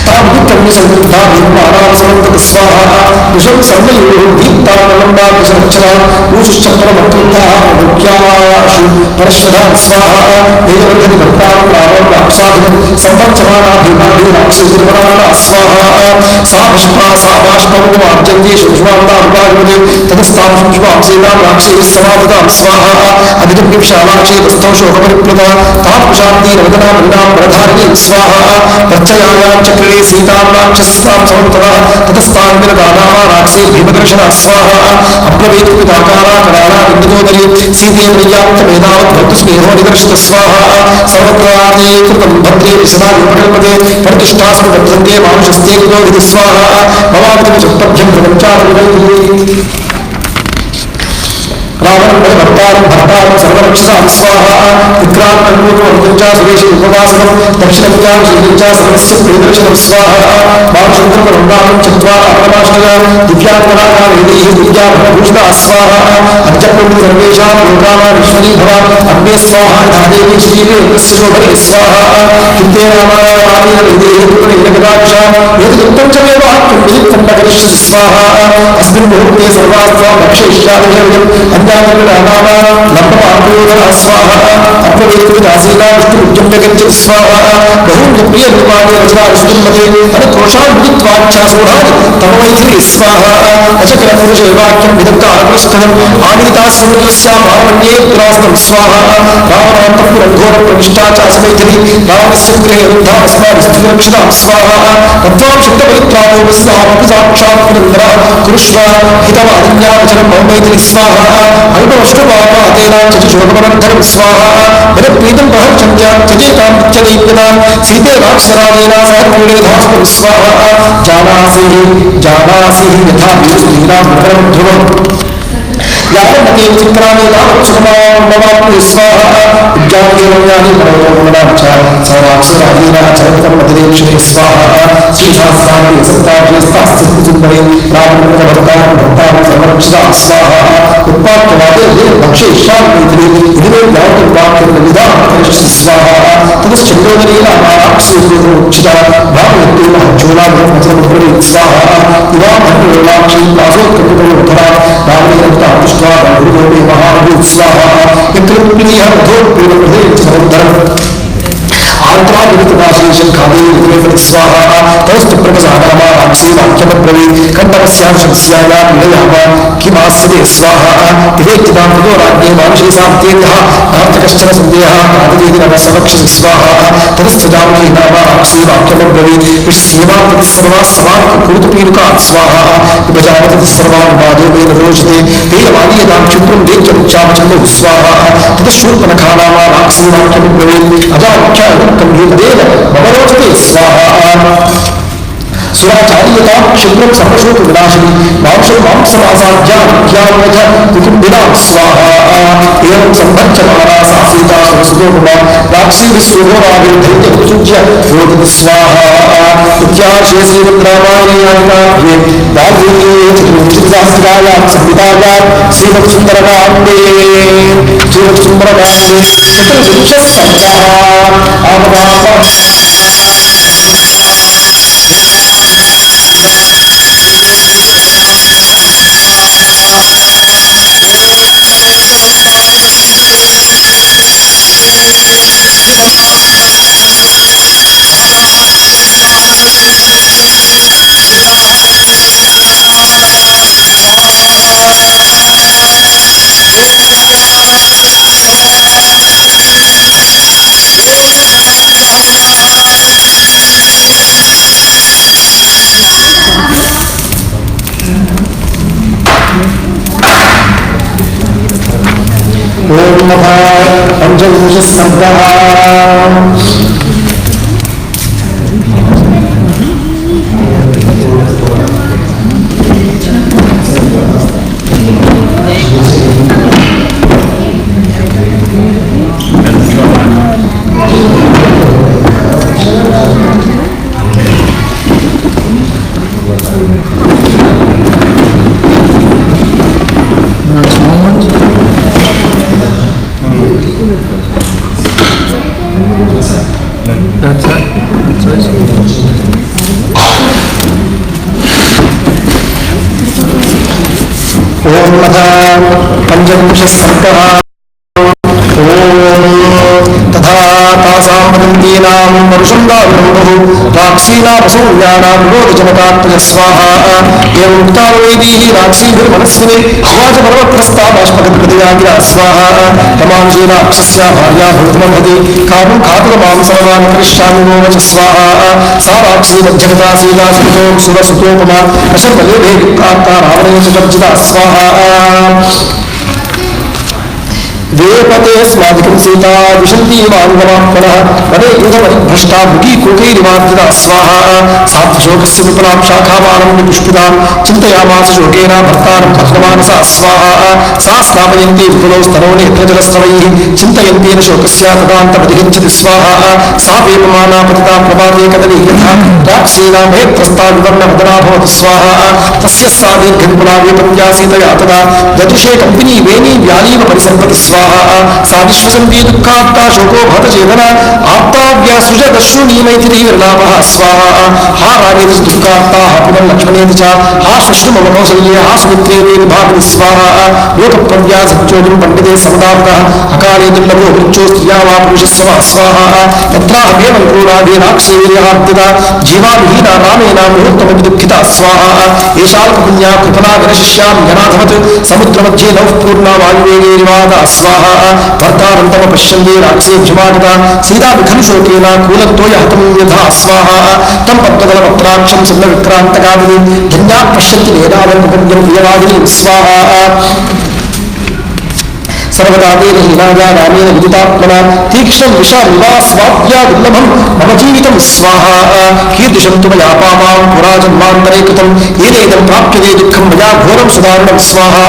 तावुत्तम्यसंयुक्ता भीमानावसमन्तत स्वाहा विषं सर्वयोः दीप्तानलम्बाकुशरक्षरा ऊषुश्चक्रमत्युत्ताः मुख्याशु परश्वधा स्वाहा वेदवर्धनि भक्तां रावं राक्षसाधिपं సంవత్సరాణ భీమాభి రాక్షసి త్రిపురాణ స్వాహా సా పుష్పా సా బాష్పము అర్జంతి సుష్మాంతా విభాగముదే తదస్తాం సుష్మాం సీతాం రాక్షసి సమాపదాం స్వాహా అధికం విశాలాక్షి తస్థౌ శోకపరిప్లుత తాపుషాంతి రవదనా మృణాం ప్రధారిణి స్వాహా ప్రత్యయాయాం చక్రే సీతాం రాక్షసాం సమర్పద తతస్థాన్ వినదానామా రాక్షసి భీమదర్శన స్వాహా అప్రవేతుపితాకారా కరాళా విందతోదరి సీతేంద్రియాప్త మేధావత్ భక్తు స్నేహో నిదర్శిత స్వాహా సర్వత్రాదే కృతం భద్రే సదాది ప్రకల్పతే పరితుష్టాస్మ వర్ధంతే మానుషస్తే కృతో విధి స్వాహా భవామితి చక్తభ్యం ప్రపంచారుణైః రావణం భర్తారం భర్తారం సర్వరక్షసాం స్వాహా విక్రాంతంచా సురేషి ఉపవాసనం దక్షిణవ్యాం శ్రీచా సర్వస్య ప్రియదర్శనం స్వాహా మానుషంద్రపరుణామం చత్వార అప్రమాశ్రయ దివ్యాంగనాగా వేదైః దివ్యాభరణభూషితా స్వాహా అర్జప్రభు సర్వేషాం లోకానాం విశ్వనీ భవ అగ్నే స్వాహా ధాదేవి శ్రీవే యస్య శోభనే స్వాహా కింతే రామాయణ వేదైః పునః ఏతదుక్తం చ మే వాక్యం విదిత్తం న కరిష్యసి స్వాహా అస్మిన్ ముహూర్తే సర్వాస్త్వాం రక్షయిష్యామి స్వాహా అప్రవేతుదాసీనా విష్ణు ఉద్యమ్యగత్య స్వాహా బహూన్ ప్రియ నిర్మాణే రచనా విష్ణుమతే అనుకోషాన్ విదిత్వాచ్ఛాసోఢాని తమ మైథిలి స్వాహా అచకర పురుషే వాక్యం విదక్కారపురస్కరం ఆనీతా సముద్రస్యా భావన్యే పురాస్తం స్వాహా రావణాంతఃపురంఘోర ప్రవిష్టాచాస మైథిలి రావణస్య గృహే రుద్ధా అస్మా విష్ణురక్షితాం స్వాహా తత్వాం శుద్ధపరిత్రాదో స్వాహి సాక్షాత్ పురంధర కురుష్వ హితవాదిన్యావచనం మమ మైథిలి స్వాహా అల్పవష్టుపాపాతేనాం చతుశోకమనంతరం స్వాహా బలప్రీతం ప్రహర్షంత్యాం చచేతాం నిత్యదైత్యతాం సీతే రాక్షసరాజేన సహ క్రీడేధాస్తం స్వాహా జానాసి జానాసి యథా వీరస్త్రీణాం నగరం ధ్రువం యావన్నతే చిత్రాన్ని రామక్షమాప్తి స్వాహా విజ్ఞానేయాని పరమోమనాచ సరాక్షరాజేన చరితం మతిరేక్షణే స్వాహా శ్రీశాస్త్రాన్ని సత్తాజేస్తాస్తిసుందరే రామభక్తాం భక్తాం సర్వరక్షితాం స్వాహా ఉత్పాద్యవాదే భక్షయిష్యామి ఇదివే యావత్ వాక్యం విధానం కరిష్యసి స్వాహా తదశ్చందోదరేణ రాక్షసోక్షిత భావయత్యేన చూలాభం వచనముద్రవే స్వాహా ఇవాం ధర్మవేలాక్షి దాసోత్కృతోత్తరా రామేణ పుష్పా గురుదేవే మహాభూ స్వాహా యక్రతుప్రీయ రథోత్పీడమృదే సముద్రం ఆంధ్రాభివృతవాశేషం ఖాదే స్వాహా తౌస్తు ప్రకసానామా రాక్షసీ వాక్యమబ్రవీ కంఠవస్యాం శంస్యాయాం నిలయామ కిమాస్యతే స్వాహా వివేక్తిదాం తదో రాజ్ఞే మానుషేసాం తేజః నాస్తి కశ్చన సందేహः ప్రాతివేది నమ సమక్షసి స్వాహా తదస్థితామహి నామ రాక్షసీ వాక్యమబ్రవీ విశ్యమాం తత్సర్వాः సమాన్ కురుతుపీనుకాన్ స్వాహా విభజామతి తత్సర్వాన్ వాదో వేద రోషతే వేయమానీయతాం క్షిప్రం వేద్యముచ్చామచందో స్వాహా తదశూర్పణఖానామ రాక్షసీ వాక్యమబ్రవీ అజాముఖ్య కంభీతదేవ మమరోచతే స్వాహా సురాచార్యతాం క్షిప్రం సర్వశోక వినాశిని మాంసం మాంసమాసాధ్యాఖ్యామథ కుటుంబినాం స్వాహా ఏం సంభర్చమానా సా సీతా సరస్వతోపమా రాక్షసీ విశ్వభోరావిర్ధైత్య ప్రచుజ్య రోదతి స్వాహా ఇత్యాశే శ్రీమద్రామాయణాదికావ్యే వాల్మీకి చతుర్వింశతిసహస్రాయాం సంహితాయాం శ్రీమత్సుందరకాండే చతుర్వింశస్సర్గాः ఆపదాప ఓం నమః పంచవింశస్సర్గः ఓం నమః పంచవింశస్సర్గः ఓం తథా సాంపదంతీనాం పరుషంగావిరంభు రాక్షీనామసౌర్యానాం విరోధజనకాత్మజ స్వాహా ఏం ఉక్తాలో వైదీః రాక్షీభిర్మనస్విని అవాచపర్వత్రస్తాబాష్పగద్గదయాగిరా స్వాహా తమాంశీనాక్షస్య భార్యా భూతమర్హతి కామం ఖాతుకమాం సర్వాన్ కరిష్యామి నోవచ స్వాహా సా రాక్షీ మధ్యగతా సీతా సుతో సురసుతోపమా అశర్వలేభే విక్రాంతా రావణేష చర్జితా స్వాహా వేపతే స్వాదికం సీతా విశంతి వాంగమాత్మన వనే యుధమరిభ్రష్టా మృగీ కోకైరివార్జిత స్వాహా సాత్వశోకస్య విపులాం శాఖామానం పుష్పితాం చింతయామాస శోకేన భర్తారం భద్రమానస స్వాహా సా స్నాపయంతి విపులౌ స్తనో నేత్రజలస్రవైః చింతయంతేన శోకస్య తదాంతమధిగచ్చతి స్వాహా సా వేపమానా పతితా ప్రభాతే కదలి యథా రాక్షీనామే త్రస్తా వివర్ణ వదనా భవతి స్వాహా తస్య సా దీర్ఘవిపులా వేపత్యా సీతయా తదా యతుషే కంపినీ వేణీ వ్యాలీవ పరిసంపతి స్వాహా सा विश्वसन्ती दुःखात्ता शोको भवत चेतन आप्ताव्यासुजदश्रुणीमैथिरीर्नामः स्वाहा हा रामेति दुःखात्ता हा पुनर्लक्ष्मणेति च हा श्वश्रुममकौसल्ये हा सुमित्रेति भागवति स्वाहा लोकप्रव्या सत्योजं पण्डिते समदावतः अकाले दुर्लभो मृत्यो स्त्रिया वा पुरुषस्वः स्वाहा तत्राहमेवं क्रूराभि राक्षेर्यहार्दिता जीवाविहीना रामेण मुहूर्तमपि दुःखिता स्वाहा एषाल्पपुण्या कृपणा विनशिष्यां जनाधवत् समुद्रमध्ये नौः पूर्णा वायुवेगेरिवादा स्वाहा भर्तारं पश्यन्ति राक्षसेभ्यमागता सीता विखनुशोकेन कूलत्वय हतं यथा स्वाहा तं पद्मदलपत्राक्षं सुन्दरविक्रान्तकामिनी धन्यात् पश्यन्ति वेदावन्तपुण्यं प्रियवादिनीं स्वाहा सर्वदा तेन हीनाया रामेण विदितात्मना तीक्ष्णं विषामिवा स्वाद्या दुर्लभं मम जीवितं स्वाहा कीर्तिशन्तु मया पापां पुरा जन्मान्तरे कृतं येनेदं प्राप्यते दुःखं मया घोरं सुदारुणं स्वाहा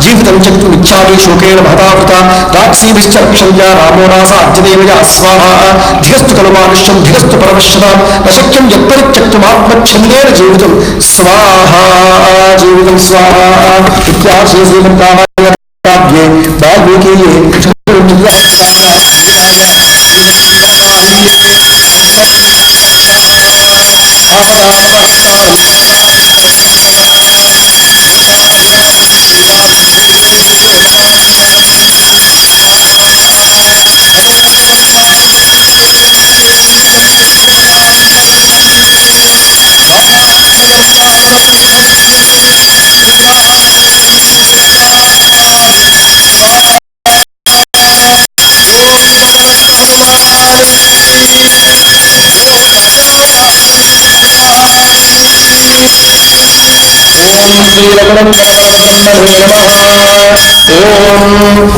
जीवितं त्यक्तुमिच्छामि शोकेन महतावृता राक्षसीभिश्च रक्षल्या रामो नासाध्यते मया स्वाहा धिगस्तु खलु मानुष्यं धिगस्तु परमश्यतां न शक्यं यत्परित्यक्तुमात्मच्छन्देन जीवितं स्वाहा जीवितं स्वाहा इत्यार्षे श्रीमद्रामायणे वाल्मीकिये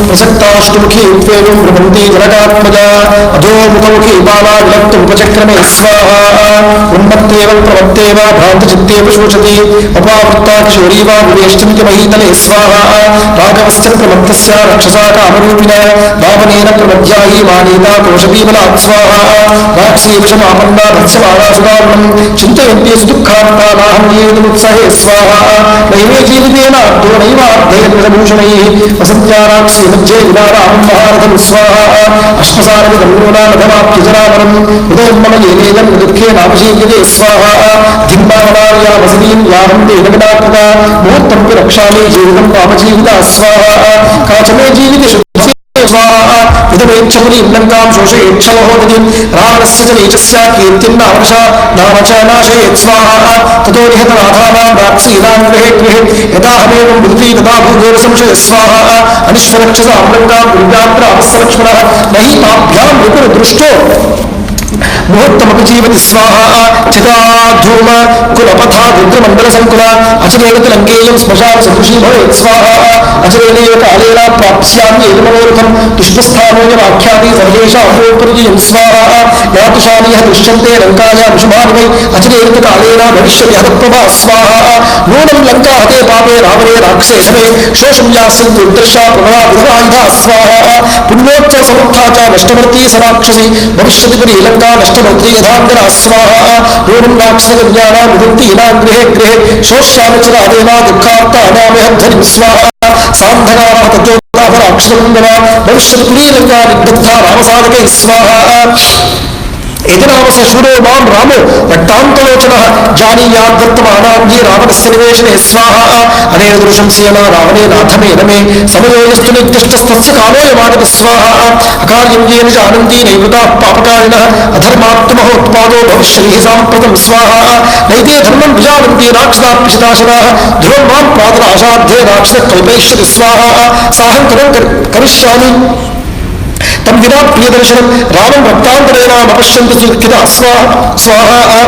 प्रसक्ताष्टमुखी उपवेगं ब्रह्मन्ति जनकात्मजा अधोमुखमुखी बाला विलप्तमुपचक्रमे स्वाहा उन्मत्तेव प्रमत्तेव भ्रान्तचित्तेव शोचति अपावृत्ता किशोरी वा विवेष्टन्ति महीतले स्वाहा राघवस्य प्रमत्तस्य रक्षसा कामरूपिण वामनेन प्रमध्यायी मानीता कोशपीबलात् स्वाहा राक्षीविषमापन्ना भत्स्यमाना सुदारुणं चिन्तयन्ति सुदुःखान्ता नाहन्येदमुत्सहे स्वाहा नैवे जीवितेन अर्थो नैवार्थेन्द्रभूषणैः वसन्त्या राक्षी मध्ये विदारामं महारथं स्वाहा अश्मसारमिदं नूनामधमाप्यजरामरम् उदयन्मम येनेदं दुःखेनापशीयते स्वाहा धिम्बावनार्या वसनीं याहं तेनविनाकृता मुहूर्तं पि रक्षामि जीवितं पापजीविता स्वाहा काचमे जीविते स्वाहा विधवेच्छमुनीं लङ्कां शोषयेच्छमहोदधिं रावणस्य च नीचस्य कीर्तिं नावशा नावच नाशयेत् स्वाहा ततो निहतनाथानां राक्षसीनां गृहे गृहे यदाहमेवं बुद्धि तदा भूगोरसंशय स्वाहा अनिश्वरक्षसां लङ्कां दुर्व्याघ्रावस्सलक्ष्मणः न हि ताभ्यां विपुरदृष्टो मुहूर्तमपि जीवति स्वाहा चिताधूम कुलपथा रुद्रमण्डलसङ्कुला अचरेण लङ्केयं श्मशान सदृशी भवेत् स्वाहा अचरेणैव कालेन प्राप्स्यामि एतमनोरथं दुष्टस्थानोऽयमाख्याति सर्वेषां स्वाहा यातुषानीह दृश्यन्ते लङ्कायां शुभानि वै अचरेण कालेन भविष्यति हतप्रभा स्वाहा नूनं लङ्का हते पापे रावणे राक्षसे शमे शोषं यास्यन्ति उद्दर्शा प्रभवा विधवायुधा स्वाहा पुण्योत्सव समर्था च नष्टवर्ती स राक्षसी भविष्यति पुरी नष्टमन्त्री यथाग्रा स्वाहा नूनं राक्षसकन्यानां विदन्तीनां गृहे गृहे शोष्यामि च राजेना दुःखार्तानामेहध्वनिं स्वाहा सान्धकाराः तत्त्वोत्तापराक्षसमङ्गला भविष्यति पुरीलङ्का निग्धत्था रामसाधकैः स्वाहा एतनामस शूरो मां रामो रक्तान्तलोचनः जानीयाद्दत्तमानाङ्गी रावणस्य निवेशने स्वाहा अनेन दृशं सेना रावणेनाथमेन मे समयो यस्तु निर्दिष्टस्तस्य कालोऽयमागतः स्वाहा अकार्यं येन च आनन्दी नैवृताः पापकारिणः अधर्मात्महोत्पादो भविष्यति साम्प्रतं स्वाहा नैते धर्मं विजानन्ति राक्षसाप्यशिताशनाः ध्रुवं मां प्रातराशाध्ये राक्षसः कल्पयिष्यति स्वाहा साहं करिष्यामि तम विना प्रियदर्शनम रामं रक्तान्तरेणामपश्यन्ति सुखिता स्वाहा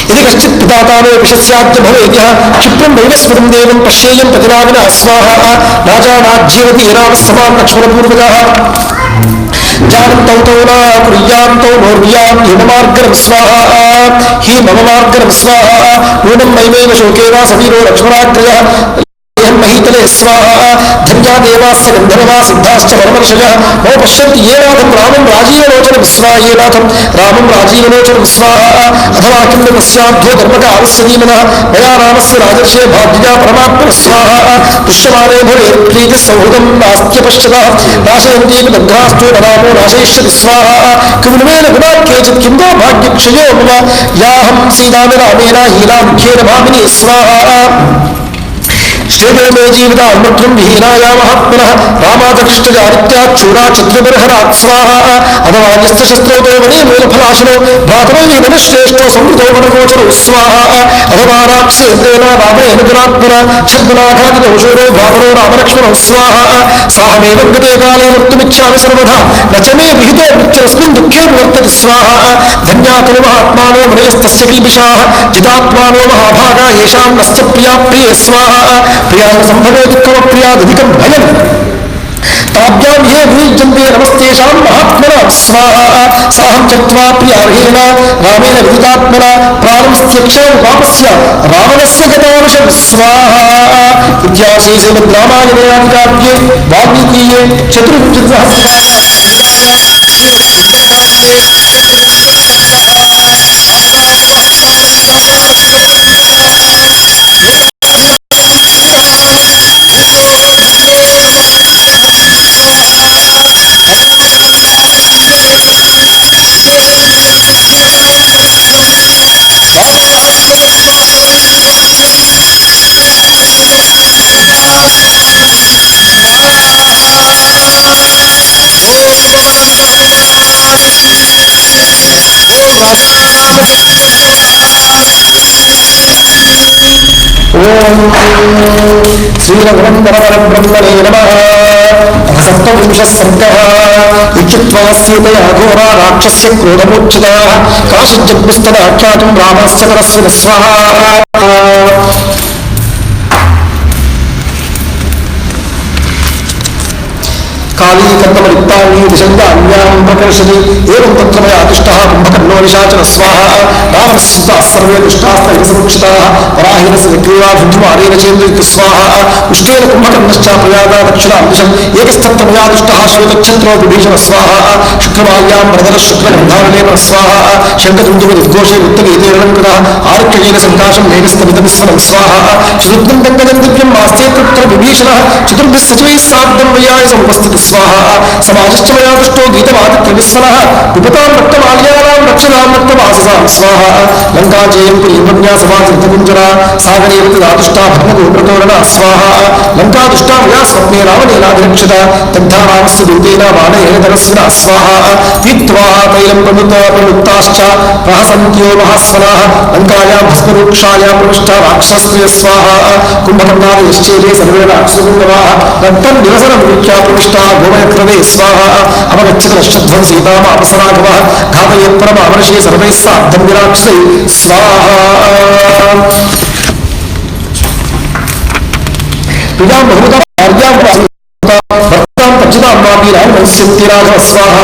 यदि कश्चित् पितातानो विषस्याद्य भवेद्यः क्षिप्रं नैव स्मृतं देवं पश्येयं प्रतिनाविना स्वाहा नाजानाज्जीवति रामस्समां लक्ष्मणपूर्वजः जानन्तौ तौ न कुर्यान्तौ नोर्व्यां हिममार्गरं स्वाहा हि मम मार्गरं स्वाहा नूनं मयिमेव शोकेन सवीरो लक्ष्मणाग्रजः महीतले स्वाहा धन्या देवास्य गन्धर्वा सिद्धाश्च परमर्षयः मो पश्यन्ति ये नाथं रामं राजीवलोचनं स्वाहा ये नाथं रामं राजीवलोचनं स्वाहा अथवा किं तस्याद्धो धर्मकारस्य धीमनः मया रामस्य राजर्षे भाग्यया परमात्मनः स्वाहा दृश्यमाने भवेत् प्रीतिः सौहृदं नास्त्यपश्यतः नाशयन्तीव दग्धास्तु न रामो नाशयिष्यति स्वाहा किमुमेन गुणाः केचित् किं वा भाग्यक्षयो मम याहं सीतामि रामेण हीनामुख्येन भामिनी स्वाहा श्रीदेव मे जीविता अन्मत्रं विहीनाया महात्मनः रामादकृष्टजारित्याच्छूरा चित्रबर्हरात् स्वाहा अथवा यस्य शस्त्रोतो वने मूलफलाशनो भ्रातरो विधनश्रेष्ठो संवृतो वनगोचरो स्वाहा अथवा राक्षसेन्द्रेण रामेण गुणात्मना छद्मनाघातिदोषोरो भ्रातरो रामलक्ष्मणो स्वाहा साहमेव गते काले मृत्युमिच्छामि सर्वथा न च मे विहितो मृत्युरस्मिन् दुःखे निवर्तते स्वाहा धन्या खलु महात्मानो मृगस्तस्य किल्बिषाः जितात्मानो महाभागा येषां नश्च प्रिया प्रिये स्वाहा प्रिया संभवे दुःखमप्रियादधिकं भयम् ताभ्यां ये वियुज्यन्ते नमस्तेषां महात्मना स्वाहा साहं त्यक्त्वा प्रियार्हेण रामेण विदितात्मना प्राणं त्यक्ष्य वापस्य रावणस्य गतांशं स्वाहा इत्यादि श्रीमद्रामायणे आदिकाव्ये वाल्मीकीये श्रीरघुनन्दनवरब्रह्मणे नमः सप्तविंशः सर्गः इत्युक्त्वा सीतया घोरा राक्षस्य क्रोधमूर्छितः काशिजग्निस्तदाख्यातुं रामस्य परस्विनः स्वाहा काली कन्दमलिप्ताङ्गी दिशङ्गान्यां प्रकर्षति एवं तत्र मया दुष्टः कुम्भकर्णो निशाचरः स्वाहा रावणस्सिद्धाः सर्वे दुष्टास्त्रैः समुक्षिताः पराहीनस्य विक्रीवा धुन्धुमारेण चेन्द्रितः स्वाहा उष्टेन कुम्भकर्णश्च प्रयाता दक्षिणां दिशम् एकस्तत्र मया दुष्टः श्वेतच्छत्रो विभीषणः स्वाहा शुक्रमाल्यां प्रदरः शुक्रगन्धावलेन स्वाहा शङ्खधुन्धुमनिर्घोषे उत्तगीतेरणङ्कृतः आरुक्येन सङ्काशं मेघस्तमितमिस्वनं स्वाहा चतुर्भं गङ्गजं दिव्यं मास्तेऽत्र विभीषणः चतुर्भिः सचिवैः सार्धं वैयाय समुपस्थितः स्वाहा समाजश्च मया दुष्टो गीतवादित्रविस्वनः विपतां रक्तमाल्यानां रक्षतां रक्तवाससां स्वाहा लङ्काजयं पुरीमन्या समाजृतकुञ्जरा सागरेवतिदादुष्टा भग्नगोप्रतोरणा स्वाहा लङ्कादुष्टा मया स्वप्ने रावणेनाभिरक्षिता दग्धा रामस्य दूतेन बाणेन धनस्विना स्वाहा पीत्वा तैलं प्रवृत्ताश्च प्रहसन्त्यो महास्वनाः लङ्कायां भस्मरूक्षायां प्रविष्टा राक्षसस्त्रियः स्वाहा कुम्भकर्णादयश्चेले सर्वे राक्षसपुङ्गवाः रक्तं निरसनं विख्या प्रविष्टा गोमयक्रमे स्वाहा अवगच्छति नश्चध्वं सीतामापसराघवः घातयत् परमामर्षे सर्वैः सार्धं विराक्षसै स्वाहा प्रियां बहुधा भार्यां भर्तां पच्चितां वापी रामस्यन्ति राघवः स्वाहा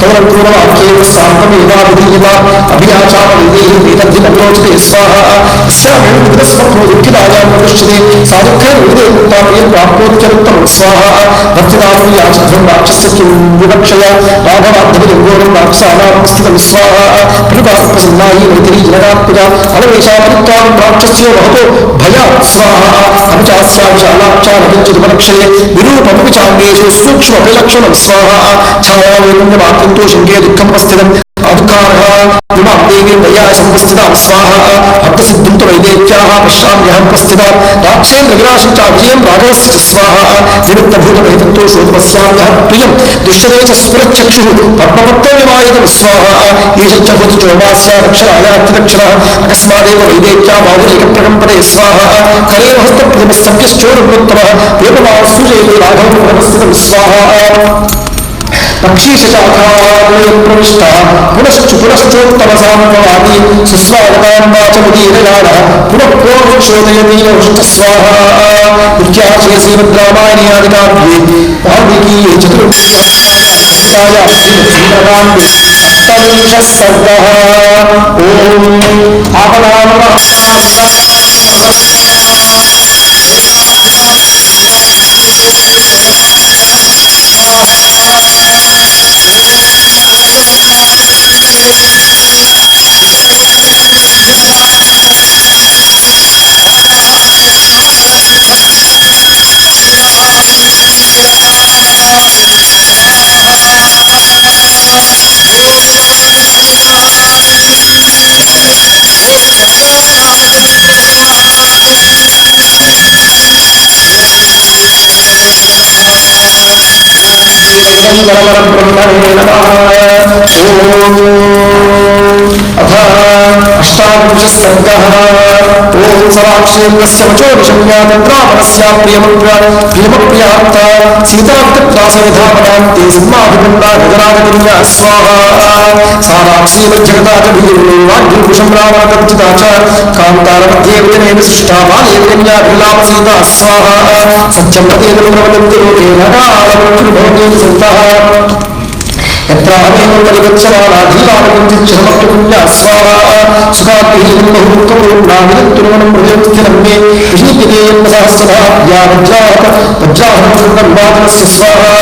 केवलं क्रूरवाक्येन स्वाहा शान्तमेवाभिधीयता अभियाचामविधेयेतद्धिमन्योचते स्वाहा अस्यामेव विदस्वप्नो दुःखितायां प्रविश्यते सा दुःखेन विदेवतामेन प्राप्नोत्यनुत्तमं स्वाहा भक्तिदानं याचध्वं राक्षस्य किं विवक्षया राघवाद्धविर्घोरं राक्षसानां स्थितं स्वाहा परिपाप्रसन्नायि मैथिली जनकात्मजा अनवेशापरित्वां राक्षस्य महतो भयात् स्वाहा अनुचास्या विशालाक्षारकिञ्चिदुपलक्षये विरूपमविचाङ्गेषु सूक्ष्मप्रलक्षणं स्वाहा छायावेन्दमात्यन्तो शङ्के दुःखमुपस्थितम् अदुःखार्हा इमां देवीं दया संवस्थितां स्वाहा भक्तसिद्धिं तु वैदेव्याः पश्याम्यहं उपस्थितां राक्षेन्द्रविनाशं च विजयं राघवस्य च स्वाहा निमित्तभूतमेतत्तो शोधपश्याम्यहं प्रियं दुष्यते च स्फुरच्चक्षुः पद्मपत्रविमायितं स्वाहा ईशच्च भूतचोमास्या रक्षणायात्यदक्षणः अकस्मादेव वैदेव्या माधुरेकप्रकम्पते स्वाहा करेण हस्तप्रतिमस्तभ्यश्चोरुत्तमः वेपमासूजयते राघवं उपस्थितं स्वाहा पक्षीशाखाप्रविष्टा पुनश्चोत्तमसाम्भवामि सुस्वागतां वाचमुदीरगानः पुनः प्रोक्षोदयति स्वाहा इत्याख्ये श्रीमद्रामायणे आदिकाव्ये वाल्मीकीये चतुर्विंशः सर्गः ॐ आपदामः ब्रह्मणे नमः अथ अष्टादशः सर्गः ॐ सवाक्षेत्रस्य वचो विषम्या तत्रामनस्या प्रियमप्रियाप्ता सीतावितप्रासविधापनान्ते सम्माभिपन्ना गजराजकन्या स्वाहा साराक्षीमज्जगता च वीर्वाग्निपुषं रावणकर्जिता च कान्तारमध्ये विजनेन सृष्टा बालेकन्या विलापसीता स्वाहा सत्यं पतेन प्रवदन्ति लोके नकालमृत्युर्भवति सन्तः यत्रामेव परिगच्छमाना धीरानकिञ्चिच्छमक्तपुण्या स्वाहा सुखाद्भिः बहुमुखपूर्णामिदत्तुर्वनं हृदयस्थिरं मे विहीयते यन्मसहस्रधा या वज्राहरचूर्णविवादनस्य स्वाहा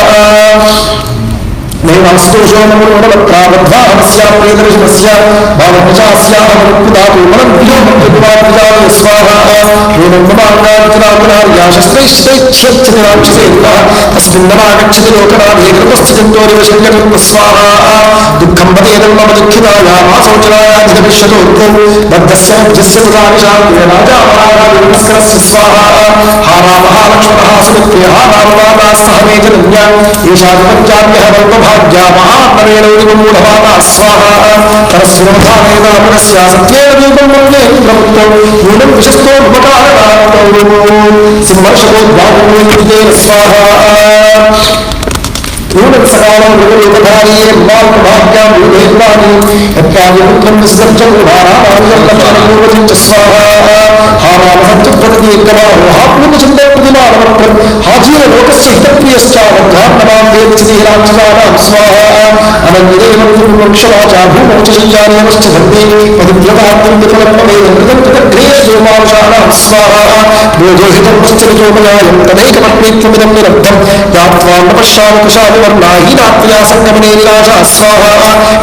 नैवास्तोषो नमोनमत्राबद्धाहमस्या प्रियदर्शनस्य भावप्रजास्याः मनुत्पितातु मनद्भियोमद्भिवादिजाय स्वाहा एवं नमाङ्गादितराकुलार्या शस्त्रैश्चितैच्छेच्छति राक्षसेन्द्रः तस्मिन्नमागच्छति लोकनाथे कृतस्थिजन्तोरिव शल्यकल्प स्वाहा दुःखं पदेदं मम दुःखितायामासौचनायाधिगमिष्यतोऽर्को बद्धस्योऽभ्यस्य पुराविशान्ते राजा महाराजस्य स्वाहा हा महालक्ष्मणः सुमित्रे हा रामवादाः सह मे जनन्या एषा प्रपञ्चाम्यः वल्पभाग्या महात्मनेन मूढवादा स्वाहा परस्वधानेन सत्येन दीपं मन्ये प्रभुत्वं नूनं विशस्तो उपकारणात्तौ सिंहर्षकोद्भावोऽयेन स्वाहा नूनत्सकालं मृगलोकधारीये माल्पभाग्यां विवेद्वानि यत्कार्यपुत्रं विसर्जं भारामानुजं च स्वाहा हारामहत्वप्रतिकमाहो हापूर्णचन्द्रप्रतिमानमत्रं हाजीरलोकस्य हितप्रियश्चावद्धान्नमान्देवचितिः राक्षसानां स्वाहा अनन्यदेवं पुरुक्षवाचा भूमौ च शय्यानेवश्च धर्मे पतिव्रतात्मं विफलमवेदं कृतं कृतग्रेयसोमानुषाणां स्वाहा बोधोहितं वश्चरितोमयायं तदैकपत्नीत्वमिदं निरब्धं यात्वा न पश्यामि कुशालिवर्णाहीनात्मया सङ्गमने निराशा स्वाहा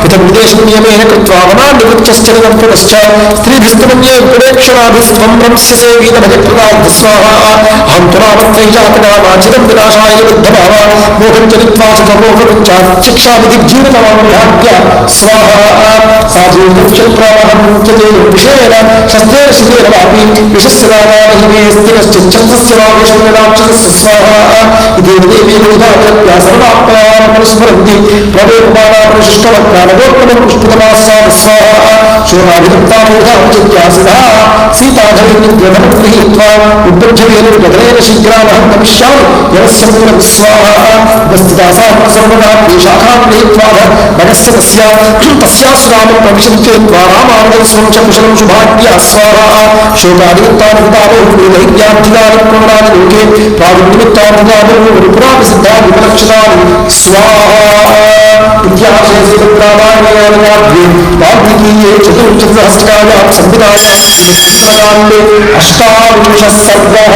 पितं विदेशनियमेन कृत्वा वनान्निवृत्तश्चरितं पुनश्च स्त्रीभिस्तमन्ये विप्रेक्षणाभिस्त्वं रंस्यसे वीतभजप्रदाद्ध स्वाहा अहं तु रामत्रै जातनामाचिरं विनाशाय विद्धभावा मोहं चरित्वा सुखमोहरुच्चात् शिक्षाविधिज्जीवनमाम्याद्य स्वाहा साधूक्षत्रामहं मुच्यते विषयेण शस्त्रेण शिवेन वापि विशस्य रामामहिमे स्थिरश्चिच्छन्दस्य रामेश्वरराक्षसस्य स्वाहा इति देवी विधातव्या सर्वात्मनामनुस्मरन्ति प्रवेपमानापरिशिष्टवक्त्रानगोत्तमं पुष्पितमास्साद स्वाहा शोभाभिदत्तामूढामुचित्यासिधा सीताधरिनिद्यधनं गृहीत्वा उद्बुद्धवेन गगनेन शीघ्रामहं गमिष्यामि यरस्य मूलं स्वाहा उपस्थितासां सर्वदा शाखां गृहीत्वाध भगस्य तस्यासुरामं प्रविशन्त्येत्वा रामानुजं स्वं च कुशलं शुभाड्या स्वाहा शोकादिनिमित्तानुदानैर्याब्धिदानि प्रवणानि लोके प्रागुनिमित्तानुदानैर्पुराभिसिद्धा विपलक्षणानि स्वाहा इत्याशे श्रीमद्रामायणे वाल्मीकीये चतुर्चतुसहस्रायां संहितायां सुन्दरकाण्डे अष्टाविंशः सर्गः।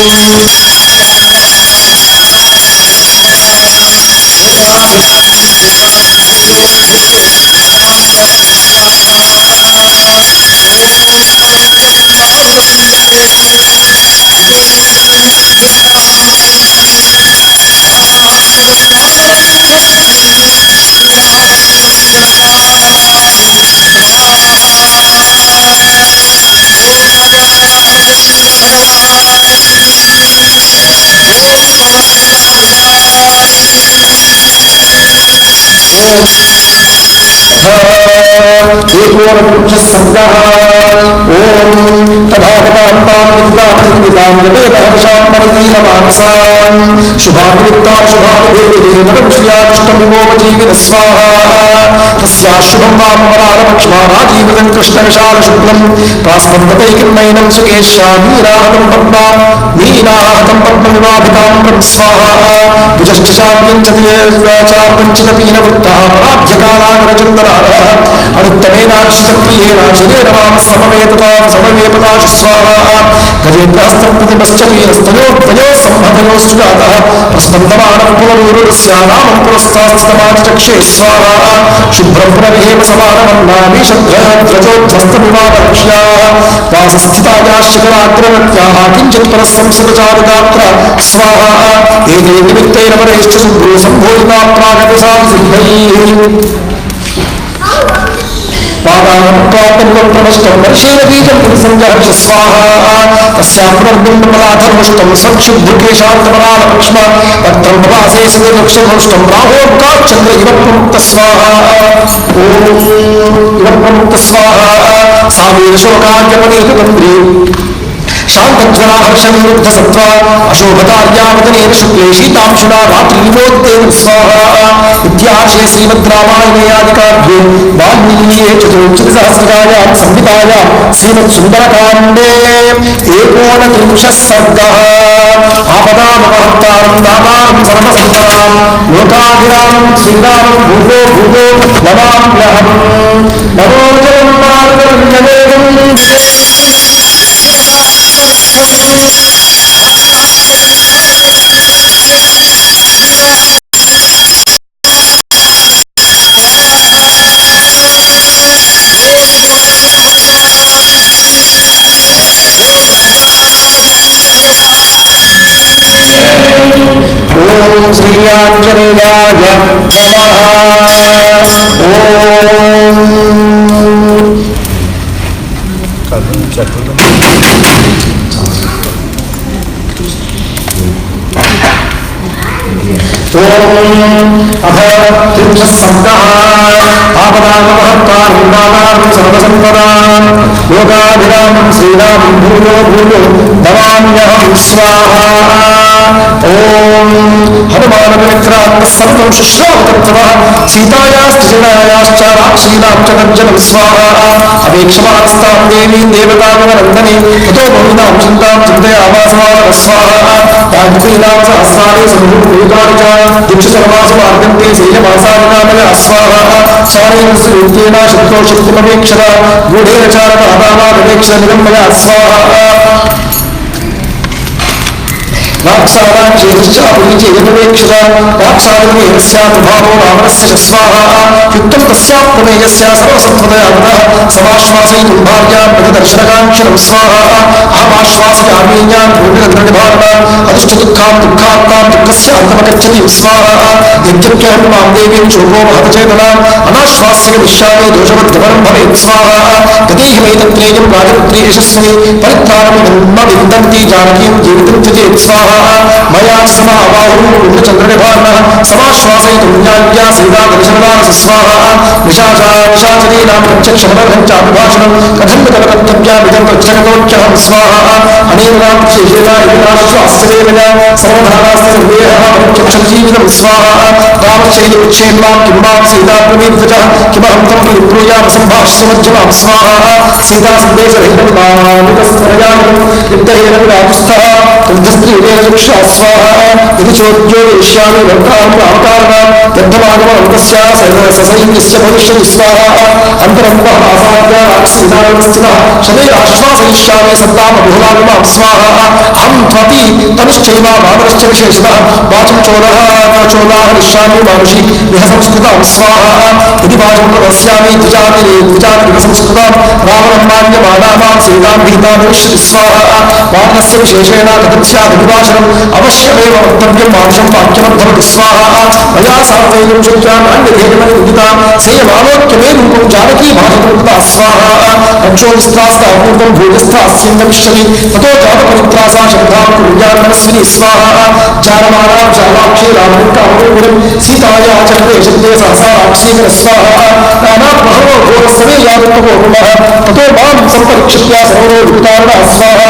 एकोनविंशः ओम तथागतान्तां विद्यां वेदहर्षां परिशीलमानसां शुभानिमित्तां शुभाभिधेयेन नवक्ष्याष्टमिवोपजीवित स्वाहा तस्याः शुभं वामपरारमक्ष्मा राजीवतं कृष्णविशालशुक्लं प्रास्पन्दतैकिन्नयनं सुकेशानीराहतं पद्मां पद्मविवाभितां स्वाहा भुजष्ठशान्तिं च पञ्चदपीनवृत्तः पराभ्यकालागरचन्दनाः अनुत्तमेनाश्रितप्रियेण शिरेण मां समवेतताशु स्वाहा गजेन्द्रास्तं प्रतिपश्चतीरस्तयोर्द्वयोः सम्भवयोः सुजातः प्रस्पन्दमानं पुनरूरुस्यानामं पुरस्तास्तमाचक्षे स्वाहा शुभ्रं प्रविहेम समानमन्नामीशध्वजोध्वस्तविवादक्ष्याः वासस्थितायाः शिखराग्रवत्याः किञ्चित् परस्संसृतचारुगात्र स्वाहा एते निमित्तेन वरेश्च शुभ्रो सम्भूरिता प्रागतिसादिसिद्धैः पादानप्रवष्टं वर्षेणबीजं पुरुसंजहर्ष स्वाहा तस्यां पुनर्बिम्बपदाधर्मुष्टं संक्षुब्धुकेशान्तपरालक्ष्म पत्रं प्रवासे सुदक्षभुष्टं राहोर्काचन्द्र इव प्रमुक्त स्वाहा इव प्रमुक्त स्वाहा सावीरशोकार्यपनीतगन्ध्री शांतज्वरा हर्षनिरुद्ध सत्वा अशोभतार्यावदनेन शुक्ले शीतांशुना रात्रिविमोक्तेन स्वाहा इत्यार्षे श्रीमद् रामायणे आदिकाव्ये वाल्मीकीये चतुर्विंशतिसहस्रायां संहितायां श्रीमद् सुन्दरकाण्डे एकोनत्रिंशः सर्गः। आपदामपहर्तारं दातारं सर्वसम्पदां लोकाभिरामं श्रीरामं भूयो भूयो नमाम्यहम्। नमो जगन्नाथरञ्जनेयं ओम श्रीयाञ्जनेयाय नमः। अथ त्रिंशः सर्गः। आपदामपहर्तारं दातारं सर्वसम्पदां लोकाभिरामं श्रीरामं भूयो भूयो नमाम्यहं स्वाहा। ओम हनुमानपवित्रात्मः सर्वं शुश्रावतत्वः सीतायाश्च राक्षीणां च तज्जलं स्वाहा अपेक्षमानस्तां देवीं देवतामवनन्दने ततो बहुनां चिन्तां चिन्तयामासमानः स्वाहा तान्त्रीणां सहस्राणि सम्भूतानि च दिक्षसर्वासु मार्गन्ते शैलमासानि नामया स्वाहा स्वारेण सुरूपेण शत्रो शक्तिमपेक्षत गूढेन चारणमादावादपेक्ष निगम्यया स्वाहा राक्षसानां चेतश्चापरिचेयमपेक्षत राक्षसादिवेहस्य प्रभावो रावणस्य च स्वाहा युक्तं तस्याप्रमेयस्य सर्वसम्प्रदयान्तः समाश्वासयितुं भार्यां प्रतिदर्शनकाङ्क्षणं स्वाहा अहमाश्वासयामीयां भूमिगन्धनिभारणाम् अदुष्टदुःखां दुःखात्तां दुःखस्यान्तमगच्छतीं स्वाहा यद्यप्यहं मां देवीं शोको महतचेतनाम् अनाश्वास्य विश्यामि दोषवद्गमनं भवेत् स्वाहा गतेऽहमेतत्रेयं राजपुत्री यशस्विनी परित्राणमिदं विन्दन्ति जानकीं जीवितं त्यजेत् स्वाहा मया समाबाहुः चन्द्रनिभार्णः समाश्वासयितुं ज्ञान्या सीता दर्शनदानस स्वाहा निशाचां निशाचरीणां प्रत्यक्षमनर्हं चाभिभाषणं कथं कलकर्तव्यामिदं वज्रगतोऽख्यहं स्वाहा अनेन श्वासदेवया सर्वधारास्ति सर्वेह प्रत्यक्षजीवितं स्वाहा रामश्चैव उच्छेन्मां किं मां सीतात्मवीर्वचः किमहं तं विब्रूयाम सम्भाष्यमज्जमां स्वाहा सीतासन्देशरहितं मामुपस्मरयामि युक्तहेरविराजस्थः तुद्धस्त्रीवेरचक्षुषा स्वाहा यदि चोद्यो वेष्यामि वर्तां रामकारणं यद्धमागमनं तस्याः ससैन्यस्य भविष्यति स्वाहा अन्तरं आसाद्य राक्षसीतावस्थितः शनैराश्वासयिष्यामि सत्तामबहुलागमां स्वाहा अहं त्वपि तनुश्चैव मातरश्च विशेषतः वाचं चोलाः निश्यामि मानुषी इह संस्कृतां स्वाहा यदि वाचं प्रवस्यामि द्विजातिरिव संस्कृतां रावणं मान्यमानानां सीतां भीतां भविष्यति स्वाहा वानरस्य विशेषेण कथं स्यादभिभाषणम् अवश्यमेव वक्तव्यं मानुषं वाक्यमर्थमति स्वाहा मया सार्वैलं शक्याम् अन्यधेयमनिर्मितां सेयमालोक्यमे रूपं जानकी भाषकृता स्वाहा रक्षो विस्त्रास्तापूर्वं भूयस्थास्यन्दमिष्यति ततो जातपवित्रासा शब्दां कुर्यान् मनस्विनी स्वाहा जानमानां जालाक्षे रामकामोपुरं सीताया चक्रे शब्दे सहसा राक्षीकर स्वाहा नानात्महरो घोरसवे यादत्तपोपुरः ततो मां सम्परीक्षित्या सर्वरो विकारणः स्वाहा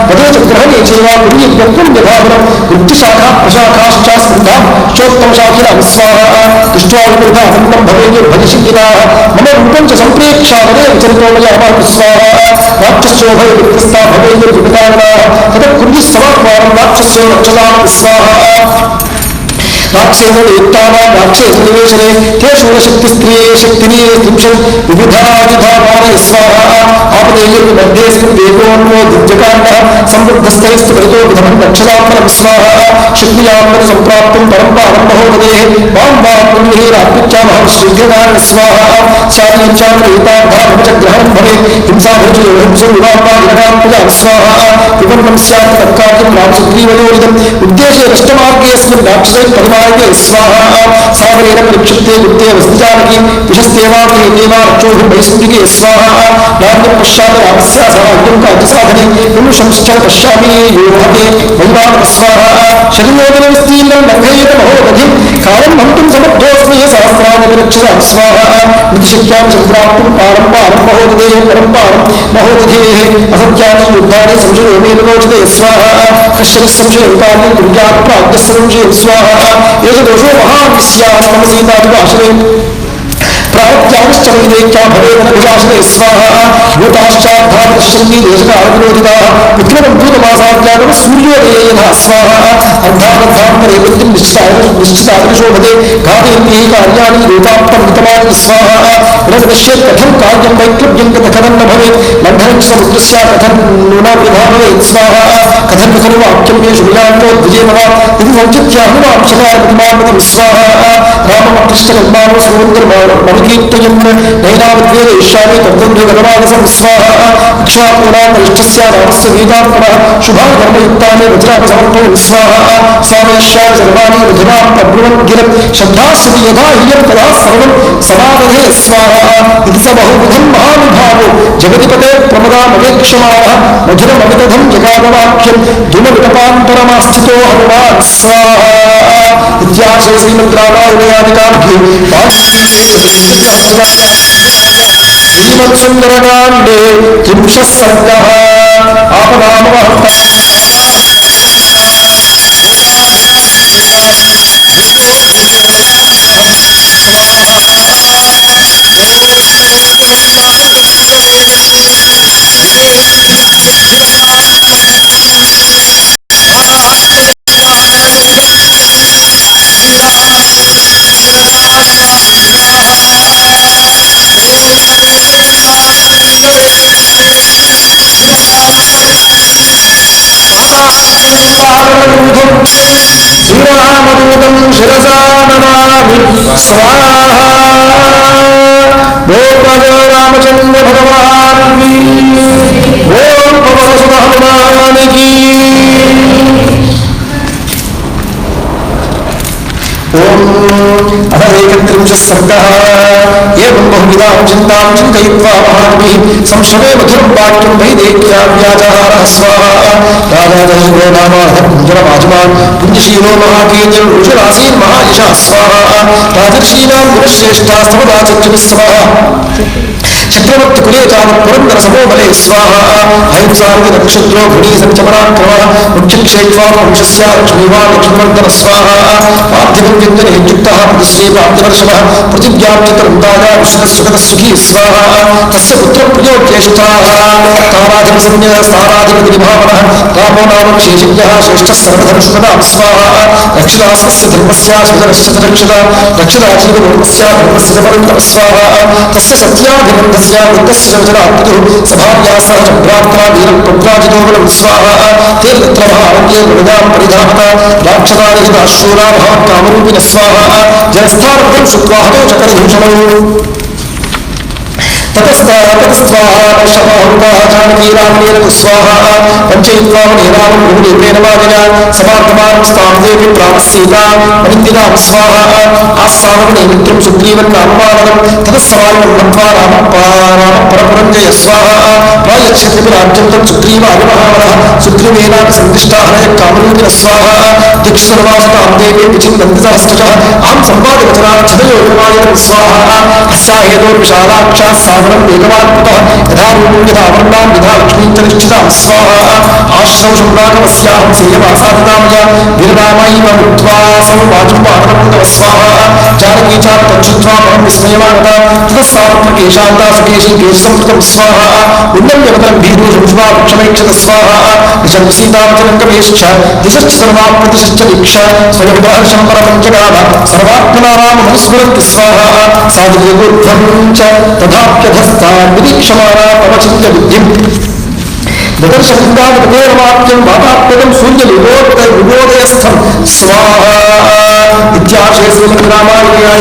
ततो च ग्रहणे चैव पुरीयत्वं यथावरं वृत्तिशाखा प्रशाखाश्च स्मृतां चोत्तमशाखिनां स्वाहा दृष्ट्वा विपरीता सन्तं भवेयुर्भजशिखिनाः मम रूपं च सम्प्रेक्षा वदे विचरितो मया स्वाहा राक्षसोभय विकृस्ता भवेयुर्विपतारणाः ततः कुर्युः समात्मानं राक्षसो रक्षसां स्वाहा राक्षसेन्द्रयुक्तानां राक्षसेन्द्रनिवेशने ते शूरशक्तिस्त्रिये शक्तिनी त्रिंशत् विविधायुधामाने स्वाहा आपदेयुर्मध्ये देवोन्नो दिव्यकाण्डः समृद्धस्थैस्तु परितो विधमं रक्षसाम्बरं स्वाहा शक्तियाम्बर सम्प्राप्तं परम्पारं महोदधेः मां वा पुण्यैरात्मित्यामहं श्रीधनारायण स्वाहा शारीरचान्द्रयुताब्धाभुजग्रहणं भवेत् हिंसाभुजयोहिंसुविवाम्बादिनकात्मजां स्वाहा विपन्नं स्यात् तत्कार्यं रामसुग्रीवयोरिदम् उद्देशे कष्टमार्गेऽस्मिन् राक्षसैः परिमार्गे स्वाहा सागरेण परिक्षिप्ते गुप्ते वस्तिजानकी विशस्तेवाग्ने देवा रक्षोभिः वैस्कुटिके स्वाहा नान्यं पश्चात् रामस्य साहाय्यं कार्यसाधने पुरुषंश्च पश्यामि योहते वैवाहक स्वाहा शरीरोदनं स्त्रीलं लङ्घयेत महोदधिं कालं हन्तुं समर्थोऽस्मि सहस्राणि रक्षसां स्वाहा नितिशक्यां सम्प्राप्तुं पारं महोदधेः परम्पारं महोदधेः असत्यानि युद्धानि संशयोमेव रोचते स्वाहा कश्चित् संशयकार्यं दुर्यात् प्राज्ञस्य संशयं स्वाहा एतदोषो महाविस्यां मम सीतादिवासने प्राप्त्याश्चैक्या भवेदभिभाषणे स्वाहा भूताश्चाद्धादृश्यन्ति देशकालविरोधिताः विक्रमभूतमासाद्यागम सूर्योदयेन स्वाहा अर्धानर्धान्तरे बुद्धिं निश्चितादिशोभते घातयन्ति कार्याणि रूपाप्तमितमानि स्वाहा रसदश्येत् कथं कार्यं वैक्लव्यं कथं न भवेत् लण्डनं समुद्रस्य कथं नूनाविधा भवेत् स्वाहा कथं खलु वाक्यं येषु विलान्तो द्विजेमव इति संचित्याहुमां शतादिमानमतं स्वाहा रामकृष्णकल्मानो सर्वन्द्रमनुकीर्तयन् नैनावद्वेदयिष्यामि तद्वन्द्वगणमानसं स्वाहा इक्ष्वाकुलाकनिष्ठस्य रामस्य वीतात्मनः शुभानि धर्मयुक्तानि वज्रापसमर्पयन् स्वाहा स्वामयिष्यामि सर्वाणि मधुरां प्रब्रुवन् गिरत् श्रद्धास्यति यथा हियं तदा सर्वं समादधे स्वाहा इति स बहुविधं महानुभावो जगतिपते प्रमदामवेक्षमाणः मधुरमविदधं जगामवाक्यं धूमविटपान् परमास्थितो हनुमान् स्वाहा इत्याशय श्रीमद्रामायणादिकाव्ये श्रीमत्सुन्दरकाण्डे 30 सर्गः आपदामवहर्ता श्रीरामदूतं शिरसा नमामि स्वाहा भो रामचंद्र भगवान की ओम पवन हनुमान की ओम अथ 31 सर्गः एवं बहुविधां चिन्तां चिन्तयित्वा महाकविः संश्रमे मधुरं वाक्यं वैदेह्या व्याजहारः स्वाहा राजादशो नामाधकुञ्जरवाजमान् पुण्यशीलो महाकीर्तिर्रुचिरासीन् महायशः स्वाहा राजर्षीणां गुरुश्रेष्ठा समदाचर्यविस्सवः चक्रवर्ती कुले तावत् पुरन्दर समोबले स्वाहा अहिंसाविद नक्षत्रो घृणी सत्यपराक्रमः मुख्यक्षेत्वा वंशस्य लक्ष्मीवा लक्ष्मीवर्धन स्वाहा पार्थिवं व्यञ्जने युक्तः प्रतिश्री प्राप्तिवर्षभः प्रतिज्ञाप्तितरुन्दाया विष्णुः सुखी स्वाहा तस्य पुत्रप्रियो ज्येष्ठाः ताराधिपसंज्ञस्ताराधिपतिभावनः रामो नाम शेषज्ञः श्रेष्ठः सर्वधर्मशुभदां स्वाहा रक्षितास्तस्य धर्मस्य सुधरस्य रक्षिता रक्षिताजीवधर्मस्य धर्मस्य परन्तः स्वाहा तस्य सत्याभिनन्दस्य वृद्धस्य वचनात्मतुः सभार्या सह चक्रात्रा वीरं पुत्राजितो बलं स्वाहा ते तत्र महारण्ये मृगां परिधावता राक्षसानिहिताशूरा महाकामरूपिणः स्वाहा जयस्थानपदं शुक्त्वा हतो चकरभूषणौ ततस्ताः जानकीरामेण स्वाहा पञ्चयित्वा नीरामं बहुलेपेन वादिना समार्गमानं स्थानदेवी प्राप्स्येता मनिन्दिनां स्वाहा आस्सावने मित्रं सुग्रीवं नाममाननं ततस्समानं नत्वा रामपरपुरञ्जय स्वाहा प्रायच्छत्रिपि राज्यं तं सुग्रीवाभिमहावनः सुग्रीवेनापि सन्दिष्टा हरयः कामरूपिणः स्वाहा दीक्षितर्वासतां देवी विचिन्तन्तसहस्रशः अहं सम्पादवचनाच्छदयोगमायनं स्वाहा अस्याहेतो विशालाक्षाः सागरं वेगवात्मतः यथा रूपं यथा वर्णां यथा लक्ष्मीं च निश्चितां स्वाहा आश्रौ सम्रागमस्याहं सेयवासादिनामया वीरनामैव मुक्त्वा समवाचं वानरं तव स्वाहा जानकी चात्तच्छुत्वा परं विस्मयमागता ततस्सामप्रकेशान्ता सुकेशी केशसंस्कृतं स्वाहा उन्नम्यवतं भीरूषमुष्मा वृक्षमैक्षत स्वाहा निशं सीतावचनङ्कमेश्च दिशश्च सर्वाः प्रतिशश्च वीक्ष स्वयं प्रहर्षं परमञ्चकाम सर्वात्मना राममनुस्मरन्ति स्वाहा साधुर्गुर्ध्वं च तथाप्यधस्तान् विदीक्षमाणा पवचिन्त्य बुद्धिम् ददर्शकुन्दादिपतेर्वाक्यं वाताप्यतं सूर्यविबोधयस्थं स्वाहा इत्याशे श्रीमद्रामायणे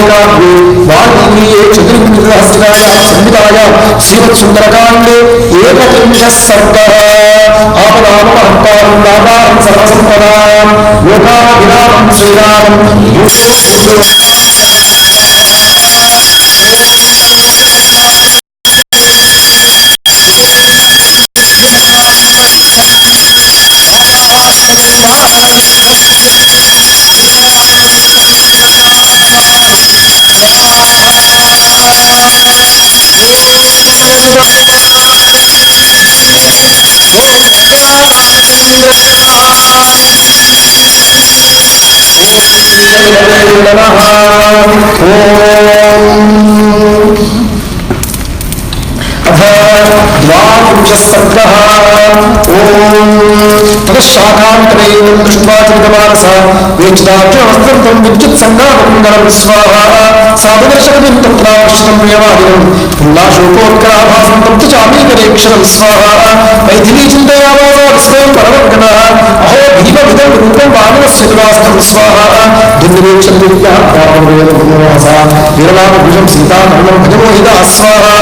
वाल्मीकीये चतुर्विंशतिसहस्रकायां संहितायां श्रीमत्सुन्दरकाण्डे 31 सर्गः आपदामहत्तारं दातारं सर्वसम्पदां लोकाभिरामं श्रीरामं द्वाविंशस्सर्गः ततशाखान्तरेण दृष्ट्वा चरितमानसा वेक्षिताक्षवस्त्रं तं विद्युत्सङ्गामकुण्डलं स्वाहा साधुदर्शकं तत्रापश्यतं प्रियवादिनं पुल्लाशोकोत्कराभासं तं च चामीकरेक्षरं स्वाहा मैथिलीचिन्तयामासा विस्मयं परमर्गणः अहो भीमविदं रूपं वानरस्य निवासं स्वाहा दुर्निरीक्षन्दिव्याः प्रापवेदमुमोहसा वीरनामभुजं सीतामरणं भजमोहिता स्वाहा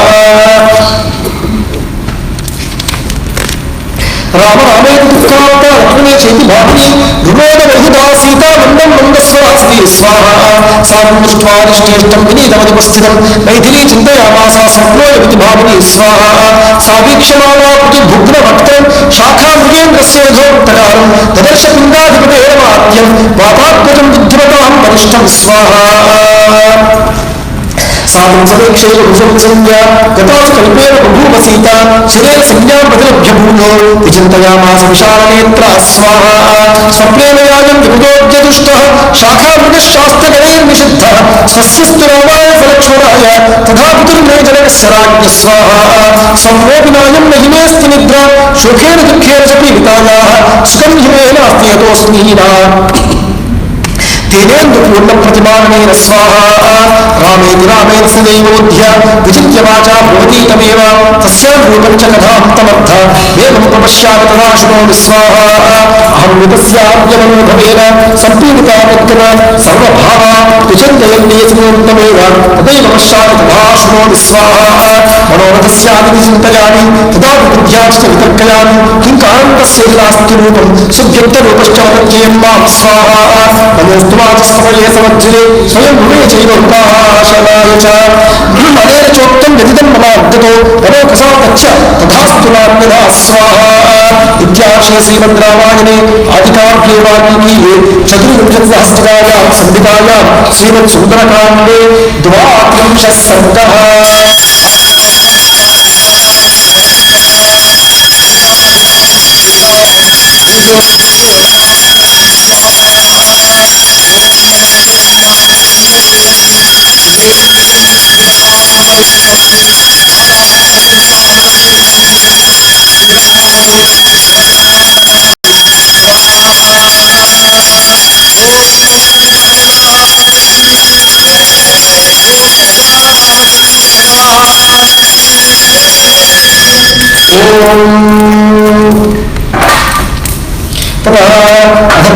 राम रामेति दुःखावता लक्ष्मणे चेति भावि रुरोदबहुधा सीता मन्दं मन्दस्वरास्ति स्वाहा सां दृष्ट्वा निष्ठेष्टं विनीतमनुपस्थितं मैथिली चिन्तयामासा सम्प्लोयमिति भाविनी स्वाहा सा वीक्ष्यमाणा प्रतिभुग्नभक्तं शाखामृगेन्द्रस्य यथोक्तकारं ददर्श पिण्डाधिपतेर्मात्यं वातात्मजं बुद्धिमतां वरिष्ठं स्वाहा साधु समीक्षेण भुजंसंज्ञा गतासु कल्पेन बभूव सीता शिरेण संज्ञां प्रतिलभ्यभूतो विचिन्तयामास विशालनेत्रा स्वाहा स्वप्नेन याजं विबुधोऽद्यदुष्टः शाखामृगशास्त्रगणैर्निषिद्धः स्वस्यस्तु रामाय सलक्ष्मणाय तथा पितुर्मेजनस्य राज्ञ स्वाहा सम्मोऽपि नायं न हिमेऽस्ति निद्रा शोकेन दुःखेन च पीडितायाः सुखं हिमेन अस्ति यतोऽस्मि हीना तेनेन्दुपूर्णप्रतिमानेन स्वाहा रामेति रामेण सदैवोऽध्य विचिन्त्य वाचा भवति तमेव तस्यां रूपं च कथान्तमर्थ एवं प्रपश्यामि तदा शृणोमि स्वाहा अहं वितस्याद्यमनुभवेन सम्पीडिता मुद्गता सर्वभावा विचिन्तयन्ति स्मृतमेव तदैव पश्यामि तथा शृणोमि स्वाहा मनोरथस्यादिति चिन्तयामि तदा विबुद्ध्याश्च वितर्कयामि किं कारणं तस्य नास्ति रूपं सुव्यक्तरूपश्च अवज्ञेयं मां स्वाहा नमोऽस्तु वाचस्पतये समज्जले स्वयं भुवे चैव उपासनाय च अनेन चोक्तं व्यतितं मम अद्यतो नमोकसा तच्च तथास्तु नान्यथा स्वाहा इत्यार्षे श्रीमद्रामायणे आदिकाव्ये वाल्मीकीये चतुर्विंशतिसहस्रकायां संहितायां श्रीमत्सुन्दरकाण्डे 32 सर्गः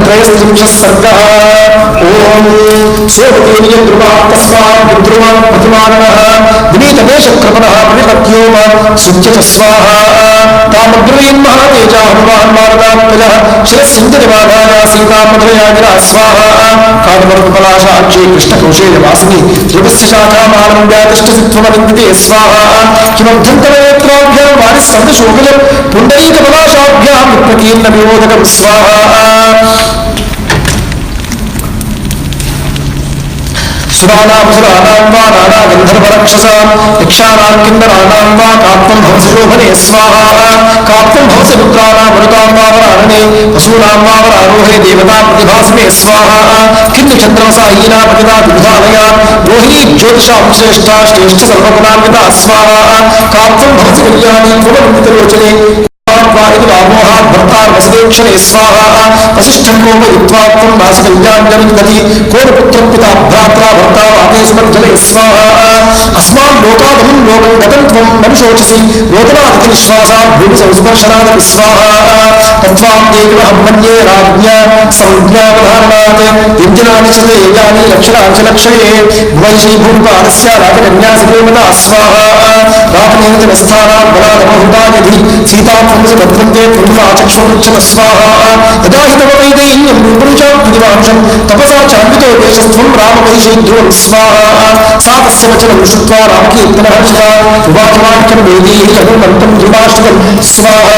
त्रयस्त्रिंशः सर्गः ओम सोमतेनियं ध्रुवात् तस्मात् विद्रुवं प्रतिमानः विनीतदेशकृपणः परिपत्योम सुच्यत स्वाहा तामब्रवीन् महातेजा हनुमान् मारुतात्मजः शिरस्सिन्दरिवाधाय सीतामधुरयागिरा स्वाहा काठमरुकपलाशाक्षे कृष्णकौशेयवासिनी ध्रुवस्य शाखामालम्ब्या तिष्ठसित्वमनिन्दिते स्वाहा किमर्थन्तरनेत्राभ्यां वारिस्कन्दशोभिलं पुण्डरीकपलाशाभ्यां विप्रकीर्णविमोदकं स्वाहा सुरानां वा नाना गन्धर्वरक्षसां यक्षाणां किन्नराणां वा काप्तं भवसशोभने स्वाहा काप्तं भवसरुद्राणां मरुतां वा वरानने वसूनां वा वरारोहे देवता प्रतिभासमे स्वाहा किन्तु चन्द्रमसाहीना प्रतिभा विबुधालया रोहिणी ज्योतिषां श्रेष्ठा श्रेष्ठ सर्वगुणान्विता स्वाहा काप्तं भवसि कल्याणी गुणवन्दितलोचने वामोहात् भर्तार वसुदेक्षणे स्वाहा वसिष्ठं कोपयुक्त्वात्मं नासिकल्याण्यविन्दति कोनपुत्रं पिता भ्रात्रा भर्ता वाते सुमञ्जले स्वाहा अस्मान् लोकादमुं लोकं गतं त्वं मनुषोचसि रोदनादिनिश्वासात् भूमि संस्पर्शनादपि स्वाहा तत्त्वां देवः मन्ये राज्ञा संज्ञावधारणात् व्यञ्जनानि च देयानि लक्षणानि च लक्षये भुवैषी भूमिपालस्य राजकन्यासिकेमता स्वाहा रावणेन च नस्थानां बलादमहुतायधि सीतां भद्रन्ते पुरुषाचक्षुरुच्चत स्वाहा यदा हि तव वैदेह्यं रूपरुचां प्रतिवांशं तपसा चान्वितो देशस्त्वं रामवैषी ध्रुवं स्वाहा सा तस्य वचनं श्रुत्वा रामकीर्तनः शिवा उवाचवाक्यं वेदैः हनुमन्तं ध्रुवाश्रितं स्वाहा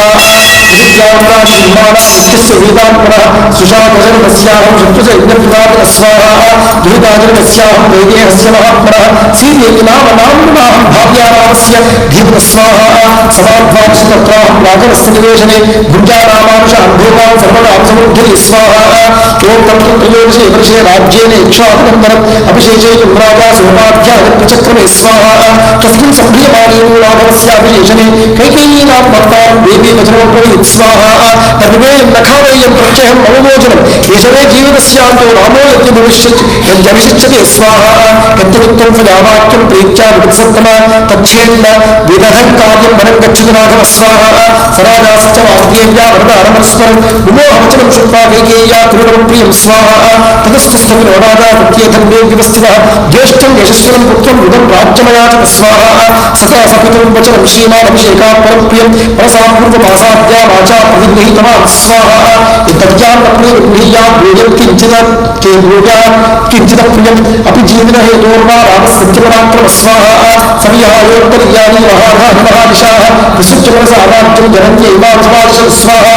विद्यावतानिर्माणस्य वेदात्मनः सुषाभजनस्याहं शत्रुसैन्यप्रदातः स्वाहा दुहिताजनस्याहं वैदेहस्य महात्मनः सीतेति नाम नाम्नाहं भाव्यारामस्य धीमः स्वाहा समाध्वांशतत्राहं राजनस्य निवेशने भुञ्जारामानुष अनुभूतां सर्वदां समुद्धरि स्वाहा ओं तत्त्रयोदशे वर्षे राज्येन इक्ष्वाकुनन्दनम् अभिषेचयितुं राजा सोमाध्यायप्रचक्रमे स्वाहा तस्मिन् सम्भ्रियमाणे राघवस्याभिषेचने कैकेयीनां भक्तां देवी वचनमब्रवीत् स्वाहा तद्विवेयं नखावेयं प्रत्ययं ममोचनम् एषवे जीवितस्यान्तो रामो यद्यभिषिच्यते स्वाहा यद्यमुक्तं फलावाक्यं प्रीत्या विवत्सत्तमा तच्छेन्न विदधं कार्यं वनं गच्छति राघव स्वाहा सराजाश्च वाग्देव्या वरदानमस्मरन् विमोहवचनं श्रुत्वा कैकेय्या कृतं प्रियं स्वाहा ततस्तस्थमिनो राजा प्रत्येधन्ये व्यवस्थितः ज्येष्ठं यशस्विनं पुत्रं रुदं राज्यमयाचत स्वाहा सखा सपितुं वचनं श्रीमानभिषेकात् परं प्रियं परसां पूर्वमासाद्यामाचा प्रतिगृहीतवान् स्वाहा तद्यान्नप्रियगृहीया ब्रूयात् किञ्चित् प्रियम् अपि जीविनः हेतोर्वा रामसत्यपराक्रम स्वाहा सविहायोत्तरीयानि महादिशाः विसृज्यमनसावाक्यं जनन्त्यैवाभिवादिशं स्वाहा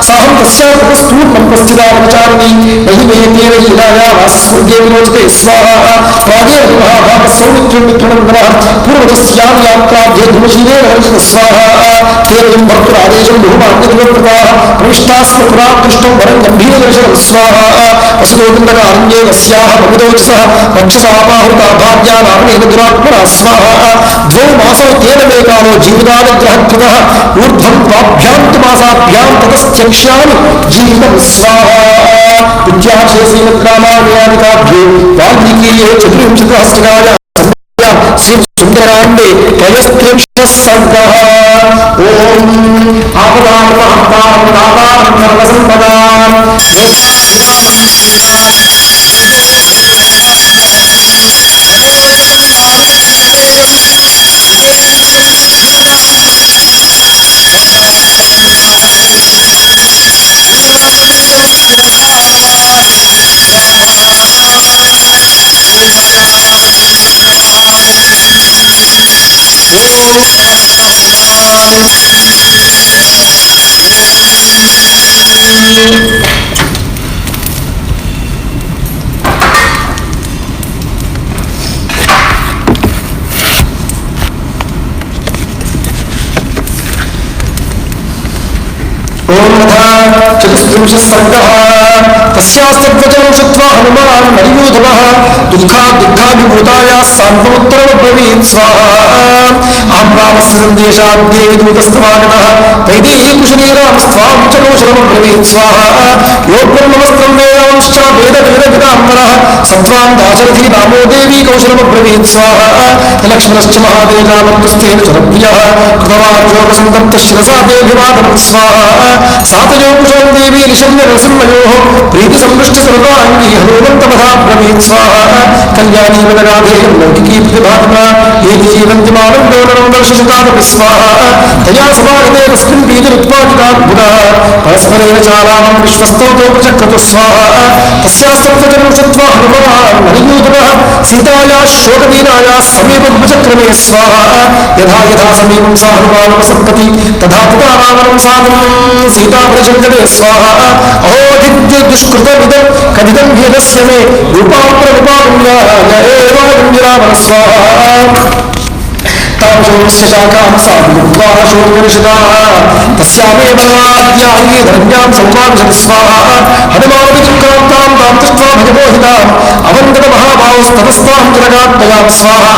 साहं तस्याः तपस्तूर्णं प्रस्थितावचारिणी महिमेतेन हीनाया वासस्वर्गे विलोचते स्वाहा प्रागेण महाभागसौमित्र्यं मित्रनन्दनः पूर्वजस्यां यात्राध्ये धूमशीलेन हर्षित स्वाहा तेन भर्तुरादेशं बहुमान्यदिवकृताः प्रविष्टास्म पुरा दृष्टं वरं गम्भीरदर्शनं स्वाहा वसुदोन्दकारण्ये तस्याः भविदोजसः रक्षसापाहुता भाव्या रावणेन दुरात्मना स्वाहा द्वौ मासौ तेन मे कालो जीवितानुग्रहकृतः ऊर्ध्वं द्वाभ्यां तु मासाभ्यां ततस्त्यक्ष्यामि जीवितं स्वाहा इत्यार्षे श्रीमद्रामायणादिकाव्ये वाल्मीकीये चतुर्विंशतिसहस्रकायां श्रीसुन्दरकाण्डे 33 सर्गः ओम आपदामहतां दातारं सर्वसम्पदां चतुस्त्रिंशत्सर्गः तस्यास्तद्वचनं श्रुत्वा हनुमान् मरीयोधनः दुःखाभिभूतायाः सान्त्वमुत्तरमब्रवीत् स्वाहा अहं रामस्य सन्देशाद्ये दूतस्तवागतः वैदेही कुशली रामस्त्वां च कौशलमब्रवीत् स्वाहा यो ब्रह्मवस्त्रं वेदांश्च वेदवेदविदाम्बरः सत्त्वां दाशरथी रामो देवी कौशलमब्रवीत् स्वाहा लक्ष्मणश्च महादेवामन्तुस्तेन चरप्रियः कृतवार्योगसन्तप्तशिरसा देभिवादनं स्वाहा सातयो कुशलं देवी निशम्यनरसिंहयोः प्रीतिसंपृष्टसर्वाङ्गी हनुमन्तपथा ब्रवीत् स्वाहा कल्याणी वनराधेयं लौकिकी प्रतिभावना ये जीवन्तिमानं दोलनं वर्षशतादपि स्वाहा तया समागते तस्मिन् बीजमुत्पादिताद्भुतः परस्परेण चारामं विश्वस्तोतोपचक्रतु स्वाहा तस्यास्तत्वजनं श्रुत्वा हनुमान् मरीयोधनः सीतायाः शोकदीनायाः समीपमुपचक्रमे स्वाहा यथा यथा समीपं सा हनुमानुपसम्पति तथा तथा रावणं साधनं सीतापरिषङ्गते स्वाहा अहोधिद्युष्कृतमिदं कथितं भेदस्य मे रूपाप्ररूपागुण्याय स्वाहा तामशोकस्य शाखां साधुत्वा शोकनिषदाः तस्यामेव नाद्याये धन्यां संवांशति स्वाहा हनुमानपि चक्रान्तां तां दृष्ट्वा भजमोहिताम् अवन्दतमहाभावस्ततस्तां जनगात्मयां स्वाहा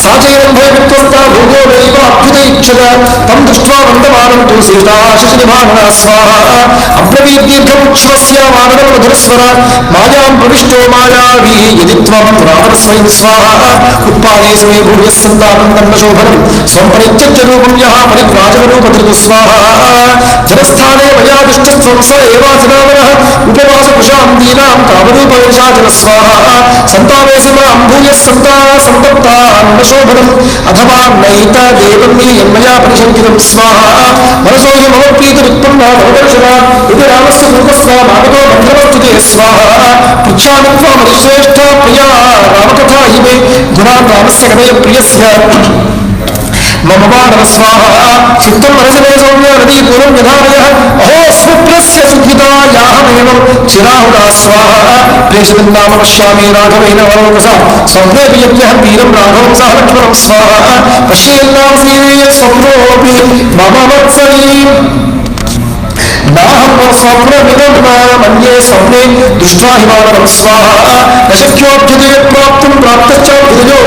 सा चैनं भयवित्वस्ता भूगोलैव अभ्युदयिच्छत तं दृष्ट्वा वन्दमानं तु सीता शशिनिभानना स्वाहा अब्रवीद्दीर्घमुच्छ्वस्य वानरं मधुरस्वर मायां प्रविष्टो मायावी यदि त्वं रावणस्वयं स्वाहा उत्पादे स्मे भूयः सन्तानं तन्नशोभनं स्वं परित्यज्य रूपं यः परिव्राजकरूपधृतु स्वाहा जनस्थाने मया दुष्टस्त्वं स एवाजनामनः उपवासकुशां दीनां कामरूपवेशाचन स्वाहा सन्तावेसि मां भूयः सन्तप्तान्नशोभनम् अथवा नैतदेवं मे यन्मया परिशङ्कितं स्वाहा मनसो हि मम प्रीतिरुत्पन्ना भवदर्शना इति रामस्य रूपस्वामागतो भद्रवर्तुते स्वाहा पृच्छामि त्वामरिश्रेष्ठा प्रिया रामकथा हि मे गुणान् रामस्य कथय प्रियस्य मम मानव स्वाहा चित्तं मनसि मे सौम्य नदी पूर्वं यथामयः अहो स्वप्नस्य सुखितायाहमेवं चिराहुदा स्वाहा प्रेषितं नाम पश्यामि राघवेन वरोकसा स्वप्नेऽपि यद्यहं वीरं राघवं सह लक्ष्मणं स्वाहा पश्येन्नां सीवेय स्वप्नोऽपि मम वत्सलीम् नाहं स्वप्नमिदं मन्ये स्वप्ने दृष्ट्वा हि मानवं स्वाहा न शक्योऽभ्युदय प्राप्तुं प्राप्तश्चाभ्युदयो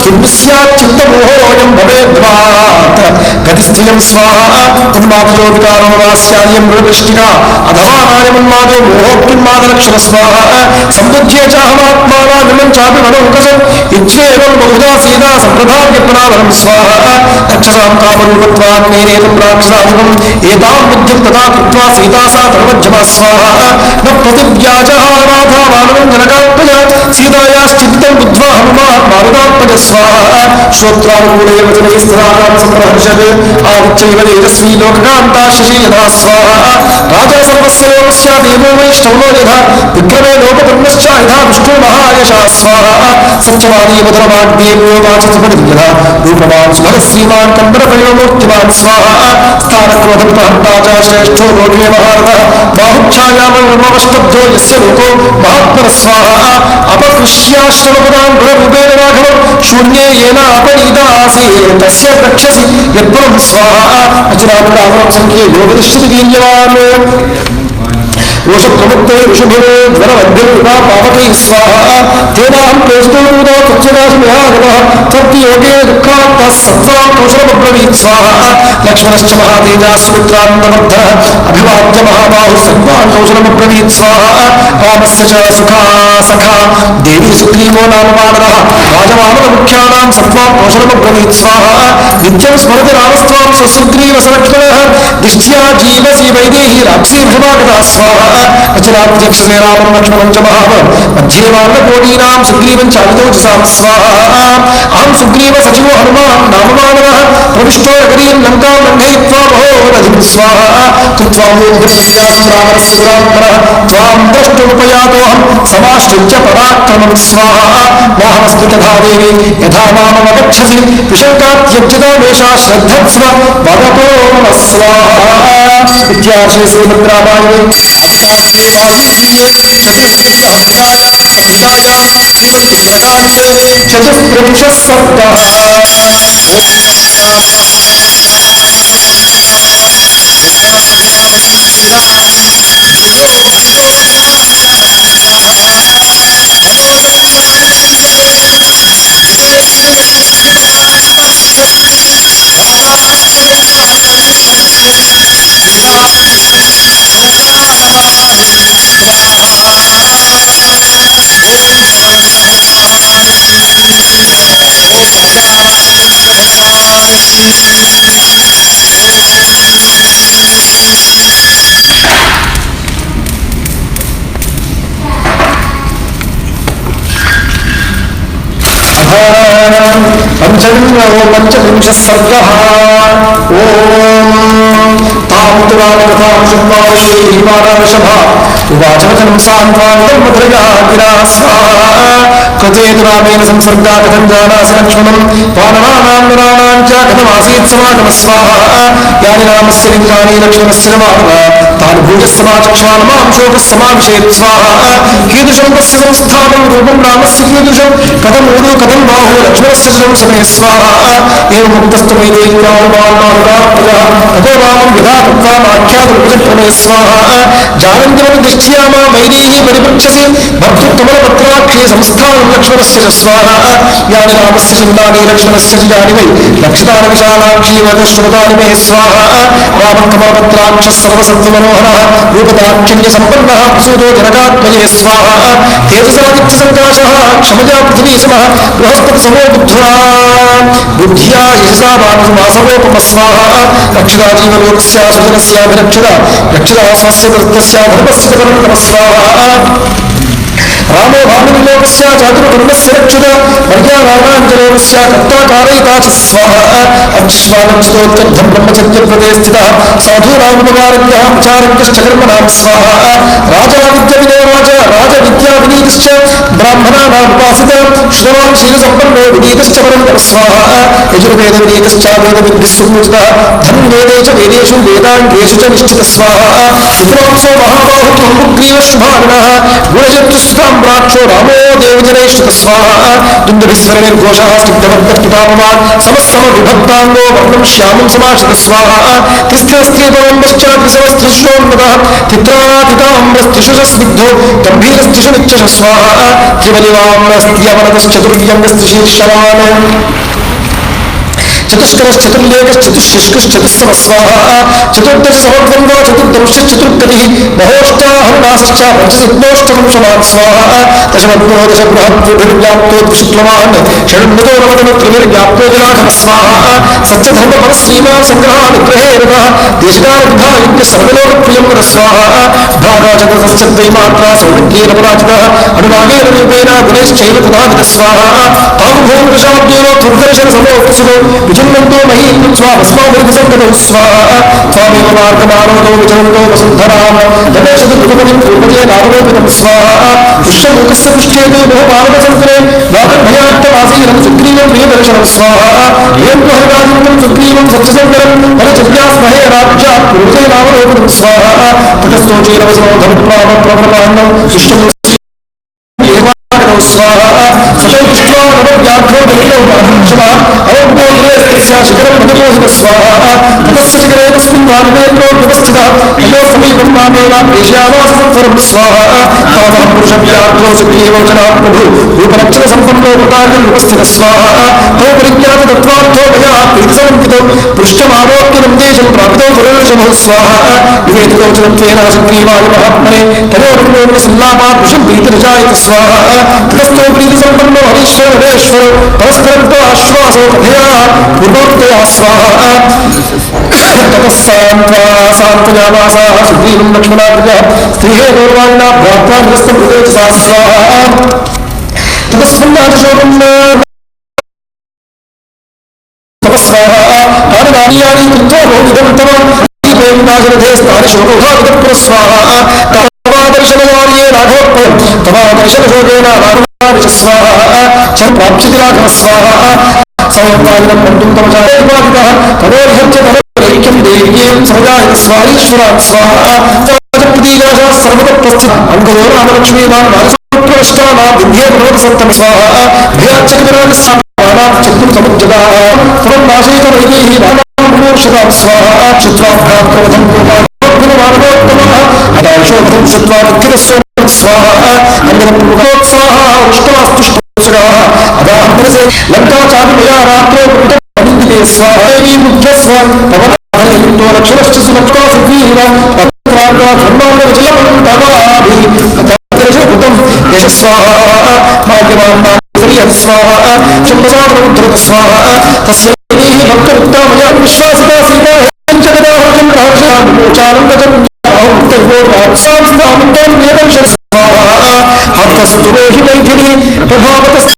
किं स्यात् चित्तमोहोऽयं भवेद्वात् गतिस्थितं स्वाहा उन्मादयो विकारो वा स्यायं मृगष्टिका अथवा नायमुन्मादो मोहोऽप्युन्मादलक्षण स्वाहा सम्बुद्ध्य चाहमात्मानामिमं चापि मनोकसं इच्छेवं बहुधा सीता सम्प्रदाव्यपनावनं स्वाहा रक्षसां कामरूपत्वात् मेनेतं राक्षसाधिपम् एतां बुद्धिं तथा कृत्वा सीता सा धर्मज्जमा स्वाहा न प्रतिव्याजः राधा मानवं जनकात्मज सीतायाश्चित्तं बुद्ध्वा हनुमान् मारुतात्मज स्वाहा श्रोत्रानुकूले वचनैस्तदाकां सम्प्रहर्षत् आगच्छैव तेजस्वी लोककान्ता शशि यथा स्वाहा राजा सर्वस्य लोकस्य देवो वैष्णवो यथा विक्रमे लोकधर्मश्च यथा विष्णु महायशः स्वाहा सत्यवादी मधुरवाग्देव्यो वाचस्पतिं यथा रूपवान् सुभगः श्रीमान् कम्बरपरिणमूर्तिमान् स्वाहा स्थानक्रोधप्रहर्ता च श्रेष्ठो लोके महारथः बाहुच्छायामस्तब्धो यस्य लोको महात्मनः स्वाहा अपकृष्याश्रमपदान् गुणरूपेण राघवं शून्ये येन अपनीता आसीत् तस्य रक्षसि यद्बलं स्वाहा अचिरामरामं संख्ये योगदिश्यति वीर्यवान् रोषप्रमुक्ते ऋषभुरे ध्वरवद्भिर्विदा पावकैः स्वाहा तेनाहं प्रेषितोऽनुदा तुच्छदाशमिहागमः त्वद्योगे दुःखात्तः सत्त्वां कौशलमब्रवीत् स्वाहा लक्ष्मणश्च महातेजा सुमित्रान्नबद्धः अभिवाद्य महाबाहुः सत्त्वान् कौशलमब्रवीत् स्वाहा रामस्य च सुखा सखा देवी सुग्रीवो नाम मानवः राजमानवमुख्यानां सत्त्वां कौशलमब्रवीत् स्वाहा नित्यं स्मरति रामस्त्वां सुग्रीवसलक्ष्मणः दिष्ट्या जीवसि वैदेही राक्षीर्षमागतः स्वाहा अचिराध्यक्षसे रामं लक्ष्मणं च महाबलं मध्ये वानरकोटीनां सुग्रीवं चालितोजसां स्वाहा अहं सुग्रीव सचिवो हनुमान् नाममानवः प्रविष्टो नगरीं लङ्कां लङ्घयित्वा महोरधिं स्वाहा त्वां द्रष्टुमुपयातोऽहं समाश्रित्य पराक्रमं स्वाहा मोहमस्तु तथा देवी यथा मामवगच्छसि विशङ्कात्यज्यतो मेषा श्रद्धत्स्व भगतो नमः स्वाहा इत्यार्षे श्रीमद्रामायणे चतुस्त्रिंशः सर्गः पंचविंशः सर्गः ओम तामुतरामकथां शुक्लावशे हिमानावशभा उवाच वचनं सान्त्वान्तं मधुरया गिरा स्वाहा कृतेतु रामेण संसर्गा कथं जानासि लक्ष्मणं वानराणां नराणां च कथमासीत् समागमः स्वाहा यानि रामस्य लिङ्गानि लक्ष्मणस्य नमाः तानि भूयस्समाचक्षान् मां शोकस्समाविशेत् स्वाहा कीदृशं तस्य संस्थानं रूपं रामस्य कीदृशं कथं ऊरु कथं बाहु लक्ष्मणस्य शं समे स्वाहा एवमुक्तस्तु वैदेह्यानुमानमानुरात्मजः ततो रामं विधा तत्त्वामाख्यातमुपचक्रमे स्वाहा जानन्त्यमपि दृष्ट्यामा वैदेही परिपृच्छसि भर्तृकमलपत्राक्षे संस्थानं लक्ष्मणस्य च स्वाहा यानि रामस्य चिन्तानि लक्ष्मणस्य च यानि वै लक्षितानि विशालाक्षी वदश्रुतानि मे स्वाहा रामकमलपत्राक्षः सर्वसत्त्वमनोहरः रूपदाक्षिण्यसम्पन्नः प्रसूतो जनकात्मजे स्वाहा तेजसादित्यसङ्काशः क्षमजा पृथिवी समः बृहस्पतिसमो बुद्ध्वा बुद्ध्या यशसा वासवोपमः स्वाहा रक्षिता जीवलोकस्य सुजनस्याभिरक्षिता रक्षिता स्वस्य कृत्यस्य धर्मस्य च परन्तमः स्वाहा रामो भामिनिलोकस्य चातुर्वर्णस्य रक्षिता मर्यादानाञ्जलोकस्य कर्ता कारयिता च स्वाहा अच्युष्मानच्युतोत्यर्थं ब्रह्मचर्यव्रते स्थितः साधूनामुपकारज्ञः प्रचारज्ञश्च कर्मणां स्वाहा राजा विद्याविनो राजविद्याविनीतश्च ब्राह्मणानामुपासितः श्रुतवान् शीलसम्पन्नो विनीतश्च परन्तः स्वाहा यजुर्वेदविनीतश्च वेदविद्भिस्सूचितः धन्वेदे च वेदेषु वेदाङ्गेषु च निश्चितः स्वाहा विद्वांसो महाबाहुग्रीवशुभानः गुणशत्रुस्तां प्राक्षो रामो देवजनैश्च स्वाहा दुन्दभिस्वरनिर्घोषः स्निग्धवर्गस्तुतापवान् समस्तमविभक्ताङ्गो वर्णं श्यामं समाश्रितः स्वाहा तिस्त्रस्त्रीपवम्बश्च त्रिसहस्रश्रोन्नतः तित्रातिताम्रस्तिषु च स्निग्धो गम्भीरस्तिषु नित्यश स्वाहा त्रिबलिवाम्रस्त्यवनतश्चतुर्यङ्गस्तिशीर्षवान् चतुष्करश्चतुर्लेखश्चतुष्शिष्कश्चतुस्समः स्वाहा चतुर्दश समद्वन्द्वो चतुर्दंशश्चतुर्गतिः महोष्टाहरुणासश्च पञ्चसिद्धोष्टकं समात् स्वाहा दशमद्वो दशबृहद्विर्व्याप्तो शुक्लवान् षण्मतो नवतमत्रिभिर्व्याप्तो जलाघनः स्वाहा सत्यधर्मपरश्रीमान् सङ्ग्रहानुग्रहे रतः देशकालविधायुक्य सर्वलोकप्रियं नरः स्वाहा भागाचतुर्दश्च द्वैमात्रा सौविध्येन पराजितः अनुरागेण रूपेण गुणैश्चैव तथाजितः स्वाहा तामुभोर्दशाब्देनो त्वद्दर्शनसमोऽस्तुसुतो विचिन्वन्तो महीं स्वाभस्मामृतसङ्गतौ स्वाहा स्वामेव मार्गमानवतो विचरन्तो वसुन्धराम् गणेशदुर्गपतिं पूर्वजे नागलोपितं स्वाहा पुष्यमुखस्य पुष्टेतु बहुपालकसङ्करे वागभयाट्टमासीनं सुग्रीवं प्रियदर्शनं स्वाहा एवं तु हरिराजितं सुग्रीवं सत्यसङ्करं परिचर्यास्महे राज्यात् पूर्वजे नागलोपितं स्वाहा ततस्तोचेनवसनो धनुप्रावप्रप्रपान्नं पुष्यं स्वाहा सतोष्टो नवव्याघ्रो दलितो बाहुक्षमः अवज्ञोग्रेस्तस्या शिखरं मधुमोहितः स्वाहा ततस्य शिखरे तस्मिन् वानरेन्द्रो व्यवस्थितः तयोः समीपं मामेवाप्रेष्यामासत्वरं स्वाहा तावः पुरुषव्याघ्रो सुग्रीवोचनः प्रभु रूपलक्षणसम्पन्नो कृताकम् उपस्थितः स्वाहा तौ परिज्ञाततत्त्वार्थो मया प्रीतिसमन्वितो पृष्ठमारोप्यनं देशं प्राप्तो सुरेशभो स्वाहा विवेदितो च तत्त्वेन सुग्रीवाय महात्मने तयोर्विनोदसल्लापात् वृषं प्रीतिरजायत स्वाहा ततस्तो प्रीतिसम्पन्नो हरीश्वरेश्वरो परस्परं तो आश्वासो कथया पूर्वोक्तया स्वाहा ततः सान्त्वयामासाः सुग्रीवं लक्ष्मणाग्रजः स्त्रीहे गौरवाणिना भ्रात्रा निरस्तं हृदयसा स्वाहा ततस्सन्नाशोकं तपस्वाहा तानि कृत्वा बहुविधं तव दाशरथे स्थानि शोकोघातपुर स्वाहा तवादर्शनवार्ये राघवोत्पयम् तवादर्शनशोकेन राघवादिश स्वाहा च प्राप्स्यति राघव स्वाहा समयपालनं बन्धुं तमचारेवादितः तदोर्हत्य तदैक्यं देव्यें समजायति स्वाहीश्वरात् स्वाहा प्रतीकाशः सर्वतः प्रस्थित अङ्गयो रामलक्ष्मीनां नारसमुत्कृष्टानां विद्ये भगवत्सत्तं स्वाहा भयाच्चरितराणि स्वाहानां चतुर्समुज्जताः समं नाशयित वैदेही नानां स्वाहा चित्राभ्यां क्रोधं गोपालमानवोत्तमः अदाशोभं श्रुत्वा नित्यरस्व स्वाहा अङ्गनपूर्वोत्साहा उष्टवास्तुष्टोत्सुराः अदान्तरसे लङ्काचारुमया रात्रो वृन्दे स्वाहा देवी मुख्यस्व पवनाभययुक्तो रक्षणश्च सुलक्ष्मा सुखीव पत्रार्गा धर्मार्गविजयं तवाभिः कथादर्शभूतं यशस्वाहा भाग्यवान् स्वाहा चन्द्रसागरमुद्धृत स्वाहा तस्य भक्तमुक्ता मया विश्वासिता सीता हस्तस्तुरोहि मैथिली प्रभावत